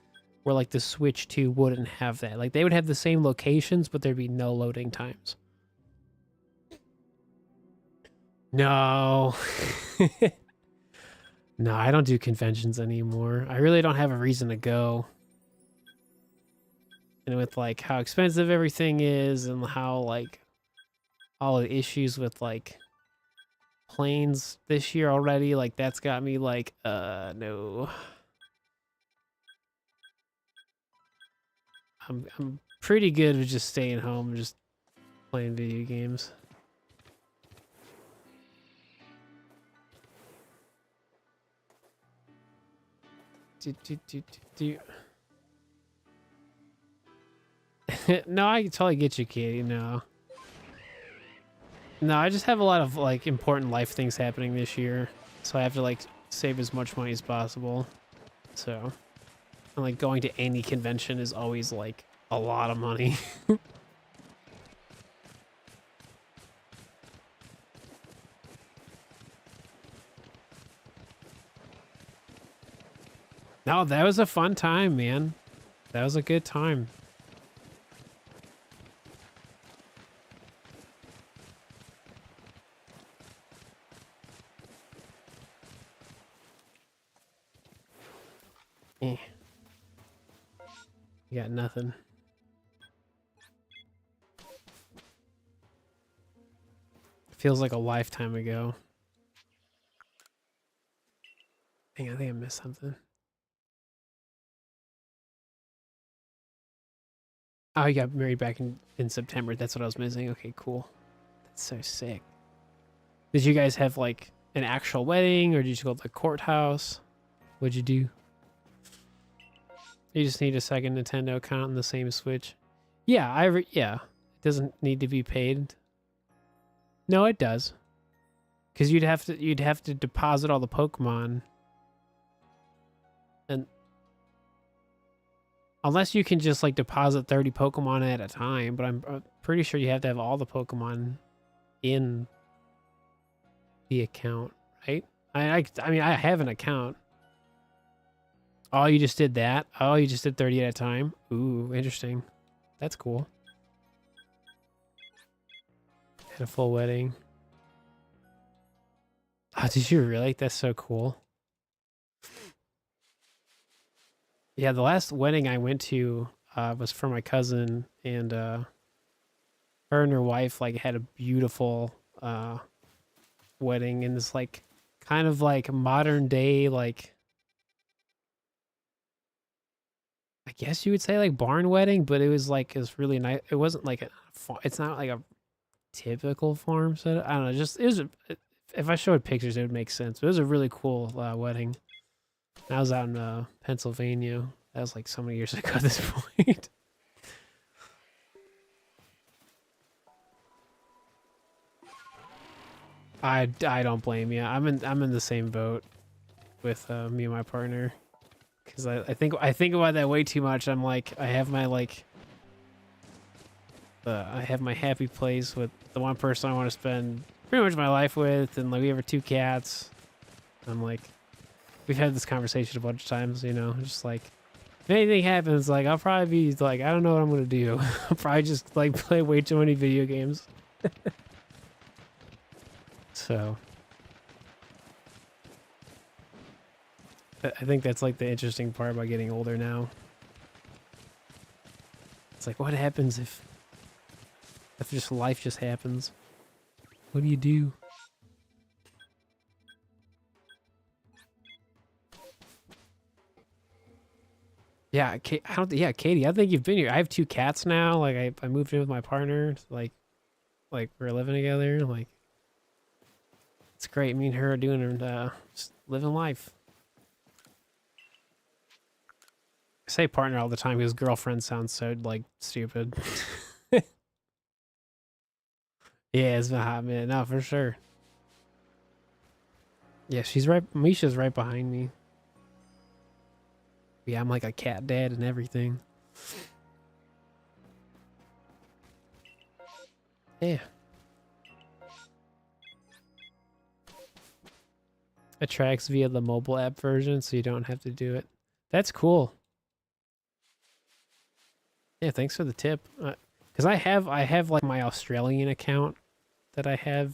where like the Switch 2 wouldn't have that. Like they would have the same locations, but there'd be no loading times. No. No, I don't do conventions anymore. I really don't have a reason to go. And with like how expensive everything is and how like all the issues with like planes this year already, like that's got me like, no. I'm pretty good with just staying home and just playing video games. No, I totally get you, Katie. No, I just have a lot of like important life things happening this year, so I have to like save as much money as possible. So, and, like going to any convention is always like a lot of money. No, that was a fun time, man. That was a good time. Eh. You got nothing. Feels like a lifetime ago. Dang, I think I missed something. Oh, you got married back in September. That's what I was missing. Okay, cool. That's so sick. Did you guys have like an actual wedding, or did you just go to the courthouse? What'd you do? You just need a second Nintendo account on the same Switch. Yeah, yeah. It doesn't need to be paid. No, it does. Because you'd have to deposit all the Pokemon. And unless you can just like deposit 30 Pokemon at a time, but I'm pretty sure you have to have all the Pokemon in the account, right? I mean, I have an account. Oh, you just did that? Oh, you just did 30 at a time? Ooh, interesting. That's cool. And a full wedding. Oh, did you really? That's so cool. Yeah, the last wedding I went to was for my cousin, and her and her wife like had a beautiful wedding in this like kind of like modern day, like I guess you would say like barn wedding, but it was really nice. It wasn't like it's not like a typical farm setup. I don't know. Just it was. If I showed pictures, it would make sense. But it was a really cool wedding. I was out in Pennsylvania. That was like so many years ago at this point. I don't blame you. I'm in the same boat with me and my partner, because I think about that way too much. I'm like I have my happy place with the one person I want to spend pretty much my life with, and like we have our 2 cats. I'm like, we've had this conversation a bunch of times, you know, just like if anything happens, like I'll probably be like, I don't know what I'm gonna do. I'll probably just like play way too many video games. So I think that's like the interesting part about getting older now. It's like, what happens if just life just happens? What do you do? Yeah, yeah, Katie, I think you've been here. I have 2 cats now. Like I moved in with my partner. Like we're living together. Like it's great. Me and her are doing just living life. I say partner all the time because girlfriend sounds so like stupid. Yeah, it's been a hot minute. No, for sure. Yeah, Misha's right behind me. Yeah, I'm like a cat dad and everything. Yeah. It tracks via the mobile app version, so you don't have to do it. That's cool. Yeah, thanks for the tip. Because I have like my Australian account that I have,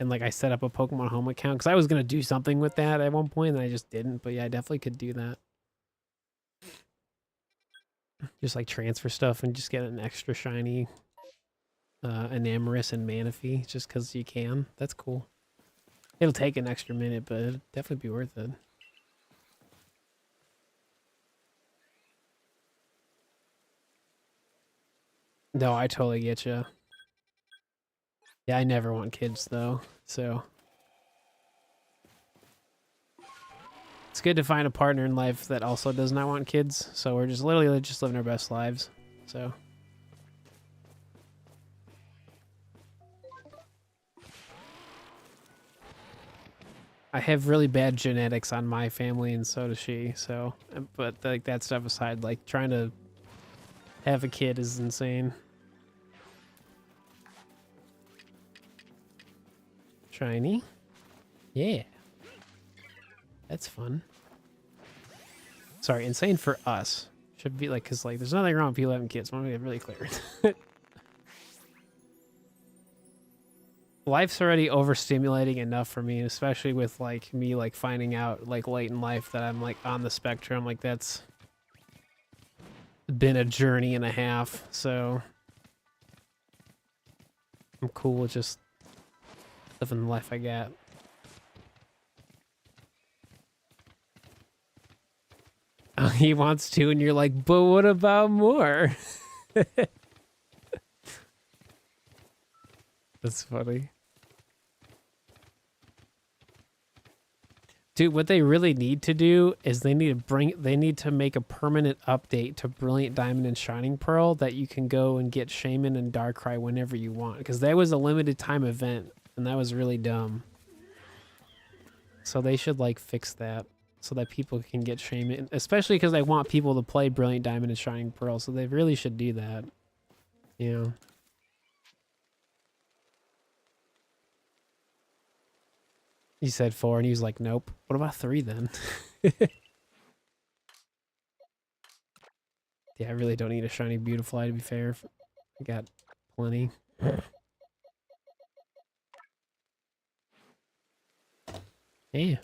and like I set up a Pokemon Home account because I was gonna do something with that at one point and I just didn't. But yeah, I definitely could do that. Just like transfer stuff and just get an extra shiny Enamorus and Manaphy just because you can. That's cool. It'll take an extra minute, but it'll definitely be worth it. No, I totally get you. Yeah, I never want kids though, so it's good to find a partner in life that also does not want kids. So we're just literally just living our best lives. So I have really bad genetics on my family, and so does she. So, but like that stuff aside, like trying to have a kid is insane. Shiny, yeah, that's fun. Sorry, insane for us. Should be like, cause like there's nothing wrong with people having kids. I want to get really clear. Life's already overstimulating enough for me, especially with like me like finding out like late in life that I'm like on the spectrum. Like that's been a journey and a half, so I'm cool with just living the life I got. He wants to, and you're like, but what about more? That's funny. Dude, what they really need to do is they need to make a permanent update to Brilliant Diamond and Shining Pearl that you can go and get Shaman and Darkrai whenever you want. Because that was a limited time event, and that was really dumb. So they should like fix that so that people can get Shaman, especially because they want people to play Brilliant Diamond and Shining Pearl. So they really should do that. You know. He said 4, and he was like, nope. What about 3 then? Yeah, I really don't need a shiny Beautifly, to be fair. I got plenty. Yeah.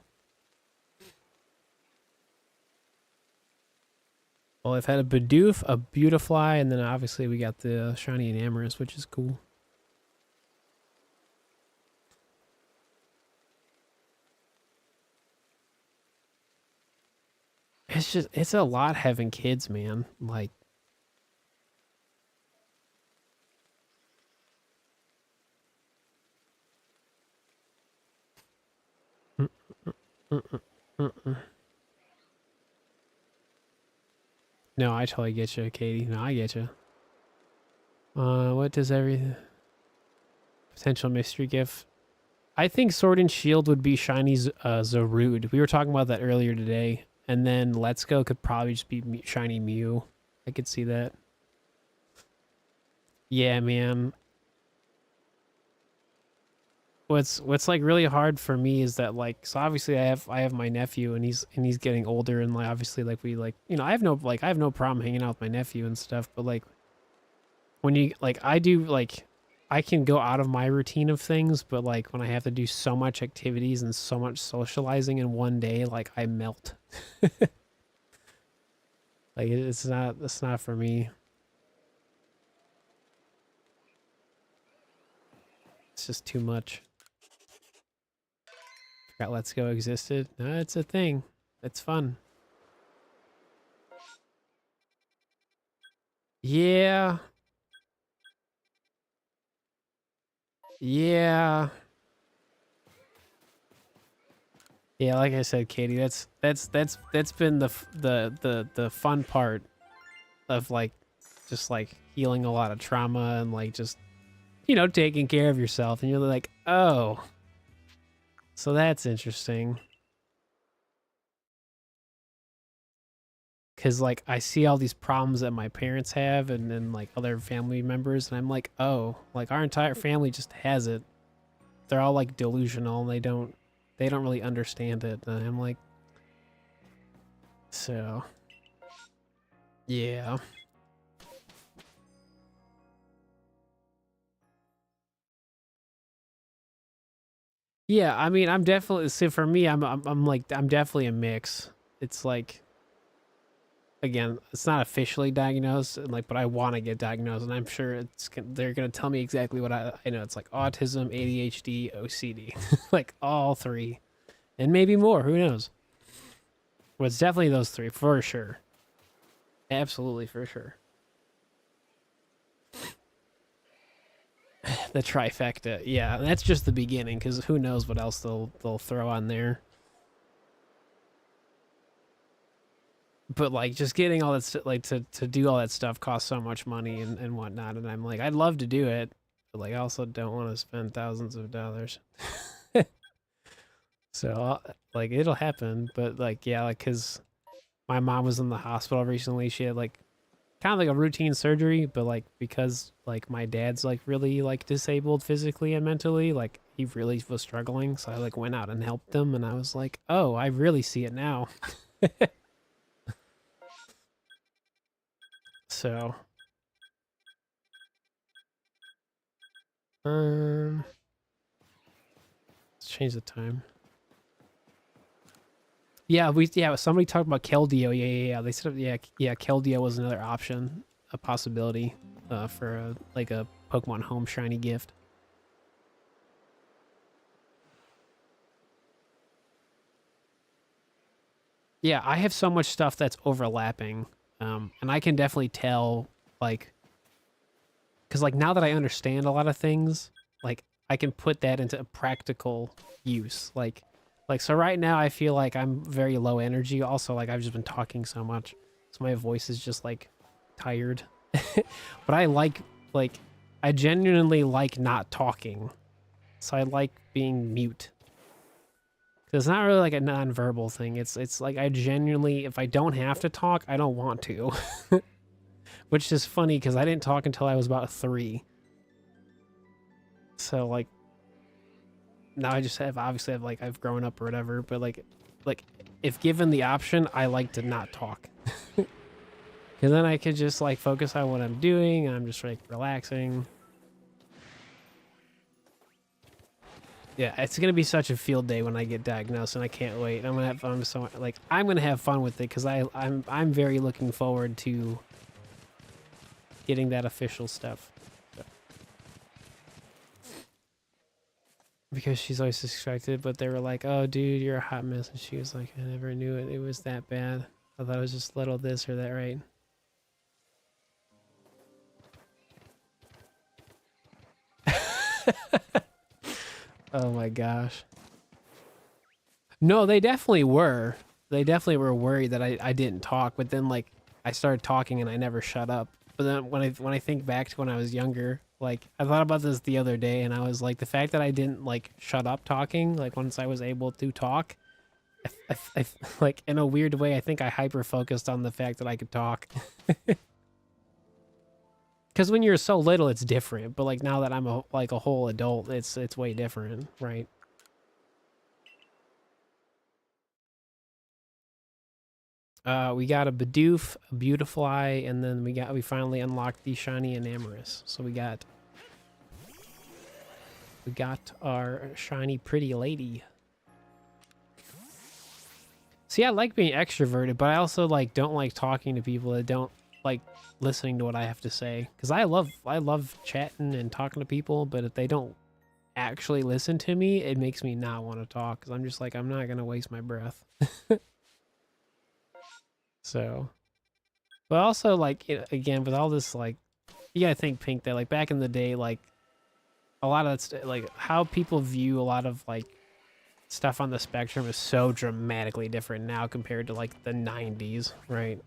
Well, I've had a Bidoof, a Beautifly, and then obviously we got the shiny Enamorous, which is cool. It's a lot having kids, man. Like, no, I totally get you, Katie. No, I get you. What does every potential mystery gift? I think Sword and Shield would be Shiny's Zarude. We were talking about that earlier today. And then Let's Go could probably just be Shiny Mew. I could see that. Yeah, man. What's like really hard for me is that like, so obviously I have my nephew, and he's getting older, and like obviously like we like, you know, I have no problem hanging out with my nephew and stuff, but like when you like I do like I can go out of my routine of things, but like when I have to do so much activities and so much socializing in one day, like I melt. Like it's not for me. It's just too much. Forgot Let's Go existed. No, it's a thing. It's fun. Yeah. Yeah. Yeah, like I said, Katie, that's been the fun part of like just like healing a lot of trauma and like just, you know, taking care of yourself, and you're like, "Oh, so that's interesting." Cause like I see all these problems that my parents have, and then like other family members, and I'm like, oh, like our entire family just has it. They're all like delusional, and they don't really understand it. And I'm like, so yeah. Yeah, I mean, I'm definitely, see, for me, I'm like, I'm definitely a mix. It's like, again, it's not officially diagnosed, like, but I want to get diagnosed, and I'm sure they're gonna tell me exactly what I know. It's like autism, ADHD, OCD, like all 3, and maybe more. Who knows? But it's definitely those 3 for sure. Absolutely for sure. The trifecta, yeah, that's just the beginning, because who knows what else they'll throw on there. But like just getting all that like to do all that stuff costs so much money and whatnot, and I'm like, I'd love to do it, but like I also don't want to spend thousands of dollars. So like it'll happen, but like yeah, like because my mom was in the hospital recently. She had like kind of like a routine surgery, but like because like my dad's like really like disabled physically and mentally, like he really was struggling, so I like went out and helped him, and I was like, oh, I really see it now. So let's change the time. Yeah, somebody talked about Keldeo. Yeah. They said yeah, Keldeo was another option, a possibility for like a Pokemon Home shiny gift. Yeah, I have so much stuff that's overlapping, and I can definitely tell like because like now that I understand a lot of things, like I can put that into a practical use. Like Like, so right now I feel like I'm very low energy. Also, like I've just been talking so much. So my voice is just like tired. But I like, I genuinely like not talking. So I like being mute. Cause it's not really like a non-verbal thing. It's like I genuinely, if I don't have to talk, I don't want to. Which is funny because I didn't talk until I was about 3. So like now I just have obviously like I've grown up or whatever, but like if given the option, I like to not talk. Cause then I could just like focus on what I'm doing. I'm just like relaxing. Yeah, it's gonna be such a field day when I get diagnosed, and I can't wait. I'm gonna have fun. So like I'm gonna have fun with it because I'm very looking forward to getting that official stuff. So. Because she's always distracted, but they were like, "Oh, dude, you're a hot mess," and she was like, "I never knew it was that bad. I thought it was just little this or that, right?" Oh my gosh. No, they definitely were. They definitely were worried that I didn't talk, but then like I started talking and I never shut up. But then when I think back to when I was younger, like I thought about this the other day and I was like the fact that I didn't like shut up talking, like once I was able to talk, like in a weird way, I think I hyper focused on the fact that I could talk. Because when you're so little, it's different. But like now that I'm like a whole adult, it's way different, right? We got a Bidoof, a Beautifly, and then we finally unlocked the shiny Enamorous. So we got our shiny pretty lady. See, I like being extroverted, but I also like don't like talking to people that don't like listening to what I have to say. Because I love chatting and talking to people, but if they don't actually listen to me, it makes me not want to talk. Because I'm just like, I'm not gonna waste my breath. So, but also like again with all this like, you gotta think, Pink, that like back in the day, like a lot of that's like how people view a lot of like stuff on the spectrum is so dramatically different now compared to like the 90s, right?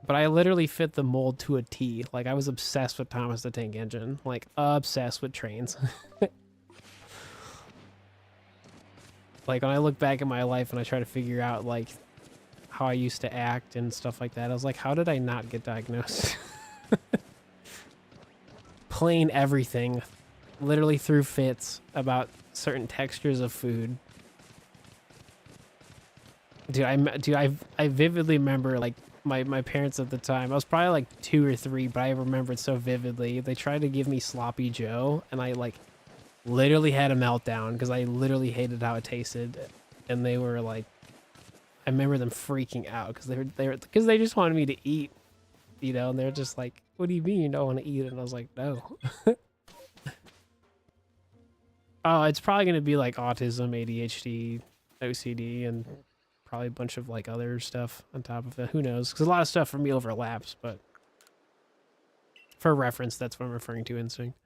But I literally fit the mold to a T. Like I was obsessed with Thomas the Tank Engine, like obsessed with trains. Like when I look back at my life and I try to figure out like how I used to act and stuff like that, I was like, how did I not get diagnosed? Plain everything, literally threw fits about certain textures of food. I vividly remember like my parents at the time. I was probably like 2 or 3, but I remember it so vividly. They tried to give me Sloppy Joe, and I like literally had a meltdown because I literally hated how it tasted, and they were like, I remember them freaking out because because they just wanted me to eat, and they're just like, "What do you mean you don't want to eat?" And I was like, "No." Oh, it's probably gonna be like autism, ADHD, OCD, and probably a bunch of like other stuff on top of it. Who knows? Because a lot of stuff for me overlaps, but for reference, that's what I'm referring to. Instinct.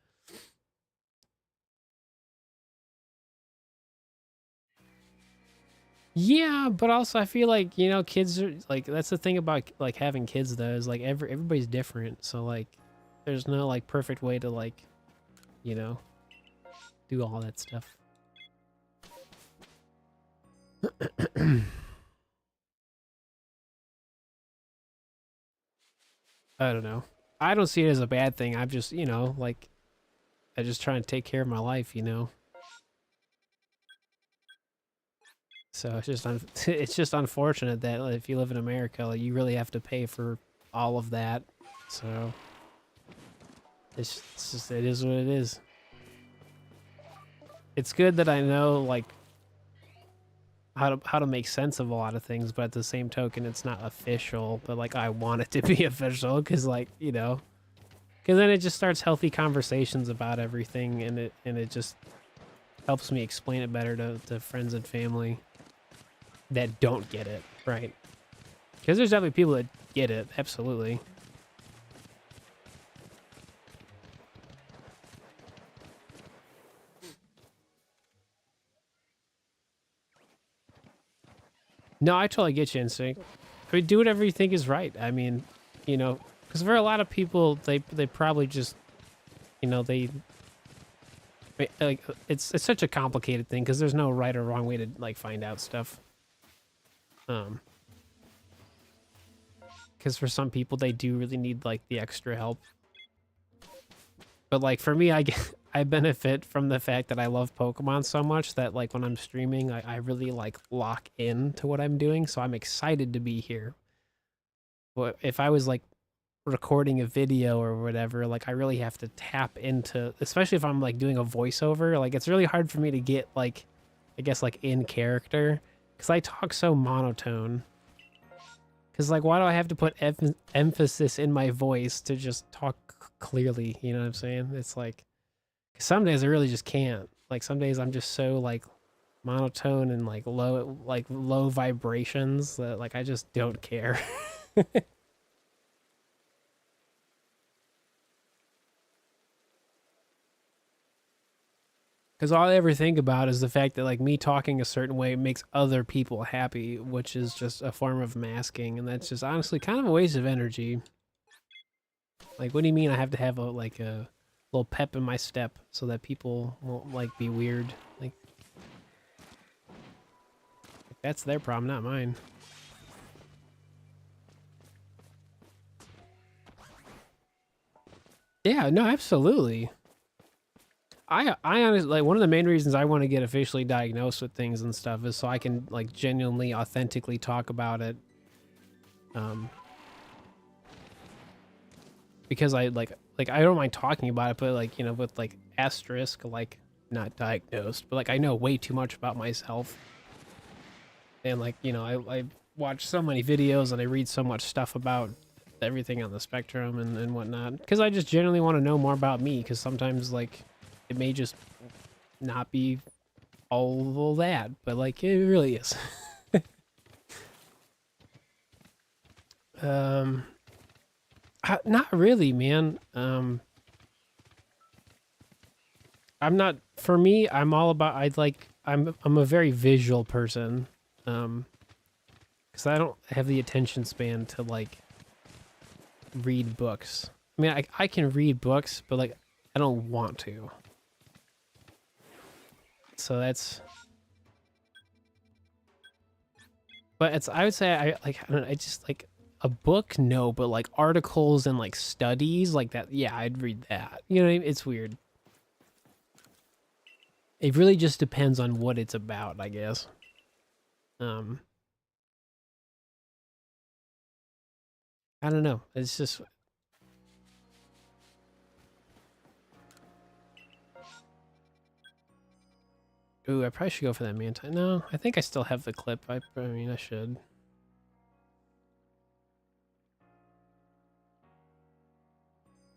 Yeah, but also I feel like kids are like that's the thing about like having kids though is like everybody's different, so like there's no like perfect way to like you know do all that stuff. I don't know. I don't see it as a bad thing. I'm just like I just trying to take care of my life. So it's just it's just unfortunate that if you live in America, like, you really have to pay for all of that. So it's just it is what it is. It's good that I know like how to make sense of a lot of things, but at the same token, it's not official. But like I want it to be official because like because then it just starts healthy conversations about everything, and it just helps me explain it better to friends and family that don't get it, right? Because there's definitely people that get it, absolutely. No, I totally get you, Instinct. I mean, do whatever you think is right. I mean, you know, because for a lot of people, they probably just, you know, they like it's such a complicated thing because there's no right or wrong way to like find out stuff. Because for some people, they do really need like the extra help. But like for me, I benefit from the fact that I love Pokemon so much that like when I'm streaming, I really like lock in to what I'm doing. So I'm excited to be here. But if I was like recording a video or whatever, like I really have to tap into, especially if I'm like doing a voiceover, like it's really hard for me to get like, I guess like in character because I talk so monotone. Because like, why do I have to put emphasis in my voice to just talk clearly? You know what I'm saying? It's like, some days I really just can't. Like some days I'm just so like monotone and like low vibrations that like I just don't care. Because all I ever think about is the fact that like me talking a certain way makes other people happy, which is just a form of masking, and that's just honestly kind of a waste of energy. Like, what do you mean I have to have a like a little pep in my step so that people won't like be weird? Like that's their problem, not mine. Yeah, no, absolutely. I honestly like one of the main reasons I want to get officially diagnosed with things and stuff is so I can like genuinely, authentically talk about it. Because I like I don't mind talking about it, but like you know with like asterisk like not diagnosed, but like I know way too much about myself, and like you know I watch so many videos and I read so much stuff about everything on the spectrum and whatnot because I just genuinely want to know more about me because sometimes like it may just not be all that, but like it really is. um Not really, man. I'm not, for me, I'm all about, I'm a very visual person. Because I don't have the attention span to like read books. I mean, I can read books, but like I don't want to. So that's, but it's, I would say I don't know, I just like a book, no, but like articles and like studies like that, yeah, I'd read that. You know what I mean? It's weird. It really just depends on what it's about, I guess. Um, I don't know. It's just ooh, I probably should go for that Manta. No, I think I still have the clip. I mean, I should.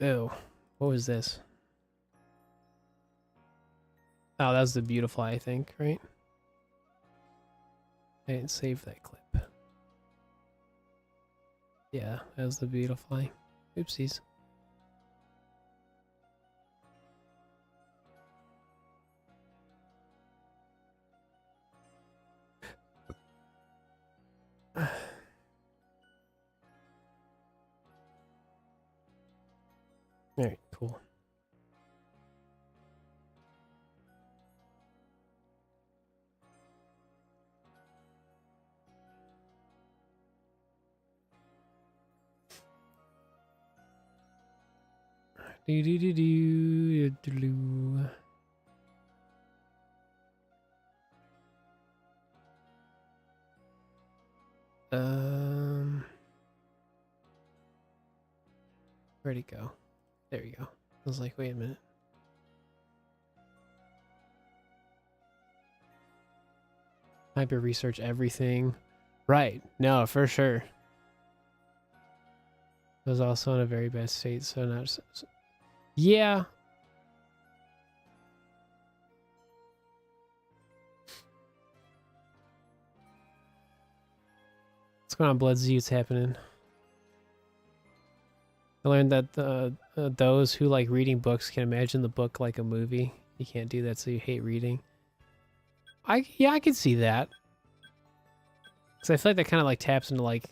Ew, what was this? Oh, that was the Beautiful, I think, right? I didn't save that clip. Yeah, that was the Beautiful. Oopsies. Alright, cool. Do do do do do do. Where'd it go? There you go. I was like, wait a minute. Hyper research everything. Right. No, for sure. I was also in a very bad state, so not. Yeah. What's going on, Bloodsy? What's happening? I learned that those who like reading books can imagine the book like a movie. You can't do that, so you hate reading. Yeah, I can see that. Because I feel like that kind of like taps into like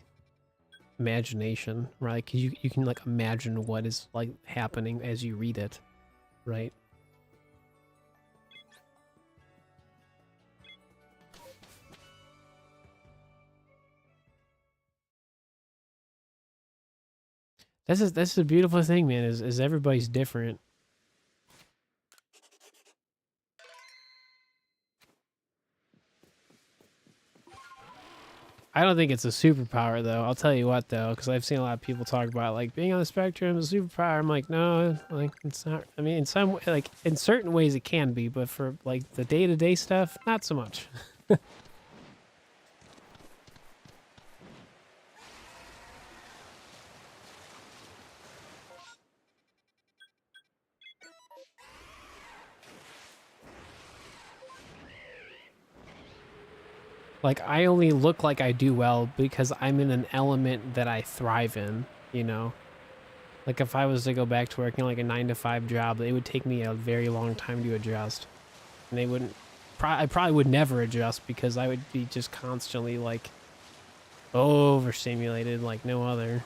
imagination, right? Because you can like imagine what is like happening as you read it, right? That's the beautiful thing, man, is everybody's different. I don't think it's a superpower though. I'll tell you what though, because I've seen a lot of people talk about like being on the spectrum is a superpower. I'm like, no, like it's not. I mean, in some like in certain ways it can be, but for like the day-to-day stuff, not so much. Like I only look like I do well because I'm in an element that I thrive in, you know? Like if I was to go back to working like a 9 to 5 job, it would take me a very long time to adjust. And they wouldn't I probably would never adjust because I would be just constantly like overstimulated like no other.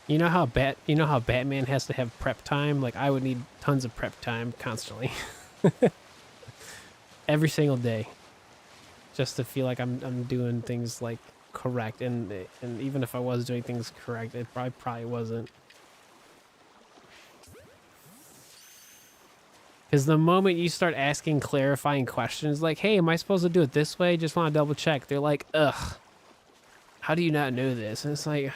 You know how Batman has to have prep time? Like I would need tons of prep time constantly. Every single day. Just to feel like I'm doing things like correct, and even if I was doing things correct, it probably wasn't. Because the moment you start asking clarifying questions like, hey, am I supposed to do it this way? Just want to double check. They're like, ugh, how do you not know this? And it's like,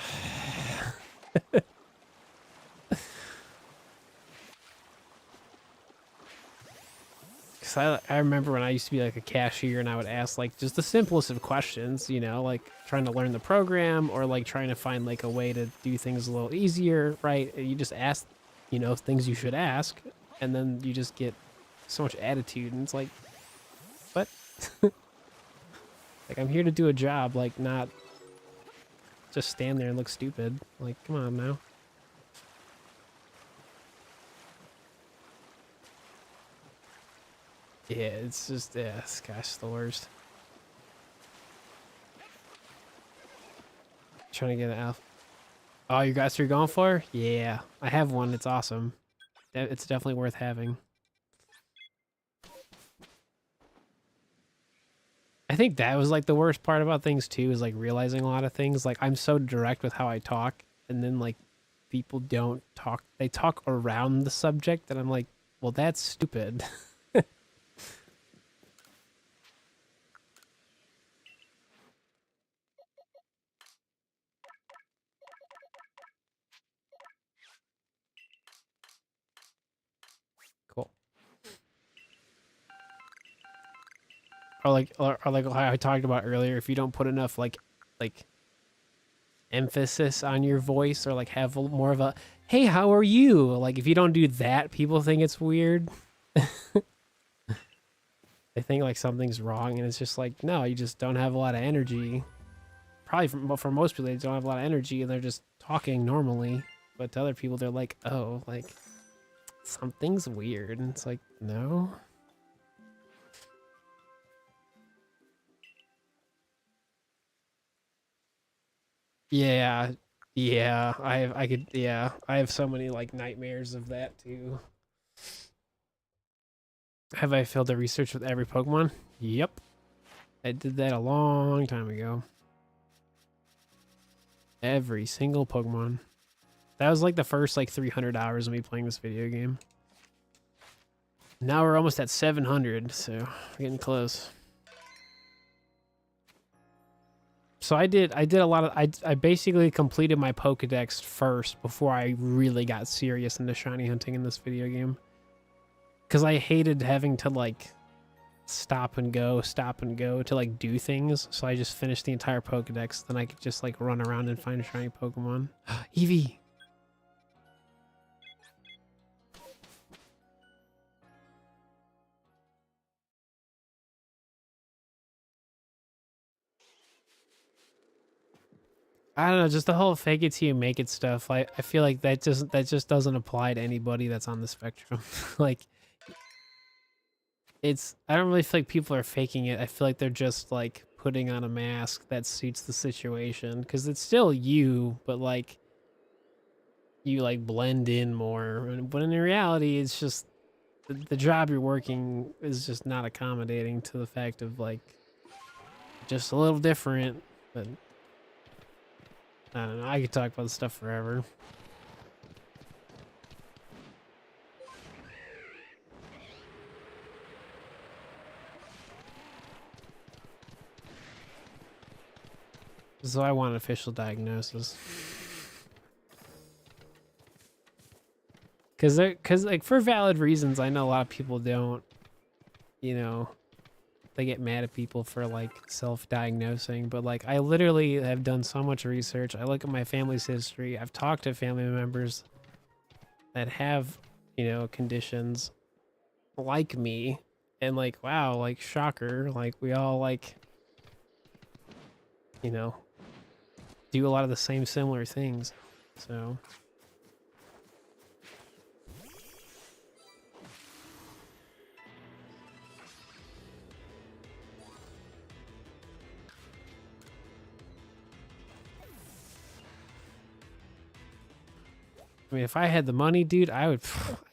because I remember when I used to be like a cashier and I would ask like just the simplest of questions, you know, like trying to learn the program or like trying to find like a way to do things a little easier, right? You just ask, you know, things you should ask, and then you just get so much attitude, and it's like, what? Like I'm here to do a job, like not just stand there and look stupid. Like, come on now. Yeah, it's just, yeah, gosh, the worst. Trying to get an alpha. Oh, you guys are going for? Yeah, I have one. It's awesome. It's definitely worth having. I think that was like the worst part about things too, is like realizing a lot of things. Like I'm so direct with how I talk, and then like people don't talk. They talk around the subject, and I'm like, well, that's stupid. Cool. Or like how I talked about earlier, if you don't put enough like emphasis on your voice, or like have more of a hey, how are you? Like if you don't do that, people think it's weird. They think like something's wrong, and it's just like, no, you just don't have a lot of energy. Probably for most people, they don't have a lot of energy, and they're just talking normally. But to other people, they're like, oh, like something's weird, and it's like, no. Yeah, yeah, I have so many like nightmares of that too. Have I failed the research with every Pokemon? Yep. I did that a long time ago. Every single Pokemon. That was like the first like 300 hours of me playing this video game. Now we're almost at 700, so we're getting close. So I did a lot of I basically completed my Pokedex first before I really got serious into shiny hunting in this video game. Cause I hated having to like stop and go to like do things. So I just finished the entire Pokedex. Then I could just like run around and find a shiny Pokemon. Eevee. I don't know, just the whole fake it till you make it stuff. I feel like that just doesn't apply to anybody that's on the spectrum. Like I don't really feel like people are faking it. I feel like they're just like putting on a mask that suits the situation because it's still you, but like you like blend in more. But in reality, it's just the job you're working is just not accommodating to the fact of like just a little different. But I don't know. I could talk about this stuff forever. So I want an official diagnosis. Cause like for valid reasons, I know a lot of people don't, you know, they get mad at people for like self-diagnosing, but like I literally have done so much research. I look at my family's history. I've talked to family members that have, you know, conditions like me, and like wow, like shocker, like we all like, you know, do a lot of the same similar things. So I mean, if I had the money, dude, I'd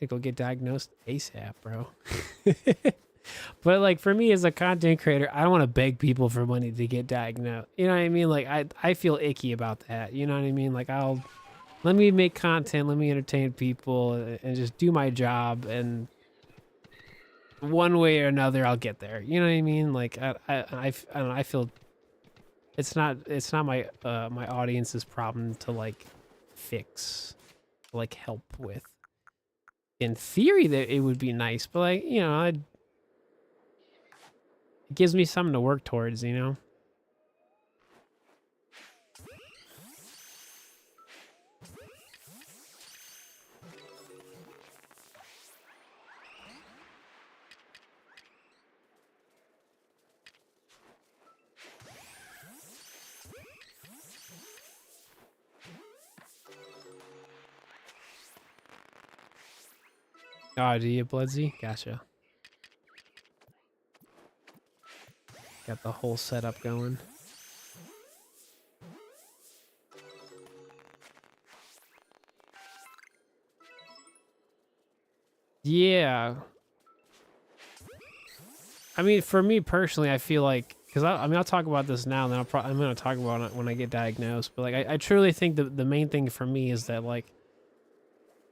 go get diagnosed ASAP, bro. But like for me as a content creator, I don't want to beg people for money to get diagnosed. You know what I mean? Like I feel icky about that. You know what I mean? Like let me make content, let me entertain people, and just do my job, and one way or another I'll get there. You know what I mean? Like I don't know, I feel it's not my my audience's problem to like fix, like help with. In theory that it would be nice, but like, you know, it gives me something to work towards, you know? Oh, do you, Bloodsy? Gotcha. Got the whole setup going. Yeah. I mean, for me personally, I feel like, because I mean, I'll talk about this now, and then I'm going to talk about it when I get diagnosed. But like, I truly think the main thing for me is that like,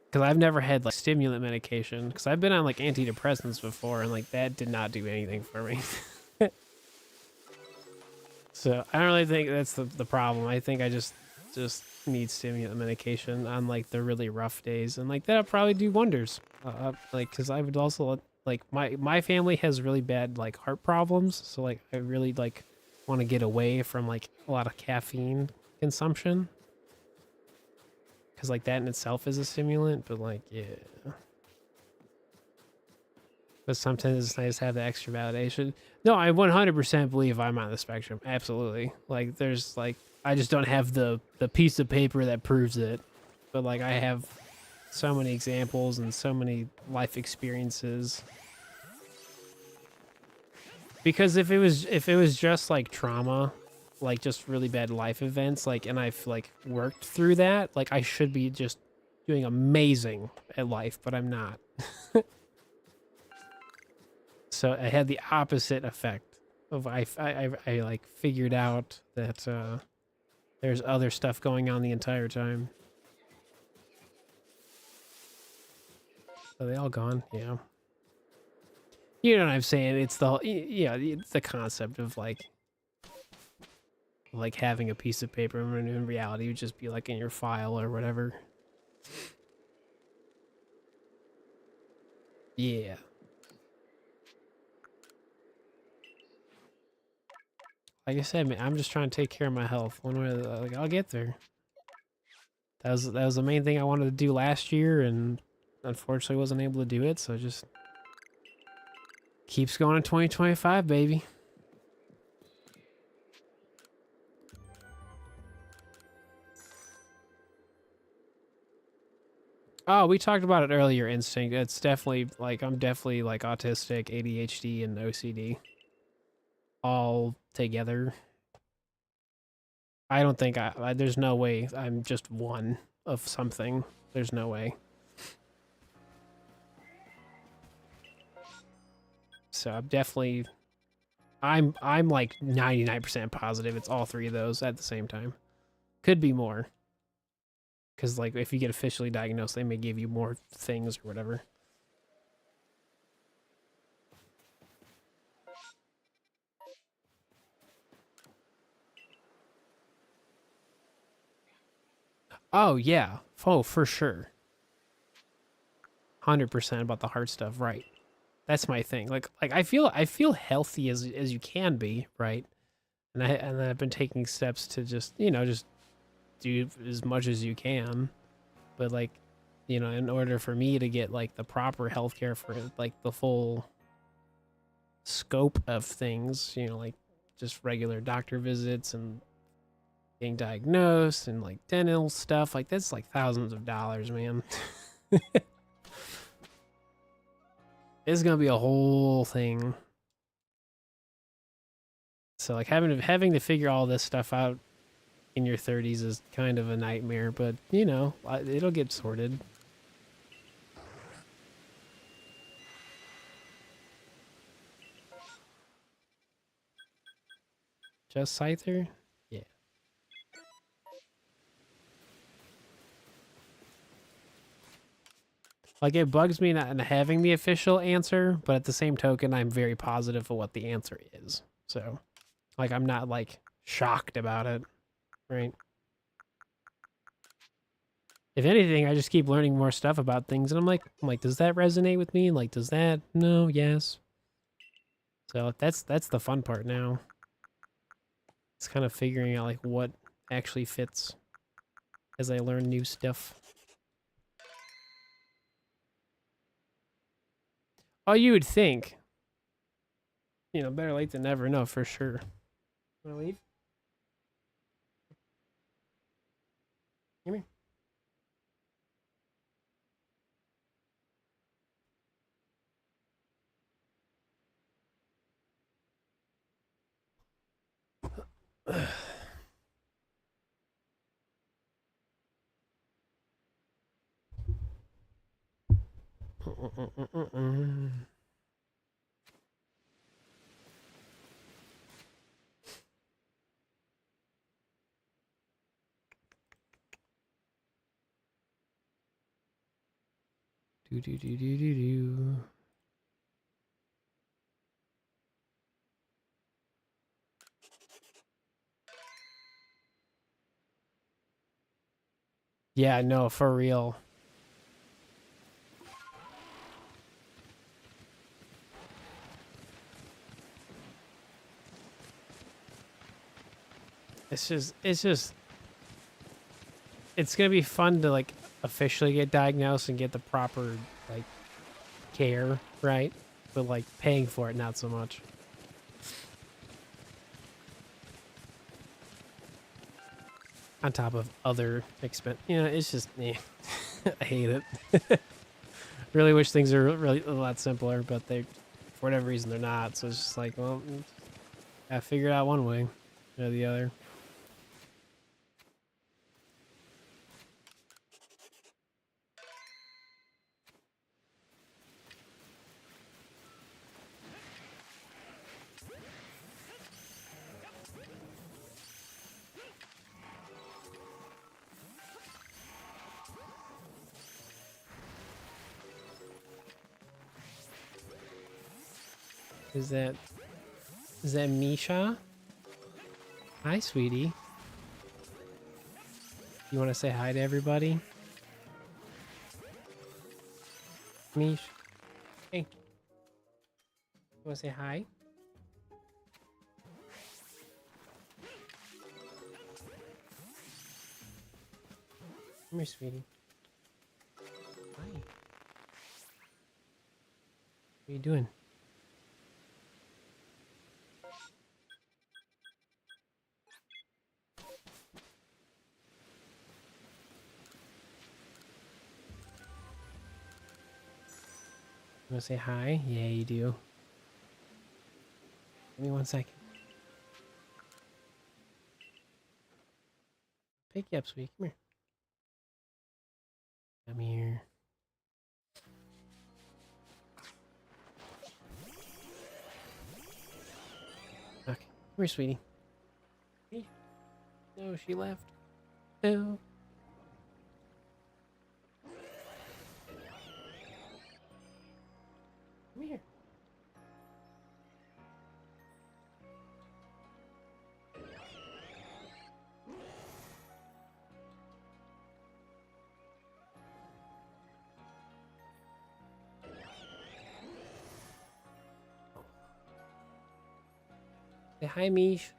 because I've never had like stimulant medication, because I've been on like antidepressants before, and like that did not do anything for me. So I don't really think that's the problem. I think I just need stimulant medication on like the really rough days, and like that'll probably do wonders. Like because I would also like my family has really bad like heart problems, so like I really like want to get away from like a lot of caffeine consumption, because like that in itself is a stimulant. But like yeah, but sometimes it's nice to have the extra validation. No, I 100% believe I'm on the spectrum. Absolutely. Like there's like I just don't have the piece of paper that proves it. But like I have so many examples and so many life experiences. Because if it was just like trauma, like just really bad life events, like and I've like worked through that, like I should be just doing amazing at life, but I'm not. So I had the opposite effect of I like figured out that there's other stuff going on the entire time. Are they all gone? Yeah. You know what I'm saying? It's yeah, it's the concept of like having a piece of paper when in reality it would just be like in your file or whatever. Yeah. Like I said, man, I'm just trying to take care of my health. One way or the other, like I'll get there. That was the main thing I wanted to do last year, and unfortunately wasn't able to do it. So just keeps going in 2025, baby. Oh, we talked about it earlier, Instinct. It's definitely, like, I'm definitely, like, autistic, ADHD, and OCD all together. I don't think there's no way I'm just one of something. There's no way. So I'm definitely, I'm like 99% positive it's all three of those at the same time. Could be more. Because, like, if you get officially diagnosed, they may give you more things or whatever. Oh, yeah. Oh, for sure. 100% about the heart stuff, right. That's my thing. Like I feel healthy as you can be, right? And I've been taking steps to just, just do as much as you can. But, like, in order for me to get, like, the proper healthcare for, like, the full scope of things, like, just regular doctor visits and getting diagnosed and, like, dental stuff, like, that's like thousands of dollars, man. It's gonna be a whole thing. So, like, having to figure all this stuff out in your 30s is kind of a nightmare, but it'll get sorted. Just Scyther? Yeah. Like, it bugs me not having the official answer, but at the same token, I'm very positive of what the answer is. So, like, I'm not, like, shocked about it, right? If anything, I just keep learning more stuff about things, and I'm like, does that resonate with me? Like, does that? No, yes. So that's the fun part now. It's kind of figuring out, like, what actually fits as I learn new stuff. Oh, you would think. Better late than never. No, for sure. Wanna leave? Come here. Do do do do do do. Yeah, no, for real. It's just it's gonna be fun to, like, officially get diagnosed and get the proper, like, care, right? But, like, paying for it, not so much. On top of other expense, it's just I hate it. Really wish things are really a lot simpler, but they, for whatever reason, they're not. So it's just like, well, I figure it out one way or the other. Is that Misha? Hi, sweetie. You want to say hi to everybody? Mish. Hey. You want to say hi? Come here, sweetie. Hi. What are you doing? You want to say hi? Yeah, you do. Give me 1 second. Pick you up, sweetie. Come here. Come here. Okay. Come here, sweetie. Hey. No, she left. No. Come here. Say hi, Mish.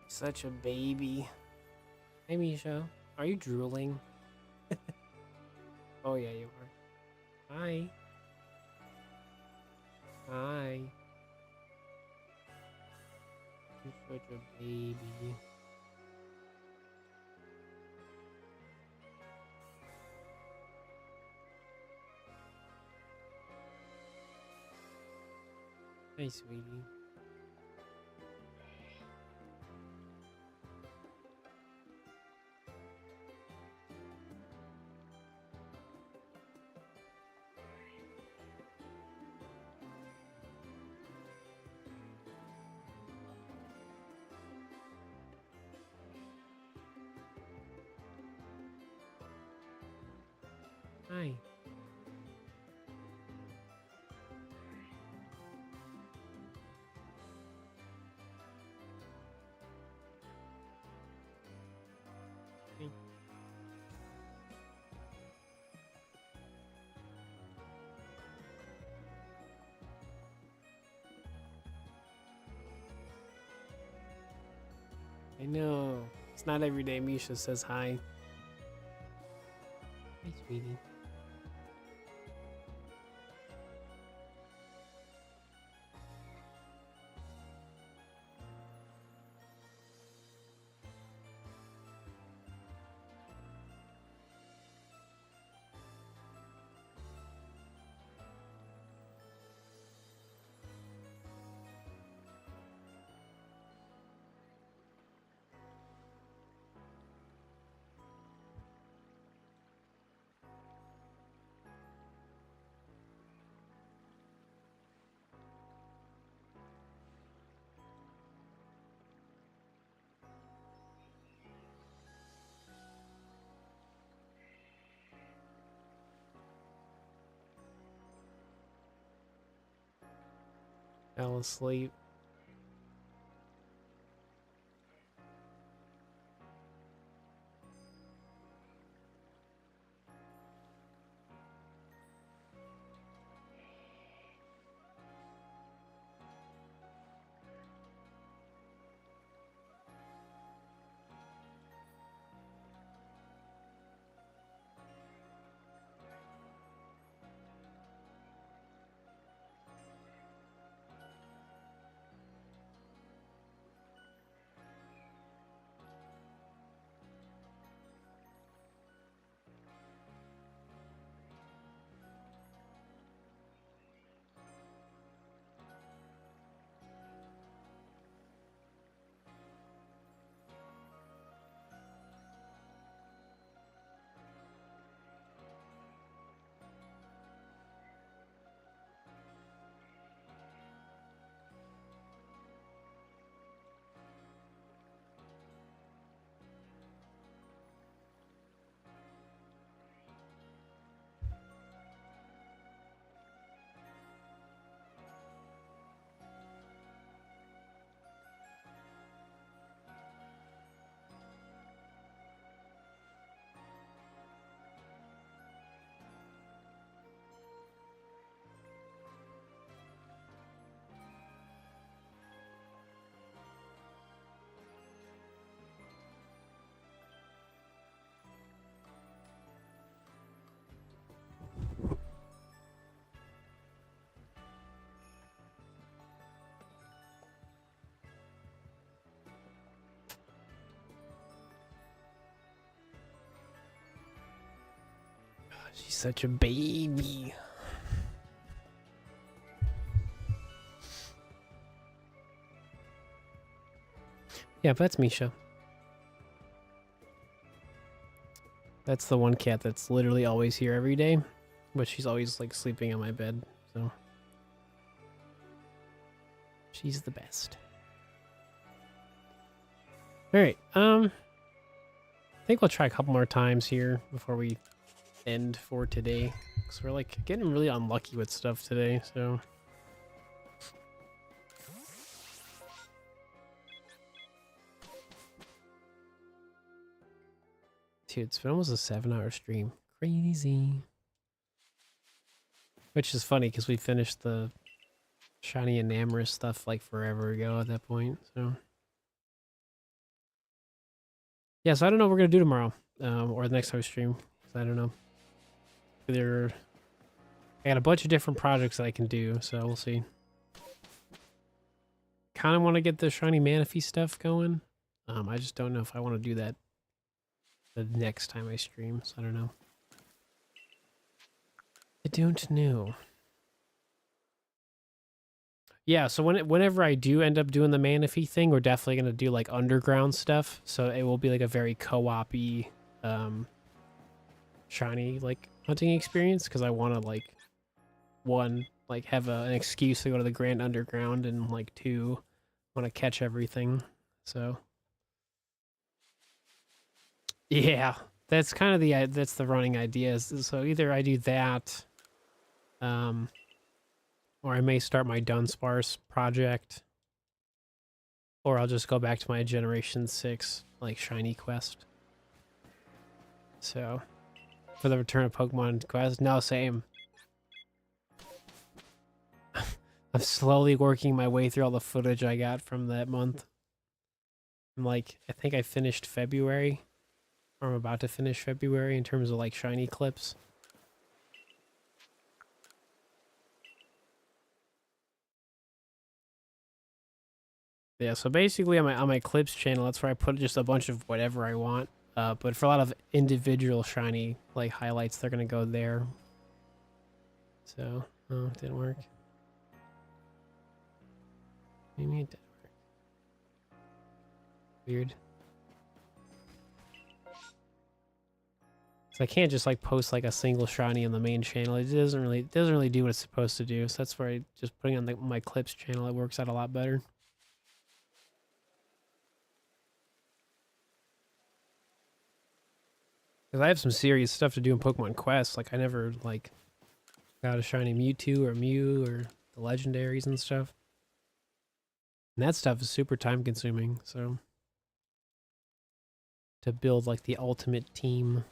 Such a baby. Hi, Misha. Are you drooling? Oh, yeah, you are. Hi. Hi. You're such a baby. Hi, sweetie. Hi. Hi. I know. It's not every day Misha says hi. Hi, sweetie. Fell asleep. She's such a baby. Yeah, but that's Misha. That's the one cat that's literally always here every day, but she's always like sleeping on my bed, so she's the best. All right, I think we'll try a couple more times here before we end for today, because we're like getting really unlucky with stuff today, so. Dude, it's been almost a 7-hour stream. Crazy. Which is funny because we finished the shiny and amorous stuff like forever ago at that point, so. Yeah, so I don't know what we're going to do tomorrow, or the next time we stream. I don't know. Either I got a bunch of different projects that I can do, so we'll see. Kind of want to get the shiny Manaphy stuff going. I just don't know if I want to do that the next time I stream, so I don't know. I don't know. Yeah, so whenever I do end up doing the Manaphy thing, we're definitely going to do like underground stuff. So it will be like a very co-op-y shiny like hunting experience, because I want to like, one, like have an excuse to go to the Grand Underground, and like two, want to catch everything. So yeah, that's kind of that's the running idea. So either I do that, or I may start my Dunsparce project, or I'll just go back to my Generation 6 like shiny quest. So for the return of Pokemon quest, no, same. I'm slowly working my way through all the footage I got from that month. I'm like, I think I finished February, or I'm about to finish February in terms of like shiny clips. Yeah, so basically on my clips channel, that's where I put just a bunch of whatever I want. But for a lot of individual shiny like highlights, they're gonna go there. So, oh, it didn't work. Maybe it did work. Weird. So I can't just like post like a single shiny on the main channel. It doesn't really do what it's supposed to do. So that's where I just putting on my clips channel. It works out a lot better. Because I have some serious stuff to do in Pokemon Quest. Like I never like got a shiny Mewtwo or Mew or the legendaries and stuff. And that stuff is super time consuming. So to build like the ultimate team.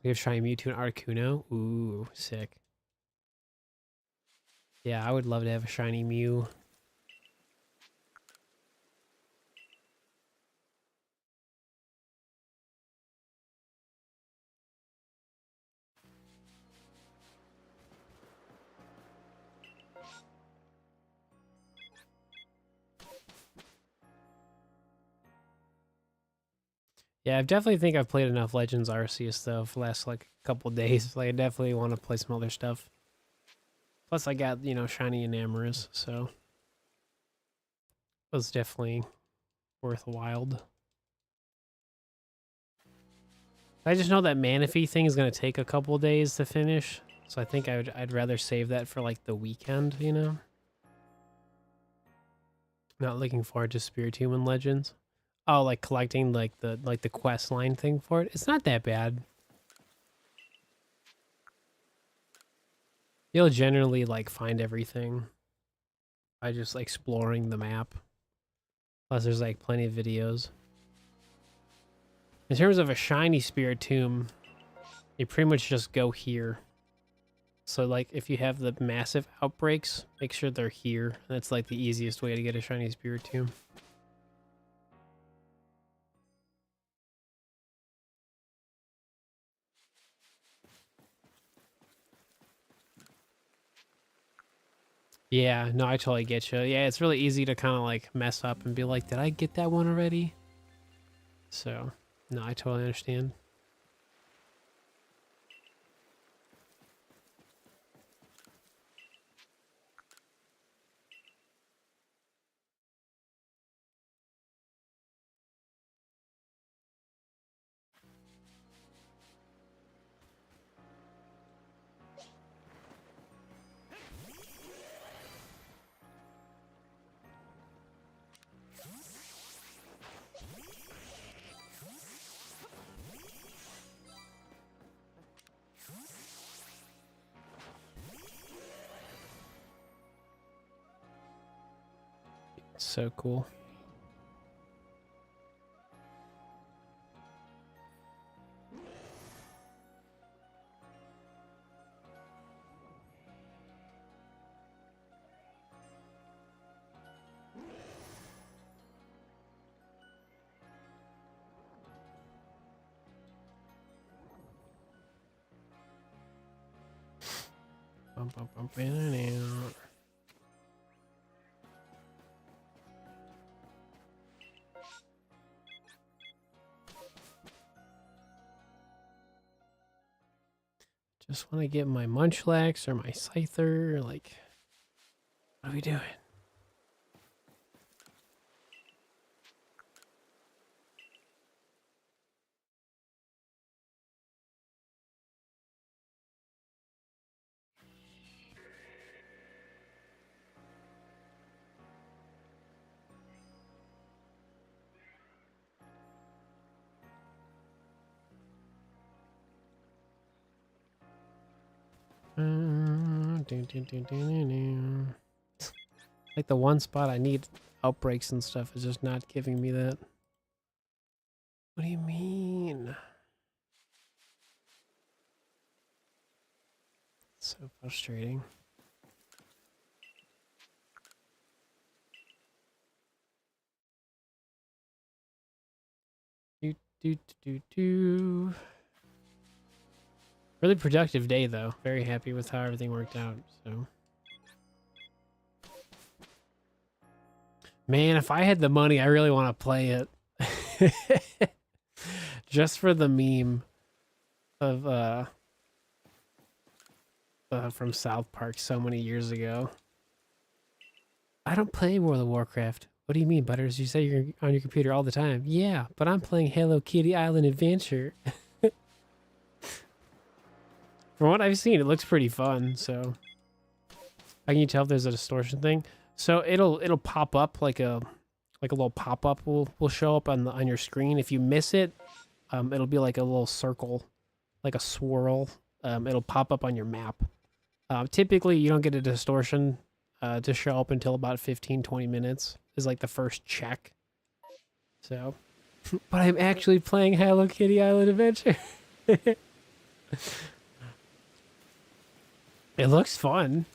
We have shiny Mewtwo and Articuno. Ooh, sick. Yeah, I would love to have a shiny Mew. Yeah, I definitely think I've played enough Legends Arceus though for the last like couple days. Like I definitely want to play some other stuff. Plus I got, you know, shiny and amorous, so it was definitely worthwhile. I just know that Manaphy thing is gonna take a couple days to finish, so I think I'd rather save that for like the weekend, you know. Not looking forward to Spiritomb and Legends. Oh, like collecting like the quest line thing for it. It's not that bad. You'll generally like find everything by just exploring the map. Plus, there's like plenty of videos. In terms of a shiny Spiritomb, you pretty much just go here. So like if you have the massive outbreaks, make sure they're here. That's like the easiest way to get a shiny Spiritomb. Yeah, no, I totally get you. Yeah, it's really easy to kind of like mess up and be like, did I get that one already? So, no, I totally understand. So cool. Bum, bum, bum, in and out. Just want to get my Munchlax or my Scyther. Like, what are we doing? Like the one spot I need outbreaks and stuff is just not giving me that. What do you mean? So frustrating. Do do do do. Really productive day though. Very happy with how everything worked out. So, man, if I had the money, I really want to play it. Just for the meme of from South Park so many years ago. I don't play World of Warcraft. What do you mean, Butters? You say you're on your computer all the time. Yeah, but I'm playing Hello Kitty Island Adventure. From what I've seen, it looks pretty fun, so I can tell if there's a distortion thing. So it'll pop up like a little pop-up will show up on your screen. If you miss it, it'll be like a little circle, like a swirl. It'll pop up on your map. Typically, you don't get a distortion to show up until about 15-20 minutes is like the first check. So, but I'm actually playing Hello Kitty Island Adventure. It looks fun.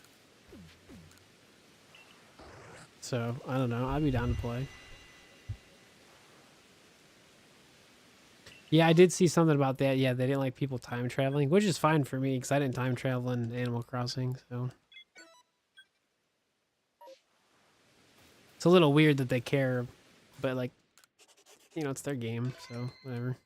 So, I don't know. I'd be down to play. Yeah, I did see something about that. Yeah, they didn't like people time traveling, which is fine for me because I didn't time travel in Animal Crossing. So it's a little weird that they care, but like, you know, it's their game, so whatever.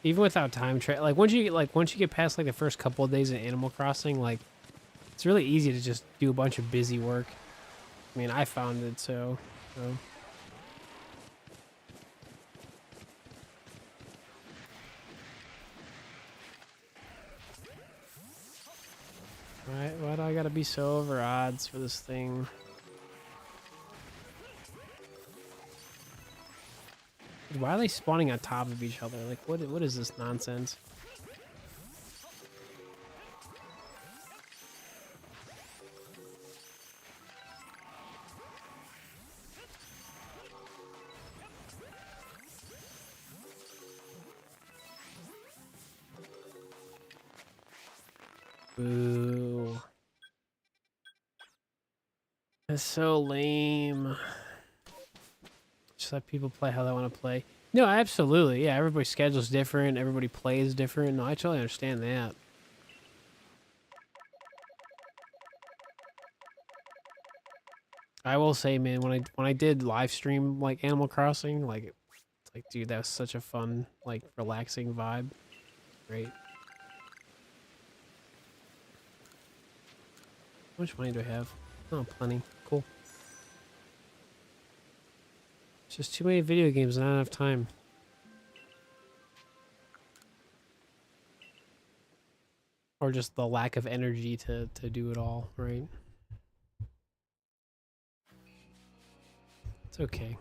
Even without time travel, like once you get past like the first couple of days in Animal Crossing, like it's really easy to just do a bunch of busy work. I mean, I found it so. Right, why do I gotta be so over odds for this thing? Why are they spawning on top of each other? Like, what is this nonsense? Boo. That's so lame. Just let people play how they want to play. No, absolutely. Yeah, everybody's schedule's different. Everybody plays different. No, I totally understand that. I will say, man, when I did live stream like Animal Crossing, like dude, that was such a fun, like relaxing vibe. Great. How much money do I have? Oh, plenty. Cool. It's just too many video games and not enough time. Or just the lack of energy to do it all, right? It's okay.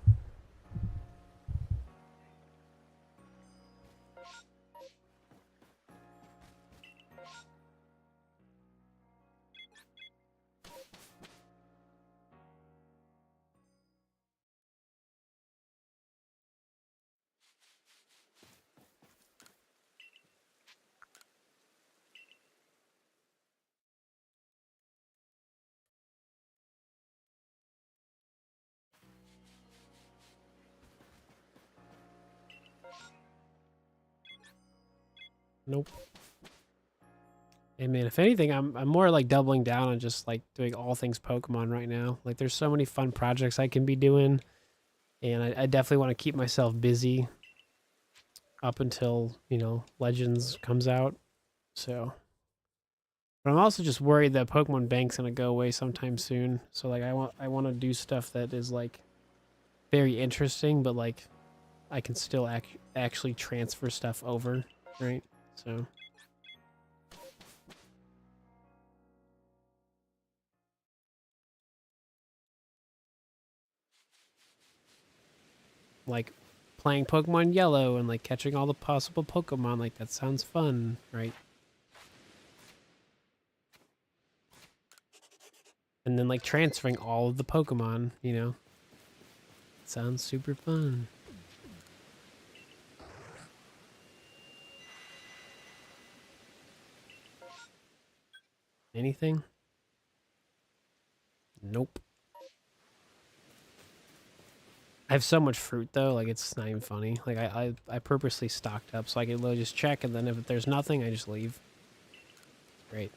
Nope. Hey man, if anything, I'm more like doubling down on just like doing all things Pokemon right now. Like there's so many fun projects I can be doing, and I definitely want to keep myself busy up until, you know, Legends comes out. So, but I'm also just worried that Pokemon Bank's gonna go away sometime soon. So like I want to do stuff that is like very interesting, but like I can still actually transfer stuff over, right? So. Like playing Pokemon Yellow and like catching all the possible Pokemon, like that sounds fun, right? And then like transferring all of the Pokemon, you know, sounds super fun. Anything? Nope. I have so much fruit though, like it's not even funny. Like I purposely stocked up so I could literally just check, and then if there's nothing, I just leave. Great.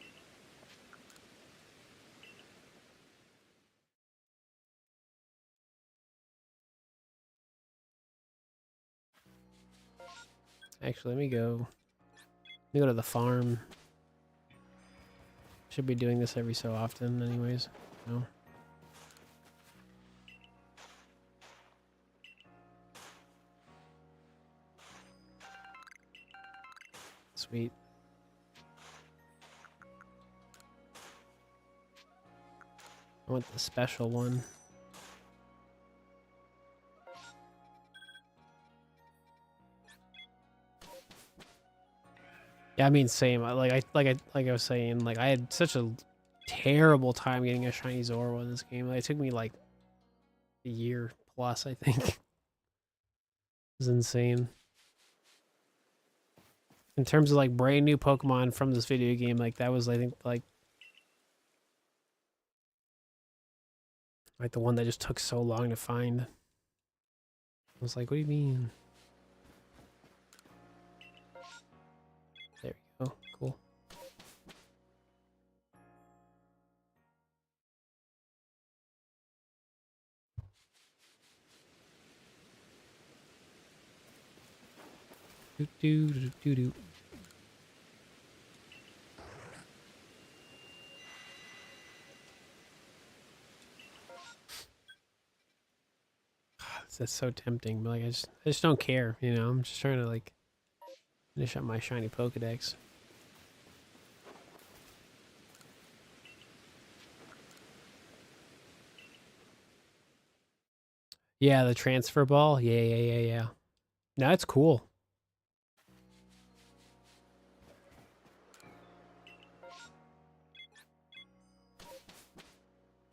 Actually, let me go to the farm. Should be doing this every so often anyways. No. Sweet. I want the special one. Yeah, I mean, same. Like I was saying, like I had such a terrible time getting a shiny Zoro in this game. Like, it took me like a year plus, I think. It was insane. In terms of like brand new Pokemon from this video game, like that was, I think, like the one that just took so long to find. I was like, what do you mean? There we go. Cool. Do do do do do. That's so tempting, but like I just don't care, you know. I'm just trying to like finish up my shiny Pokedex. Yeah, the transfer ball. Yeah. No, it's cool.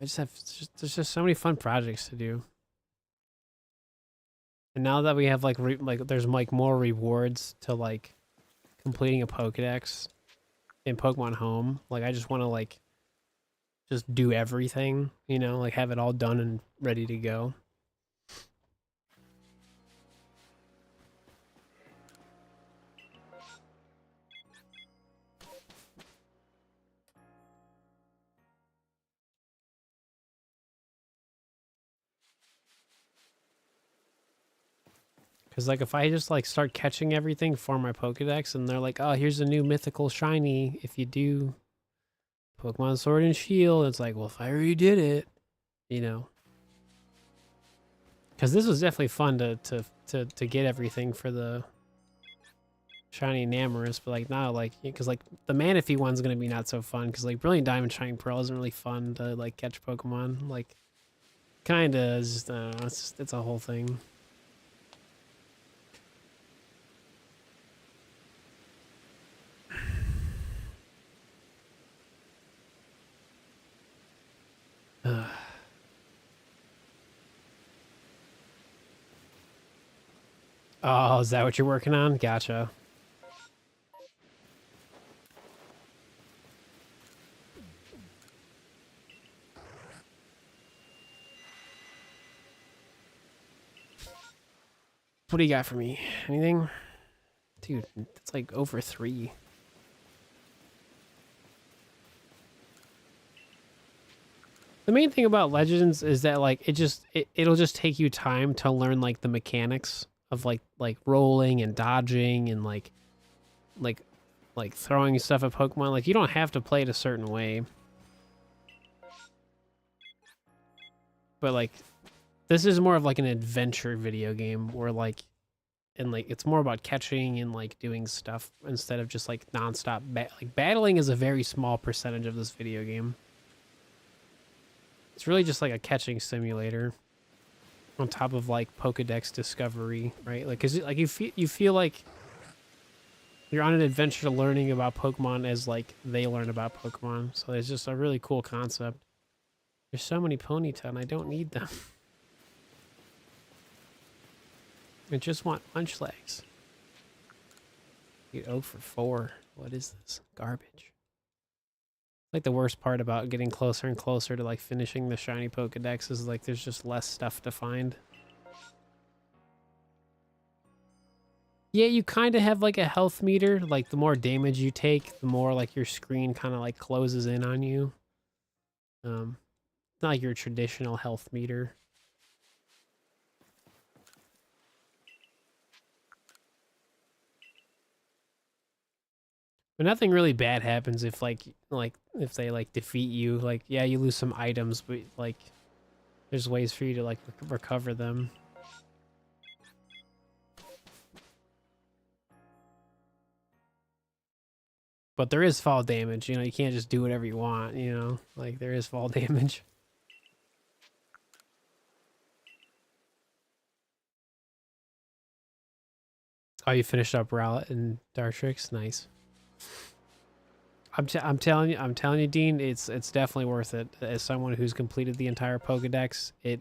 There's just so many fun projects to do. And now that we have like there's like more rewards to like completing a Pokedex in Pokemon Home, like I just want to like just do everything, you know, like have it all done and ready to go. Because, like, if I just, like, start catching everything for my Pokedex and they're like, oh, here's a new mythical shiny if you do Pokemon Sword and Shield, it's like, well, if I already did it, you know. Because this was definitely fun to get everything for the Shiny Enamorous, but, like, now, like, because, like, the Manaphy one's going to be not so fun, because, like, Brilliant Diamond Shining Pearl isn't really fun to, like, catch Pokemon. Like, kind of, just, I don't know, it's a whole thing. Oh, is that what you're working on? Gotcha. What do you got for me? Anything? Dude, it's like over 3. The main thing about Legends is that, like, it'll just take you time to learn, like, the mechanics of, like rolling and dodging and, like throwing stuff at Pokemon. Like, you don't have to play it a certain way. But, like, this is more of, like, an adventure video game where, like, and, like, it's more about catching and, like, doing stuff instead of just, like, nonstop like, battling is a very small percentage of this video game. It's really just like a catching simulator on top of, like, Pokedex discovery, right? Like, cause, like, you feel like you're on an adventure learning about Pokemon as, like, they learn about Pokemon. So it's just a really cool concept. There's so many Ponyta and I don't need them. I just want Munchlax. Dude, 0 for 4. What is this? Garbage. Like, the worst part about getting closer and closer to, like, finishing the shiny Pokedex is, like, there's just less stuff to find. Yeah, you kind of have, like, a health meter. Like, the more damage you take, the more, like, your screen kind of, like, closes in on you. Not like your traditional health meter. But nothing really bad happens if, like if they, like, defeat you. Like, yeah, you lose some items, but, like, there's ways for you to, like, recover them. But there is fall damage, you know, you can't just do whatever you want, you know? Like, there is fall damage. Oh, you finished up Rowlet and Dartrix? Nice. I'm telling you, Dean, it's definitely worth it. As someone who's completed the entire Pokedex, it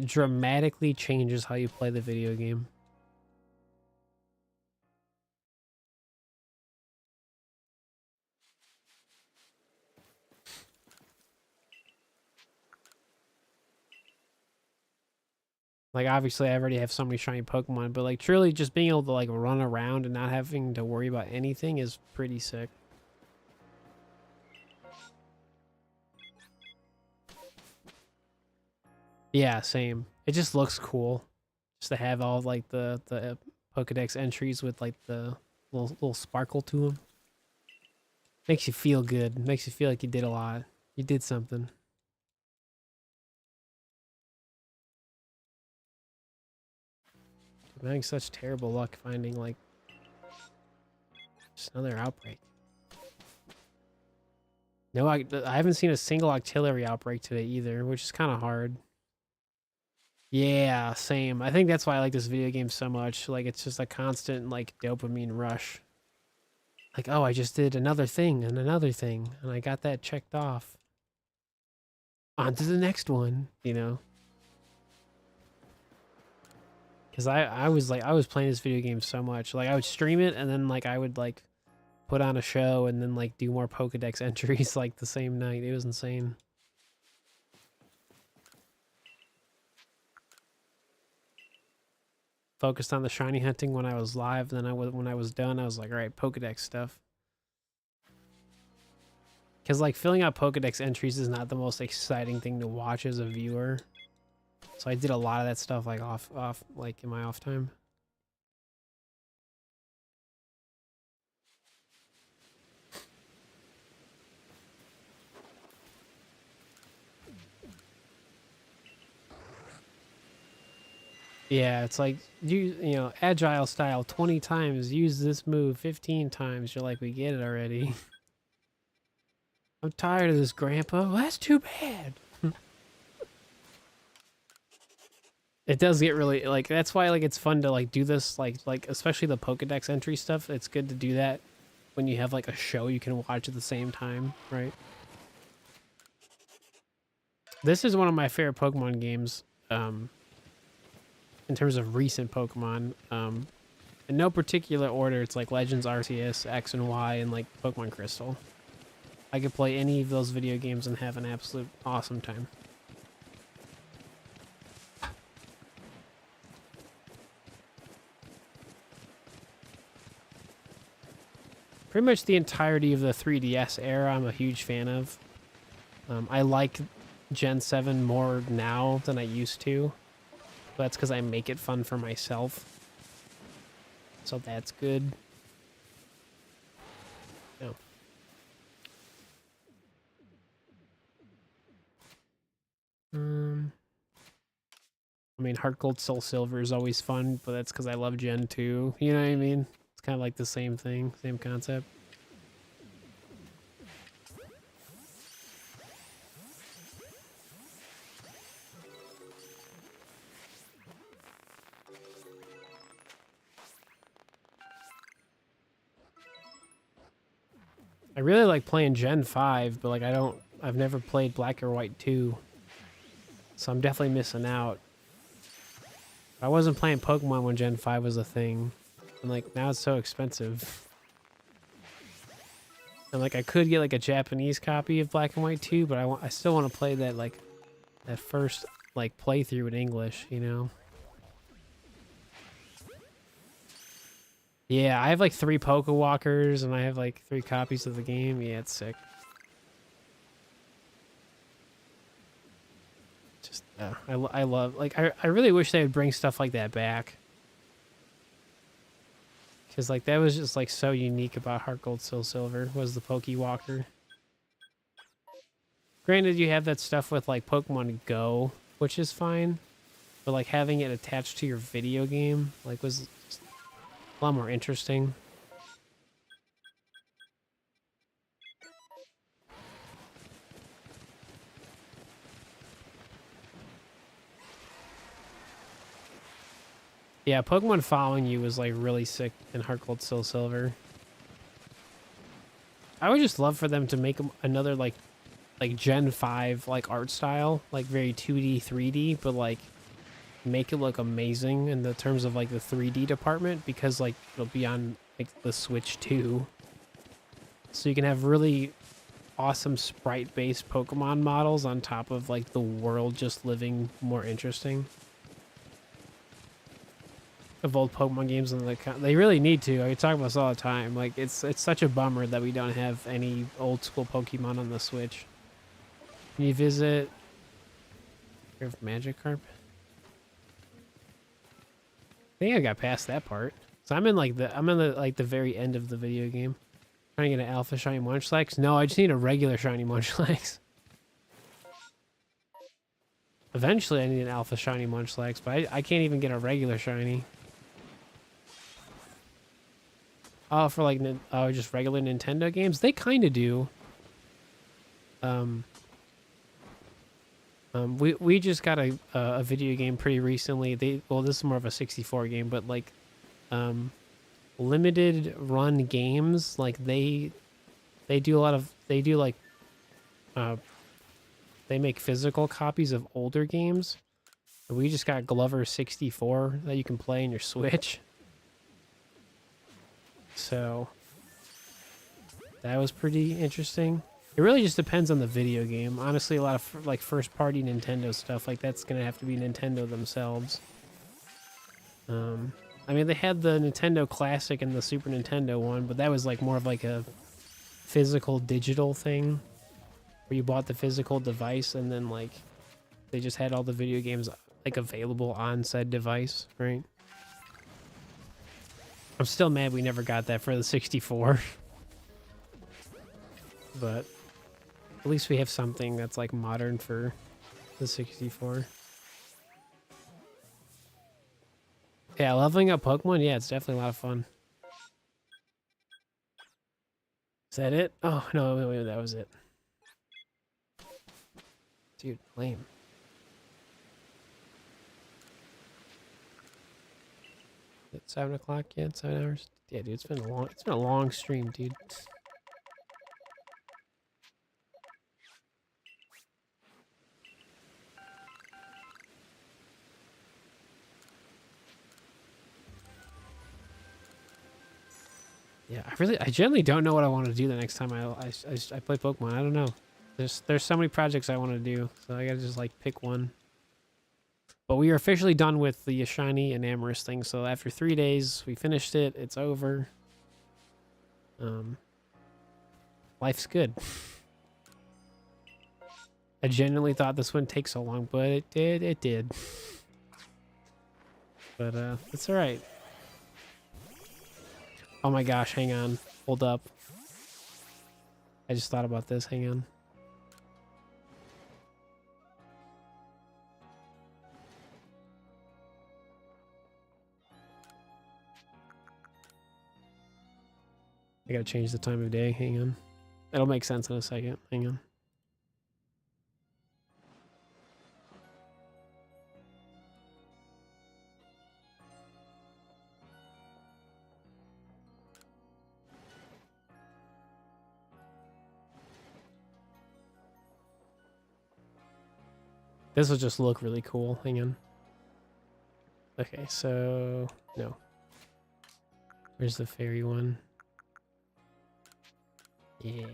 dramatically changes how you play the video game. Like, obviously, I already have so many shiny Pokemon, but, like, truly just being able to, like, run around and not having to worry about anything is pretty sick. Yeah, same. It just looks cool, just to have all, like, the Pokedex entries with, like, the little sparkle to them. Makes you feel good. Makes you feel like you did a lot. You did something. I'm having such terrible luck finding, like, just another outbreak. No, I haven't seen a single Octillery outbreak today either, which is kind of hard. Yeah, same. I think that's why I like this video game so much. Like, it's just a constant, like, dopamine rush. Like, oh, I just did another thing and another thing, and I got that checked off. On to the next one, you know? Because I was playing this video game so much. Like, I would stream it, and then, like, I would, like, put on a show and then, like, do more Pokedex entries, like, the same night. It was insane. focused on the shiny hunting when I was live. Then when I was done, I was like, all right, Pokedex stuff. Because like filling out Pokedex entries is not the most exciting thing to watch as a viewer. So I did a lot of that stuff like off like in my off time. Yeah, it's like you know, agile style 20 times, use this move 15 times. You're like, we get it already. I'm tired of this, Grandpa. Well, that's too bad. It does get really like that's why like it's fun to like do this like especially the Pokedex entry stuff. It's good to do that when you have like a show you can watch at the same time, right? This is one of my favorite Pokemon games. In terms of recent Pokemon. In no particular order, it's like Legends Arceus, X and Y, and like Pokemon Crystal. I could play any of those video games and have an absolute awesome time. Pretty much the entirety of the 3DS era I'm a huge fan of. I like Gen 7 more now than I used to. But that's because I make it fun for myself. So that's good. No. I mean, Heart Gold, Soul Silver is always fun, but that's because I love Gen 2. You know what I mean? It's kind of like the same thing, same concept. I really like playing Gen 5, but like I've never played Black or White 2. So I'm definitely missing out. I wasn't playing Pokemon when Gen 5 was a thing. And like now it's so expensive. And like I could get like a Japanese copy of Black and White 2, but I still want to play that like that first like playthrough in English, you know. Yeah, I have like 3 Pokewalkers and I have like 3 copies of the game. Yeah, it's sick. Just I love like I really wish they would bring stuff like that back. Cause like that was just like so unique about Heart Gold Soul Silver was the Pokewalker. Granted, you have that stuff with like Pokemon Go, which is fine, but like having it attached to your video game like was a lot more interesting. Yeah, Pokemon following you was like really sick in Heart Gold Soul Silver. I would just love for them to make another like Gen 5 like art style, like very 2D, 3D, but like make it look amazing in the terms of like the 3D department because like it'll be on like the Switch too. So you can have really awesome sprite-based Pokemon models on top of like the world just living more interesting. Of old Pokemon games and they really need to. I talk about this all the time. Like it's such a bummer that we don't have any old school Pokemon on the Switch. Can you visit Magikarp? I think I got past that part. So I'm in the very end of the video game. Trying to get an Alpha Shiny Munchlax? No, I just need a regular Shiny Munchlax. Eventually I need an Alpha Shiny Munchlax, but I can't even get a regular Shiny. Oh, for like just regular Nintendo games? They kind of do. We just got a video game pretty recently. This is more of a 64 game, but like limited run games, like they make physical copies of older games. We just got Glover 64 that you can play in your Switch. So that was pretty interesting. It really just depends on the video game. Honestly, a lot of like first-party Nintendo stuff, like that's gonna have to be Nintendo themselves. I mean, they had the Nintendo Classic and the Super Nintendo one, but that was like more of like a physical digital thing where you bought the physical device and then like they just had all the video games like available on said device, right? I'm still mad we never got that for the 64. But at least we have something that's like modern for the 64. Yeah, leveling up Pokemon, yeah, it's definitely a lot of fun. Is that it? Oh, no, wait, that was it. Dude, lame. Is it 7 o'clock yet? 7 hours? Yeah, dude, it's been a long stream, dude. Yeah, I generally don't know what I want to do the next time I play Pokemon. I don't know. There's so many projects I want to do, so I gotta just like pick one. But we are officially done with the shiny and amorous thing. So after 3 days, we finished it. It's over. Life's good. I genuinely thought this wouldn't take so long, but it did. It did. But it's all right. Oh my gosh, hang on. Hold up. I just thought about this. Hang on. I gotta change the time of day. Hang on. It'll make sense in a second. Hang on. This will just look really cool. Hang on. Okay, so no. Where's the fairy one? Yeah.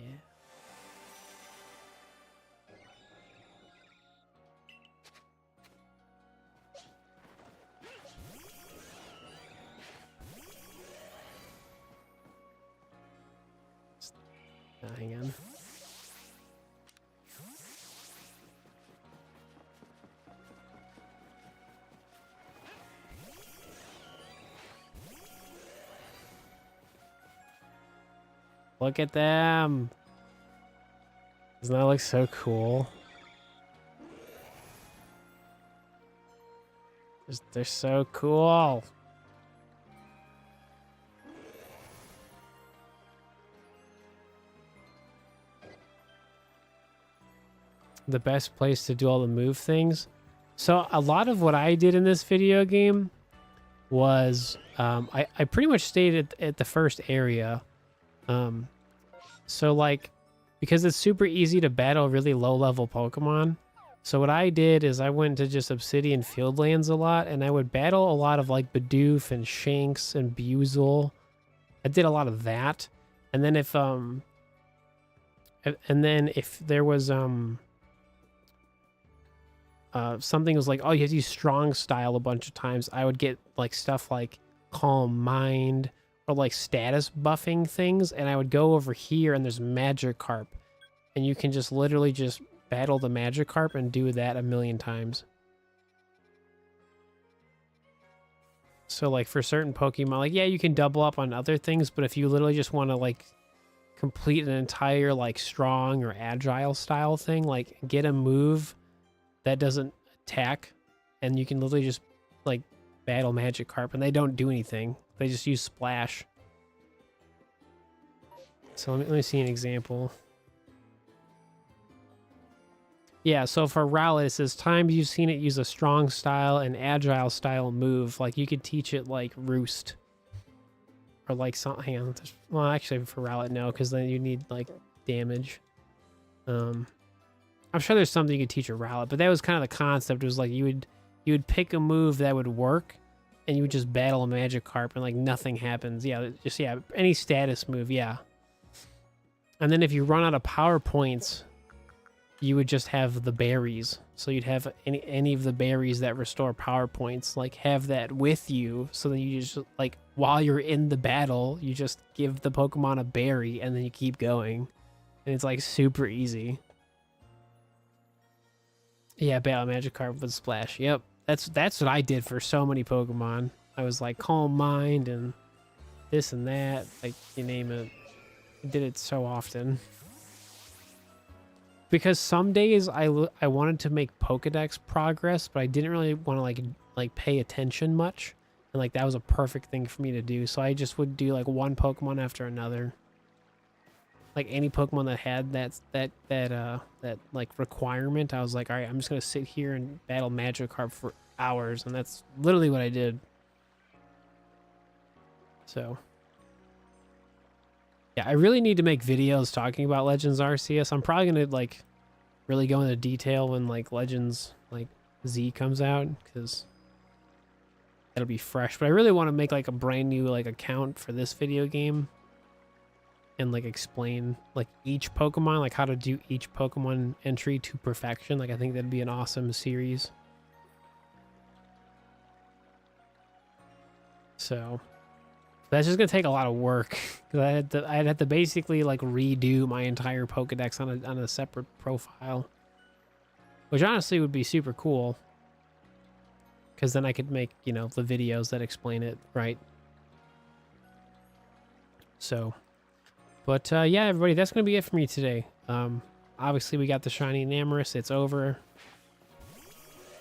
Hang on. Look at them. Doesn't that look so cool? They're so cool. The best place to do all the move things. So a lot of what I did in this video game was I pretty much stayed at the first area. So like, because it's super easy to battle really low level Pokemon. So what I did is I went to just Obsidian Fieldlands a lot, and I would battle a lot of like Bidoof and Shanks and Buizel. I did a lot of that. And then if there was something was like, oh, you have to use strong style a bunch of times, I would get like stuff like Calm Mind or like status buffing things, and I would go over here and there's Magikarp, and you can just literally just battle the Magikarp and do that a million times. So like for certain Pokemon, like, yeah, you can double up on other things, but if you literally just want to like complete an entire like strong or agile style thing, like get a move that doesn't attack, and you can literally just like battle Magikarp, and they don't do anything. They just use Splash. So let me see an example. Yeah, so for Rowlet, it says times you've seen it use a strong style and agile style move. Like you could teach it like Roost. Or like some, hang on. Well, actually for Rowlet, no, because then you need like damage. I'm sure there's something you could teach a Rowlet, but that was kind of the concept. It was like you would pick a move that would work, and you would just battle a Magikarp, and like nothing happens. Yeah, just any status move, yeah. And then if you run out of power points, you would just have the berries. So you'd have any of the berries that restore power points, like have that with you. So then you just like while you're in the battle, you just give the Pokemon a berry and then you keep going. And it's like super easy. Yeah, Battle Magikarp with Splash. Yep. That's what I did for so many Pokemon. I was like Calm Mind and this and that, like you name it. I did it so often. Because some days I wanted to make Pokedex progress, but I didn't really want to like pay attention much. And like that was a perfect thing for me to do. So I just would do like one Pokemon after another. Like any Pokemon that had that like requirement, I was like, all right, I'm just gonna sit here and battle Magikarp for hours, and that's literally what I did. So yeah, I really need to make videos talking about Legends Arceus. I'm probably gonna like really go into detail when like Legends like Z comes out, because that'll be fresh. But I really want to make like a brand new like account for this video game and like explain like each Pokemon, like how to do each Pokemon entry to perfection. Like I think that'd be an awesome series. So that's just gonna take a lot of work, because I'd have to basically like redo my entire Pokedex on a separate profile, which honestly would be super cool, because then I could make, you know, the videos that explain it, right? So, but yeah, everybody, that's gonna be it for me today. Obviously we got the shiny Enamorus. It's over.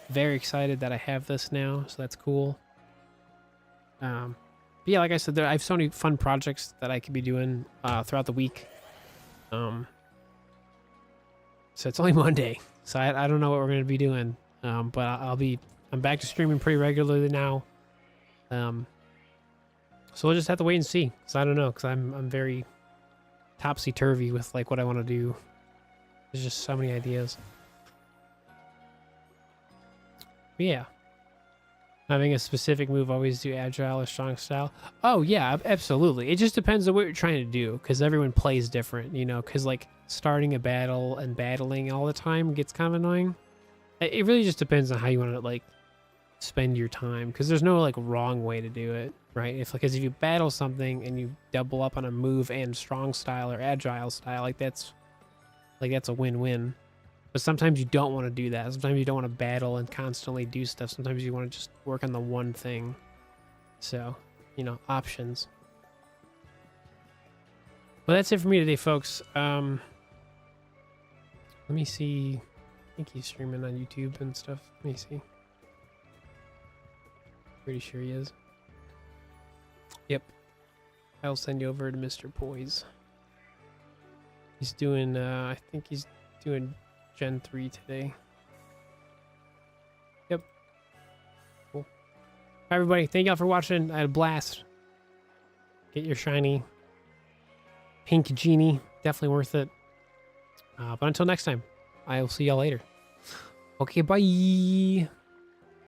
Very excited that I have this now, so that's cool. But yeah, like I said, I have so many fun projects that I could be doing throughout the week. So it's only Monday, so I don't know what we're gonna be doing. But I'm back to streaming pretty regularly now. So we'll just have to wait and see. Cause I don't know, cause I'm very topsy-turvy with like what I want to do. There's just so many ideas. But yeah. Having a specific move, always do agile or strong style. Oh yeah, absolutely. It just depends on what you're trying to do, because everyone plays different, you know, because like starting a battle and battling all the time gets kind of annoying. It really just depends on how you want to like spend your time, because there's no like wrong way to do it, right? If you battle something and you double up on a move and strong style or agile style, like that's a win-win. But sometimes you don't want to do that. Sometimes you don't want to battle and constantly do stuff. Sometimes you want to just work on the one thing. So, you know, options. Well, that's it for me today, folks. Let me see. I think he's streaming on YouTube and stuff. Let me see. Pretty sure he is. Yep. I'll send you over to Mr. Poise. He's doing, I think he's doing Gen 3 today. Yep. Cool. All right, everybody. Thank y'all for watching. I had a blast. Get your shiny pink genie. Definitely worth it. But until next time, I will see y'all later. Okay, bye.